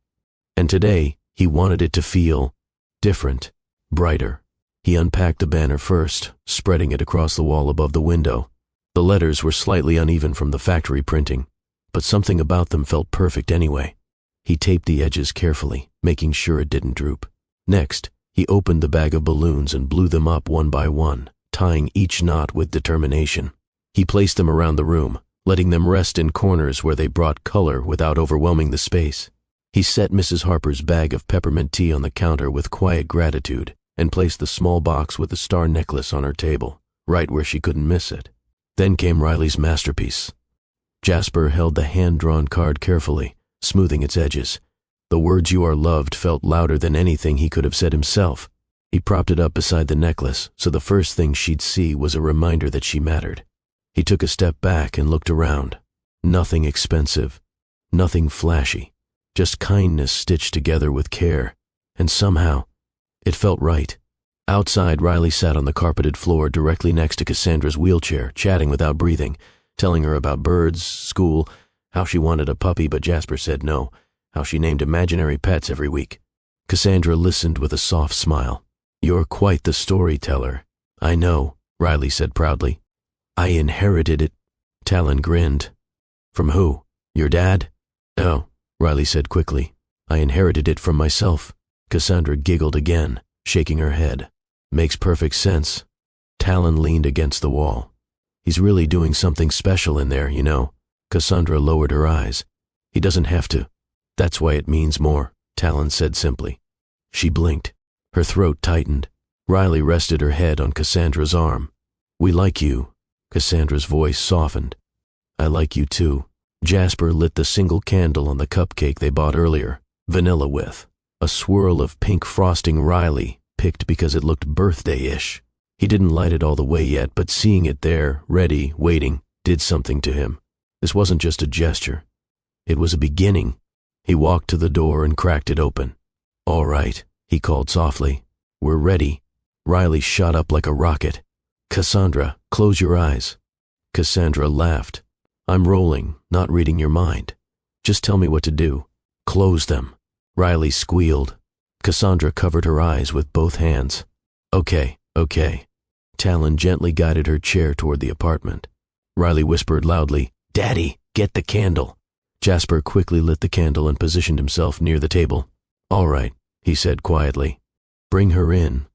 And today, he wanted it to feel different, brighter. He unpacked the banner first, spreading it across the wall above the window. The letters were slightly uneven from the factory printing, but something about them felt perfect anyway. He taped the edges carefully, making sure it didn't droop. Next, he opened the bag of balloons and blew them up one by one, tying each knot with determination. He placed them around the room, letting them rest in corners where they brought color without overwhelming the space. He set Mrs. Harper's bag of peppermint tea on the counter with quiet gratitude and placed the small box with the star necklace on her table, right where she couldn't miss it. Then came Riley's masterpiece. Jasper held the hand-drawn card carefully, smoothing its edges. The words "You are loved" felt louder than anything he could have said himself. He propped it up beside the necklace, so the first thing she'd see was a reminder that she mattered. He took a step back and looked around. Nothing expensive, nothing flashy, just kindness stitched together with care, and somehow, it felt right. Outside, Riley sat on the carpeted floor directly next to Cassandra's wheelchair, chatting without breathing, telling her about birds, school, how she wanted a puppy but Jasper said no, how she named imaginary pets every week. Cassandra listened with a soft smile. "You're quite the storyteller." "I know," Riley said proudly. "I inherited it." Talon grinned. "From who? Your dad?" "No," Riley said quickly. "I inherited it from myself." Cassandra giggled again, shaking her head. "Makes perfect sense." Talon leaned against the wall. "He's really doing something special in there, you know." Cassandra lowered her eyes. "He doesn't have to." "That's why it means more," Talon said simply. She blinked. Her throat tightened. Riley rested her head on Cassandra's arm. "We like you." Cassandra's voice softened. "I like you too." Jasper lit the single candle on the cupcake they bought earlier, vanilla with. A swirl of pink frosting Riley picked because it looked birthday-ish. He didn't light it all the way yet, but seeing it there, ready, waiting, did something to him. This wasn't just a gesture. It was a beginning. He walked to the door and cracked it open. "All right," he called softly. "We're ready." Riley shot up like a rocket. "Cassandra, close your eyes." Cassandra laughed. "I'm rolling, not reading your mind. Just tell me what to do." "Close them." Riley squealed. Cassandra covered her eyes with both hands. Okay. Talon gently guided her chair toward the apartment. Riley whispered loudly, "Daddy, get the candle." Jasper quickly lit the candle and positioned himself near the table. "All right," he said quietly. "Bring her in."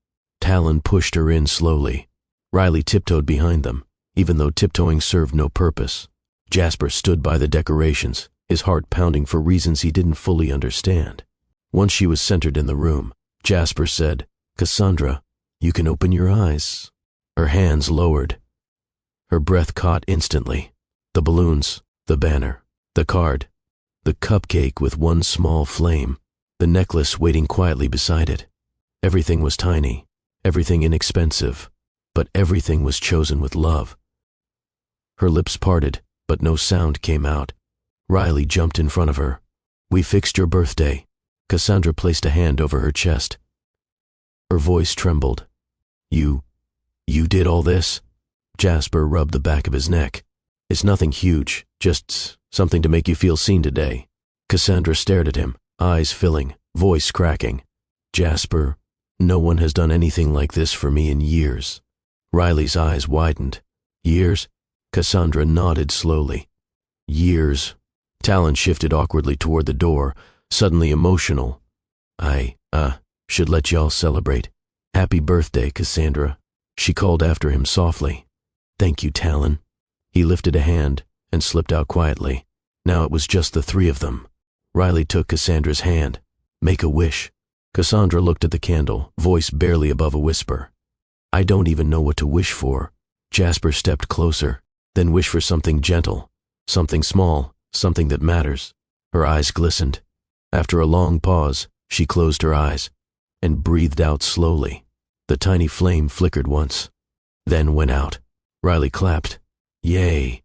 Talon pushed her in slowly. Riley tiptoed behind them, even though tiptoeing served no purpose. Jasper stood by the decorations, his heart pounding for reasons he didn't fully understand. Once she was centered in the room, Jasper said, "Cassandra, you can open your eyes." Her hands lowered. Her breath caught instantly. The balloons, the banner, the card, the cupcake with one small flame, the necklace waiting quietly beside it. Everything was tiny, everything inexpensive, but everything was chosen with love. Her lips parted, but no sound came out. Riley jumped in front of her. "We fixed your birthday." Cassandra placed a hand over her chest. Her voice trembled. You did all this?" Jasper rubbed the back of his neck. "It's nothing huge, just something to make you feel seen today." Cassandra stared at him, eyes filling, voice cracking. "Jasper, no one has done anything like this for me in years." Riley's eyes widened. "Years?" Cassandra nodded slowly. "Years." Talon shifted awkwardly toward the door, suddenly emotional. I should let y'all celebrate. Happy birthday, Cassandra." She called after him softly. "Thank you, Talon." He lifted a hand and slipped out quietly. Now it was just the three of them. Riley took Cassandra's hand. "Make a wish." Cassandra looked at the candle, voice barely above a whisper. "I don't even know what to wish for." Jasper stepped closer. "Then wish for something gentle, something small, something that matters." Her eyes glistened. After a long pause, she closed her eyes and breathed out slowly. The tiny flame flickered once, then went out. Riley clapped. "Yay!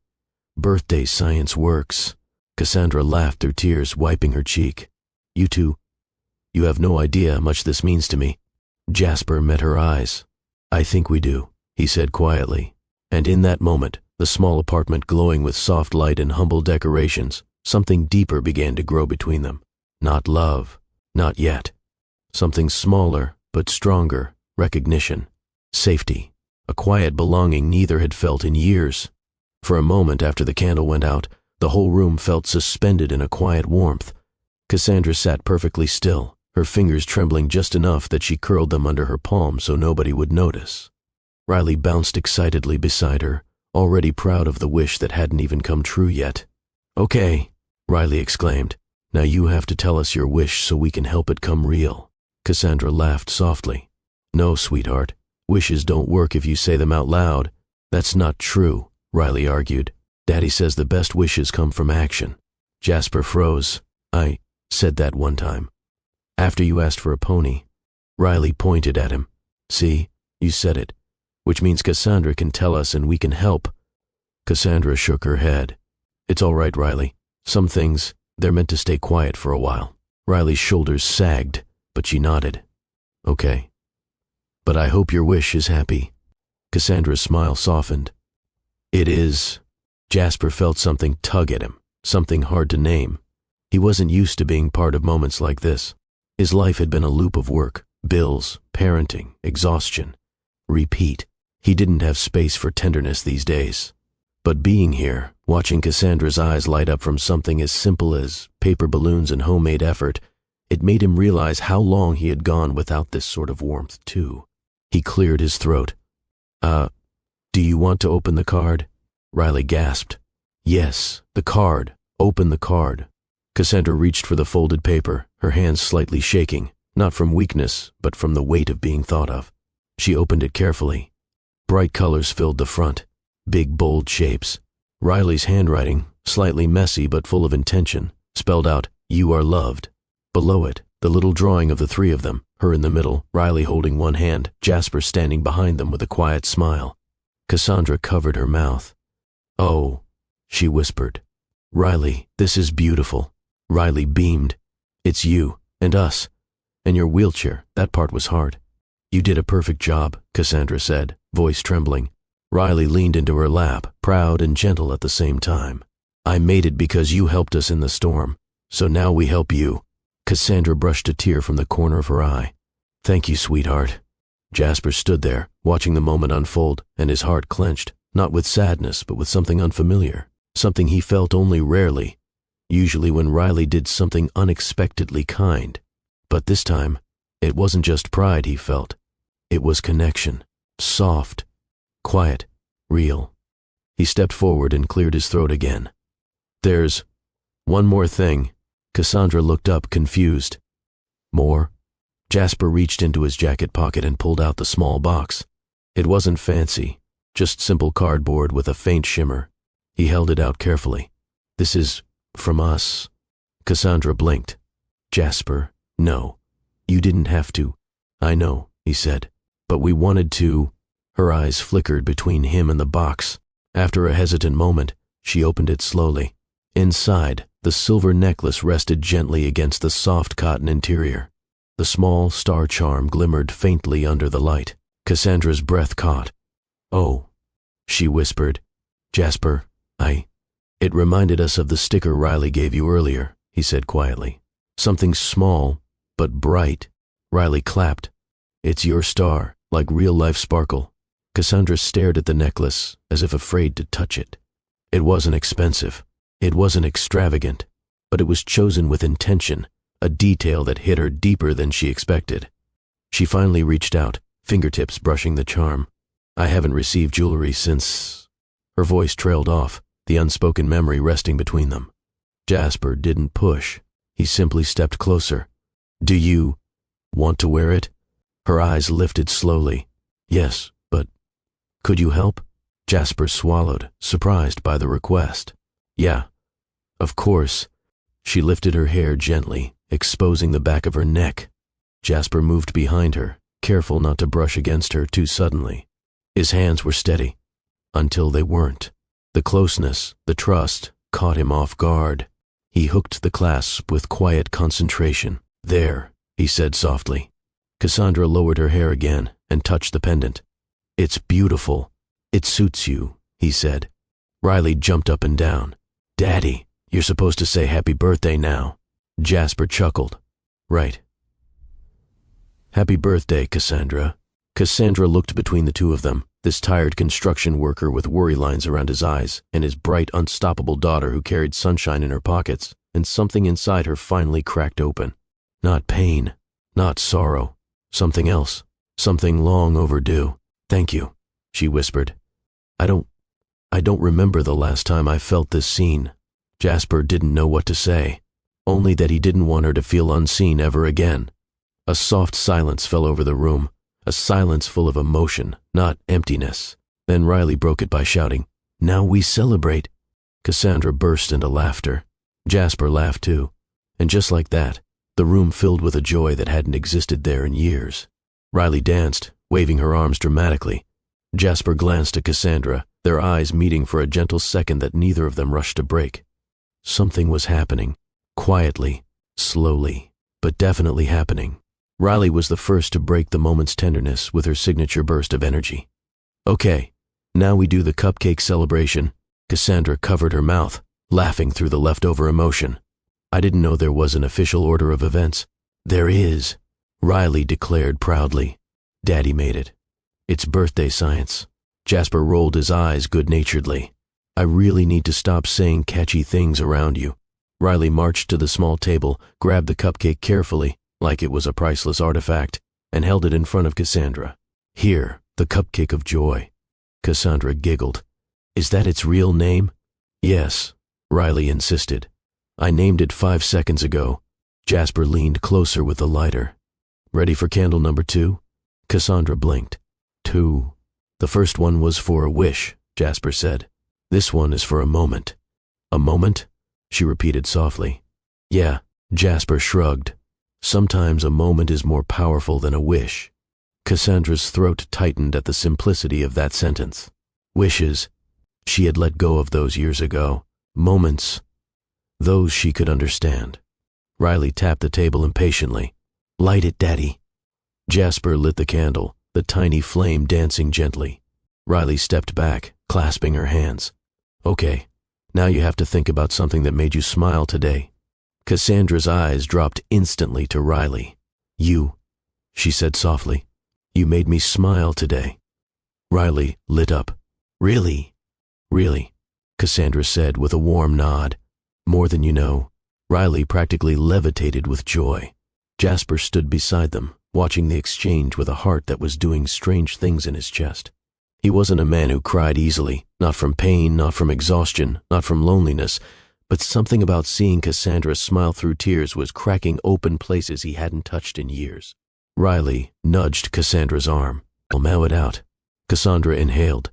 Birthday science works." Cassandra laughed through tears, wiping her cheek. "You two, you have no idea how much this means to me." Jasper met her eyes. "I think we do," he said quietly. And in that moment, the small apartment glowing with soft light and humble decorations, something deeper began to grow between them. Not love, not yet. Something smaller, but stronger, recognition, safety, a quiet belonging neither had felt in years. For a moment after the candle went out, the whole room felt suspended in a quiet warmth. Cassandra sat perfectly still, her fingers trembling just enough that she curled them under her palm so nobody would notice. Riley bounced excitedly beside her, already proud of the wish that hadn't even come true yet. "Okay," Riley exclaimed. "Now you have to tell us your wish so we can help it come real." Cassandra laughed softly. "No, sweetheart. Wishes don't work if you say them out loud." "That's not true," Riley argued. "Daddy says the best wishes come from action." Jasper froze. "I said that one time. After you asked for a pony." Riley pointed at him. See, you said it, which means Cassandra can tell us and we can help. Cassandra shook her head. It's all right, Riley. Some things, they're meant to stay quiet for a while. Riley's shoulders sagged, but she nodded. Okay. But I hope your wish is happy. Cassandra's smile softened. It is. Jasper felt something tug at him, something hard to name. He wasn't used to being part of moments like this. His life had been a loop of work, bills, parenting, exhaustion. Repeat. He didn't have space for tenderness these days. But being here, watching Cassandra's eyes light up from something as simple as paper balloons and homemade effort, it made him realize how long he had gone without this sort of warmth, too. He cleared his throat. Do you want to open the card? Riley gasped. Yes, the card. Open the card. Cassandra reached for the folded paper, her hands slightly shaking, not from weakness, but from the weight of being thought of. She opened it carefully. Bright colors filled the front, big, bold shapes. Riley's handwriting, slightly messy but full of intention, spelled out, "You are loved." Below it, the little drawing of the three of them, her in the middle, Riley holding one hand, Jasper standing behind them with a quiet smile. Cassandra covered her mouth. Oh, she whispered. Riley, this is beautiful. Riley beamed. It's you, and us, and your wheelchair. That part was hard. You did a perfect job, Cassandra said, voice trembling. Riley leaned into her lap, proud and gentle at the same time. I made it because you helped us in the storm, so now we help you. Cassandra brushed a tear from the corner of her eye. Thank you, sweetheart. Jasper stood there, watching the moment unfold, and his heart clenched, not with sadness, but with something unfamiliar, something he felt only rarely, usually when Riley did something unexpectedly kind. But this time, it wasn't just pride he felt. It was connection, soft, quiet, real. He stepped forward and cleared his throat again. There's one more thing. Cassandra looked up, confused. More? Jasper reached into his jacket pocket and pulled out the small box. It wasn't fancy, just simple cardboard with a faint shimmer. He held it out carefully. This is from us. Cassandra blinked. Jasper, no. You didn't have to. I know, he said. But we wanted to. Her eyes flickered between him and the box. After a hesitant moment, she opened it slowly. Inside, the silver necklace rested gently against the soft cotton interior. The small star charm glimmered faintly under the light. Cassandra's breath caught. Oh, she whispered. Jasper, It reminded us of the sticker Riley gave you earlier, he said quietly. Something small, but bright. Riley clapped. It's your star, like real-life sparkle. Cassandra stared at the necklace, as if afraid to touch it. It wasn't expensive. It wasn't extravagant, but it was chosen with intention, a detail that hit her deeper than she expected. She finally reached out, fingertips brushing the charm. I haven't received jewelry since... Her voice trailed off, the unspoken memory resting between them. Jasper didn't push. He simply stepped closer. Do you want to wear it? Her eyes lifted slowly. Yes, but could you help? Jasper swallowed, surprised by the request. Yeah, of course. She lifted her hair gently, exposing the back of her neck. Jasper moved behind her, careful not to brush against her too suddenly. His hands were steady, until they weren't. The closeness, the trust, caught him off guard. He hooked the clasp with quiet concentration. There, he said softly. Cassandra lowered her hair again and touched the pendant. It's beautiful. It suits you, he said. Riley jumped up and down. Daddy, you're supposed to say happy birthday now. Jasper chuckled. Right. Happy birthday, Cassandra. Cassandra looked between the two of them, this tired construction worker with worry lines around his eyes, and his bright, unstoppable daughter who carried sunshine in her pockets, and something inside her finally cracked open. Not pain, not sorrow, something else, something long overdue. Thank you, she whispered. I don't remember the last time I felt this seen. Jasper didn't know what to say, only that he didn't want her to feel unseen ever again. A soft silence fell over the room, a silence full of emotion, not emptiness. Then Riley broke it by shouting, Now we celebrate. Cassandra burst into laughter. Jasper laughed too, and just like that, the room filled with a joy that hadn't existed there in years. Riley danced, waving her arms dramatically. Jasper glanced at Cassandra, their eyes meeting for a gentle second that neither of them rushed to break. Something was happening, quietly, slowly, but definitely happening. Riley was the first to break the moment's tenderness with her signature burst of energy. "Okay, now we do the cupcake celebration." Cassandra covered her mouth, laughing through the leftover emotion. "I didn't know there was an official order of events." "There is," Riley declared proudly. "Daddy made it. It's birthday science." Jasper rolled his eyes good-naturedly. "I really need to stop saying catchy things around you." Riley marched to the small table, grabbed the cupcake carefully, like it was a priceless artifact, and held it in front of Cassandra. "Here, the cupcake of joy." Cassandra giggled. "Is that its real name?" "Yes," Riley insisted. "I named it 5 seconds ago." Jasper leaned closer with the lighter. "Ready for candle number 2? Cassandra blinked. 2. "The first one was for a wish," Jasper said. "This one is for a moment." "A moment?" she repeated softly. "Yeah," Jasper shrugged. "Sometimes a moment is more powerful than a wish." Cassandra's throat tightened at the simplicity of that sentence. Wishes. She had let go of those years ago. Moments. Those she could understand. Riley tapped the table impatiently. "Light it, Daddy." Jasper lit the candle, the tiny flame dancing gently. Riley stepped back, clasping her hands. "Okay, now you have to think about something that made you smile today." Cassandra's eyes dropped instantly to Riley. "You," she said softly. "You made me smile today." Riley lit up. "Really?" "Really," Cassandra said with a warm nod. "More than you know." Riley practically levitated with joy. Jasper stood beside them, watching the exchange with a heart that was doing strange things in his chest. He wasn't a man who cried easily, not from pain, not from exhaustion, not from loneliness, but something about seeing Cassandra smile through tears was cracking open places he hadn't touched in years. Riley nudged Cassandra's arm. "I'll mow it out." Cassandra inhaled,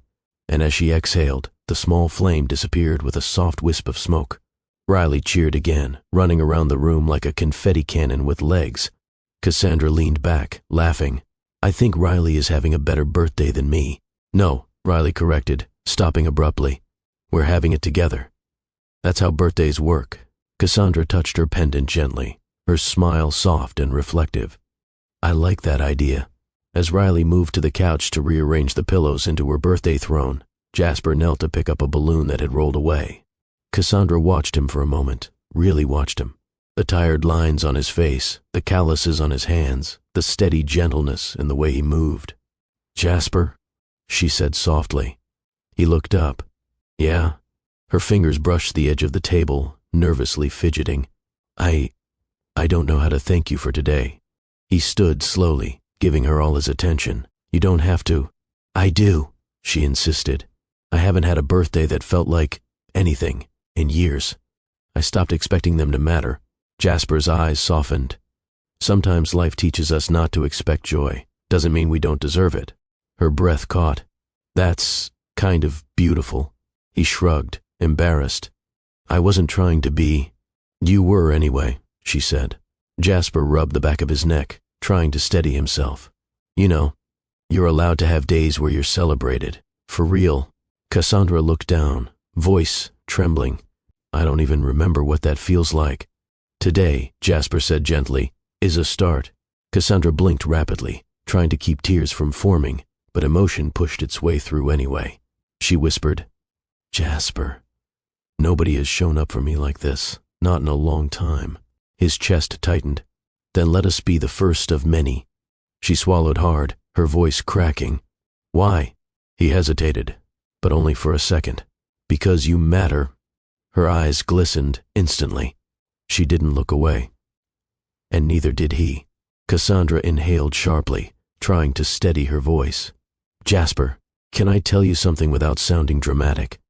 and as she exhaled, the small flame disappeared with a soft wisp of smoke. Riley cheered again, running around the room like a confetti cannon with legs. Cassandra leaned back, laughing. "I think Riley is having a better birthday than me." "No," Riley corrected, stopping abruptly. "We're having it together. That's how birthdays work." Cassandra touched her pendant gently, her smile soft and reflective. "I like that idea." As Riley moved to the couch to rearrange the pillows into her birthday throne, Jasper knelt to pick up a balloon that had rolled away. Cassandra watched him for a moment, really watched him. The tired lines on his face, the calluses on his hands, the steady gentleness in the way he moved. "Jasper?" she said softly. He looked up. "Yeah?" Her fingers brushed the edge of the table, nervously fidgeting. I don't know how to thank you for today." He stood slowly, giving her all his attention. "You don't have to." "I do," she insisted. "I haven't had a birthday that felt like anything in years. I stopped expecting them to matter." Jasper's eyes softened. "Sometimes life teaches us not to expect joy. Doesn't mean we don't deserve it." Her breath caught. "That's kind of beautiful." He shrugged, embarrassed. "I wasn't trying to be." "You were anyway," she said. Jasper rubbed the back of his neck, trying to steady himself. "You know, you're allowed to have days where you're celebrated. For real." Cassandra looked down, voice trembling. "I don't even remember what that feels like." "Today," Jasper said gently, "is a start." Cassandra blinked rapidly, trying to keep tears from forming, but emotion pushed its way through anyway. She whispered, "Jasper, nobody has shown up for me like this, not in a long time." His chest tightened. "Then let us be the first of many." She swallowed hard, her voice cracking. "Why?" He hesitated, but only for a second. "Because you matter." Her eyes glistened instantly. She didn't look away. And neither did he. Cassandra inhaled sharply, trying to steady her voice. "Jasper, can I tell you something without sounding dramatic?"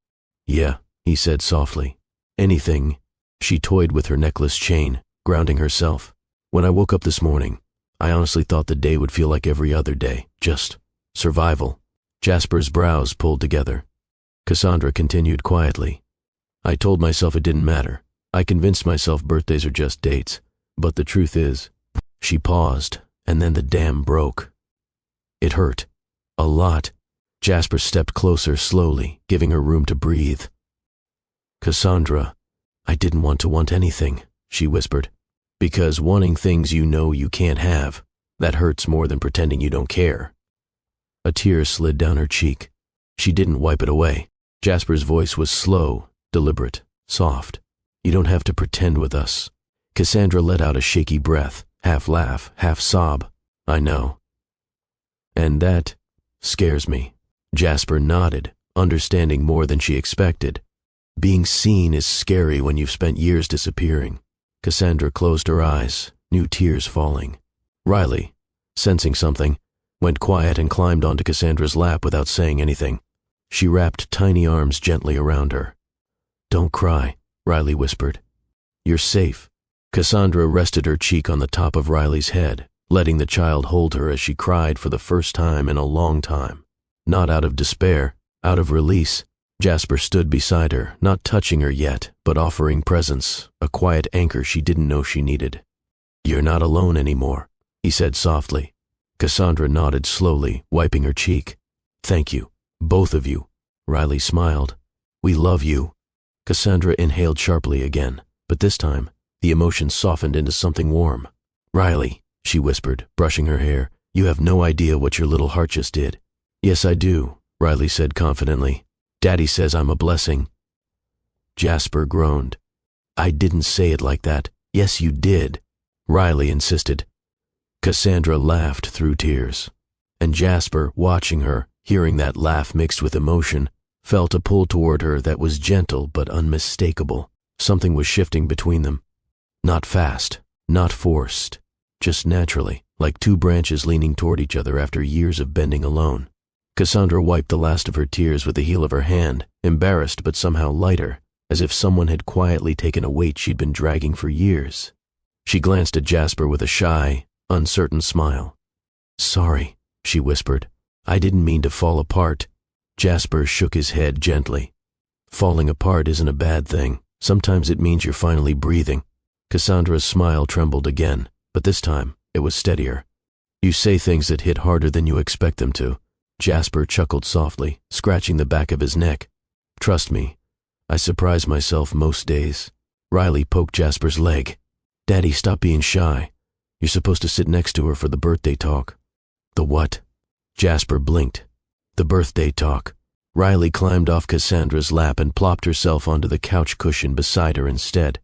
"Yeah," he said softly. "Anything." She toyed with her necklace chain, grounding herself. "When I woke up this morning, I honestly thought the day would feel like every other day, just survival." Jasper's brows pulled together. Cassandra continued quietly. "I told myself it didn't matter. I convinced myself birthdays are just dates. But the truth is..." She paused, and then the dam broke. It hurt. A lot. Jasper stepped closer slowly, giving her room to breathe. "Cassandra, I didn't want to want anything," she whispered. "Because wanting things you know you can't have, that hurts more than pretending you don't care." A tear slid down her cheek. She didn't wipe it away. Jasper's voice was slow, deliberate, soft. "You don't have to pretend with us." Cassandra let out a shaky breath, half laugh, half sob. "I know. And that scares me." Jasper nodded, understanding more than she expected. Being seen is scary when you've spent years disappearing. Cassandra closed her eyes, new tears falling. Riley, sensing something, went quiet and climbed onto Cassandra's lap without saying anything. She wrapped tiny arms gently around her. "Don't cry," Riley whispered. "You're safe." Cassandra rested her cheek on the top of Riley's head, letting the child hold her as she cried for the first time in a long time. Not out of despair, out of release. Jasper stood beside her, not touching her yet, but offering presence, a quiet anchor she didn't know she needed. "You're not alone anymore," he said softly. Cassandra nodded slowly, wiping her cheek. "Thank you, both of you." Riley smiled. "We love you." Cassandra inhaled sharply again, but this time, the emotion softened into something warm. "Riley," she whispered, brushing her hair, "you have no idea what your little heart just did." "Yes, I do," Riley said confidently. "Daddy says I'm a blessing." Jasper groaned. "I didn't say it like that." "Yes, you did," Riley insisted. Cassandra laughed through tears, and Jasper, watching her, hearing that laugh mixed with emotion, felt a pull toward her that was gentle but unmistakable. Something was shifting between them. Not fast, not forced, just naturally, like two branches leaning toward each other after years of bending alone. Cassandra wiped the last of her tears with the heel of her hand, embarrassed but somehow lighter, as if someone had quietly taken a weight she'd been dragging for years. She glanced at Jasper with a shy, uncertain smile. "Sorry," she whispered. "I didn't mean to fall apart." Jasper shook his head gently. "Falling apart isn't a bad thing. Sometimes it means you're finally breathing." Cassandra's smile trembled again, but this time it was steadier. "You say things that hit harder than you expect them to." Jasper chuckled softly, scratching the back of his neck. "Trust me, I surprise myself most days." Riley poked Jasper's leg. "Daddy, stop being shy. You're supposed to sit next to her for the birthday talk." "The what?" Jasper blinked. "The birthday talk." Riley climbed off Cassandra's lap and plopped herself onto the couch cushion beside her instead.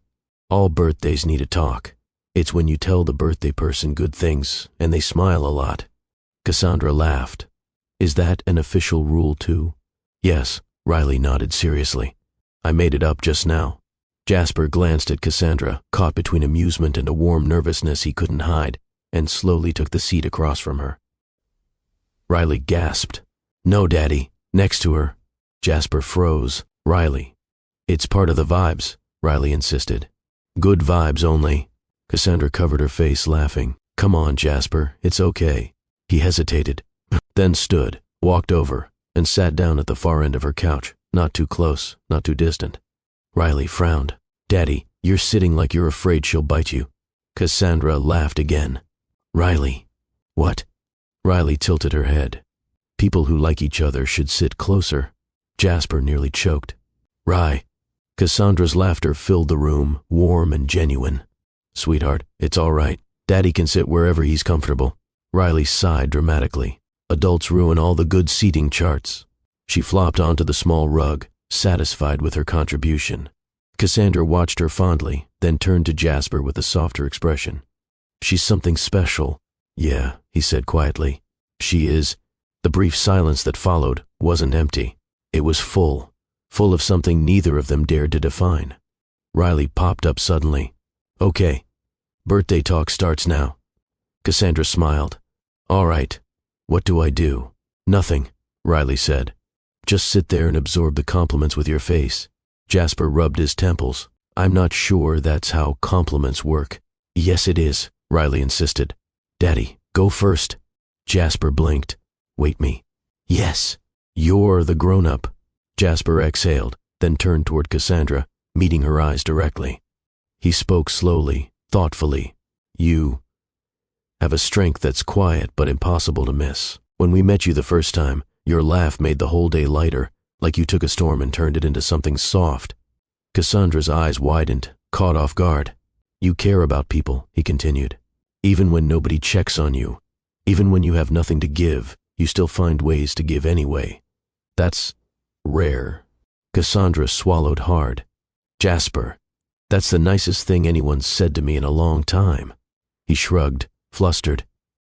"All birthdays need a talk. It's when you tell the birthday person good things, and they smile a lot." Cassandra laughed. "Is that an official rule too?" "Yes," Riley nodded seriously. "I made it up just now." Jasper glanced at Cassandra, caught between amusement and a warm nervousness he couldn't hide, and slowly took the seat across from her. Riley gasped. "No, Daddy, next to her." Jasper froze. "Riley." "It's part of the vibes," Riley insisted. "Good vibes only." Cassandra covered her face, laughing. "Come on, Jasper, it's okay." He hesitated, then stood, walked over, and sat down at the far end of her couch, not too close, not too distant. Riley frowned. "Daddy, you're sitting like you're afraid she'll bite you." Cassandra laughed again. "Riley." "What?" Riley tilted her head. "People who like each other should sit closer." Jasper nearly choked. "Rye." Cassandra's laughter filled the room, warm and genuine. "Sweetheart, it's all right. Daddy can sit wherever he's comfortable." Riley sighed dramatically. "Adults ruin all the good seating charts." She flopped onto the small rug, satisfied with her contribution. Cassandra watched her fondly, then turned to Jasper with a softer expression. "She's something special." "Yeah," he said quietly. "She is." The brief silence that followed wasn't empty. It was full of something neither of them dared to define. Riley popped up suddenly. "Okay, birthday talk starts now." Cassandra smiled. "All right, what do I do?" "Nothing," Riley said. "Just sit there and absorb the compliments with your face." Jasper rubbed his temples. "I'm not sure that's how compliments work." "Yes, it is," Riley insisted. "Daddy, go first." Jasper blinked. "Wait me." "Yes, you're the grown-up." Jasper exhaled, then turned toward Cassandra, meeting her eyes directly. He spoke slowly, thoughtfully. "You have a strength that's quiet but impossible to miss. When we met you the first time, your laugh made the whole day lighter, like you took a storm and turned it into something soft." Cassandra's eyes widened, caught off guard. "You care about people," he continued. "Even when nobody checks on you, even when you have nothing to give, you still find ways to give anyway. That's rare." Cassandra swallowed hard. "Jasper, that's the nicest thing anyone's said to me in a long time." He shrugged, flustered.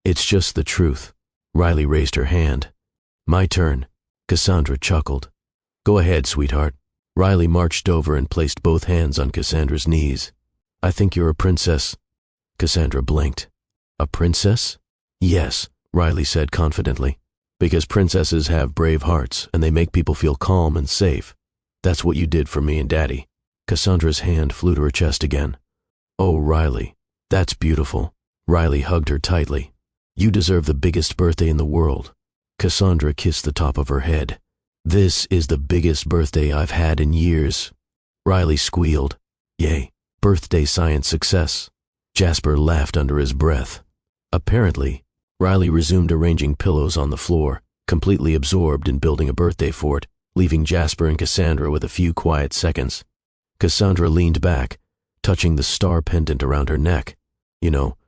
"It's just the truth." Riley raised her hand. "My turn." Cassandra chuckled. "Go ahead, sweetheart." Riley marched over and placed both hands on Cassandra's knees. "I think you're a princess." Cassandra blinked. "A princess?" "Yes," Riley said confidently. "Because princesses have brave hearts and they make people feel calm and safe. That's what you did for me and Daddy." Cassandra's hand flew to her chest again. "Oh, Riley, that's beautiful." Riley hugged her tightly. "You deserve the biggest birthday in the world." Cassandra kissed the top of her head. "This is the biggest birthday I've had in years." Riley squealed. "Yay, birthday science success." Jasper laughed under his breath. Apparently, Riley resumed arranging pillows on the floor, completely absorbed in building a birthday fort, leaving Jasper and Cassandra with a few quiet seconds. Cassandra leaned back, touching the star pendant around her neck. "You know,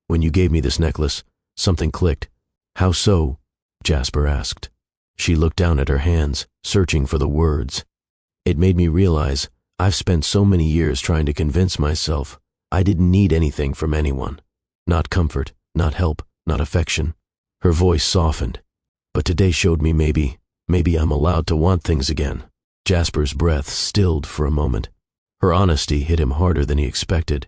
when you gave me this necklace, something clicked." "How so?" Jasper asked. She looked down at her hands, searching for the words. "It made me realize I've spent so many years trying to convince myself I didn't need anything from anyone. Not comfort, not help, not affection." Her voice softened. "But today showed me maybe I'm allowed to want things again." Jasper's breath stilled for a moment. Her honesty hit him harder than he expected.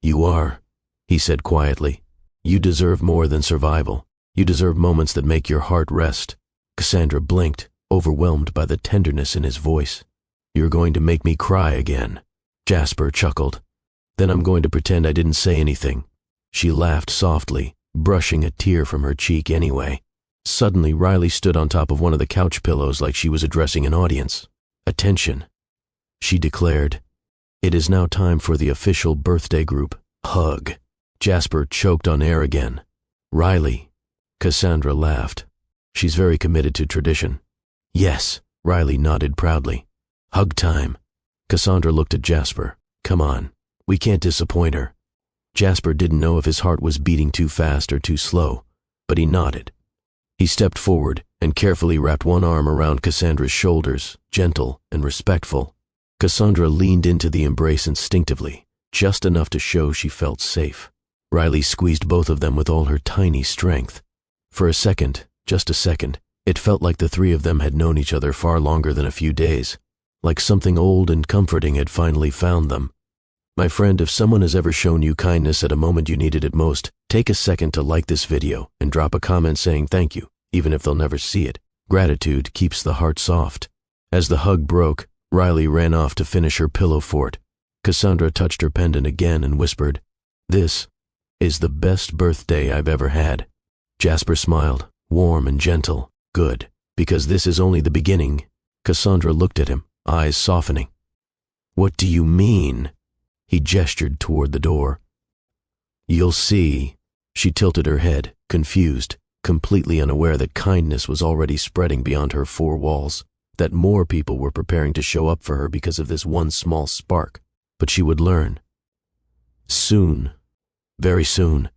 "You are," he said quietly. "You deserve more than survival. You deserve moments that make your heart rest." Cassandra blinked, overwhelmed by the tenderness in his voice. "You're going to make me cry again." Jasper chuckled. "Then I'm going to pretend I didn't say anything." She laughed softly, brushing a tear from her cheek anyway. Suddenly, Riley stood on top of one of the couch pillows like she was addressing an audience. "Attention," she declared. "It is now time for the official birthday group hug." Jasper choked on air again. "Riley." Cassandra laughed. "She's very committed to tradition." "Yes," Riley nodded proudly. "Hug time." Cassandra looked at Jasper. "Come on, we can't disappoint her." Jasper didn't know if his heart was beating too fast or too slow, but he nodded. He stepped forward and carefully wrapped one arm around Cassandra's shoulders, gentle and respectful. Cassandra leaned into the embrace instinctively, just enough to show she felt safe. Riley squeezed both of them with all her tiny strength. For a second, just a second, it felt like the three of them had known each other far longer than a few days, like something old and comforting had finally found them. My friend, if someone has ever shown you kindness at a moment you needed it most, take a second to like this video and drop a comment saying thank you, even if they'll never see it. Gratitude keeps the heart soft. As the hug broke, Riley ran off to finish her pillow fort. Cassandra touched her pendant again and whispered, "This is the best birthday I've ever had." Jasper smiled, warm and gentle. "Good, because this is only the beginning." Cassandra looked at him, eyes softening. "What do you mean?" He gestured toward the door. "You'll see." She tilted her head, confused, completely unaware that kindness was already spreading beyond her four walls, that more people were preparing to show up for her because of this one small spark. But she would learn. Soon. Very soon.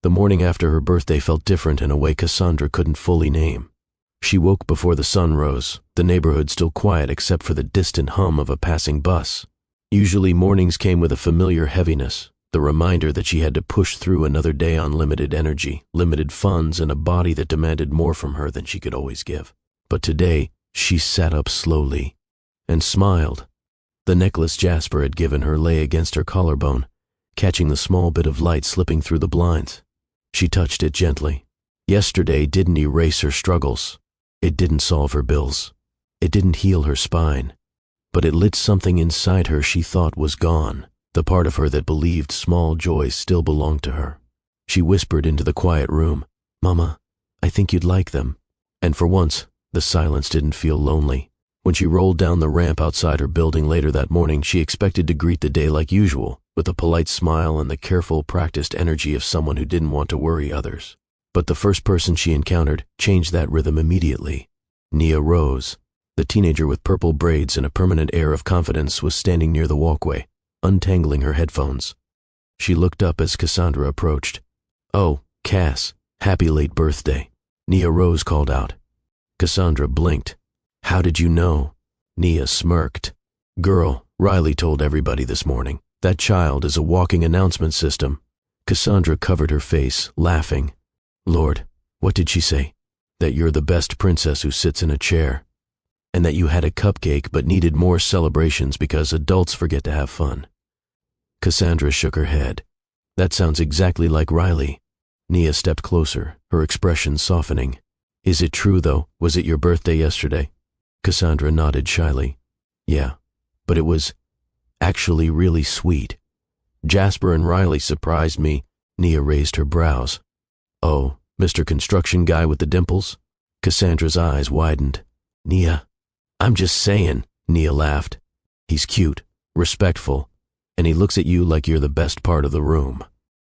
The morning after her birthday felt different in a way Cassandra couldn't fully name. She woke before the sun rose, the neighborhood still quiet except for the distant hum of a passing bus. Usually mornings came with a familiar heaviness, the reminder that she had to push through another day on limited energy, limited funds, and a body that demanded more from her than she could always give. But today, she sat up slowly and smiled. The necklace Jasper had given her lay against her collarbone, catching the small bit of light slipping through the blinds. She touched it gently. Yesterday didn't erase her struggles. It didn't solve her bills. It didn't heal her spine. But it lit something inside her she thought was gone, the part of her that believed small joys still belonged to her. She whispered into the quiet room, "Mama, I think you'd like them." And for once, the silence didn't feel lonely. When she rolled down the ramp outside her building later that morning, she expected to greet the day like usual, with a polite smile and the careful, practiced energy of someone who didn't want to worry others. But the first person she encountered changed that rhythm immediately. Nia Rose, the teenager with purple braids and a permanent air of confidence, was standing near the walkway, untangling her headphones. She looked up as Cassandra approached. "Oh, Cass, happy late birthday," Nia Rose called out. Cassandra blinked. "How did you know?" Nia smirked. "Girl, Riley told everybody this morning. That child is a walking announcement system." Cassandra covered her face, laughing. "Lord, what did she say?" "That you're the best princess who sits in a chair. And that you had a cupcake but needed more celebrations because adults forget to have fun." Cassandra shook her head. "That sounds exactly like Riley." Nia stepped closer, her expression softening. "Is it true, though? Was it your birthday yesterday?" Cassandra nodded shyly. "Yeah, but it was actually really sweet. Jasper and Riley surprised me." Nia raised her brows. "Oh, Mr. Construction Guy with the dimples?" Cassandra's eyes widened. "Nia, I'm just saying," Nia laughed. "He's cute, respectful, and he looks at you like you're the best part of the room."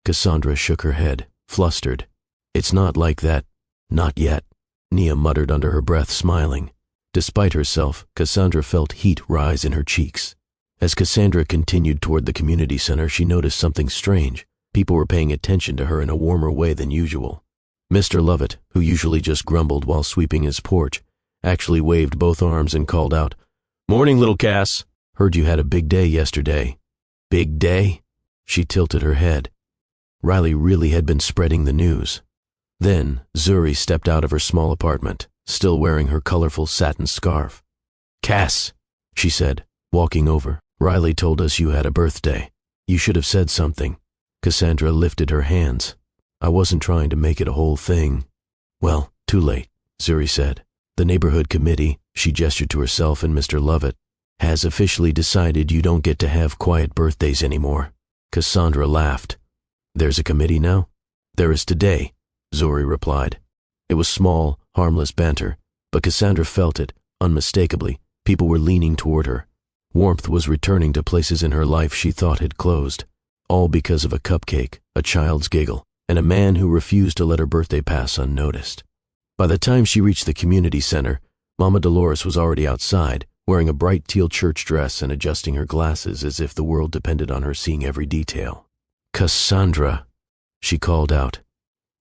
Cassandra shook her head, flustered. "It's not like that. Not yet," Nia muttered under her breath, smiling. Despite herself, Cassandra felt heat rise in her cheeks. As Cassandra continued toward the community center, she noticed something strange. People were paying attention to her in a warmer way than usual. Mr. Lovett, who usually just grumbled while sweeping his porch, actually waved both arms and called out, "Morning, little Cass. Heard you had a big day yesterday." "Big day?" She tilted her head. Riley really had been spreading the news. Then Zuri stepped out of her small apartment, still wearing her colorful satin scarf. "Cass," she said, walking over, "Riley told us you had a birthday. You should have said something." Cassandra lifted her hands. "I wasn't trying to make it a whole thing." "Well, too late," Zuri said. "The neighborhood committee," she gestured to herself and Mr. Lovett, "has officially decided you don't get to have quiet birthdays anymore." Cassandra laughed. "There's a committee now?" "There is today," Zuri replied. It was small, harmless banter, but Cassandra felt it, unmistakably. People were leaning toward her. Warmth was returning to places in her life she thought had closed, all because of a cupcake, a child's giggle, and a man who refused to let her birthday pass unnoticed. By the time she reached the community center, Mama Dolores was already outside, wearing a bright teal church dress and adjusting her glasses as if the world depended on her seeing every detail. "Cassandra," she called out.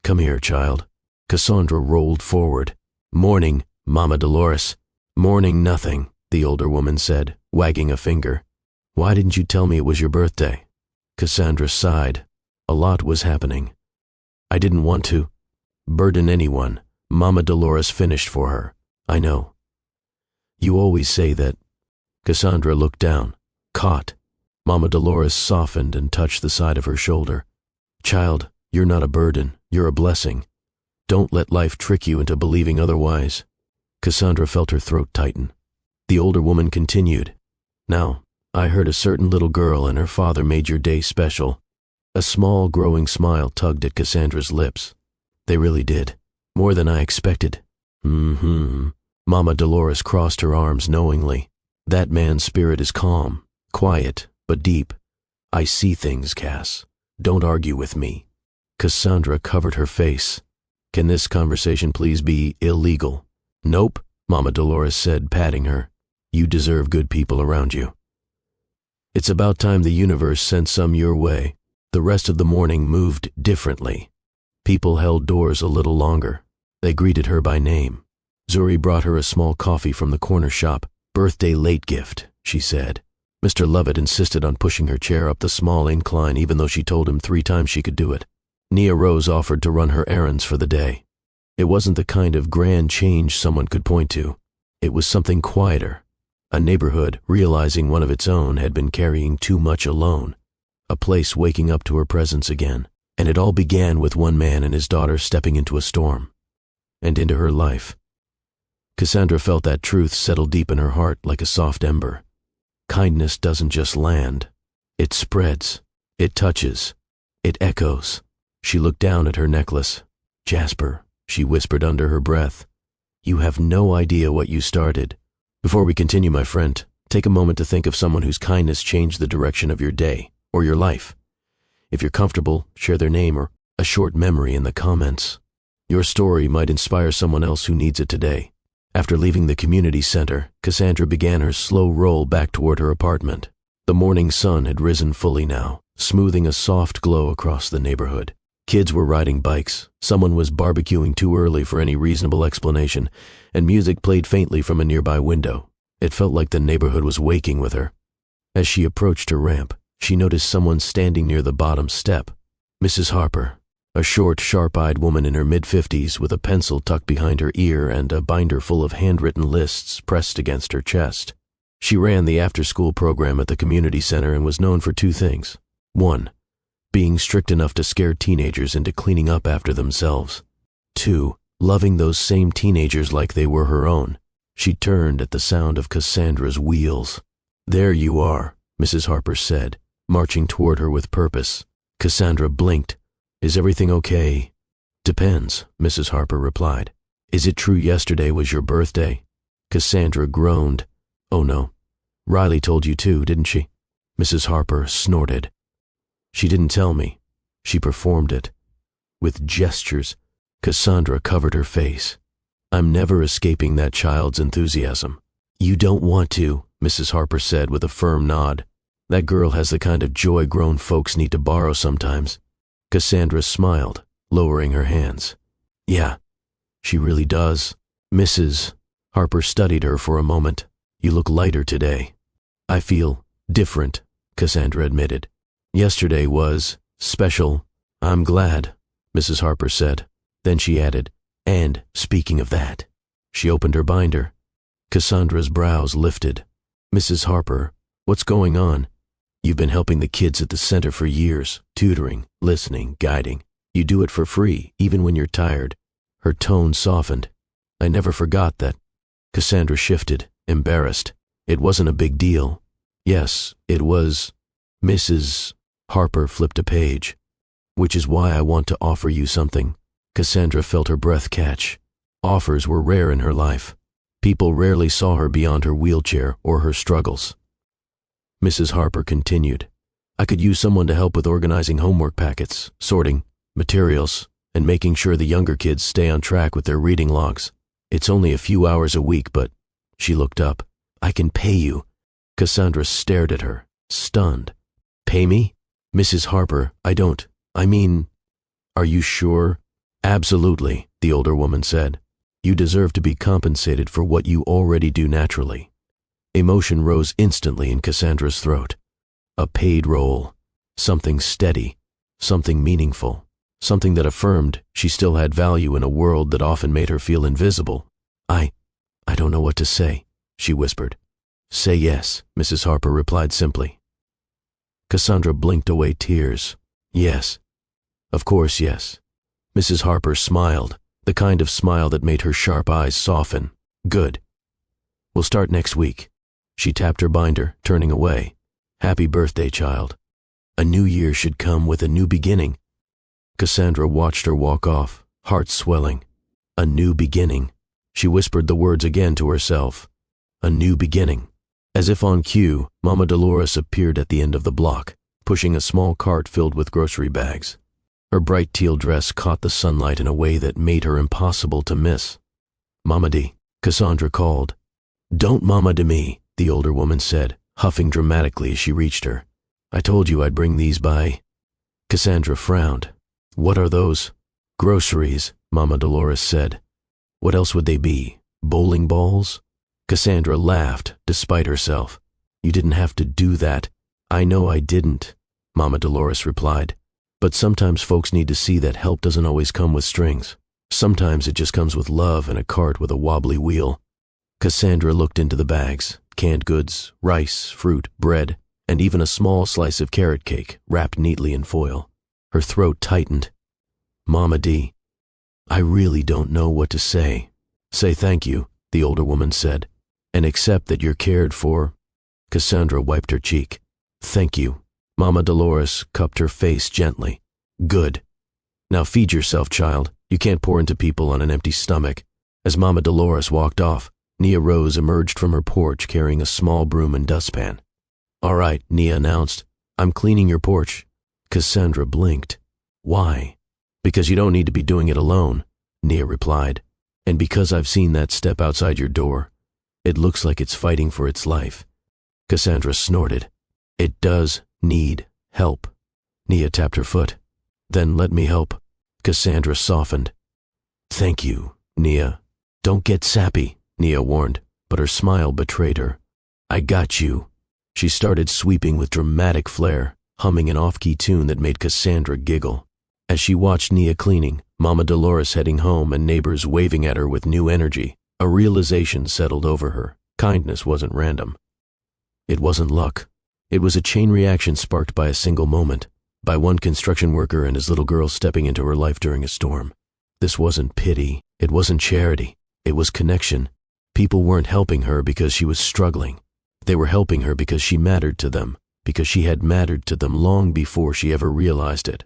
"Come here, child." Cassandra rolled forward. "Morning, Mama Dolores." "Morning nothing," the older woman said, wagging a finger. "Why didn't you tell me it was your birthday?" Cassandra sighed. A lot was happening. "I didn't want to burden anyone," Mama Dolores finished for her. "I know. You always say that." Cassandra looked down, caught. Mama Dolores softened and touched the side of her shoulder. "Child, you're not a burden, you're a blessing. Don't let life trick you into believing otherwise." Cassandra felt her throat tighten. The older woman continued. "Now, I heard a certain little girl and her father made your day special." A small, growing smile tugged at Cassandra's lips. "They really did. More than I expected." Mama Dolores crossed her arms knowingly. "That man's spirit is calm, quiet, but deep. I see things, Cass. Don't argue with me." Cassandra covered her face. "Can this conversation please be illegal?" "Nope," Mama Dolores said, patting her. "You deserve good people around you. It's about time the universe sent some your way." The rest of the morning moved differently. People held doors a little longer. They greeted her by name. Zuri brought her a small coffee from the corner shop. "Birthday late gift," she said. Mr. Lovett insisted on pushing her chair up the small incline even though she told him 3 times she could do it. Nia Rose offered to run her errands for the day. It wasn't the kind of grand change someone could point to. It was something quieter. A neighborhood, realizing one of its own had been carrying too much alone. A place waking up to her presence again. And it all began with one man and his daughter stepping into a storm. And into her life. Cassandra felt that truth settle deep in her heart like a soft ember. Kindness doesn't just land. It spreads. It touches. It echoes. She looked down at her necklace. "Jasper," she whispered under her breath, "you have no idea what you started." Before we continue, my friend, take a moment to think of someone whose kindness changed the direction of your day or your life. If you're comfortable, share their name or a short memory in the comments. Your story might inspire someone else who needs it today. After leaving the community center, Cassandra began her slow roll back toward her apartment. The morning sun had risen fully now, smoothing a soft glow across the neighborhood. Kids were riding bikes, someone was barbecuing too early for any reasonable explanation, and music played faintly from a nearby window. It felt like the neighborhood was waking with her. As she approached her ramp, she noticed someone standing near the bottom step. Mrs. Harper, a short, sharp-eyed woman in her mid-50s with a pencil tucked behind her ear and a binder full of handwritten lists pressed against her chest. She ran the after-school program at the community center and was known for two things. 1. Being strict enough to scare teenagers into cleaning up after themselves. 2. Loving those same teenagers like they were her own. She turned at the sound of Cassandra's wheels. "There you are," Mrs. Harper said, marching toward her with purpose. Cassandra blinked. "Is everything okay?" "Depends," Mrs. Harper replied. "Is it true yesterday was your birthday?" Cassandra groaned. "Oh no. Riley told you too, didn't she?" Mrs. Harper snorted. "She didn't tell me. She performed it." With gestures, Cassandra covered her face. "I'm never escaping that child's enthusiasm." "You don't want to," Mrs. Harper said with a firm nod. "That girl has the kind of joy grown folks need to borrow sometimes." Cassandra smiled, lowering her hands. "Yeah, she really does." Mrs. Harper studied her for a moment. "You look lighter today." "I feel different," Cassandra admitted. "Yesterday was special." "I'm glad," Mrs. Harper said. Then she added, "And speaking of that." She opened her binder. Cassandra's brows lifted. "Mrs. Harper, what's going on?" "You've been helping the kids at the center for years, tutoring, listening, guiding. You do it for free, even when you're tired." Her tone softened. "I never forgot that." Cassandra shifted, embarrassed. "It wasn't a big deal." "Yes, it was." Mrs. Harper flipped a page. "Which is why I want to offer you something." Cassandra felt her breath catch. Offers were rare in her life. People rarely saw her beyond her wheelchair or her struggles. Mrs. Harper continued, "I could use someone to help with organizing homework packets, sorting, materials, and making sure the younger kids stay on track with their reading logs. It's only a few hours a week, but..." She looked up. "I can pay you." Cassandra stared at her, stunned. "Pay me?" "Mrs. Harper, I mean, are you sure?" "Absolutely," the older woman said. "You deserve to be compensated for what you already do naturally." Emotion rose instantly in Cassandra's throat. A paid role, something steady, something meaningful, something that affirmed she still had value in a world that often made her feel invisible. I don't know what to say," she whispered. "Say yes," Mrs. Harper replied simply. Cassandra blinked away tears. "Yes. Of course, yes." Mrs. Harper smiled, the kind of smile that made her sharp eyes soften. "Good. We'll start next week." She tapped her binder, turning away. "Happy birthday, child. A new year should come with a new beginning." Cassandra watched her walk off, heart swelling. A new beginning. She whispered the words again to herself. A new beginning. As if on cue, Mama Dolores appeared at the end of the block, pushing a small cart filled with grocery bags. Her bright teal dress caught the sunlight in a way that made her impossible to miss. "Mama D," Cassandra called. "Don't Mama to me," the older woman said, huffing dramatically as she reached her. "I told you I'd bring these by." Cassandra frowned. "What are those?" "Groceries," Mama Dolores said. "What else would they be? Bowling balls?" Cassandra laughed, despite herself. "You didn't have to do that." "I know I didn't," Mama Dolores replied. "But sometimes folks need to see that help doesn't always come with strings. Sometimes it just comes with love and a cart with a wobbly wheel." Cassandra looked into the bags, canned goods, rice, fruit, bread, and even a small slice of carrot cake wrapped neatly in foil. Her throat tightened. "Mama D, I really don't know what to say." "Say thank you," the older woman said, "and accept that you're cared for." Cassandra wiped her cheek. "Thank you." Mama Dolores cupped her face gently. "Good. Now feed yourself, child. You can't pour into people on an empty stomach." As Mama Dolores walked off, Nia Rose emerged from her porch carrying a small broom and dustpan. "All right," Nia announced. "I'm cleaning your porch." Cassandra blinked. "Why?" "Because you don't need to be doing it alone. Nia replied. And because I've seen that step outside your door, it looks like it's fighting for its life. Cassandra snorted. It does need help. Nia tapped her foot. Then let me help. Cassandra softened. Thank you, Nia. Don't get sappy, Nia warned, but her smile betrayed her. I got you. She started sweeping with dramatic flair, humming an off-key tune that made Cassandra giggle. As she watched Nia cleaning, Mama Dolores heading home, and neighbors waving at her with new energy, a realization settled over her. Kindness wasn't random. It wasn't luck. It was a chain reaction sparked by a single moment, by one construction worker and his little girl stepping into her life during a storm. This wasn't pity. It wasn't charity. It was connection. People weren't helping her because she was struggling. They were helping her because she mattered to them, because she had mattered to them long before she ever realized it.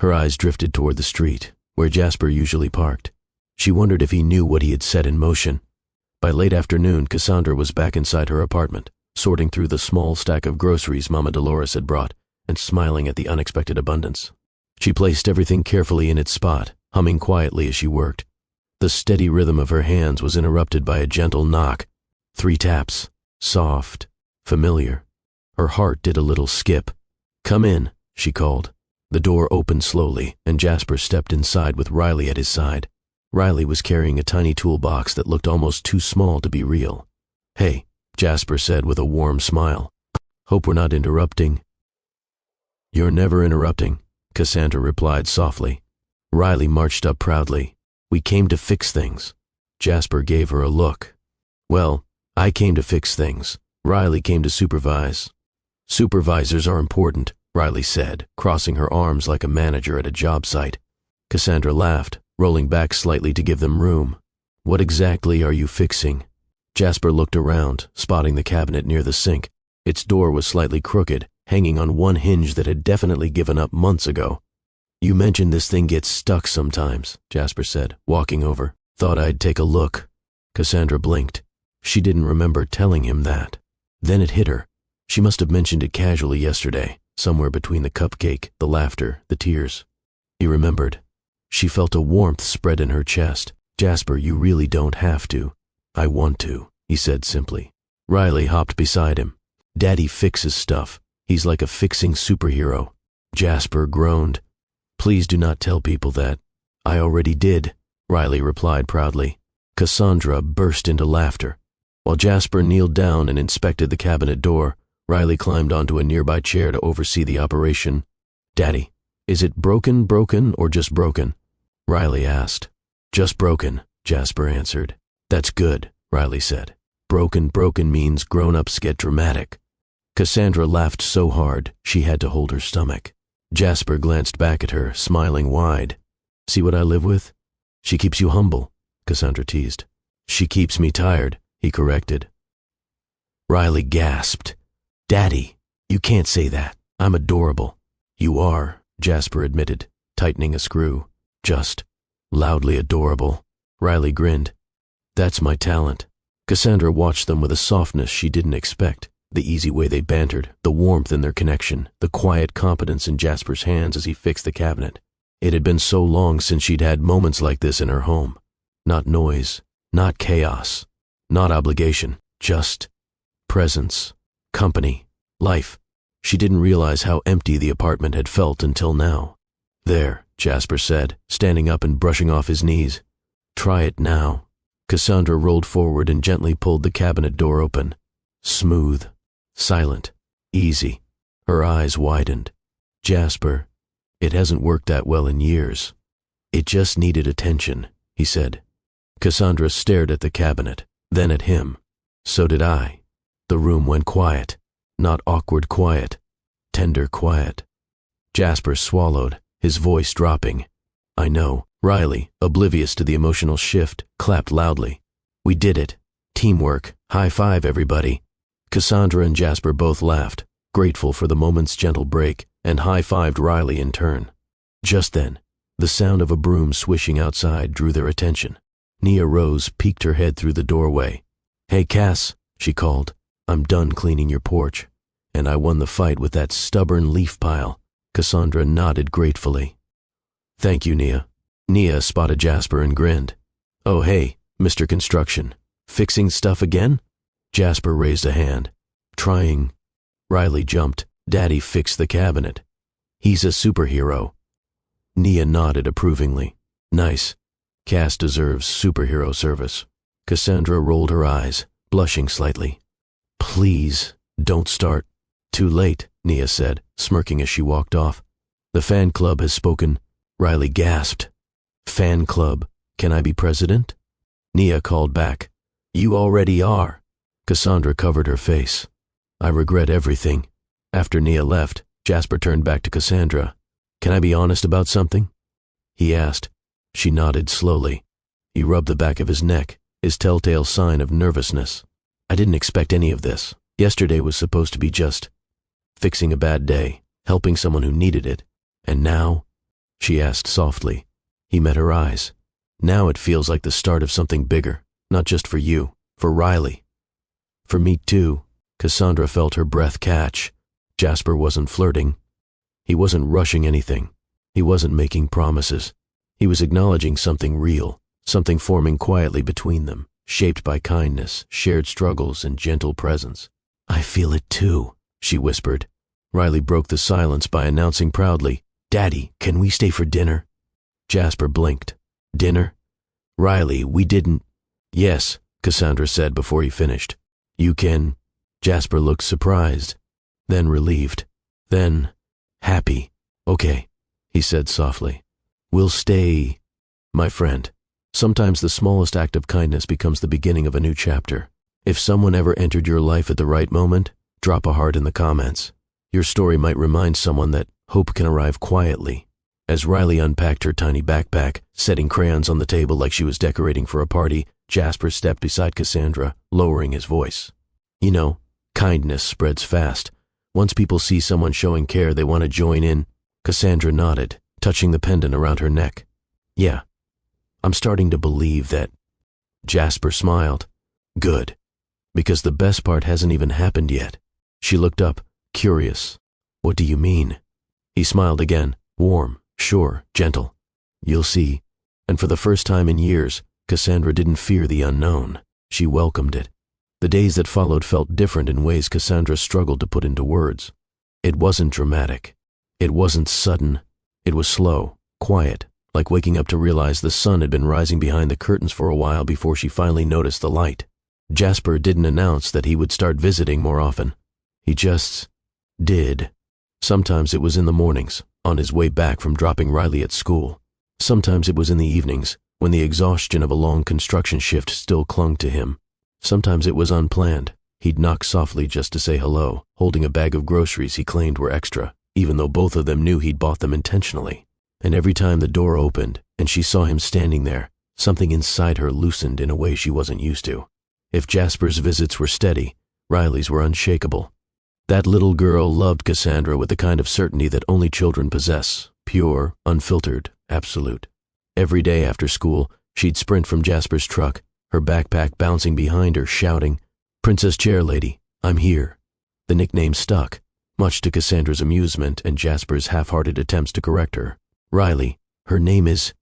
Her eyes drifted toward the street, where Jasper usually parked. She wondered if he knew what he had set in motion. By late afternoon, Cassandra was back inside her apartment, sorting through the small stack of groceries Mama Dolores had brought, and smiling at the unexpected abundance. She placed everything carefully in its spot, humming quietly as she worked. The steady rhythm of her hands was interrupted by a gentle knock. 3 taps, soft, familiar. Her heart did a little skip. Come in, she called. The door opened slowly, and Jasper stepped inside with Riley at his side. Riley was carrying a tiny toolbox that looked almost too small to be real. Hey, Jasper said with a warm smile. Hope we're not interrupting. You're never interrupting, Cassandra replied softly. Riley marched up proudly. We came to fix things. Jasper gave her a look. Well, I came to fix things. Riley came to supervise. Supervisors are important, Riley said, crossing her arms like a manager at a job site. Cassandra laughed, rolling back slightly to give them room. What exactly are you fixing? Jasper looked around, spotting the cabinet near the sink. Its door was slightly crooked, hanging on one hinge that had definitely given up months ago. You mentioned this thing gets stuck sometimes, Jasper said, walking over. Thought I'd take a look. Cassandra blinked. She didn't remember telling him that. Then it hit her. She must have mentioned it casually yesterday, somewhere between the cupcake, the laughter, the tears. He remembered. She felt a warmth spread in her chest. Jasper, you really don't have to. I want to, he said simply. Riley hopped beside him. Daddy fixes stuff. He's like a fixing superhero. Jasper groaned. Please do not tell people that. I already did, Riley replied proudly. Cassandra burst into laughter. While Jasper kneeled down and inspected the cabinet door, Riley climbed onto a nearby chair to oversee the operation. Daddy, is it broken, or just broken? Riley asked. Just broken, Jasper answered. That's good, Riley said. Broken means grown-ups get dramatic. Cassandra laughed so hard she had to hold her stomach. Jasper glanced back at her, smiling wide. See what I live with? She keeps you humble, Cassandra teased. She keeps me tired, he corrected. Riley gasped. Daddy, you can't say that. I'm adorable. You are, Jasper admitted, tightening a screw. Just loudly adorable. Riley grinned. That's my talent. Cassandra watched them with a softness she didn't expect. The easy way they bantered, the warmth in their connection, the quiet competence in Jasper's hands as he fixed the cabinet. It had been so long since she'd had moments like this in her home. Not noise, not chaos, not obligation, just presence, company, life. She didn't realize how empty the apartment had felt until now. There, Jasper said, standing up and brushing off his knees. Try it now. Cassandra rolled forward and gently pulled the cabinet door open. Smooth, silent, easy. Her eyes widened. Jasper, it hasn't worked that well in years. It just needed attention, he said. Cassandra stared at the cabinet, then at him. So did I. The room went quiet. Not awkward quiet. Tender quiet. Jasper swallowed, his voice dropping. I know. Riley, oblivious to the emotional shift, clapped loudly. We did it. Teamwork. High five, everybody. Cassandra and Jasper both laughed, grateful for the moment's gentle break, and high-fived Riley in turn. Just then, the sound of a broom swishing outside drew their attention. Nia Rose peeked her head through the doorway. Hey, Cass, she called. I'm done cleaning your porch. And I won the fight with that stubborn leaf pile. Cassandra nodded gratefully. Thank you, Nia. Nia spotted Jasper and grinned. "Oh hey, Mr. Construction. Fixing stuff again?" Jasper raised a hand. "Trying." Riley jumped. "Daddy fixed the cabinet. He's a superhero." Nia nodded approvingly. "Nice. Cass deserves superhero service." Cassandra rolled her eyes, blushing slightly. "Please, don't start." "Too late," Nia said, smirking as she walked off. "The fan club has spoken." Riley gasped. "Fan club? Can I be president?" Nia called back. "You already are." Cassandra covered her face. "I regret everything." After Nia left, Jasper turned back to Cassandra. "Can I be honest about something?" he asked. She nodded slowly. He rubbed the back of his neck, his telltale sign of nervousness. "I didn't expect any of this. Yesterday was supposed to be just fixing a bad day, helping someone who needed it. And now?" she asked softly. He met her eyes. "Now it feels like the start of something bigger, not just for you, for Riley." "For me too." Cassandra felt her breath catch. Jasper wasn't flirting. He wasn't rushing anything. He wasn't making promises. He was acknowledging something real, something forming quietly between them, shaped by kindness, shared struggles, and gentle presence. "I feel it too," she whispered. Riley broke the silence by announcing proudly, "Daddy, can we stay for dinner?" Jasper blinked. "Dinner?" "Riley, we didn't—" "Yes," Cassandra said before he finished. "You can—" Jasper looked surprised, then relieved, then happy. "Okay," he said softly. "We'll stay, my friend." Sometimes the smallest act of kindness becomes the beginning of a new chapter. If someone ever entered your life at the right moment, drop a heart in the comments. Your story might remind someone that hope can arrive quietly. As Riley unpacked her tiny backpack, setting crayons on the table like she was decorating for a party, Jasper stepped beside Cassandra, lowering his voice. "You know, kindness spreads fast. Once people see someone showing care, they want to join in." Cassandra nodded, touching the pendant around her neck. "Yeah, I'm starting to believe that." Jasper smiled. "Good, because the best part hasn't even happened yet." She looked up, curious. "What do you mean?" He smiled again, warm, sure, gentle. "You'll see." And for the first time in years, Cassandra didn't fear the unknown. She welcomed it. The days that followed felt different in ways Cassandra struggled to put into words. It wasn't dramatic. It wasn't sudden. It was slow, quiet, like waking up to realize the sun had been rising behind the curtains for a while before she finally noticed the light. Jasper didn't announce that he would start visiting more often. He just did. Sometimes it was in the mornings, on his way back from dropping Riley at school. Sometimes it was in the evenings, when the exhaustion of a long construction shift still clung to him. Sometimes it was unplanned. He'd knock softly just to say hello, holding a bag of groceries he claimed were extra, even though both of them knew he'd bought them intentionally. And every time the door opened and she saw him standing there, something inside her loosened in a way she wasn't used to. If Jasper's visits were steady, Riley's were unshakable. That little girl loved Cassandra with the kind of certainty that only children possess, pure, unfiltered, absolute. Every day after school, she'd sprint from Jasper's truck, her backpack bouncing behind her, shouting, "Princess Chair Lady, I'm here." The nickname stuck, much to Cassandra's amusement and Jasper's half-hearted attempts to correct her. "Riley, her name is—"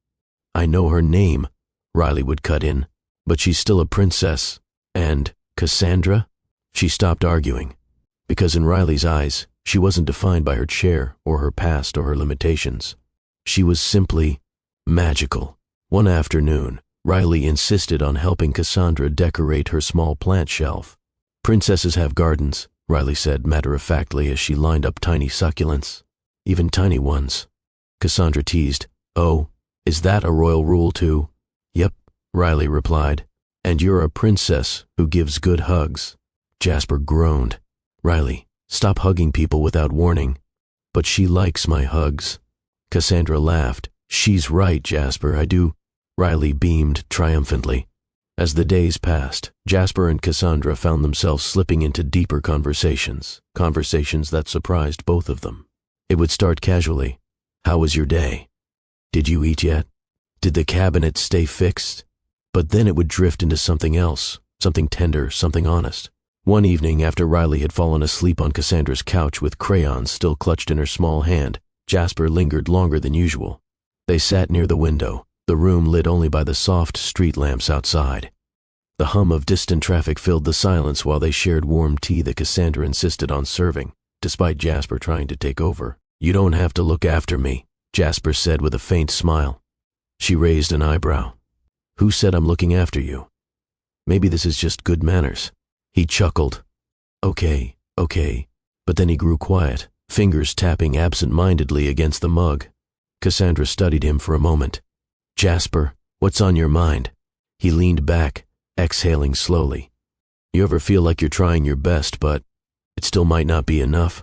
"I know her name," Riley would cut in, "but she's still a princess. And Cassandra?" She stopped arguing, because in Riley's eyes, she wasn't defined by her chair or her past or her limitations. She was simply magical. One afternoon, Riley insisted on helping Cassandra decorate her small plant shelf. "Princesses have gardens," Riley said matter-of-factly as she lined up tiny succulents. "Even tiny ones." Cassandra teased, "Oh, is that a royal rule too?" "Yep," Riley replied. "And you're a princess who gives good hugs." Jasper groaned. "Riley, stop hugging people without warning." "But she likes my hugs." Cassandra laughed. "She's right, Jasper, I do." Riley beamed triumphantly. As the days passed, Jasper and Cassandra found themselves slipping into deeper conversations that surprised both of them. It would start casually. "How was your day? Did you eat yet? Did the cabinet stay fixed?" But then it would drift into something else, something tender, something honest. One evening, after Riley had fallen asleep on Cassandra's couch with crayons still clutched in her small hand, Jasper lingered longer than usual. They sat near the window, the room lit only by the soft street lamps outside. The hum of distant traffic filled the silence while they shared warm tea that Cassandra insisted on serving, despite Jasper trying to take over. "You don't have to look after me," Jasper said with a faint smile. She raised an eyebrow. "Who said I'm looking after you? Maybe this is just good manners." He chuckled. Okay. But then he grew quiet, fingers tapping absent-mindedly against the mug. Cassandra studied him for a moment. "Jasper, what's on your mind?" He leaned back, exhaling slowly. "You ever feel like you're trying your best, but it still might not be enough?"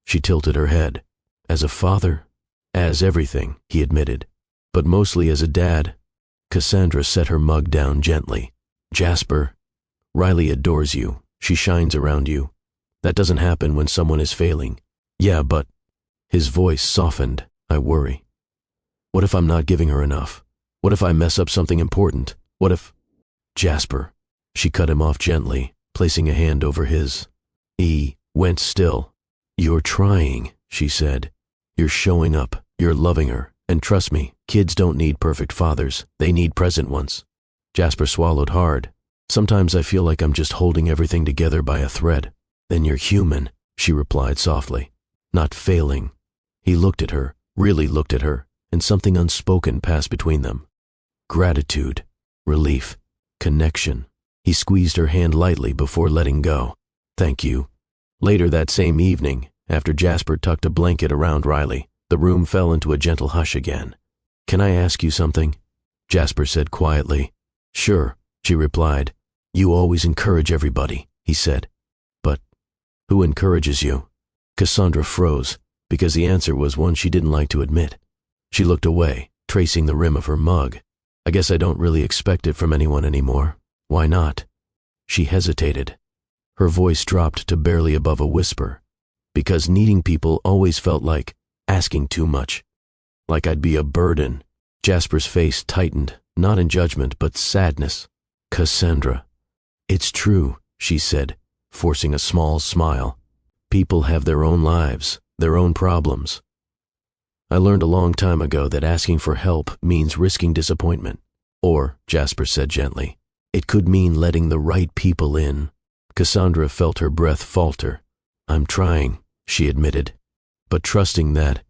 She tilted her head. "As a father?" "As everything," he admitted. "But mostly as a dad." Cassandra set her mug down gently. "Jasper, Riley adores you. She shines around you. That doesn't happen when someone is failing." "Yeah, but..." His voice softened. "I worry. What if I'm not giving her enough? What if I mess up something important? What if..." "Jasper." She cut him off gently, placing a hand over his. He went still. "You're trying," she said. "You're showing up. You're loving her. And trust me, kids don't need perfect fathers. They need present ones." Jasper swallowed hard. "Sometimes I feel like I'm just holding everything together by a thread." "Then you're human," she replied softly. "Not failing." He looked at her, really looked at her, and something unspoken passed between them. Gratitude, relief, connection. He squeezed her hand lightly before letting go. "Thank you." Later that same evening, after Jasper tucked a blanket around Riley, the room fell into a gentle hush again. "Can I ask you something?" Jasper said quietly. "Sure," she replied. "You always encourage everybody," he said. "But who encourages you?" Cassandra froze, because the answer was one she didn't like to admit. She looked away, tracing the rim of her mug. "I guess I don't really expect it from anyone anymore. Why not?" She hesitated. Her voice dropped to barely above a whisper. "Because needing people always felt like asking too much. Like I'd be a burden." Jasper's face tightened, not in judgment, but sadness. "Cassandra." "It's true," she said, forcing a small smile. "People have their own lives, their own problems. I learned a long time ago that asking for help means risking disappointment. Or," Jasper said gently, "it could mean letting the right people in." Cassandra felt her breath falter. "I'm trying," she admitted, "but trusting that..."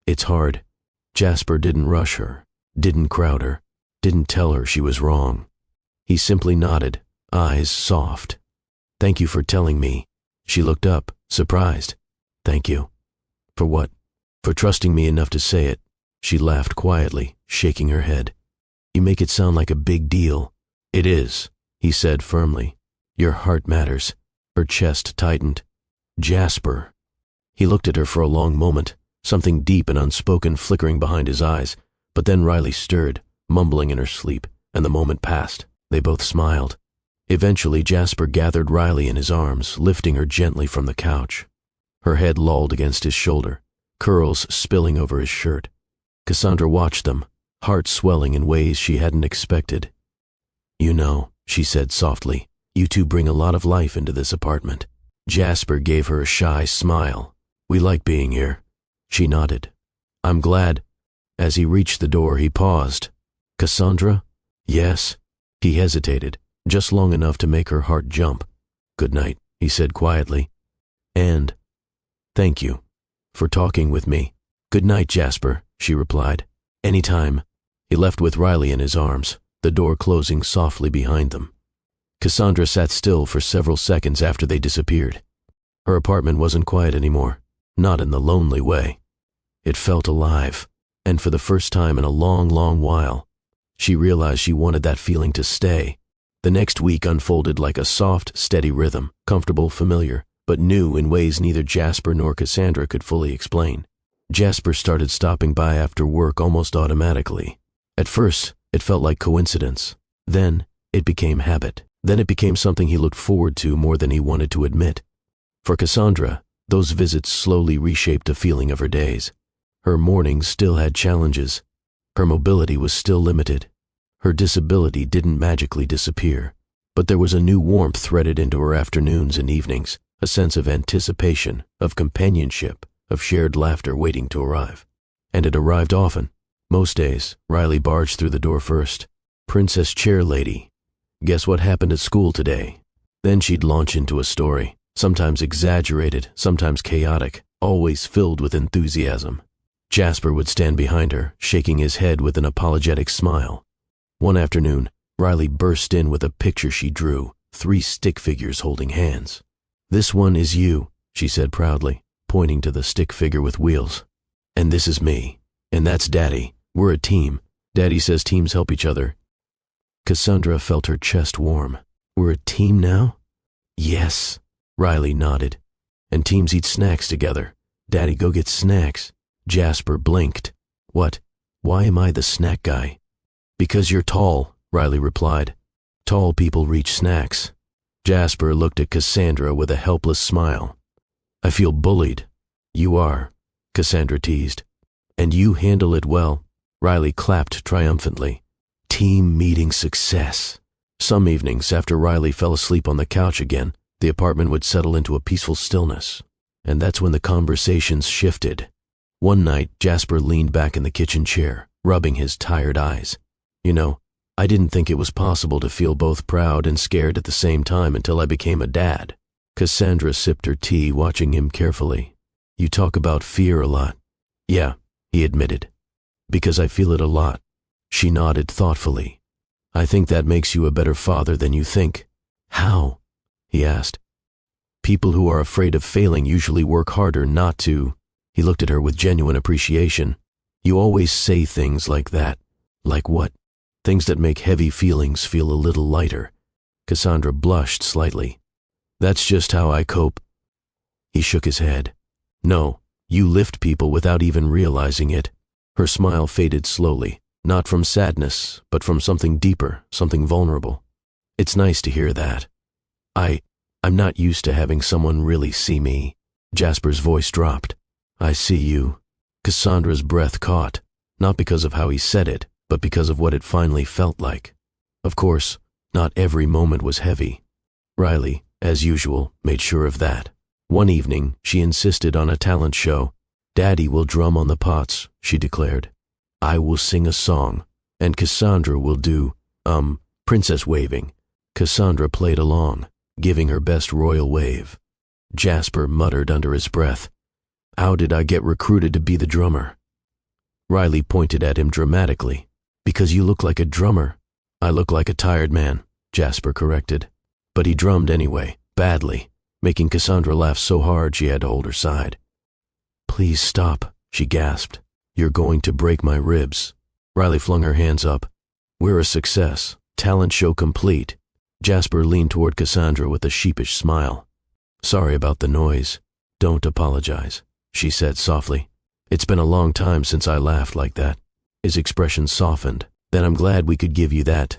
"It's hard." Jasper didn't rush her, didn't crowd her, didn't tell her she was wrong. He simply nodded, eyes soft. "Thank you for telling me." She looked up, surprised. "Thank you." "For what?" "For trusting me enough to say it." She laughed quietly, shaking her head. "You make it sound like a big deal." "It is," he said firmly. "Your heart matters." Her chest tightened. "Jasper." He looked at her for a long moment, something deep and unspoken flickering behind his eyes, but then Riley stirred, mumbling in her sleep, and the moment passed. They both smiled. Eventually, Jasper gathered Riley in his arms, lifting her gently from the couch. Her head lolled against his shoulder, curls spilling over his shirt. Cassandra watched them, heart swelling in ways she hadn't expected. "You know," she said softly, "you two bring a lot of life into this apartment." Jasper gave her a shy smile. "We like being here." She nodded. "I'm glad." As he reached the door, he paused. "Cassandra?" "Yes." He hesitated, just long enough to make her heart jump. "Good night," he said quietly. "And thank you for talking with me." "Good night, Jasper," she replied. "Anytime." He left with Riley in his arms, the door closing softly behind them. Cassandra sat still for several seconds after they disappeared. Her apartment wasn't quiet anymore, not in the lonely way. It felt alive, and for the first time in a long, long while, she realized she wanted that feeling to stay. The next week unfolded like a soft, steady rhythm, comfortable, familiar, but new in ways neither Jasper nor Cassandra could fully explain. Jasper started stopping by after work almost automatically. At first, it felt like coincidence. Then, it became habit. Then it became something he looked forward to more than he wanted to admit. For Cassandra, those visits slowly reshaped the feeling of her days. Her mornings still had challenges. Her mobility was still limited. Her disability didn't magically disappear. But there was a new warmth threaded into her afternoons and evenings, a sense of anticipation, of companionship, of shared laughter waiting to arrive. And it arrived often, Most days, Riley barged through the door first. Princess Chair Lady. Guess what happened at school today? Then she'd launch into a story, sometimes exaggerated, sometimes chaotic, always filled with enthusiasm. Jasper would stand behind her, shaking his head with an apologetic smile. One afternoon, Riley burst in with a picture she drew, 3 stick figures holding hands. "This one is you," she said proudly, pointing to the stick figure with wheels. "And this is me. And that's Daddy. We're a team. Daddy says teams help each other." Cassandra felt her chest warm. "We're a team now?" "Yes," Riley nodded. "And teams eat snacks together. Daddy, go get snacks." Jasper blinked. "What? Why am I the snack guy?" "Because you're tall," Riley replied. "Tall people reach snacks." Jasper looked at Cassandra with a helpless smile. "I feel bullied." "You are," Cassandra teased. "And you handle it well." Riley clapped triumphantly. Team meeting success. Some evenings, after Riley fell asleep on the couch again, the apartment would settle into a peaceful stillness. And that's when the conversations shifted. One night, Jasper leaned back in the kitchen chair, rubbing his tired eyes. "You know, I didn't think it was possible to feel both proud and scared at the same time until I became a dad." Cassandra sipped her tea, watching him carefully. "You talk about fear a lot." "Yeah," he admitted. "Because I feel it a lot." She nodded thoughtfully. "I think that makes you a better father than you think." "How?" he asked. "People who are afraid of failing usually work harder not to." He looked at her with genuine appreciation. "You always say things like that." "Like what?" "Things that make heavy feelings feel a little lighter." Cassandra blushed slightly. "That's just how I cope." He shook his head. "No, you lift people without even realizing it." Her smile faded slowly, not from sadness, but from something deeper, something vulnerable. "It's nice to hear that. I'm not used to having someone really see me." Jasper's voice dropped. "I see you." Cassandra's breath caught, not because of how he said it, but because of what it finally felt like. Of course, not every moment was heavy. Riley, as usual, made sure of that. One evening, she insisted on a talent show. "Daddy will drum on the pots," she declared. "I will sing a song, and Cassandra will do, princess waving." Cassandra played along, giving her best royal wave. Jasper muttered under his breath, "How did I get recruited to be the drummer?" Riley pointed at him dramatically. "Because you look like a drummer." "I look like a tired man," Jasper corrected. But he drummed anyway, badly, making Cassandra laugh so hard she had to hold her side. "Please stop," she gasped. "You're going to break my ribs." Riley flung her hands up. "We're a success. Talent show complete." Jasper leaned toward Cassandra with a sheepish smile. "Sorry about the noise." "Don't apologize," she said softly. "It's been a long time since I laughed like that." His expression softened. "Then I'm glad we could give you that."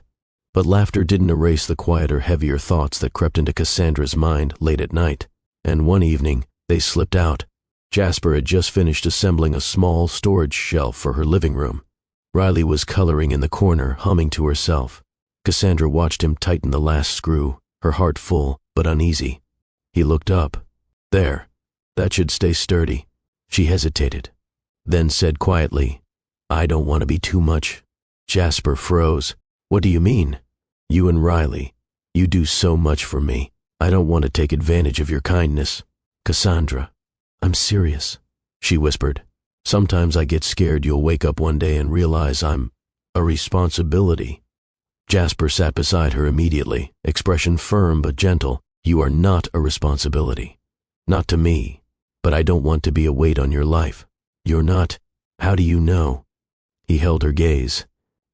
But laughter didn't erase the quieter, heavier thoughts that crept into Cassandra's mind late at night. And one evening, they slipped out. Jasper had just finished assembling a small storage shelf for her living room. Riley was coloring in the corner, humming to herself. Cassandra watched him tighten the last screw, her heart full but uneasy. He looked up. "There. That should stay sturdy." She hesitated, then said quietly, "I don't want to be too much." Jasper froze. "What do you mean?" "You and Riley. You do so much for me. I don't want to take advantage of your kindness." "Cassandra, I'm serious," she whispered. "Sometimes I get scared you'll wake up one day and realize I'm a responsibility." Jasper sat beside her immediately, expression firm but gentle. "You are not a responsibility. Not to me. But I don't want to be a weight on your life." "You're not. How do you know?" He held her gaze.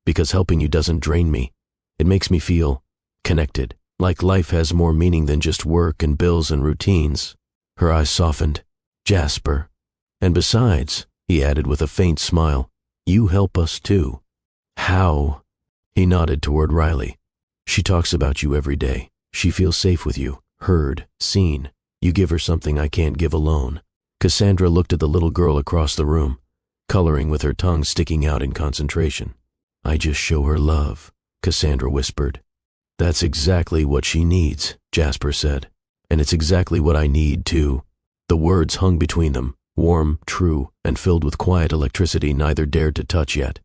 "Because helping you doesn't drain me. It makes me feel connected, like life has more meaning than just work and bills and routines." Her eyes softened. "Jasper. And besides," he added with a faint smile, "you help us too." "How?" He nodded toward Riley. "She talks about you every day. She feels safe with you, heard, seen. You give her something I can't give alone." Cassandra looked at the little girl across the room, coloring with her tongue sticking out in concentration. "I just show her love," Cassandra whispered. "That's exactly what she needs," Jasper said. "And it's exactly what I need, too." The words hung between them, warm, true, and filled with quiet electricity neither dared to touch yet.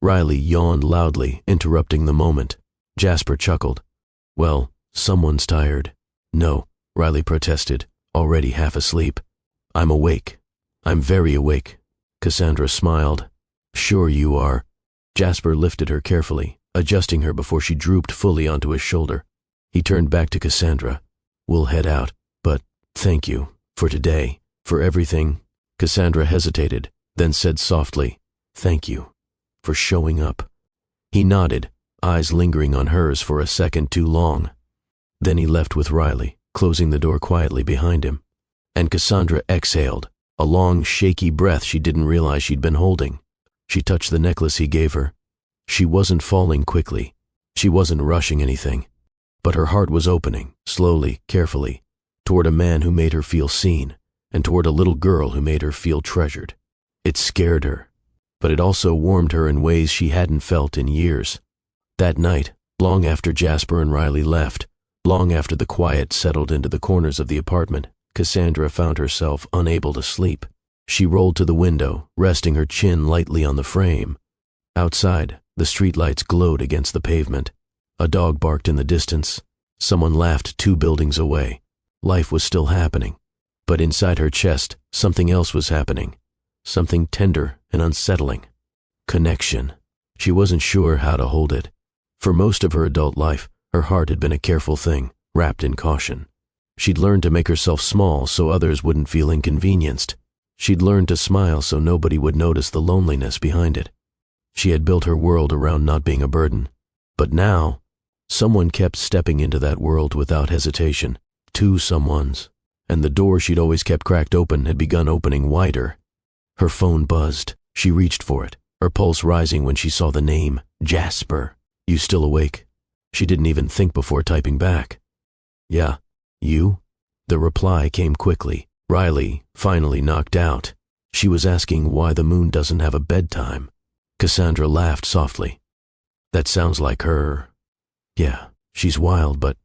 Riley yawned loudly, interrupting the moment. Jasper chuckled. Well, someone's tired. No, Riley protested, already half asleep. I'm awake. I'm very awake. Cassandra smiled. Sure you are. Jasper lifted her carefully, adjusting her before she drooped fully onto his shoulder. He turned back to Cassandra. We'll head out, but thank you, for today, for everything. Cassandra hesitated, then said softly, Thank you, for showing up. He nodded, eyes lingering on hers for a second too long. Then he left with Riley, closing the door quietly behind him. And Cassandra exhaled, a long, shaky breath she didn't realize she'd been holding. She touched the necklace he gave her. She wasn't falling quickly. She wasn't rushing anything. But her heart was opening, slowly, carefully, toward a man who made her feel seen, and toward a little girl who made her feel treasured. It scared her, but it also warmed her in ways she hadn't felt in years. That night, long after Jasper and Riley left, long after the quiet settled into the corners of the apartment, Cassandra found herself unable to sleep. She rolled to the window, resting her chin lightly on the frame. Outside, the streetlights glowed against the pavement. A dog barked in the distance. Someone laughed 2 buildings away. Life was still happening. But inside her chest, something else was happening. Something tender and unsettling. Connection. She wasn't sure how to hold it. For most of her adult life, her heart had been a careful thing, wrapped in caution. She'd learned to make herself small so others wouldn't feel inconvenienced. She'd learned to smile so nobody would notice the loneliness behind it. She had built her world around not being a burden. But now, someone kept stepping into that world without hesitation. 2 someones. And the door she'd always kept cracked open had begun opening wider. Her phone buzzed. She reached for it, her pulse rising when she saw the name, Jasper. You still awake? She didn't even think before typing back. Yeah, you? The reply came quickly. Riley, finally knocked out. She was asking why the moon doesn't have a bedtime. Cassandra laughed softly. That sounds like her. Yeah, she's wild, but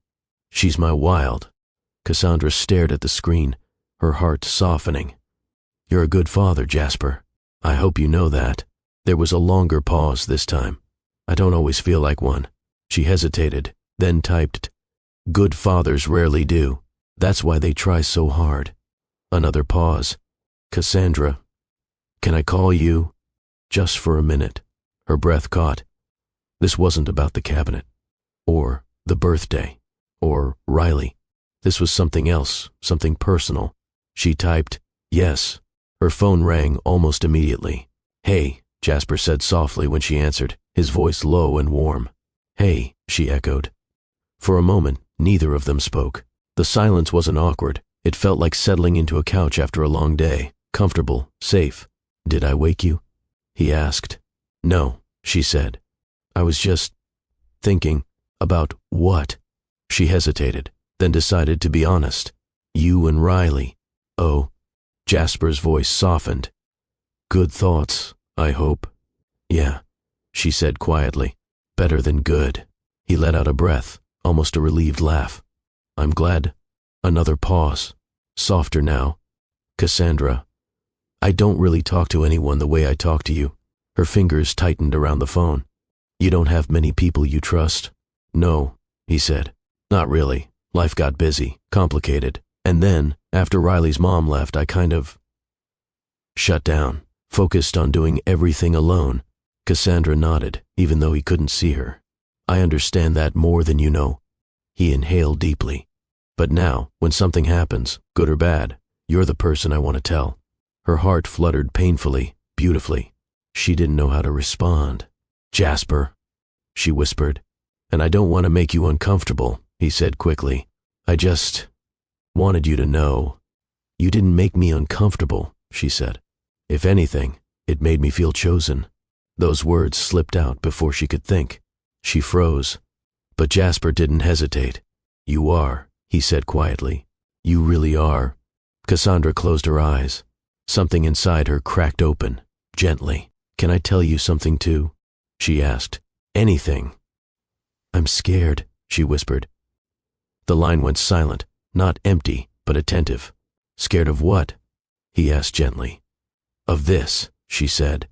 she's my wild. Cassandra stared at the screen, her heart softening. You're a good father, Jasper. I hope you know that. There was a longer pause this time. I don't always feel like one. She hesitated, then typed, Good fathers rarely do. That's why they try so hard. Another pause. Cassandra, can I call you? Just for a minute. Her breath caught. This wasn't about the cabinet, or the birthday, or Riley. This was something else, something personal. She typed, Yes. Her phone rang almost immediately. Hey, Jasper said softly when she answered, his voice low and warm. Hey, she echoed. For a moment, neither of them spoke. The silence wasn't awkward. It felt like settling into a couch after a long day, comfortable, safe. Did I wake you? He asked. No, she said. I was just thinking about what? She hesitated, then decided to be honest. You and Riley. Oh. Jasper's voice softened. Good thoughts, I hope. Yeah, she said quietly. Better than good. He let out a breath, almost a relieved laugh. I'm glad. Another pause. Softer now. Cassandra, I don't really talk to anyone the way I talk to you. Her fingers tightened around the phone. You don't have many people you trust? No, he said. Not really. Life got busy, complicated. And then, after Riley's mom left, I kind of shut down, focused on doing everything alone. Cassandra nodded, even though he couldn't see her. I understand that more than you know. He inhaled deeply. But now, when something happens, good or bad, you're the person I want to tell. Her heart fluttered painfully, beautifully. She didn't know how to respond. Jasper, she whispered. And I don't want to make you uncomfortable, he said quickly. I just wanted you to know. You didn't make me uncomfortable, she said. If anything, it made me feel chosen. Those words slipped out before she could think. She froze. But Jasper didn't hesitate. You are, he said quietly. You really are. Cassandra closed her eyes. Something inside her cracked open, gently. Can I tell you something too? She asked. Anything. I'm scared, she whispered. The line went silent, not empty, but attentive. Scared of what? He asked gently. Of this, she said.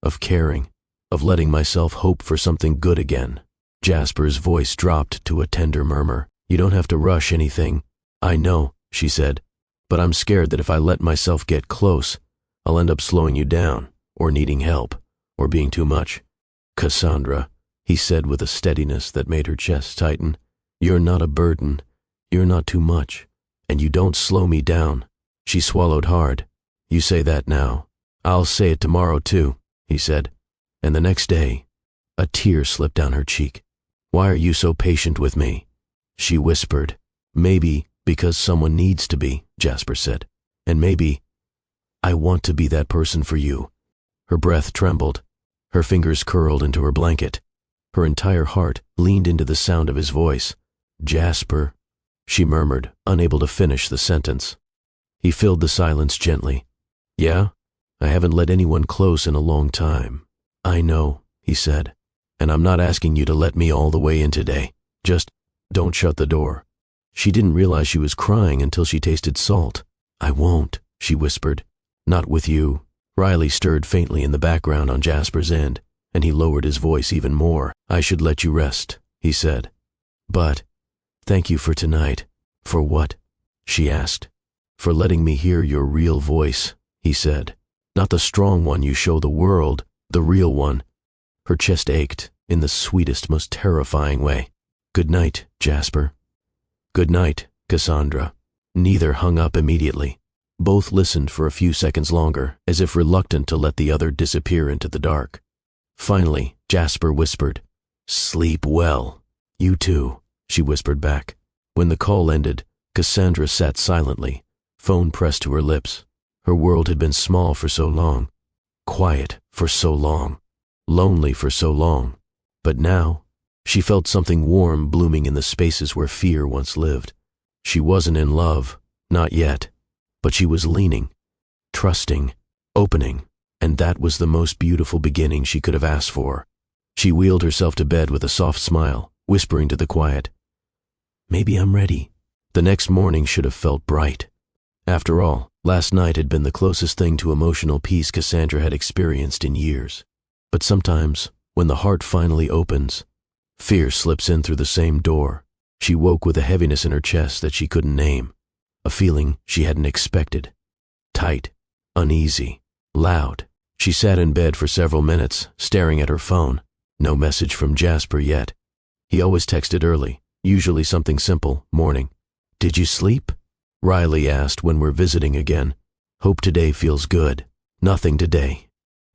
Of caring. of letting myself hope for something good again. Jasper's voice dropped to a tender murmur. You don't have to rush anything. I know, she said, but I'm scared that if I let myself get close, I'll end up slowing you down, or needing help, or being too much. Cassandra, he said with a steadiness that made her chest tighten, you're not a burden, you're not too much, and you don't slow me down. She swallowed hard. You say that now. I'll say it tomorrow too, he said, and the next day, a tear slipped down her cheek. Why are you so patient with me? She whispered. Maybe because someone needs to be, Jasper said, and maybe I want to be that person for you. Her breath trembled. Her fingers curled into her blanket. Her entire heart leaned into the sound of his voice. Jasper, she murmured, unable to finish the sentence. He filled the silence gently. Yeah, I haven't let anyone close in a long time. I know, he said, and I'm not asking you to let me all the way in today. Just don't shut the door. She didn't realize she was crying until she tasted salt. I won't, she whispered. Not with you. Riley stirred faintly in the background on Jasper's end, and he lowered his voice even more. I should let you rest, he said. But, thank you for tonight. For what? She asked. For letting me hear your real voice, he said. Not the strong one you show the world, the real one. Her chest ached in the sweetest, most terrifying way. Good night, Jasper. Good night, Cassandra. Neither hung up immediately. Both listened for a few seconds longer, as if reluctant to let the other disappear into the dark. Finally, Jasper whispered, Sleep well. You too, she whispered back. When the call ended, Cassandra sat silently, phone pressed to her lips. Her world had been small for so long, quiet for so long, lonely for so long. But now, she felt something warm blooming in the spaces where fear once lived. She wasn't in love, not yet, but she was leaning, trusting, opening, and that was the most beautiful beginning she could have asked for. She wheeled herself to bed with a soft smile, whispering to the quiet, Maybe I'm ready. The next morning should have felt bright. After all, last night had been the closest thing to emotional peace Cassandra had experienced in years. But sometimes, when the heart finally opens, fear slips in through the same door. She woke with a heaviness in her chest that she couldn't name, a feeling she hadn't expected. Tight, uneasy, loud. She sat in bed for several minutes, staring at her phone. No message from Jasper yet. He always texted early, usually something simple, morning. Did you sleep? Riley asked when we're visiting again. Hope today feels good. Nothing today.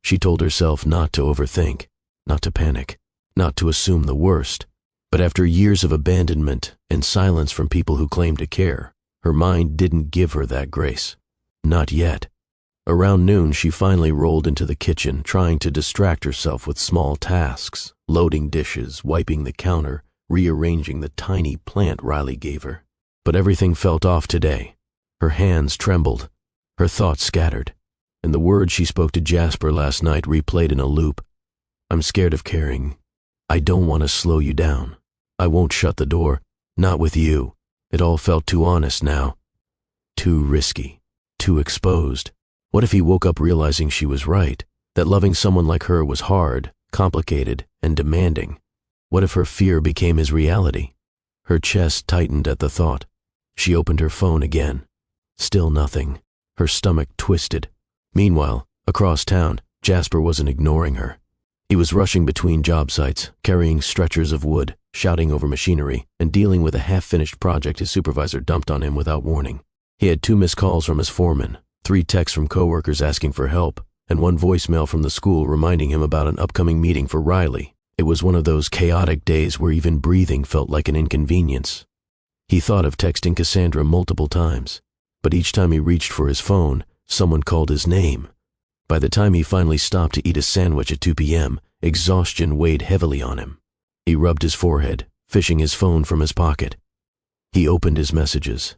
She told herself not to overthink, not to panic, not to assume the worst. But after years of abandonment and silence from people who claimed to care, her mind didn't give her that grace. Not yet. Around noon, she finally rolled into the kitchen, trying to distract herself with small tasks, loading dishes, wiping the counter, rearranging the tiny plant Riley gave her. But everything felt off today. Her hands trembled, her thoughts scattered, and the words she spoke to Jasper last night replayed in a loop. I'm scared of caring. I don't want to slow you down. I won't shut the door. Not with you. It all felt too honest now. Too risky. Too exposed. What if he woke up realizing she was right, that loving someone like her was hard, complicated, and demanding? What if her fear became his reality? Her chest tightened at the thought. She opened her phone again. Still nothing. Her stomach twisted. Meanwhile, across town, Jasper wasn't ignoring her. He was rushing between job sites, carrying stretchers of wood, shouting over machinery, and dealing with a half-finished project his supervisor dumped on him without warning. He had 2 missed calls from his foreman, 3 texts from coworkers asking for help, and 1 voicemail from the school reminding him about an upcoming meeting for Riley. It was one of those chaotic days where even breathing felt like an inconvenience. He thought of texting Cassandra multiple times, but each time he reached for his phone, someone called his name. By the time he finally stopped to eat a sandwich at 2 p.m., exhaustion weighed heavily on him. He rubbed his forehead, fishing his phone from his pocket. He opened his messages.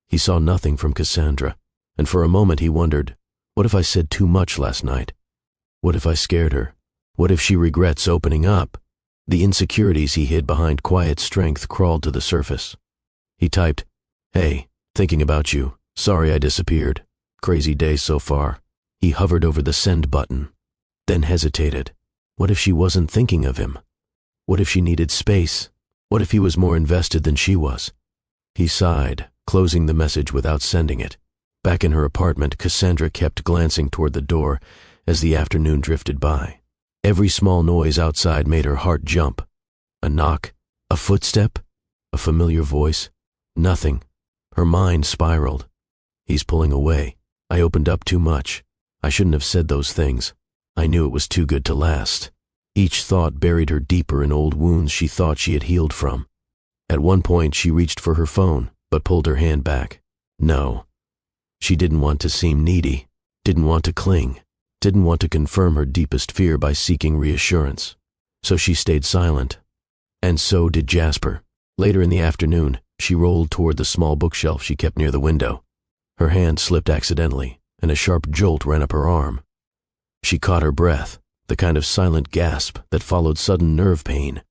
He saw nothing from Cassandra, and for a moment he wondered, what if I said too much last night? What if I scared her? What if she regrets opening up? The insecurities he hid behind quiet strength crawled to the surface. He typed, Hey, thinking about you. Sorry I disappeared. Crazy day so far. He hovered over the send button, then hesitated. What if she wasn't thinking of him? What if she needed space? What if he was more invested than she was? He sighed, closing the message without sending it. Back in her apartment, Cassandra kept glancing toward the door as the afternoon drifted by. Every small noise outside made her heart jump. A knock, a footstep, a familiar voice. Nothing. Her mind spiraled. He's pulling away. I opened up too much. I shouldn't have said those things. I knew it was too good to last. Each thought buried her deeper in old wounds she thought she had healed from. At one point, she reached for her phone, but pulled her hand back. No. She didn't want to seem needy, didn't want to cling, didn't want to confirm her deepest fear by seeking reassurance. So she stayed silent. And so did Jasper. Later in the afternoon, she rolled toward the small bookshelf she kept near the window. Her hand slipped accidentally, and a sharp jolt ran up her arm. She caught her breath, the kind of silent gasp that followed sudden nerve pain.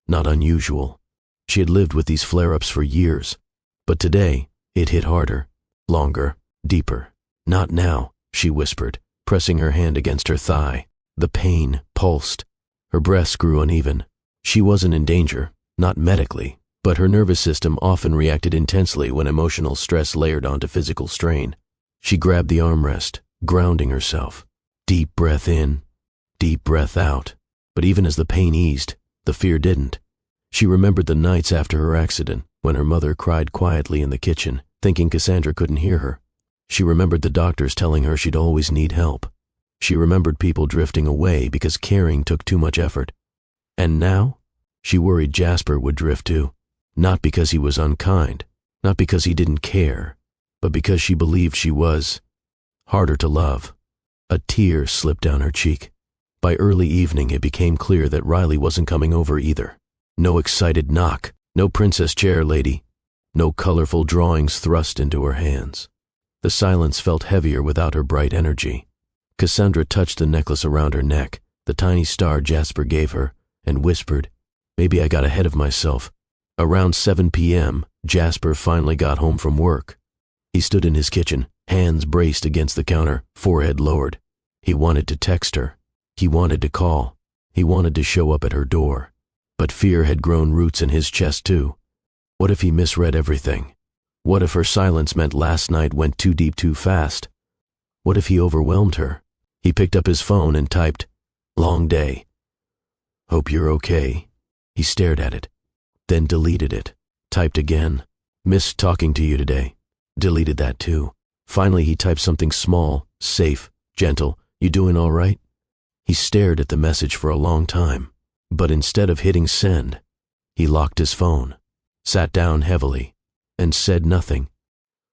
Not unusual. She had lived with these flare-ups for years. But today, it hit harder, longer, deeper. Not now, she whispered, pressing her hand against her thigh. The pain pulsed. Her breaths grew uneven. She wasn't in danger, not medically, but her nervous system often reacted intensely when emotional stress layered onto physical strain. She grabbed the armrest, grounding herself. Deep breath in, deep breath out. But even as the pain eased, the fear didn't. She remembered the nights after her accident, when her mother cried quietly in the kitchen, thinking Cassandra couldn't hear her. She remembered the doctors telling her she'd always need help. She remembered people drifting away because caring took too much effort. And now, she worried Jasper would drift too. Not because he was unkind, not because he didn't care, but because she believed she was harder to love. A tear slipped down her cheek. By early evening, it became clear that Riley wasn't coming over either. No excited knock, no princess chair lady, no colorful drawings thrust into her hands. The silence felt heavier without her bright energy. Cassandra touched the necklace around her neck, the tiny star Jasper gave her, and whispered, "Maybe I got ahead of myself." Around 7 p.m., Jasper finally got home from work. He stood in his kitchen, hands braced against the counter, forehead lowered. He wanted to text her. He wanted to call. He wanted to show up at her door. But fear had grown roots in his chest too. What if he misread everything? What if her silence meant last night went too deep too fast? What if he overwhelmed her? He picked up his phone and typed, "Long day. Hope you're okay." He stared at it, then deleted it. Typed again, "Missed talking to you today." Deleted that too. Finally he typed something small, safe, gentle, "You doing all right?" He stared at the message for a long time, but instead of hitting send, he locked his phone, sat down heavily, and said nothing.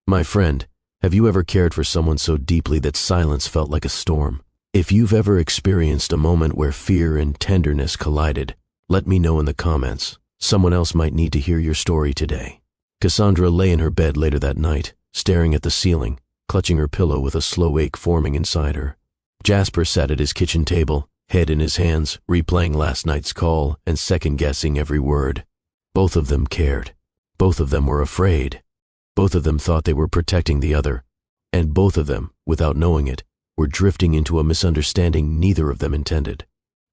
My friend, have you ever cared for someone so deeply that silence felt like a storm? If you've ever experienced a moment where fear and tenderness collided, let me know in the comments. Someone else might need to hear your story today. Cassandra lay in her bed later that night, staring at the ceiling, clutching her pillow with a slow ache forming inside her. Jasper sat at his kitchen table, head in his hands, replaying last night's call and second-guessing every word. Both of them cared. Both of them were afraid. Both of them thought they were protecting the other. And both of them, without knowing it, were drifting into a misunderstanding neither of them intended.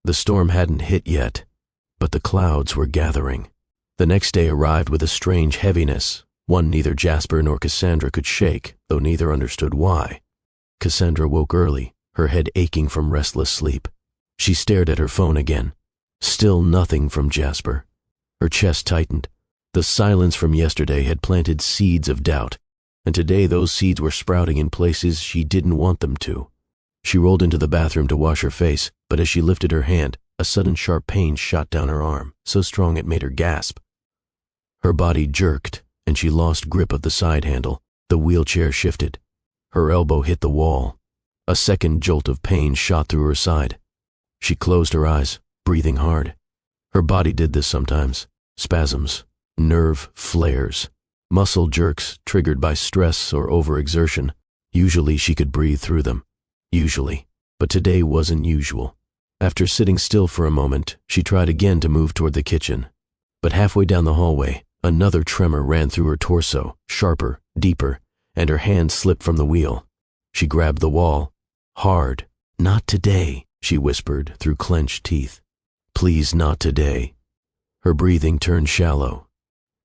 The storm hadn't hit yet, but the clouds were gathering. The next day arrived with a strange heaviness, one neither Jasper nor Cassandra could shake, though neither understood why. Cassandra woke early, her head aching from restless sleep. She stared at her phone again. Still nothing from Jasper. Her chest tightened. The silence from yesterday had planted seeds of doubt, and today those seeds were sprouting in places she didn't want them to. She rolled into the bathroom to wash her face, but as she lifted her hand, a sudden sharp pain shot down her arm, so strong it made her gasp. Her body jerked, and she lost grip of the side handle. The wheelchair shifted. Her elbow hit the wall. A second jolt of pain shot through her side. She closed her eyes, breathing hard. Her body did this sometimes. Spasms, nerve flares, muscle jerks triggered by stress or overexertion. Usually she could breathe through them. Usually. But today wasn't usual. After sitting still for a moment, she tried again to move toward the kitchen. But halfway down the hallway, another tremor ran through her torso, sharper, deeper, and her hand slipped from the wheel. She grabbed the wall. Hard. Not today, she whispered through clenched teeth. Please, not today. Her breathing turned shallow.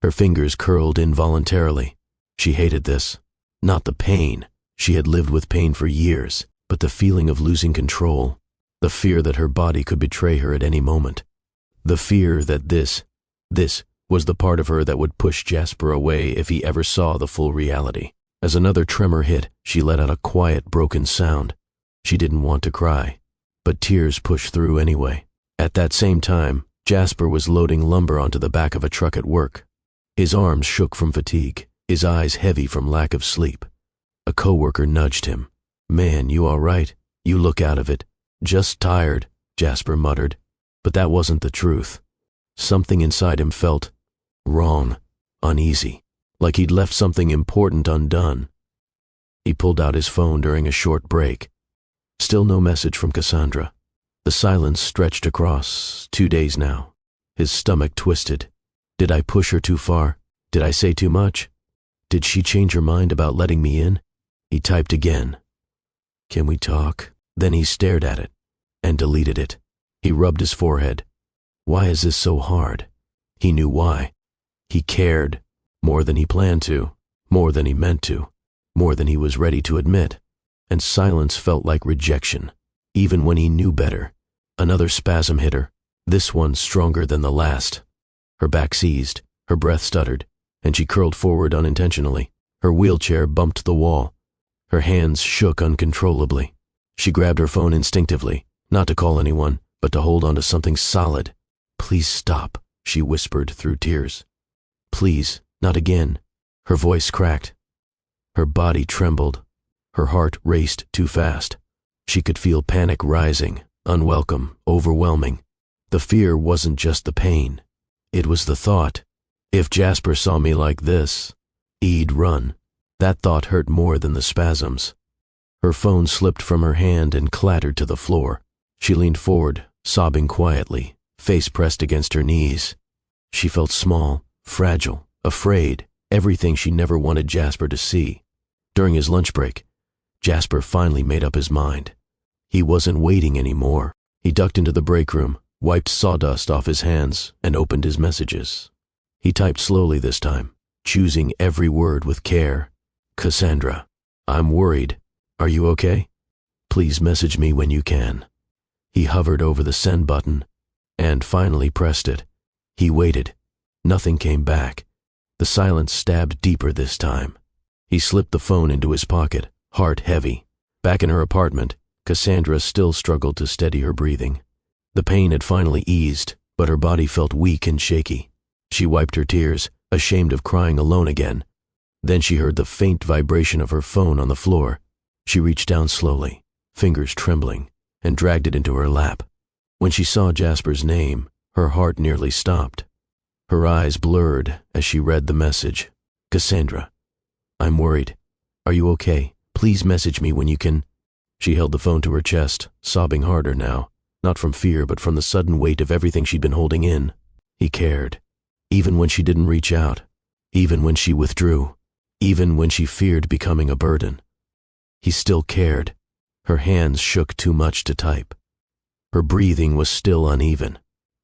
Her fingers curled involuntarily. She hated this. Not the pain. She had lived with pain for years, but the feeling of losing control. The fear that her body could betray her at any moment. The fear that this was the part of her that would push Jasper away if he ever saw the full reality. As another tremor hit, she let out a quiet, broken sound. She didn't want to cry, but tears pushed through anyway. At that same time, Jasper was loading lumber onto the back of a truck at work. His arms shook from fatigue, his eyes heavy from lack of sleep. A coworker nudged him. Man, you all right? You look out of it. Just tired, Jasper muttered. But that wasn't the truth. Something inside him felt wrong, uneasy, like he'd left something important undone. He pulled out his phone during a short break. Still no message from Cassandra. The silence stretched across 2 days now. His stomach twisted. Did I push her too far? Did I say too much? Did she change her mind about letting me in? He typed again. Can we talk? Then he stared at it and deleted it. He rubbed his forehead. Why is this so hard? He knew why. He cared, more than he planned to, more than he meant to, more than he was ready to admit. And silence felt like rejection, even when he knew better. Another spasm hit her, this one stronger than the last. Her back seized, her breath stuttered, and she curled forward unintentionally. Her wheelchair bumped the wall. Her hands shook uncontrollably. She grabbed her phone instinctively, not to call anyone, but to hold onto something solid. Please stop, she whispered through tears. Please, not again. Her voice cracked. Her body trembled. Her heart raced too fast. She could feel panic rising, unwelcome, overwhelming. The fear wasn't just the pain. It was the thought. If Jasper saw me like this, he'd run. That thought hurt more than the spasms. Her phone slipped from her hand and clattered to the floor. She leaned forward, sobbing quietly, face pressed against her knees. She felt small, fragile, afraid, everything she never wanted Jasper to see. During his lunch break, Jasper finally made up his mind. He wasn't waiting anymore. He ducked into the break room, wiped sawdust off his hands, and opened his messages. He typed slowly this time, choosing every word with care. Cassandra, I'm worried. Are you okay? Please message me when you can. He hovered over the send button and finally pressed it. He waited. Nothing came back. The silence stabbed deeper this time. He slipped the phone into his pocket, heart heavy. Back in her apartment, Cassandra still struggled to steady her breathing. The pain had finally eased, but her body felt weak and shaky. She wiped her tears, ashamed of crying alone again. Then she heard the faint vibration of her phone on the floor. She reached down slowly, fingers trembling, and dragged it into her lap. When she saw Jasper's name, her heart nearly stopped. Her eyes blurred as she read the message. Cassandra, I'm worried. Are you okay? Please message me when you can. She held the phone to her chest, sobbing harder now, not from fear but from the sudden weight of everything she'd been holding in. He cared, even when she didn't reach out, even when she withdrew, even when she feared becoming a burden. He still cared. Her hands shook too much to type. Her breathing was still uneven.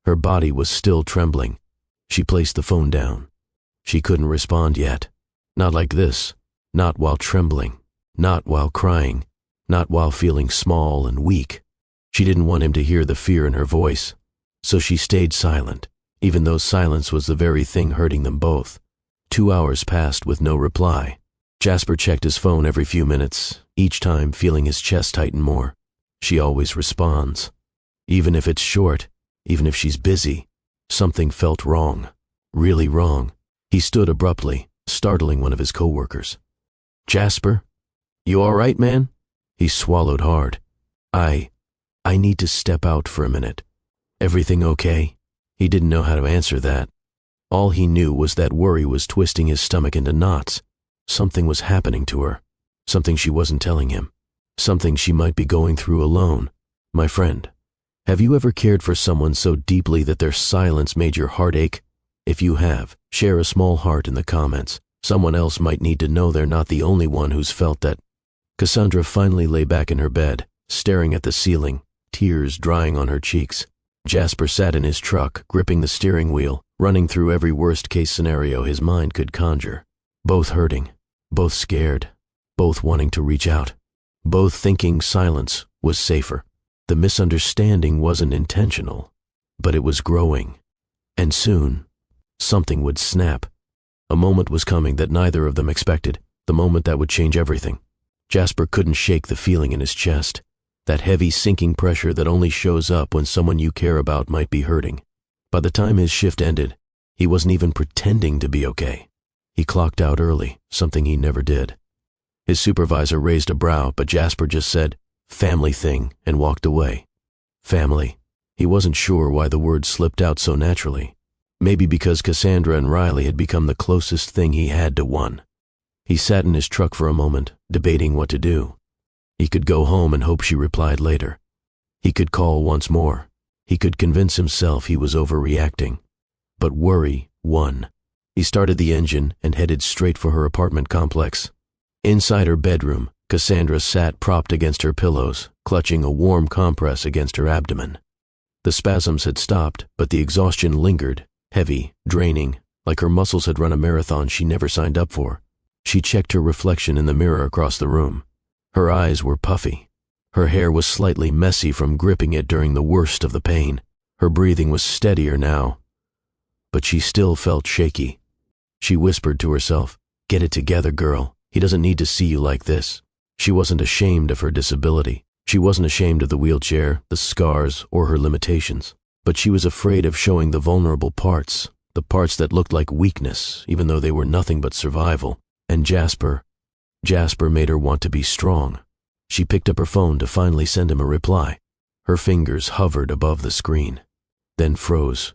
Her body was still trembling. She placed the phone down. She couldn't respond yet. Not like this. Not while trembling. Not while crying. Not while feeling small and weak. She didn't want him to hear the fear in her voice. So she stayed silent, even though silence was the very thing hurting them both. 2 hours passed with no reply. Jasper checked his phone every few minutes, each time feeling his chest tighten more. She always responds. Even if it's short, even if she's busy, something felt wrong, really wrong. He stood abruptly, startling one of his coworkers. Jasper? You all right, man? He swallowed hard. I need to step out for a minute. Everything okay? He didn't know how to answer that. All he knew was that worry was twisting his stomach into knots. Something was happening to her. Something she wasn't telling him. Something she might be going through alone. My friend, have you ever cared for someone so deeply that their silence made your heart ache? If you have, share a small heart in the comments. Someone else might need to know they're not the only one who's felt that. Cassandra finally lay back in her bed, staring at the ceiling, tears drying on her cheeks. Jasper sat in his truck, gripping the steering wheel, running through every worst-case scenario his mind could conjure. Both hurting, both scared, both wanting to reach out, both thinking silence was safer. The misunderstanding wasn't intentional, but it was growing. And soon, something would snap. A moment was coming that neither of them expected, the moment that would change everything. Jasper couldn't shake the feeling in his chest, that heavy sinking pressure that only shows up when someone you care about might be hurting. By the time his shift ended, he wasn't even pretending to be okay. He clocked out early, something he never did. His supervisor raised a brow, but Jasper just said, "Family thing," and walked away. Family. He wasn't sure why the word slipped out so naturally. Maybe because Cassandra and Riley had become the closest thing he had to one. He sat in his truck for a moment, debating what to do. He could go home and hope she replied later. He could call once more. He could convince himself he was overreacting. But worry won. He started the engine and headed straight for her apartment complex. Inside her bedroom, Cassandra sat propped against her pillows, clutching a warm compress against her abdomen. The spasms had stopped, but the exhaustion lingered, heavy, draining, like her muscles had run a marathon she never signed up for. She checked her reflection in the mirror across the room. Her eyes were puffy. Her hair was slightly messy from gripping it during the worst of the pain. Her breathing was steadier now, but she still felt shaky. She whispered to herself, "Get it together, girl. He doesn't need to see you like this." She wasn't ashamed of her disability. She wasn't ashamed of the wheelchair, the scars, or her limitations. But she was afraid of showing the vulnerable parts, the parts that looked like weakness, even though they were nothing but survival. And Jasper made her want to be strong. She picked up her phone to finally send him a reply. Her fingers hovered above the screen, then froze.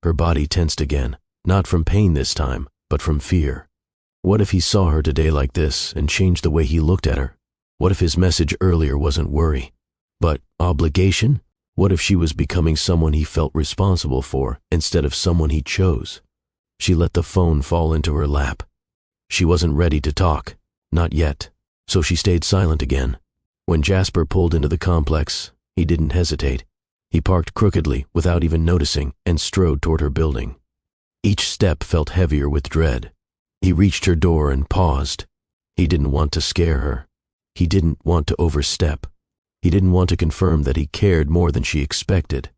Her body tensed again, not from pain this time, but from fear. What if he saw her today like this and changed the way he looked at her? What if his message earlier wasn't worry, but obligation? What if she was becoming someone he felt responsible for instead of someone he chose? She let the phone fall into her lap. She wasn't ready to talk, not yet, so she stayed silent again. When Jasper pulled into the complex, he didn't hesitate. He parked crookedly without even noticing and strode toward her building. Each step felt heavier with dread. He reached her door and paused. He didn't want to scare her. He didn't want to overstep. He didn't want to confirm that he cared more than she expected.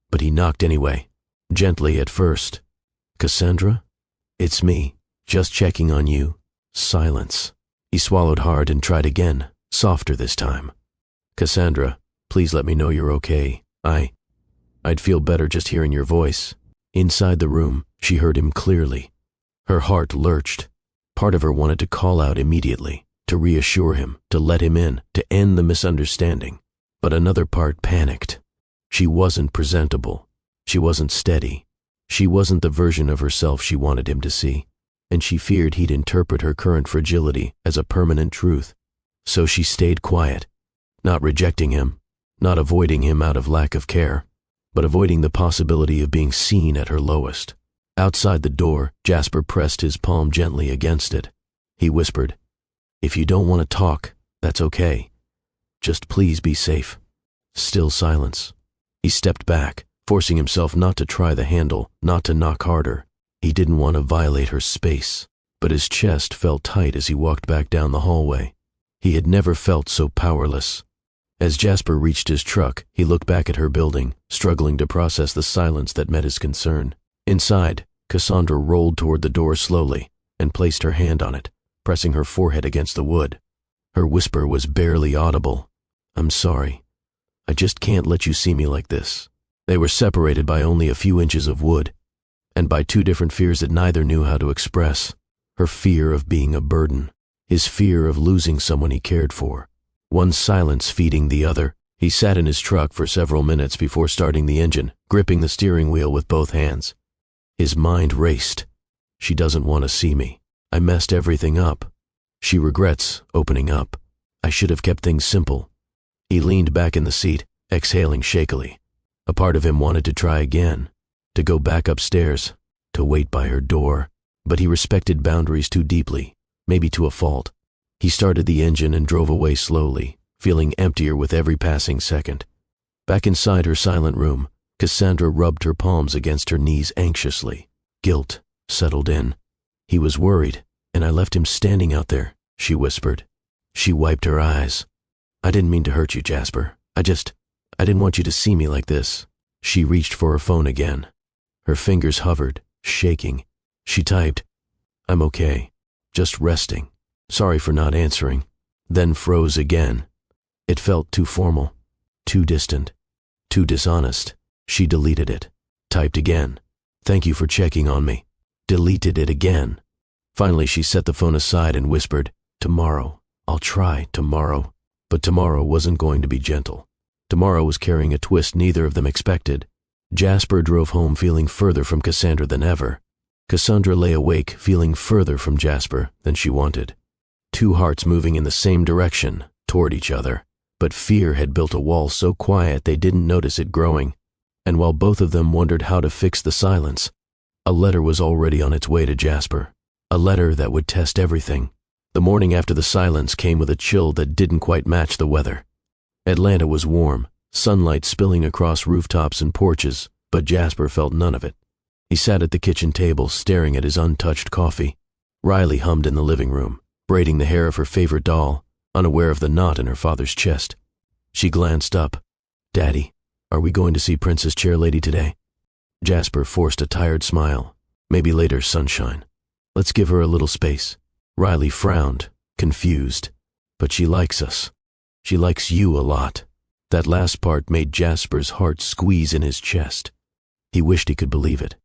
But he knocked anyway, gently at first. "Cassandra? It's me, just checking on you." Silence. He swallowed hard and tried again, softer this time. "Cassandra, please let me know you're okay. I'd feel better just hearing your voice." Inside the room, she heard him clearly. Her heart lurched. Part of her wanted to call out immediately, to reassure him, to let him in, to end the misunderstanding. But another part panicked. She wasn't presentable. She wasn't steady. She wasn't the version of herself she wanted him to see, and she feared he'd interpret her current fragility as a permanent truth. So she stayed quiet, not rejecting him, not avoiding him out of lack of care, but avoiding the possibility of being seen at her lowest. Outside the door, Jasper pressed his palm gently against it. He whispered, "If you don't want to talk, that's okay. Just please be safe." Still silence. He stepped back, forcing himself not to try the handle, not to knock harder. He didn't want to violate her space, but his chest felt tight as he walked back down the hallway. He had never felt so powerless. As Jasper reached his truck, he looked back at her building, struggling to process the silence that met his concern. Inside, Cassandra rolled toward the door slowly and placed her hand on it, pressing her forehead against the wood. Her whisper was barely audible. "I'm sorry. I just can't let you see me like this." They were separated by only a few inches of wood, and by two different fears that neither knew how to express. Her fear of being a burden, his fear of losing someone he cared for. One silence feeding the other. He sat in his truck for several minutes before starting the engine, gripping the steering wheel with both hands. His mind raced. "She doesn't want to see me. I messed everything up. She regrets opening up. I should have kept things simple." He leaned back in the seat, exhaling shakily. A part of him wanted to try again, to go back upstairs, to wait by her door, but he respected boundaries too deeply, maybe to a fault. He started the engine and drove away slowly, feeling emptier with every passing second. Back inside her silent room, Cassandra rubbed her palms against her knees anxiously. Guilt settled in. He was worried, and I left him standing out there, she whispered. She wiped her eyes. I didn't mean to hurt you, Jasper. I didn't want you to see me like this. She reached for her phone again. Her fingers hovered, shaking. She typed, I'm okay. Just resting. Sorry for not answering. Then froze again. It felt too formal, too distant, too dishonest. She deleted it. Typed again. Thank you for checking on me. Deleted it again. Finally, she set the phone aside and whispered, tomorrow. I'll try tomorrow. But tomorrow wasn't going to be gentle. Tomorrow was carrying a twist neither of them expected. Jasper drove home feeling further from Cassandra than ever. Cassandra lay awake feeling further from Jasper than she wanted. Two hearts moving in the same direction, toward each other. But fear had built a wall so quiet they didn't notice it growing. And while both of them wondered how to fix the silence, a letter was already on its way to Jasper. A letter that would test everything. The morning after the silence came with a chill that didn't quite match the weather. Atlanta was warm, sunlight spilling across rooftops and porches, but Jasper felt none of it. He sat at the kitchen table staring at his untouched coffee. Riley hummed in the living room, braiding the hair of her favorite doll, unaware of the knot in her father's chest. She glanced up. Daddy, are we going to see Princess Chairlady today? Jasper forced a tired smile. Maybe later, sunshine. Let's give her a little space. Riley frowned, confused. But she likes us. She likes you a lot. That last part made Jasper's heart squeeze in his chest. He wished he could believe it.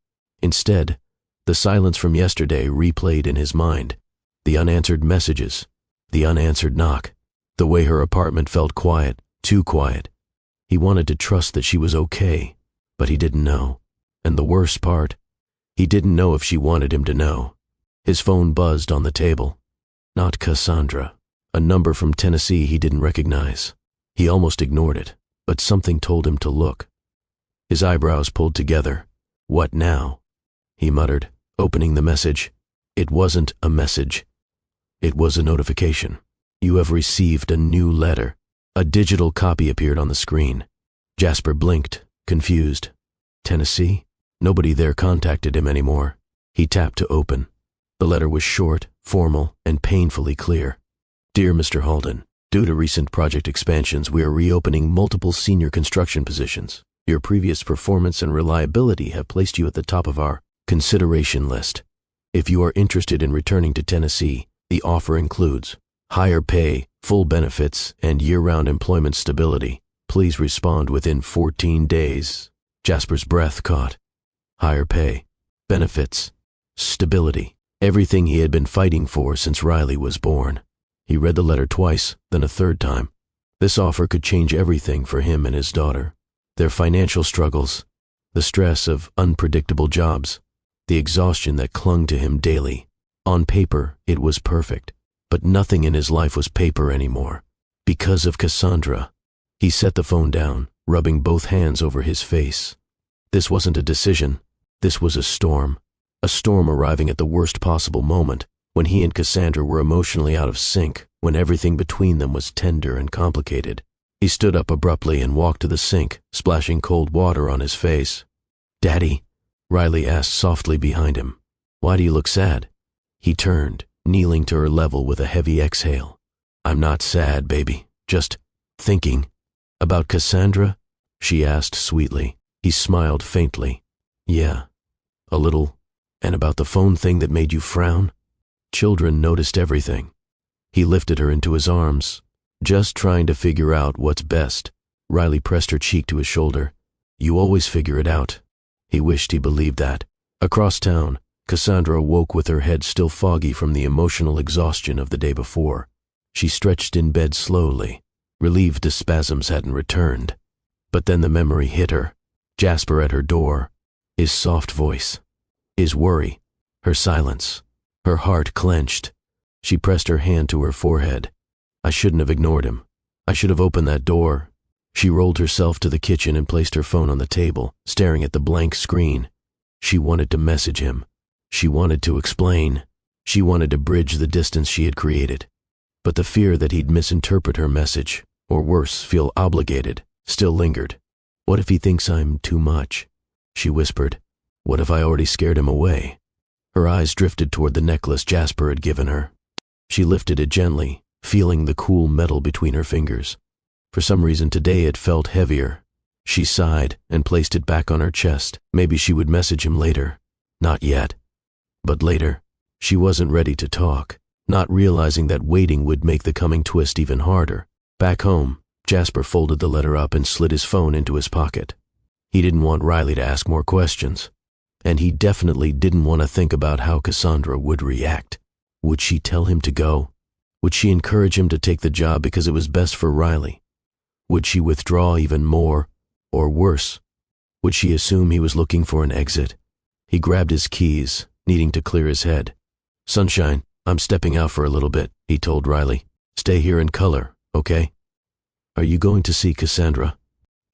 Instead, the silence from yesterday replayed in his mind. The unanswered messages, the unanswered knock, the way her apartment felt quiet, too quiet. He wanted to trust that she was okay, but he didn't know. And the worst part, he didn't know if she wanted him to know. His phone buzzed on the table. Not Cassandra. A number from Tennessee he didn't recognize. He almost ignored it, but something told him to look. His eyebrows pulled together. What now? He muttered, opening the message. It wasn't a message. It was a notification. You have received a new letter. A digital copy appeared on the screen. Jasper blinked, confused. Tennessee? Nobody there contacted him anymore. He tapped to open. The letter was short, formal, and painfully clear. Dear Mr. Halden, due to recent project expansions, we are reopening multiple senior construction positions. Your previous performance and reliability have placed you at the top of our consideration list. If you are interested in returning to Tennessee, the offer includes higher pay, full benefits, and year-round employment stability. Please respond within 14 days. Jasper's breath caught. Higher pay, benefits, stability. Everything he had been fighting for since Riley was born. He read the letter twice, then a third time. This offer could change everything for him and his daughter. Their financial struggles, the stress of unpredictable jobs, the exhaustion that clung to him daily. On paper, it was perfect, but nothing in his life was paper anymore. Because of Cassandra. He set the phone down, rubbing both hands over his face. This wasn't a decision. This was a storm. A storm arriving at the worst possible moment, when he and Cassandra were emotionally out of sync, when everything between them was tender and complicated. He stood up abruptly and walked to the sink, splashing cold water on his face. Daddy, Riley asked softly behind him. Why do you look sad? He turned, kneeling to her level with a heavy exhale. I'm not sad, baby. Just thinking. About Cassandra? She asked sweetly. He smiled faintly. Yeah, a little. And about the phone thing that made you frown? Children noticed everything. He lifted her into his arms, just trying to figure out what's best. Riley pressed her cheek to his shoulder. You always figure it out. He wished he believed that. Across town, Cassandra woke with her head still foggy from the emotional exhaustion of the day before. She stretched in bed slowly, relieved the spasms hadn't returned. But then the memory hit her. Jasper at her door, his soft voice, his worry, her silence. Her heart clenched. She pressed her hand to her forehead. I shouldn't have ignored him. I should have opened that door. She rolled herself to the kitchen and placed her phone on the table, staring at the blank screen. She wanted to message him. She wanted to explain. She wanted to bridge the distance she had created. But the fear that he'd misinterpret her message, or worse, feel obligated, still lingered. What if he thinks I'm too much? She whispered. What if I already scared him away? Her eyes drifted toward the necklace Jasper had given her. She lifted it gently, feeling the cool metal between her fingers. For some reason today it felt heavier. She sighed and placed it back on her chest. Maybe she would message him later. Not yet. But later. She wasn't ready to talk, not realizing that waiting would make the coming twist even harder. Back home, Jasper folded the letter up and slid his phone into his pocket. He didn't want Riley to ask more questions. And he definitely didn't want to think about how Cassandra would react. Would she tell him to go? Would she encourage him to take the job because it was best for Riley? Would she withdraw even more, or worse? Would she assume he was looking for an exit? He grabbed his keys, needing to clear his head. Sunshine, I'm stepping out for a little bit, he told Riley. Stay here in color, okay? Are you going to see Cassandra?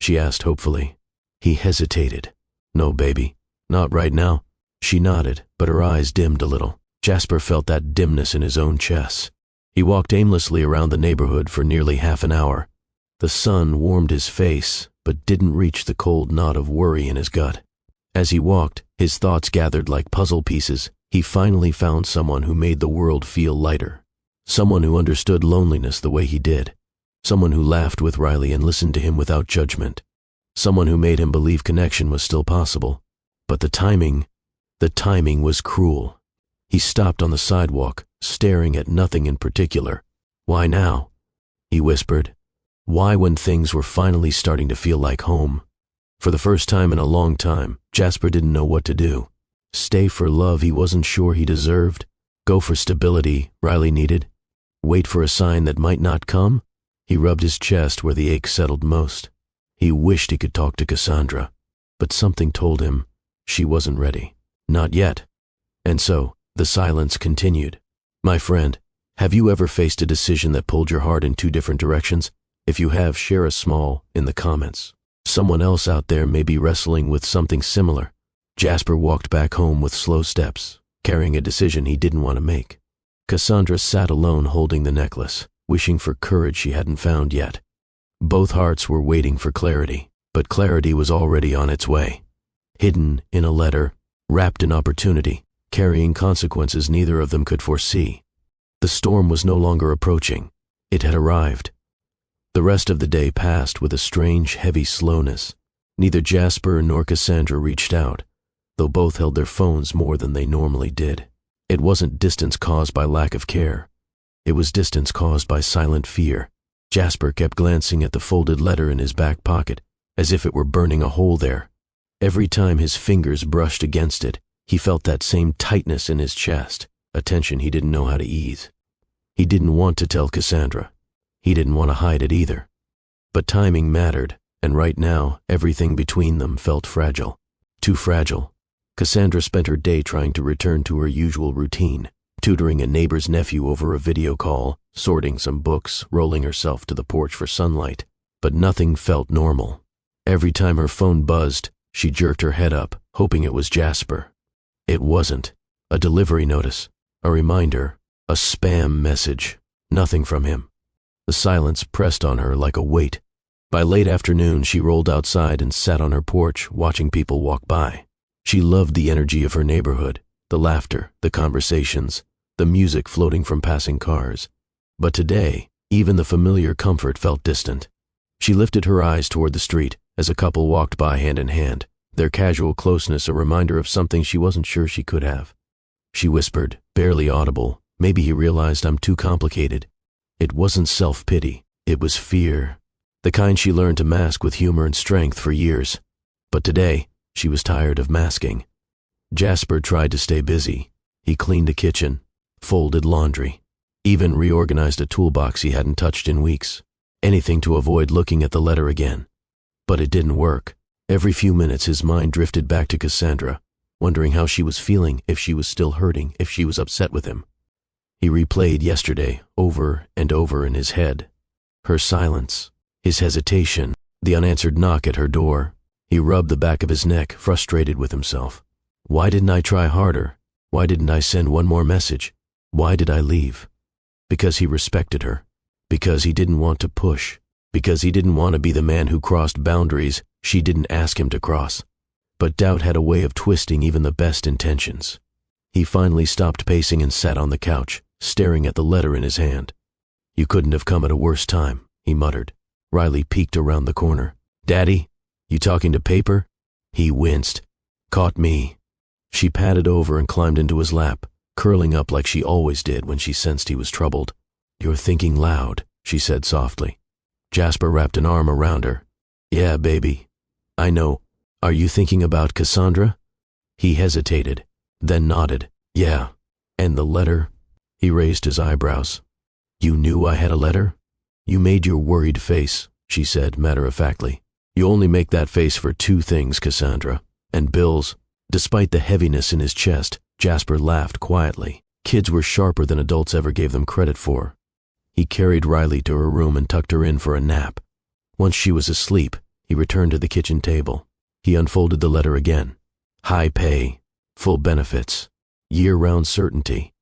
She asked hopefully. He hesitated. No, baby. Not right now. She nodded, but her eyes dimmed a little. Jasper felt that dimness in his own chest. He walked aimlessly around the neighborhood for nearly half an hour. The sun warmed his face, but didn't reach the cold knot of worry in his gut. As he walked, his thoughts gathered like puzzle pieces. He finally found someone who made the world feel lighter. Someone who understood loneliness the way he did. Someone who laughed with Riley and listened to him without judgment. Someone who made him believe connection was still possible. But the timing was cruel. He stopped on the sidewalk, staring at nothing in particular. Why now? He whispered. Why when things were finally starting to feel like home? For the first time in a long time, Jasper didn't know what to do. Stay for love he wasn't sure he deserved? Go for stability Riley needed? Wait for a sign that might not come? He rubbed his chest where the ache settled most. He wished he could talk to Cassandra, but something told him she wasn't ready. Not yet. And so, the silence continued. My friend, have you ever faced a decision that pulled your heart in two different directions? If you have, share a small in the comments. Someone else out there may be wrestling with something similar. Jasper walked back home with slow steps, carrying a decision he didn't want to make. Cassandra sat alone holding the necklace, wishing for courage she hadn't found yet. Both hearts were waiting for clarity, but clarity was already on its way. Hidden in a letter, wrapped in opportunity, carrying consequences neither of them could foresee. The storm was no longer approaching. It had arrived. The rest of the day passed with a strange, heavy slowness. Neither Jasper nor Cassandra reached out, though both held their phones more than they normally did. It wasn't distance caused by lack of care. It was distance caused by silent fear. Jasper kept glancing at the folded letter in his back pocket, as if it were burning a hole there. Every time his fingers brushed against it, he felt that same tightness in his chest, a tension he didn't know how to ease. He didn't want to tell Cassandra. He didn't want to hide it either. But timing mattered, and right now, everything between them felt fragile. Too fragile. Cassandra spent her day trying to return to her usual routine, tutoring a neighbor's nephew over a video call, sorting some books, rolling herself to the porch for sunlight. But nothing felt normal. Every time her phone buzzed, she jerked her head up, hoping it was Jasper. It wasn't. A delivery notice, a reminder, a spam message. Nothing from him. The silence pressed on her like a weight. By late afternoon, she rolled outside and sat on her porch, watching people walk by. She loved the energy of her neighborhood, the laughter, the conversations, the music floating from passing cars. But today, even the familiar comfort felt distant. She lifted her eyes toward the street as a couple walked by hand in hand, their casual closeness a reminder of something she wasn't sure she could have. She whispered, barely audible, maybe he realized I'm too complicated. It wasn't self-pity, it was fear, the kind she learned to mask with humor and strength for years. But today, she was tired of masking. Jasper tried to stay busy. He cleaned the kitchen, folded laundry, even reorganized a toolbox he hadn't touched in weeks. Anything to avoid looking at the letter again. But it didn't work. Every few minutes his mind drifted back to Cassandra, wondering how she was feeling, if she was still hurting, if she was upset with him. He replayed yesterday over and over in his head. Her silence, his hesitation, the unanswered knock at her door. He rubbed the back of his neck, frustrated with himself. Why didn't I try harder? Why didn't I send one more message? Why did I leave? Because he respected her. Because he didn't want to push. Because he didn't want to be the man who crossed boundaries She didn't ask him to cross, but doubt had a way of twisting even the best intentions. He finally stopped pacing and sat on the couch, staring at the letter in his hand. "You couldn't have come at a worse time," he muttered. Riley peeked around the corner. "Daddy, you talking to paper?" He winced. "Caught me." She padded over and climbed into his lap, curling up like she always did when she sensed he was troubled. "You're thinking loud," she said softly. Jasper wrapped an arm around her. "Yeah, baby. I know. Are you thinking about Cassandra?" He hesitated, then nodded. "Yeah. And the letter?" He raised his eyebrows. "You knew I had a letter?" "You made your worried face," she said matter-of-factly. "You only make that face for two things, Cassandra. And bills." Despite the heaviness in his chest, Jasper laughed quietly. Kids were sharper than adults ever gave them credit for. He carried Riley to her room and tucked her in for a nap. Once she was asleep, he returned to the kitchen table. He unfolded the letter again. High pay, full benefits, year-round certainty.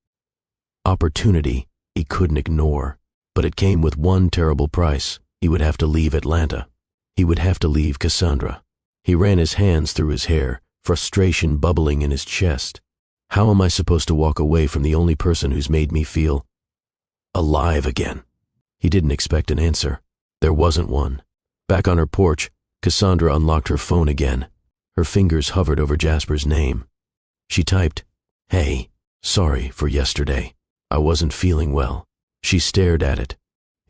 Opportunity he couldn't ignore, but it came with one terrible price. He would have to leave Atlanta. He would have to leave Cassandra. He ran his hands through his hair, frustration bubbling in his chest. How am I supposed to walk away from the only person who's made me feel alive again? He didn't expect an answer. There wasn't one. Back on her porch, Cassandra unlocked her phone again. Her fingers hovered over Jasper's name. She typed, "Hey, sorry for yesterday. I wasn't feeling well." She stared at it.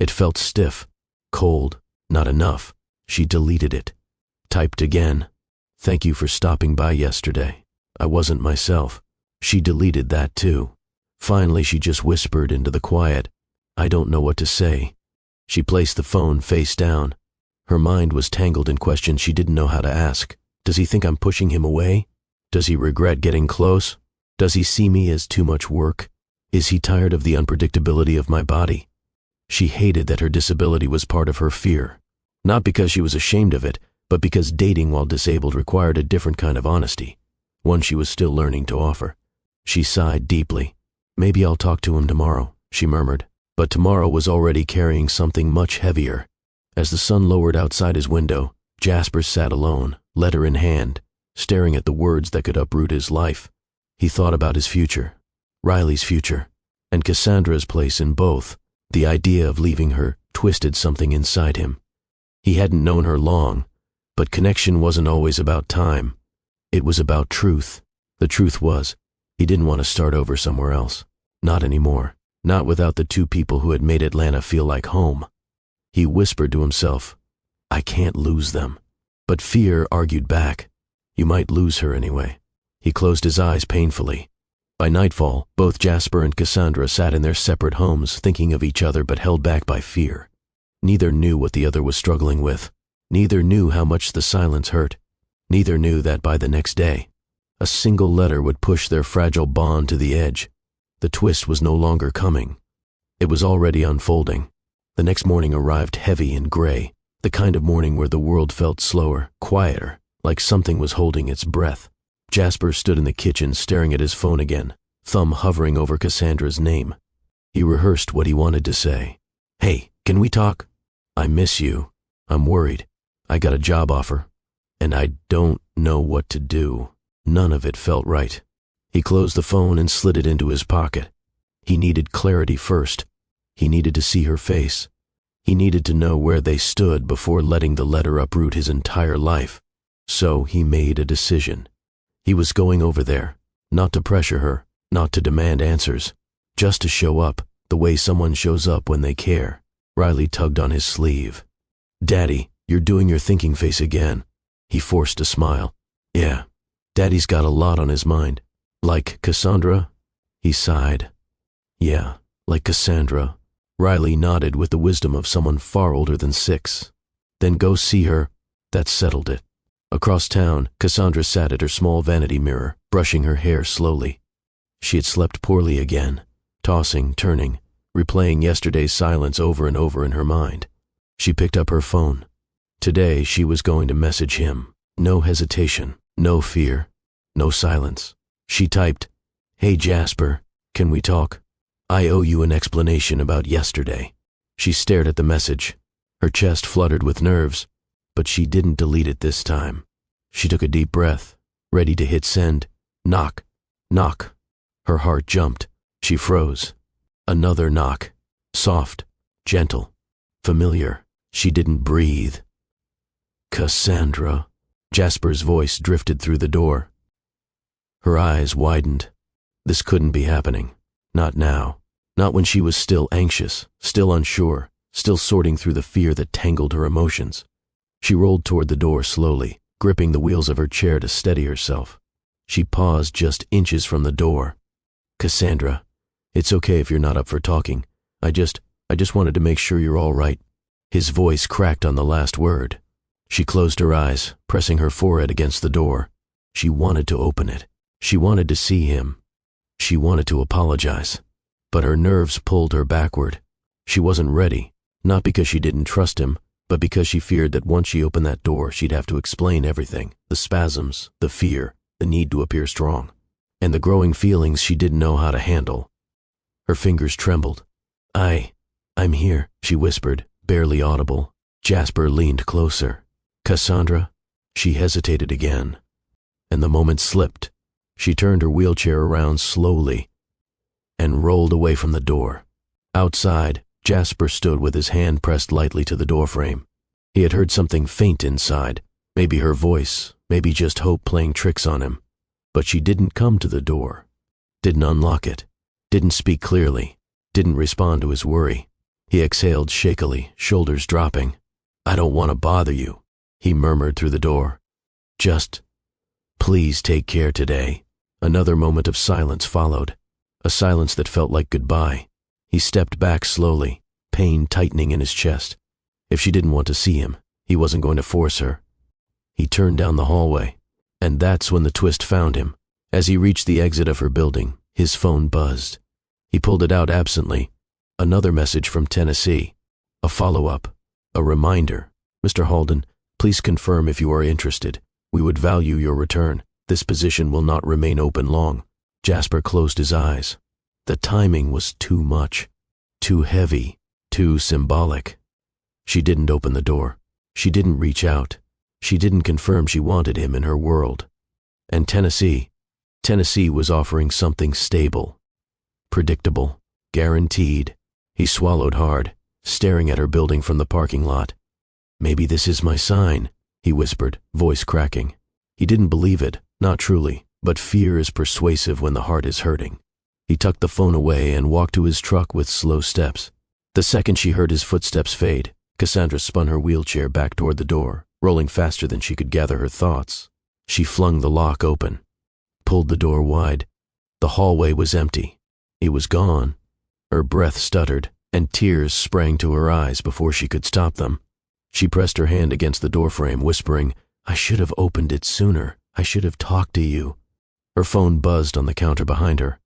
It felt stiff, cold, not enough. She deleted it. Typed again, "Thank you for stopping by yesterday. I wasn't myself." She deleted that too. Finally, she just whispered into the quiet, "I don't know what to say." She placed the phone face down. Her mind was tangled in questions she didn't know how to ask. Does he think I'm pushing him away? Does he regret getting close? Does he see me as too much work? Is he tired of the unpredictability of my body? She hated that her disability was part of her fear. Not because she was ashamed of it, but because dating while disabled required a different kind of honesty, one she was still learning to offer. She sighed deeply. "Maybe I'll talk to him tomorrow," she murmured. But tomorrow was already carrying something much heavier. As the sun lowered outside his window, Jasper sat alone, letter in hand, staring at the words that could uproot his life. He thought about his future, Riley's future, and Cassandra's place in both. The idea of leaving her twisted something inside him. He hadn't known her long, but connection wasn't always about time. It was about truth. The truth was, he didn't want to start over somewhere else. Not anymore. Not without the two people who had made Atlanta feel like home. He whispered to himself, "I can't lose them." But fear argued back. You might lose her anyway. He closed his eyes painfully. By nightfall, both Jasper and Cassandra sat in their separate homes, thinking of each other but held back by fear. Neither knew what the other was struggling with. Neither knew how much the silence hurt. Neither knew that by the next day, a single letter would push their fragile bond to the edge. The twist was no longer coming. It was already unfolding. The next morning arrived heavy and gray, the kind of morning where the world felt slower, quieter, like something was holding its breath. Jasper stood in the kitchen staring at his phone again, thumb hovering over Cassandra's name. He rehearsed what he wanted to say. "Hey, can we talk? I miss you. I'm worried. I got a job offer, and I don't know what to do." None of it felt right. He closed the phone and slid it into his pocket. He needed clarity first. He needed to see her face. He needed to know where they stood before letting the letter uproot his entire life. So he made a decision. He was going over there, not to pressure her, not to demand answers, just to show up the way someone shows up when they care. Riley tugged on his sleeve. "Daddy, you're doing your thinking face again." He forced a smile. "Yeah, Daddy's got a lot on his mind." "Like Cassandra?" He sighed. "Yeah, like Cassandra." Riley nodded with the wisdom of someone far older than 6. "Then go see her." That settled it. Across town, Cassandra sat at her small vanity mirror, brushing her hair slowly. She had slept poorly again, tossing, turning, replaying yesterday's silence over and over in her mind. She picked up her phone. Today she was going to message him. No hesitation, no fear, no silence. She typed, "Hey Jasper, can we talk? I owe you an explanation about yesterday." She stared at the message. Her chest fluttered with nerves, but she didn't delete it this time. She took a deep breath, ready to hit send. Knock, knock. Her heart jumped. She froze. Another knock. Soft, gentle, familiar. She didn't breathe. Cassandra. Jasper's voice drifted through the door. Her eyes widened. This couldn't be happening. Not now. Not when she was still anxious, still unsure, still sorting through the fear that tangled her emotions. She rolled toward the door slowly, gripping the wheels of her chair to steady herself. She paused just inches from the door. Cassandra, it's okay if you're not up for talking. I just wanted to make sure you're all right. His voice cracked on the last word. She closed her eyes, pressing her forehead against the door. She wanted to open it. She wanted to see him. She wanted to apologize. But her nerves pulled her backward. She wasn't ready, not because she didn't trust him, but because she feared that once she opened that door, she'd have to explain everything, the spasms, the fear, the need to appear strong, and the growing feelings she didn't know how to handle. Her fingers trembled. I'm here, she whispered, barely audible. Jasper leaned closer. Cassandra? She hesitated again, and the moment slipped. She turned her wheelchair around slowly and rolled away from the door. Outside, Jasper stood with his hand pressed lightly to the doorframe. He had heard something faint inside, maybe her voice, maybe just hope playing tricks on him. But she didn't come to the door, didn't unlock it, didn't speak clearly, didn't respond to his worry. He exhaled shakily, shoulders dropping. I don't want to bother you, he murmured through the door. Just, please take care today. Another moment of silence followed, a silence that felt like goodbye. He stepped back slowly, pain tightening in his chest. If she didn't want to see him, he wasn't going to force her. He turned down the hallway, and that's when the twist found him. As he reached the exit of her building, his phone buzzed. He pulled it out absently. Another message from Tennessee. A follow-up, a reminder. Mr. Halden, please confirm if you are interested. We would value your return. This position will not remain open long. Jasper closed his eyes. The timing was too much, too heavy, too symbolic. She didn't open the door. She didn't reach out. She didn't confirm she wanted him in her world. And Tennessee was offering something stable, predictable, guaranteed. He swallowed hard, staring at her building from the parking lot. Maybe this is my sign, he whispered, voice cracking. He didn't believe it, not truly, but fear is persuasive when the heart is hurting. He tucked the phone away and walked to his truck with slow steps. The second she heard his footsteps fade, Cassandra spun her wheelchair back toward the door, rolling faster than she could gather her thoughts. She flung the lock open, pulled the door wide. The hallway was empty. He was gone. Her breath stuttered, and tears sprang to her eyes before she could stop them. She pressed her hand against the doorframe, whispering, I should have opened it sooner. I should have talked to you. Her phone buzzed on the counter behind her.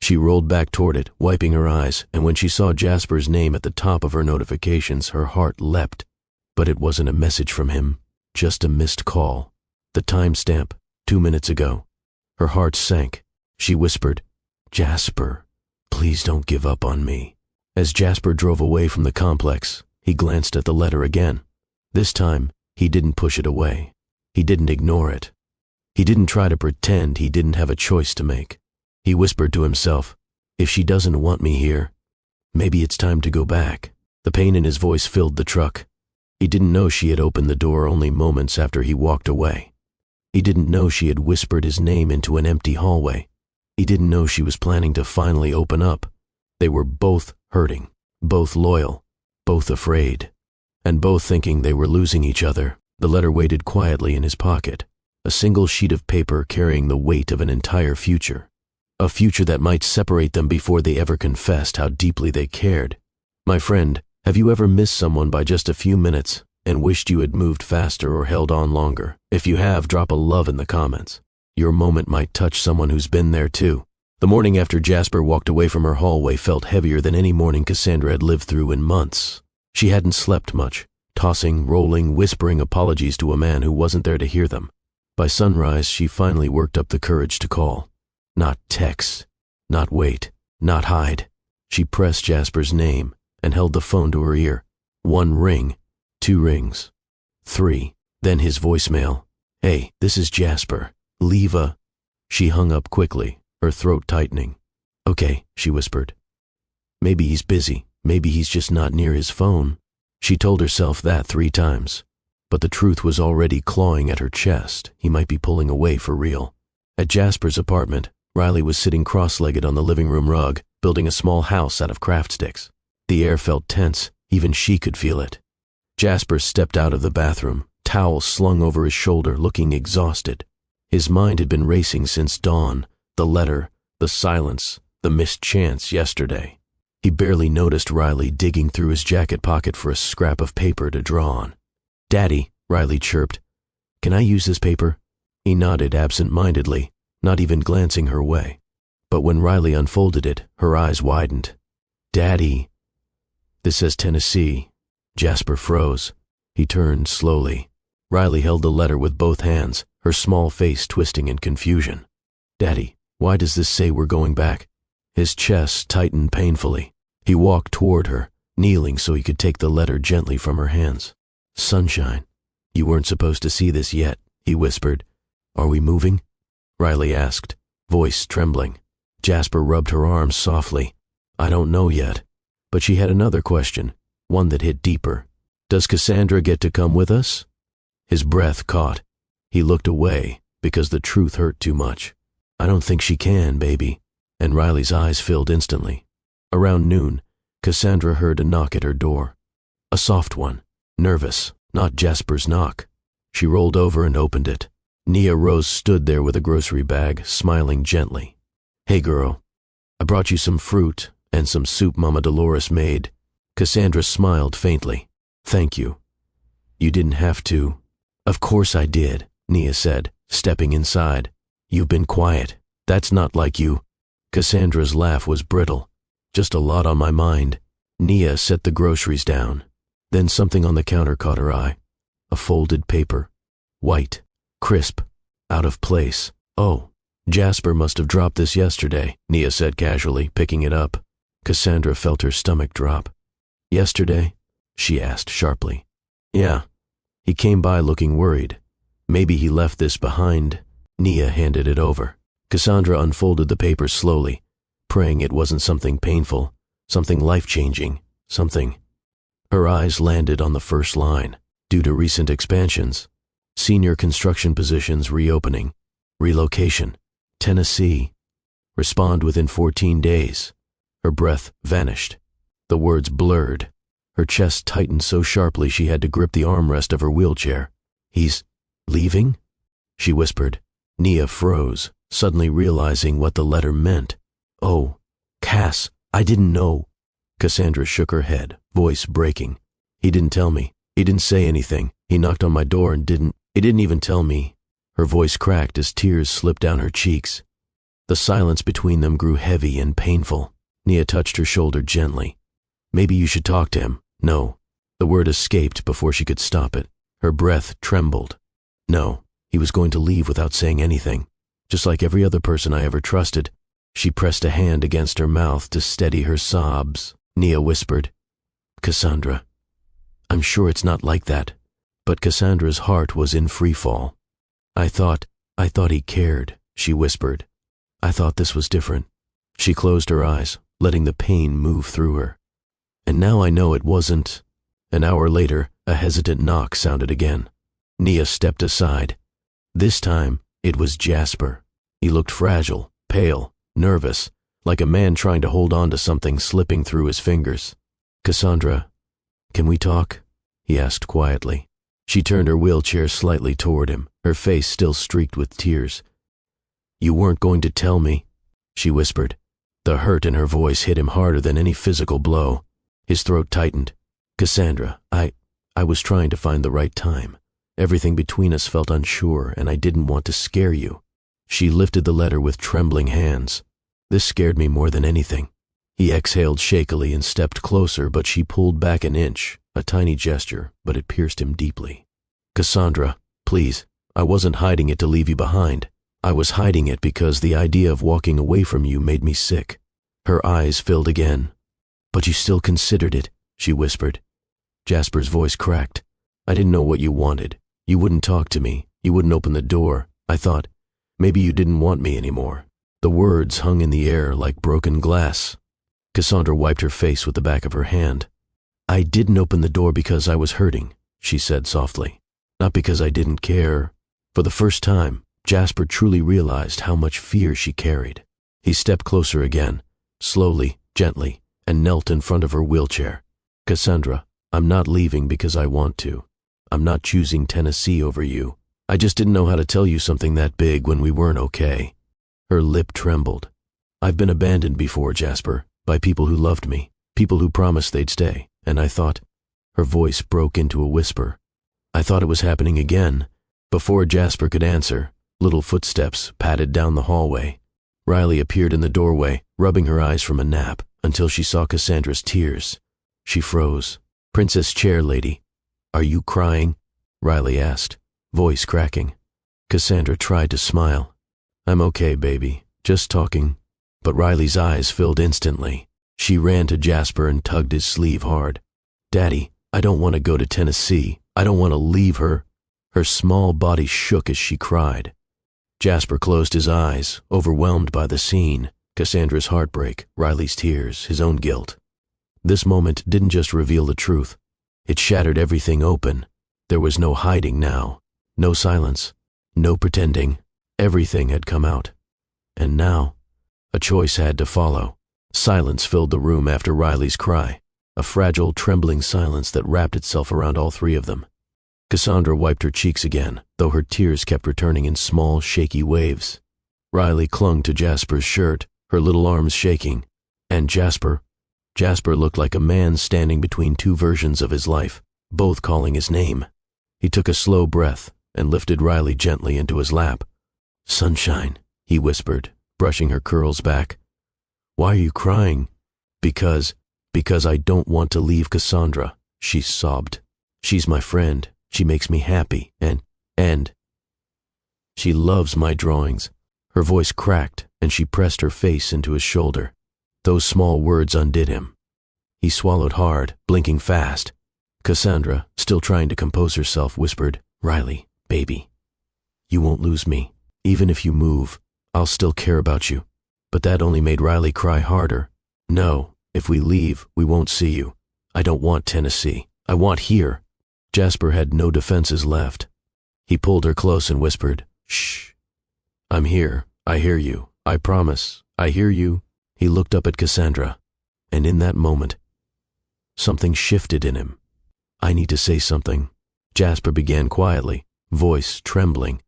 She rolled back toward it, wiping her eyes, and when she saw Jasper's name at the top of her notifications, her heart leapt. But it wasn't a message from him, just a missed call. The timestamp, 2 minutes ago. Her heart sank. She whispered, Jasper, please don't give up on me. As Jasper drove away from the complex, he glanced at the letter again. This time, he didn't push it away. He didn't ignore it. He didn't try to pretend he didn't have a choice to make. He whispered to himself, if she doesn't want me here, maybe it's time to go back. The pain in his voice filled the truck. He didn't know she had opened the door only moments after he walked away. He didn't know she had whispered his name into an empty hallway. He didn't know she was planning to finally open up. They were both hurting, both loyal, both afraid, and both thinking they were losing each other. The letter waited quietly in his pocket, a single sheet of paper carrying the weight of an entire future. A future that might separate them before they ever confessed how deeply they cared. My friend, have you ever missed someone by just a few minutes and wished you had moved faster or held on longer? If you have, drop a love in the comments. Your moment might touch someone who's been there too. The morning after Jasper walked away from her hallway felt heavier than any morning Cassandra had lived through in months. She hadn't slept much, tossing, rolling, whispering apologies to a man who wasn't there to hear them. By sunrise, she finally worked up the courage to call. Not text, not wait, not hide. She pressed Jasper's name and held the phone to her ear. 1 ring, 2 rings, 3. Then his voicemail. "Hey, this is Jasper. Leave a..." She hung up quickly, her throat tightening. "Okay," she whispered. Maybe he's busy. Maybe he's just not near his phone. She told herself that 3 times. But the truth was already clawing at her chest. He might be pulling away for real. At Jasper's apartment, Riley was sitting cross-legged on the living room rug, building a small house out of craft sticks. The air felt tense. Even she could feel it. Jasper stepped out of the bathroom, towel slung over his shoulder, looking exhausted. His mind had been racing since dawn. The letter, the silence, the missed chance yesterday. He barely noticed Riley digging through his jacket pocket for a scrap of paper to draw on. "Daddy," Riley chirped. "Can I use this paper?" He nodded absent-mindedly, not even glancing her way. But when Riley unfolded it, her eyes widened. "Daddy." "This says Tennessee." Jasper froze. He turned slowly. Riley held the letter with both hands, her small face twisting in confusion. "Daddy, why does this say we're going back?" His chest tightened painfully. He walked toward her, kneeling so he could take the letter gently from her hands. "Sunshine, you weren't supposed to see this yet," he whispered. "Are we moving?" Riley asked, voice trembling. Jasper rubbed her arms softly. "I don't know yet." But she had another question, one that hit deeper. "Does Cassandra get to come with us?" His breath caught. He looked away because the truth hurt too much. "I don't think she can, baby." And Riley's eyes filled instantly. Around noon, Cassandra heard a knock at her door. A soft one, nervous, not Jasper's knock. She rolled over and opened it. Nia Rose stood there with a grocery bag, smiling gently. "Hey girl, I brought you some fruit and some soup Mama Dolores made." Cassandra smiled faintly. "Thank you." "You didn't have to." "Of course I did," Nia said, stepping inside. "You've been quiet. That's not like you." Cassandra's laugh was brittle. "Just a lot on my mind." Nia set the groceries down. Then something on the counter caught her eye. A folded paper. White. Crisp. Out of place. "Oh, Jasper must have dropped this yesterday," Nia said casually, picking it up. Cassandra felt her stomach drop. "Yesterday?" she asked sharply. "Yeah." He came by looking worried. "Maybe he left this behind." Nia handed it over. Cassandra unfolded the paper slowly, praying it wasn't something painful, something life-changing, something. Her eyes landed on the first line. Due to recent expansions, senior construction positions reopening, relocation, Tennessee. Respond within 14 days. Her breath vanished. The words blurred. Her chest tightened so sharply she had to grip the armrest of her wheelchair. "He's leaving?" she whispered. Nia froze, suddenly realizing what the letter meant. "Oh, Cass, I didn't know." Cassandra shook her head, voice breaking. "He didn't tell me. He didn't say anything. He knocked on my door and he didn't even tell me." Her voice cracked as tears slipped down her cheeks. The silence between them grew heavy and painful. Nia touched her shoulder gently. "Maybe you should talk to him." "No." The word escaped before she could stop it. Her breath trembled. "No, he was going to leave without saying anything. Just like every other person I ever trusted." She pressed a hand against her mouth to steady her sobs. Nia whispered, "Cassandra, I'm sure it's not like that." But Cassandra's heart was in freefall. I thought he cared," she whispered. "I thought this was different." She closed her eyes, letting the pain move through her. "And now I know it wasn't." An hour later, a hesitant knock sounded again. Nia stepped aside. This time, it was Jasper. He looked fragile, pale, nervous, like a man trying to hold on to something slipping through his fingers. "Cassandra, can we talk?" he asked quietly. She turned her wheelchair slightly toward him, her face still streaked with tears. "You weren't going to tell me," she whispered. The hurt in her voice hit him harder than any physical blow. His throat tightened. "Cassandra, I was trying to find the right time. Everything between us felt unsure, and I didn't want to scare you." She lifted the letter with trembling hands. "This scared me more than anything." He exhaled shakily and stepped closer, but she pulled back an inch, a tiny gesture, but it pierced him deeply. "Cassandra, please, I wasn't hiding it to leave you behind. I was hiding it because the idea of walking away from you made me sick." Her eyes filled again. "But you still considered it," she whispered. Jasper's voice cracked. "I didn't know what you wanted. You wouldn't talk to me. You wouldn't open the door. I thought, maybe you didn't want me anymore." The words hung in the air like broken glass. Cassandra wiped her face with the back of her hand. "I didn't open the door because I was hurting," she said softly. "Not because I didn't care." For the first time, Jasper truly realized how much fear she carried. He stepped closer again, slowly, gently, and knelt in front of her wheelchair. "Cassandra, I'm not leaving because I want to. I'm not choosing Tennessee over you. I just didn't know how to tell you something that big when we weren't okay." Her lip trembled. "I've been abandoned before, Jasper, by people who loved me, people who promised they'd stay, and I thought—" Her voice broke into a whisper. "I thought it was happening again." Before Jasper could answer, little footsteps padded down the hallway. Riley appeared in the doorway, rubbing her eyes from a nap, until she saw Cassandra's tears. She froze. "Princess Chair Lady, are you crying?" Riley asked, voice cracking. Cassandra tried to smile. "I'm okay, baby, just talking." But Riley's eyes filled instantly. She ran to Jasper and tugged his sleeve hard. "Daddy, I don't want to go to Tennessee. I don't want to leave her." Her small body shook as she cried. Jasper closed his eyes, overwhelmed by the scene, Cassandra's heartbreak, Riley's tears, his own guilt. This moment didn't just reveal the truth. It shattered everything open. There was no hiding now, no silence, no pretending. Everything had come out. And now, a choice had to follow. Silence filled the room after Riley's cry, a fragile, trembling silence that wrapped itself around all three of them. Cassandra wiped her cheeks again, though her tears kept returning in small, shaky waves. Riley clung to Jasper's shirt, her little arms shaking. And Jasper looked like a man standing between two versions of his life, both calling his name. He took a slow breath and lifted Riley gently into his lap. "Sunshine," he whispered, brushing her curls back. "Why are you crying?" Because I don't want to leave Cassandra," she sobbed. "She's my friend. She makes me happy, and she loves my drawings." Her voice cracked, and she pressed her face into his shoulder. Those small words undid him. He swallowed hard, blinking fast. Cassandra, still trying to compose herself, whispered, "Riley, baby, you won't lose me. Even if you move, I'll still care about you." But that only made Riley cry harder. "No, if we leave, we won't see you. I don't want Tennessee. I want here." Jasper had no defenses left. He pulled her close and whispered, "Shh. I'm here. I hear you. I promise. I hear you." He looked up at Cassandra, and in that moment, something shifted in him. "I need to say something," Jasper began quietly, voice trembling.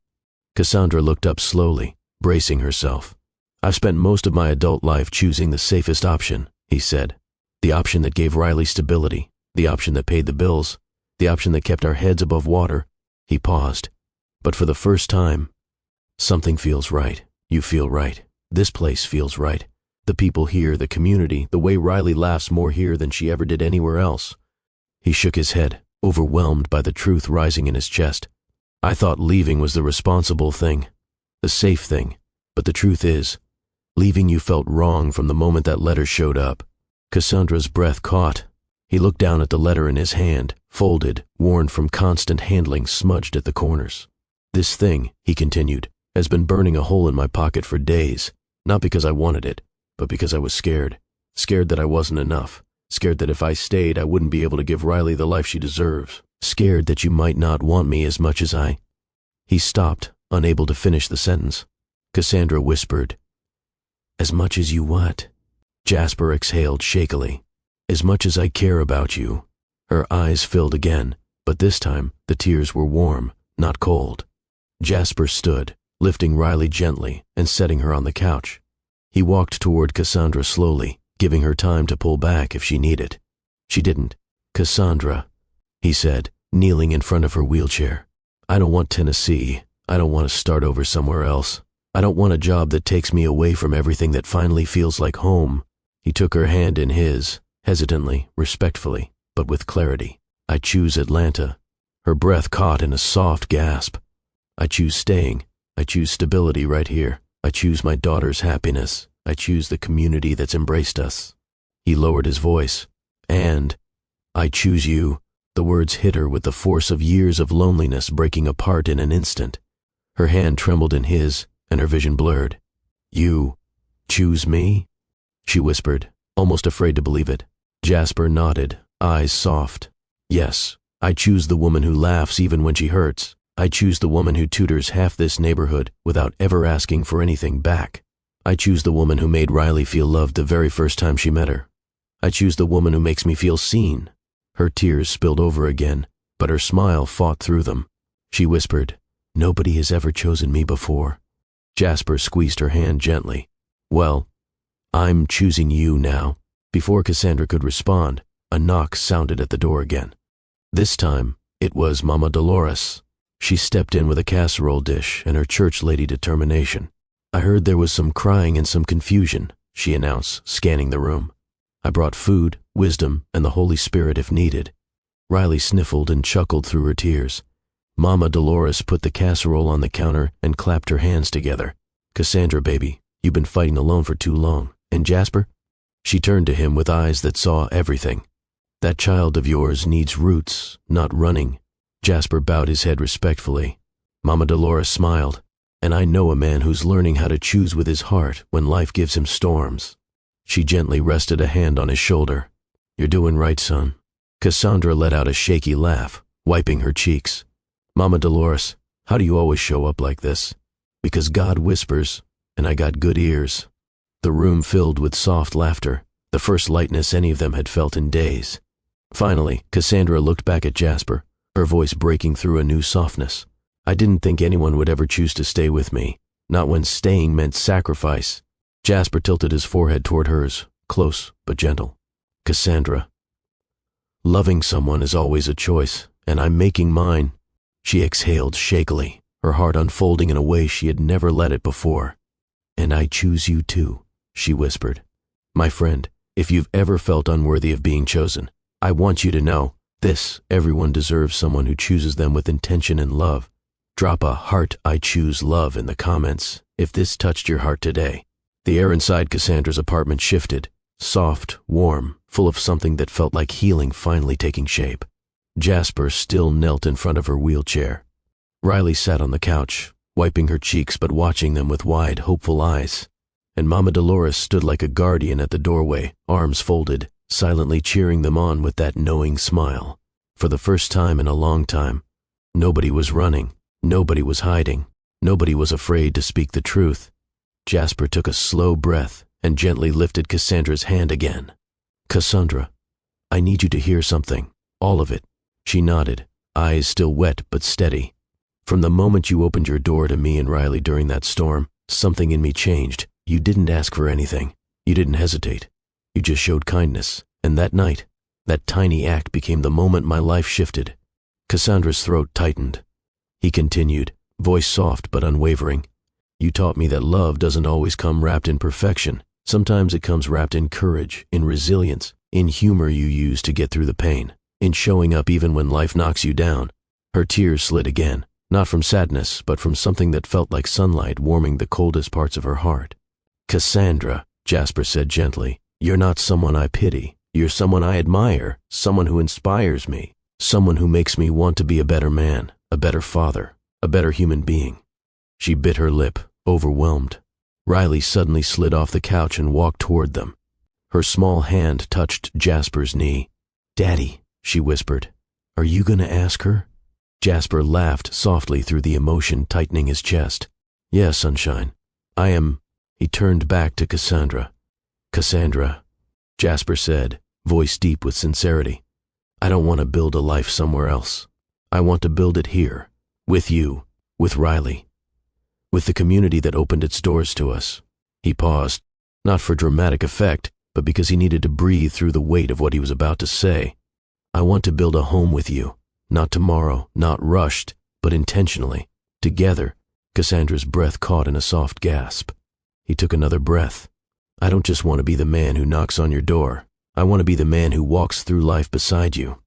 Cassandra looked up slowly, bracing herself. "I've spent most of my adult life choosing the safest option," he said. "The option that gave Riley stability, the option that paid the bills, the option that kept our heads above water." He paused. "But for the first time, something feels right. You feel right. This place feels right. The people here, the community, the way Riley laughs more here than she ever did anywhere else." He shook his head, overwhelmed by the truth rising in his chest. "I thought leaving was the responsible thing, the safe thing. But the truth is, leaving you felt wrong from the moment that letter showed up." Cassandra's breath caught. He looked down at the letter in his hand, folded, worn from constant handling, smudged at the corners. "This thing," he continued, "has been burning a hole in my pocket for days, not because I wanted it, but because I was scared. Scared that I wasn't enough. Scared that if I stayed, I wouldn't be able to give Riley the life she deserves. Scared that you might not want me as much as I—" He stopped, unable to finish the sentence. Cassandra whispered, "As much as you what?" Jasper exhaled shakily. "As much as I care about you." Her eyes filled again, but this time the tears were warm, not cold. Jasper stood, lifting Riley gently and setting her on the couch. He walked toward Cassandra slowly, giving her time to pull back if she needed. She didn't. "Cassandra," he said, kneeling in front of her wheelchair, "I don't want Tennessee. I don't want to start over somewhere else. I don't want a job that takes me away from everything that finally feels like home." He took her hand in his, hesitantly, respectfully, but with clarity. "I choose Atlanta." Her breath caught in a soft gasp. "I choose staying. I choose stability right here. I choose my daughter's happiness. I choose the community that's embraced us." He lowered his voice. "And I choose you." The words hit her with the force of years of loneliness breaking apart in an instant. Her hand trembled in his, and her vision blurred. "You choose me?" she whispered, almost afraid to believe it. Jasper nodded, eyes soft. "Yes, I choose the woman who laughs even when she hurts. I choose the woman who tutors half this neighborhood without ever asking for anything back. I choose the woman who made Riley feel loved the very first time she met her. I choose the woman who makes me feel seen." Her tears spilled over again, but her smile fought through them. She whispered, "Nobody has ever chosen me before." Jasper squeezed her hand gently. "Well, I'm choosing you now." Before Cassandra could respond, a knock sounded at the door again. This time, it was Mama Dolores. She stepped in with a casserole dish and her church lady determination. "I heard there was some crying and some confusion," she announced, scanning the room. "I brought food, wisdom, and the Holy Spirit if needed." Riley sniffled and chuckled through her tears. Mama Dolores put the casserole on the counter and clapped her hands together. "Cassandra, baby, you've been fighting alone for too long. And Jasper?" She turned to him with eyes that saw everything. "That child of yours needs roots, not running." Jasper bowed his head respectfully. Mama Dolores smiled. "And I know a man who's learning how to choose with his heart when life gives him storms." She gently rested a hand on his shoulder. "You're doing right, son." Cassandra let out a shaky laugh, wiping her cheeks. "Mama Dolores, how do you always show up like this?" "Because God whispers, and I got good ears." The room filled with soft laughter, the first lightness any of them had felt in days. Finally, Cassandra looked back at Jasper, her voice breaking through a new softness. "I didn't think anyone would ever choose to stay with me, not when staying meant sacrifice." Jasper tilted his forehead toward hers, close but gentle. "Cassandra, loving someone is always a choice, and I'm making mine." She exhaled shakily, her heart unfolding in a way she had never let it before. "And I choose you too," she whispered. "My friend, if you've ever felt unworthy of being chosen, I want you to know this: everyone deserves someone who chooses them with intention and love. Drop a heart I choose love in the comments if this touched your heart today." The air inside Cassandra's apartment shifted, soft, warm, full of something that felt like healing finally taking shape. Jasper still knelt in front of her wheelchair. Riley sat on the couch, wiping her cheeks but watching them with wide, hopeful eyes. And Mama Dolores stood like a guardian at the doorway, arms folded, silently cheering them on with that knowing smile. For the first time in a long time, nobody was running, nobody was hiding, nobody was afraid to speak the truth. Jasper took a slow breath and gently lifted Cassandra's hand again. "Cassandra, I need you to hear something, all of it." She nodded, eyes still wet but steady. "From the moment you opened your door to me and Riley during that storm, something in me changed. You didn't ask for anything. You didn't hesitate. You just showed kindness. And that night, that tiny act became the moment my life shifted." Cassandra's throat tightened. He continued, voice soft but unwavering. "You taught me that love doesn't always come wrapped in perfection. Sometimes it comes wrapped in courage, in resilience, in humor you use to get through the pain, in showing up even when life knocks you down." Her tears slid again, not from sadness, but from something that felt like sunlight warming the coldest parts of her heart. "Cassandra," Jasper said gently, "you're not someone I pity. You're someone I admire, someone who inspires me, someone who makes me want to be a better man, a better father, a better human being." She bit her lip, overwhelmed. Riley suddenly slid off the couch and walked toward them. Her small hand touched Jasper's knee. "Daddy," she whispered, "are you going to ask her?" Jasper laughed softly through the emotion tightening his chest. "Yeah, sunshine. I am." He turned back to Cassandra. "Cassandra," Jasper said, voice deep with sincerity, "I don't want to build a life somewhere else. I want to build it here, with you, with Riley, with the community that opened its doors to us." He paused, not for dramatic effect, but because he needed to breathe through the weight of what he was about to say. "I want to build a home with you, not tomorrow, not rushed, but intentionally, together." Cassandra's breath caught in a soft gasp. He took another breath. "I don't just want to be the man who knocks on your door. I want to be the man who walks through life beside you.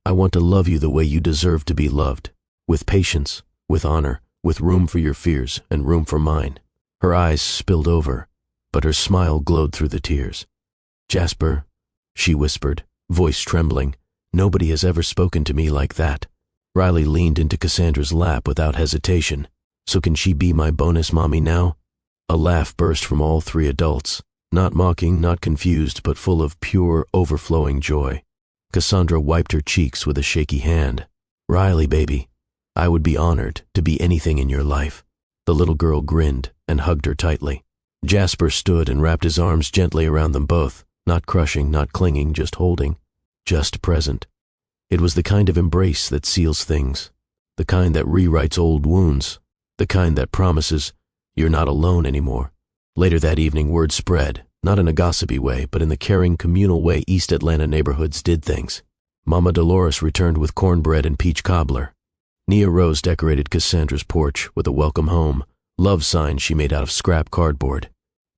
I want to love you the way you deserve to be loved, with patience, with honor, with room for your fears and room for mine." Her eyes spilled over, but her smile glowed through the tears. "Jasper," she whispered, voice trembling, Nobody has ever spoken to me like that. Riley leaned into Cassandra's lap without hesitation. So can she be my bonus mommy now? A laugh burst from all three adults, not mocking, not confused, but full of pure, overflowing joy. Cassandra wiped her cheeks with a shaky hand. Riley, baby, I would be honored to be anything in your life. The little girl grinned and hugged her tightly. Jasper stood and wrapped his arms gently around them both, not crushing, not clinging, just holding, just present. It was the kind of embrace that seals things, the kind that rewrites old wounds, the kind that promises you're not alone anymore. Later that evening, word spread, not in a gossipy way, but in the caring, communal way East Atlanta neighborhoods did things. Mama Dolores returned with cornbread and peach cobbler. Nia Rose decorated Cassandra's porch with a welcome home, love sign she made out of scrap cardboard.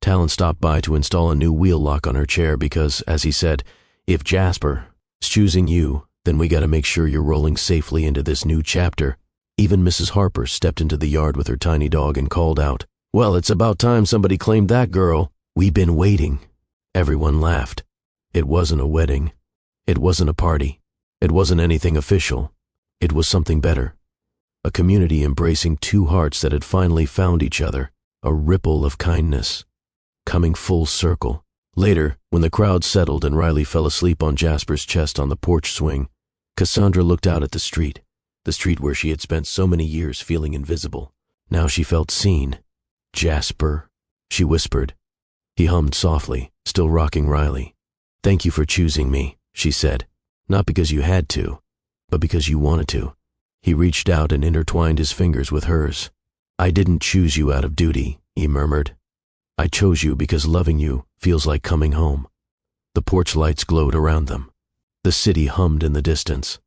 Talon stopped by to install a new wheel lock on her chair because, as he said, if Jasper is choosing you, then we gotta make sure you're rolling safely into this new chapter. Even Mrs. Harper stepped into the yard with her tiny dog and called out, "Well, it's about time somebody claimed that girl. We've been waiting." Everyone laughed. It wasn't a wedding. It wasn't a party. It wasn't anything official. It was something better. A community embracing two hearts that had finally found each other, a ripple of kindness, coming full circle. Later, when the crowd settled and Riley fell asleep on Jasper's chest on the porch swing, Cassandra looked out at the street where she had spent so many years feeling invisible. Now she felt seen. "Jasper," she whispered. He hummed softly, still rocking Riley. "Thank you for choosing me," she said. "Not because you had to, but because you wanted to." He reached out and intertwined his fingers with hers. "I didn't choose you out of duty," he murmured. "I chose you because loving you feels like coming home." The porch lights glowed around them. The city hummed in the distance.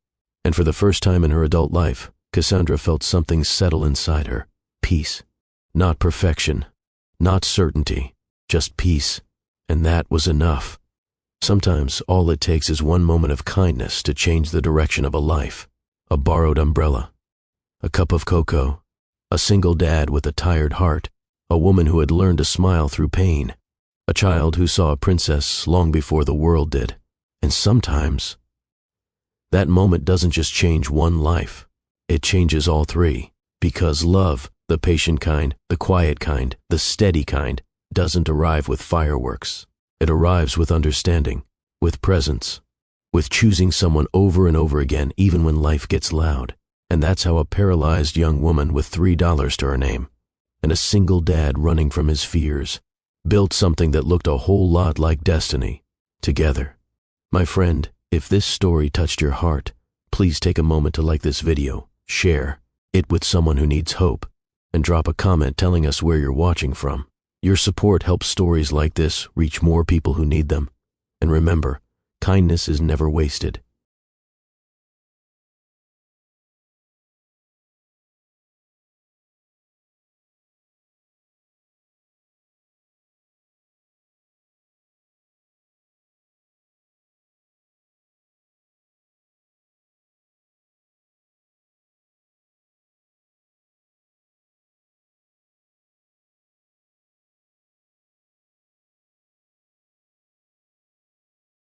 And for the first time in her adult life, Cassandra felt something settle inside her. Peace. Not perfection. Not certainty. Just peace. And that was enough. Sometimes all it takes is one moment of kindness to change the direction of a life. A borrowed umbrella. A cup of cocoa. A single dad with a tired heart. A woman who had learned to smile through pain. A child who saw a princess long before the world did. And sometimes that moment doesn't just change one life. It changes all three. Because love, the patient kind, the quiet kind, the steady kind, doesn't arrive with fireworks. It arrives with understanding, with presence, with choosing someone over and over again even when life gets loud. And that's how a paralyzed young woman with $3 to her name and a single dad running from his fears built something that looked a whole lot like destiny, together. My friend, if this story touched your heart, please take a moment to like this video, share it with someone who needs hope, and drop a comment telling us where you're watching from. Your support helps stories like this reach more people who need them. And remember, kindness is never wasted.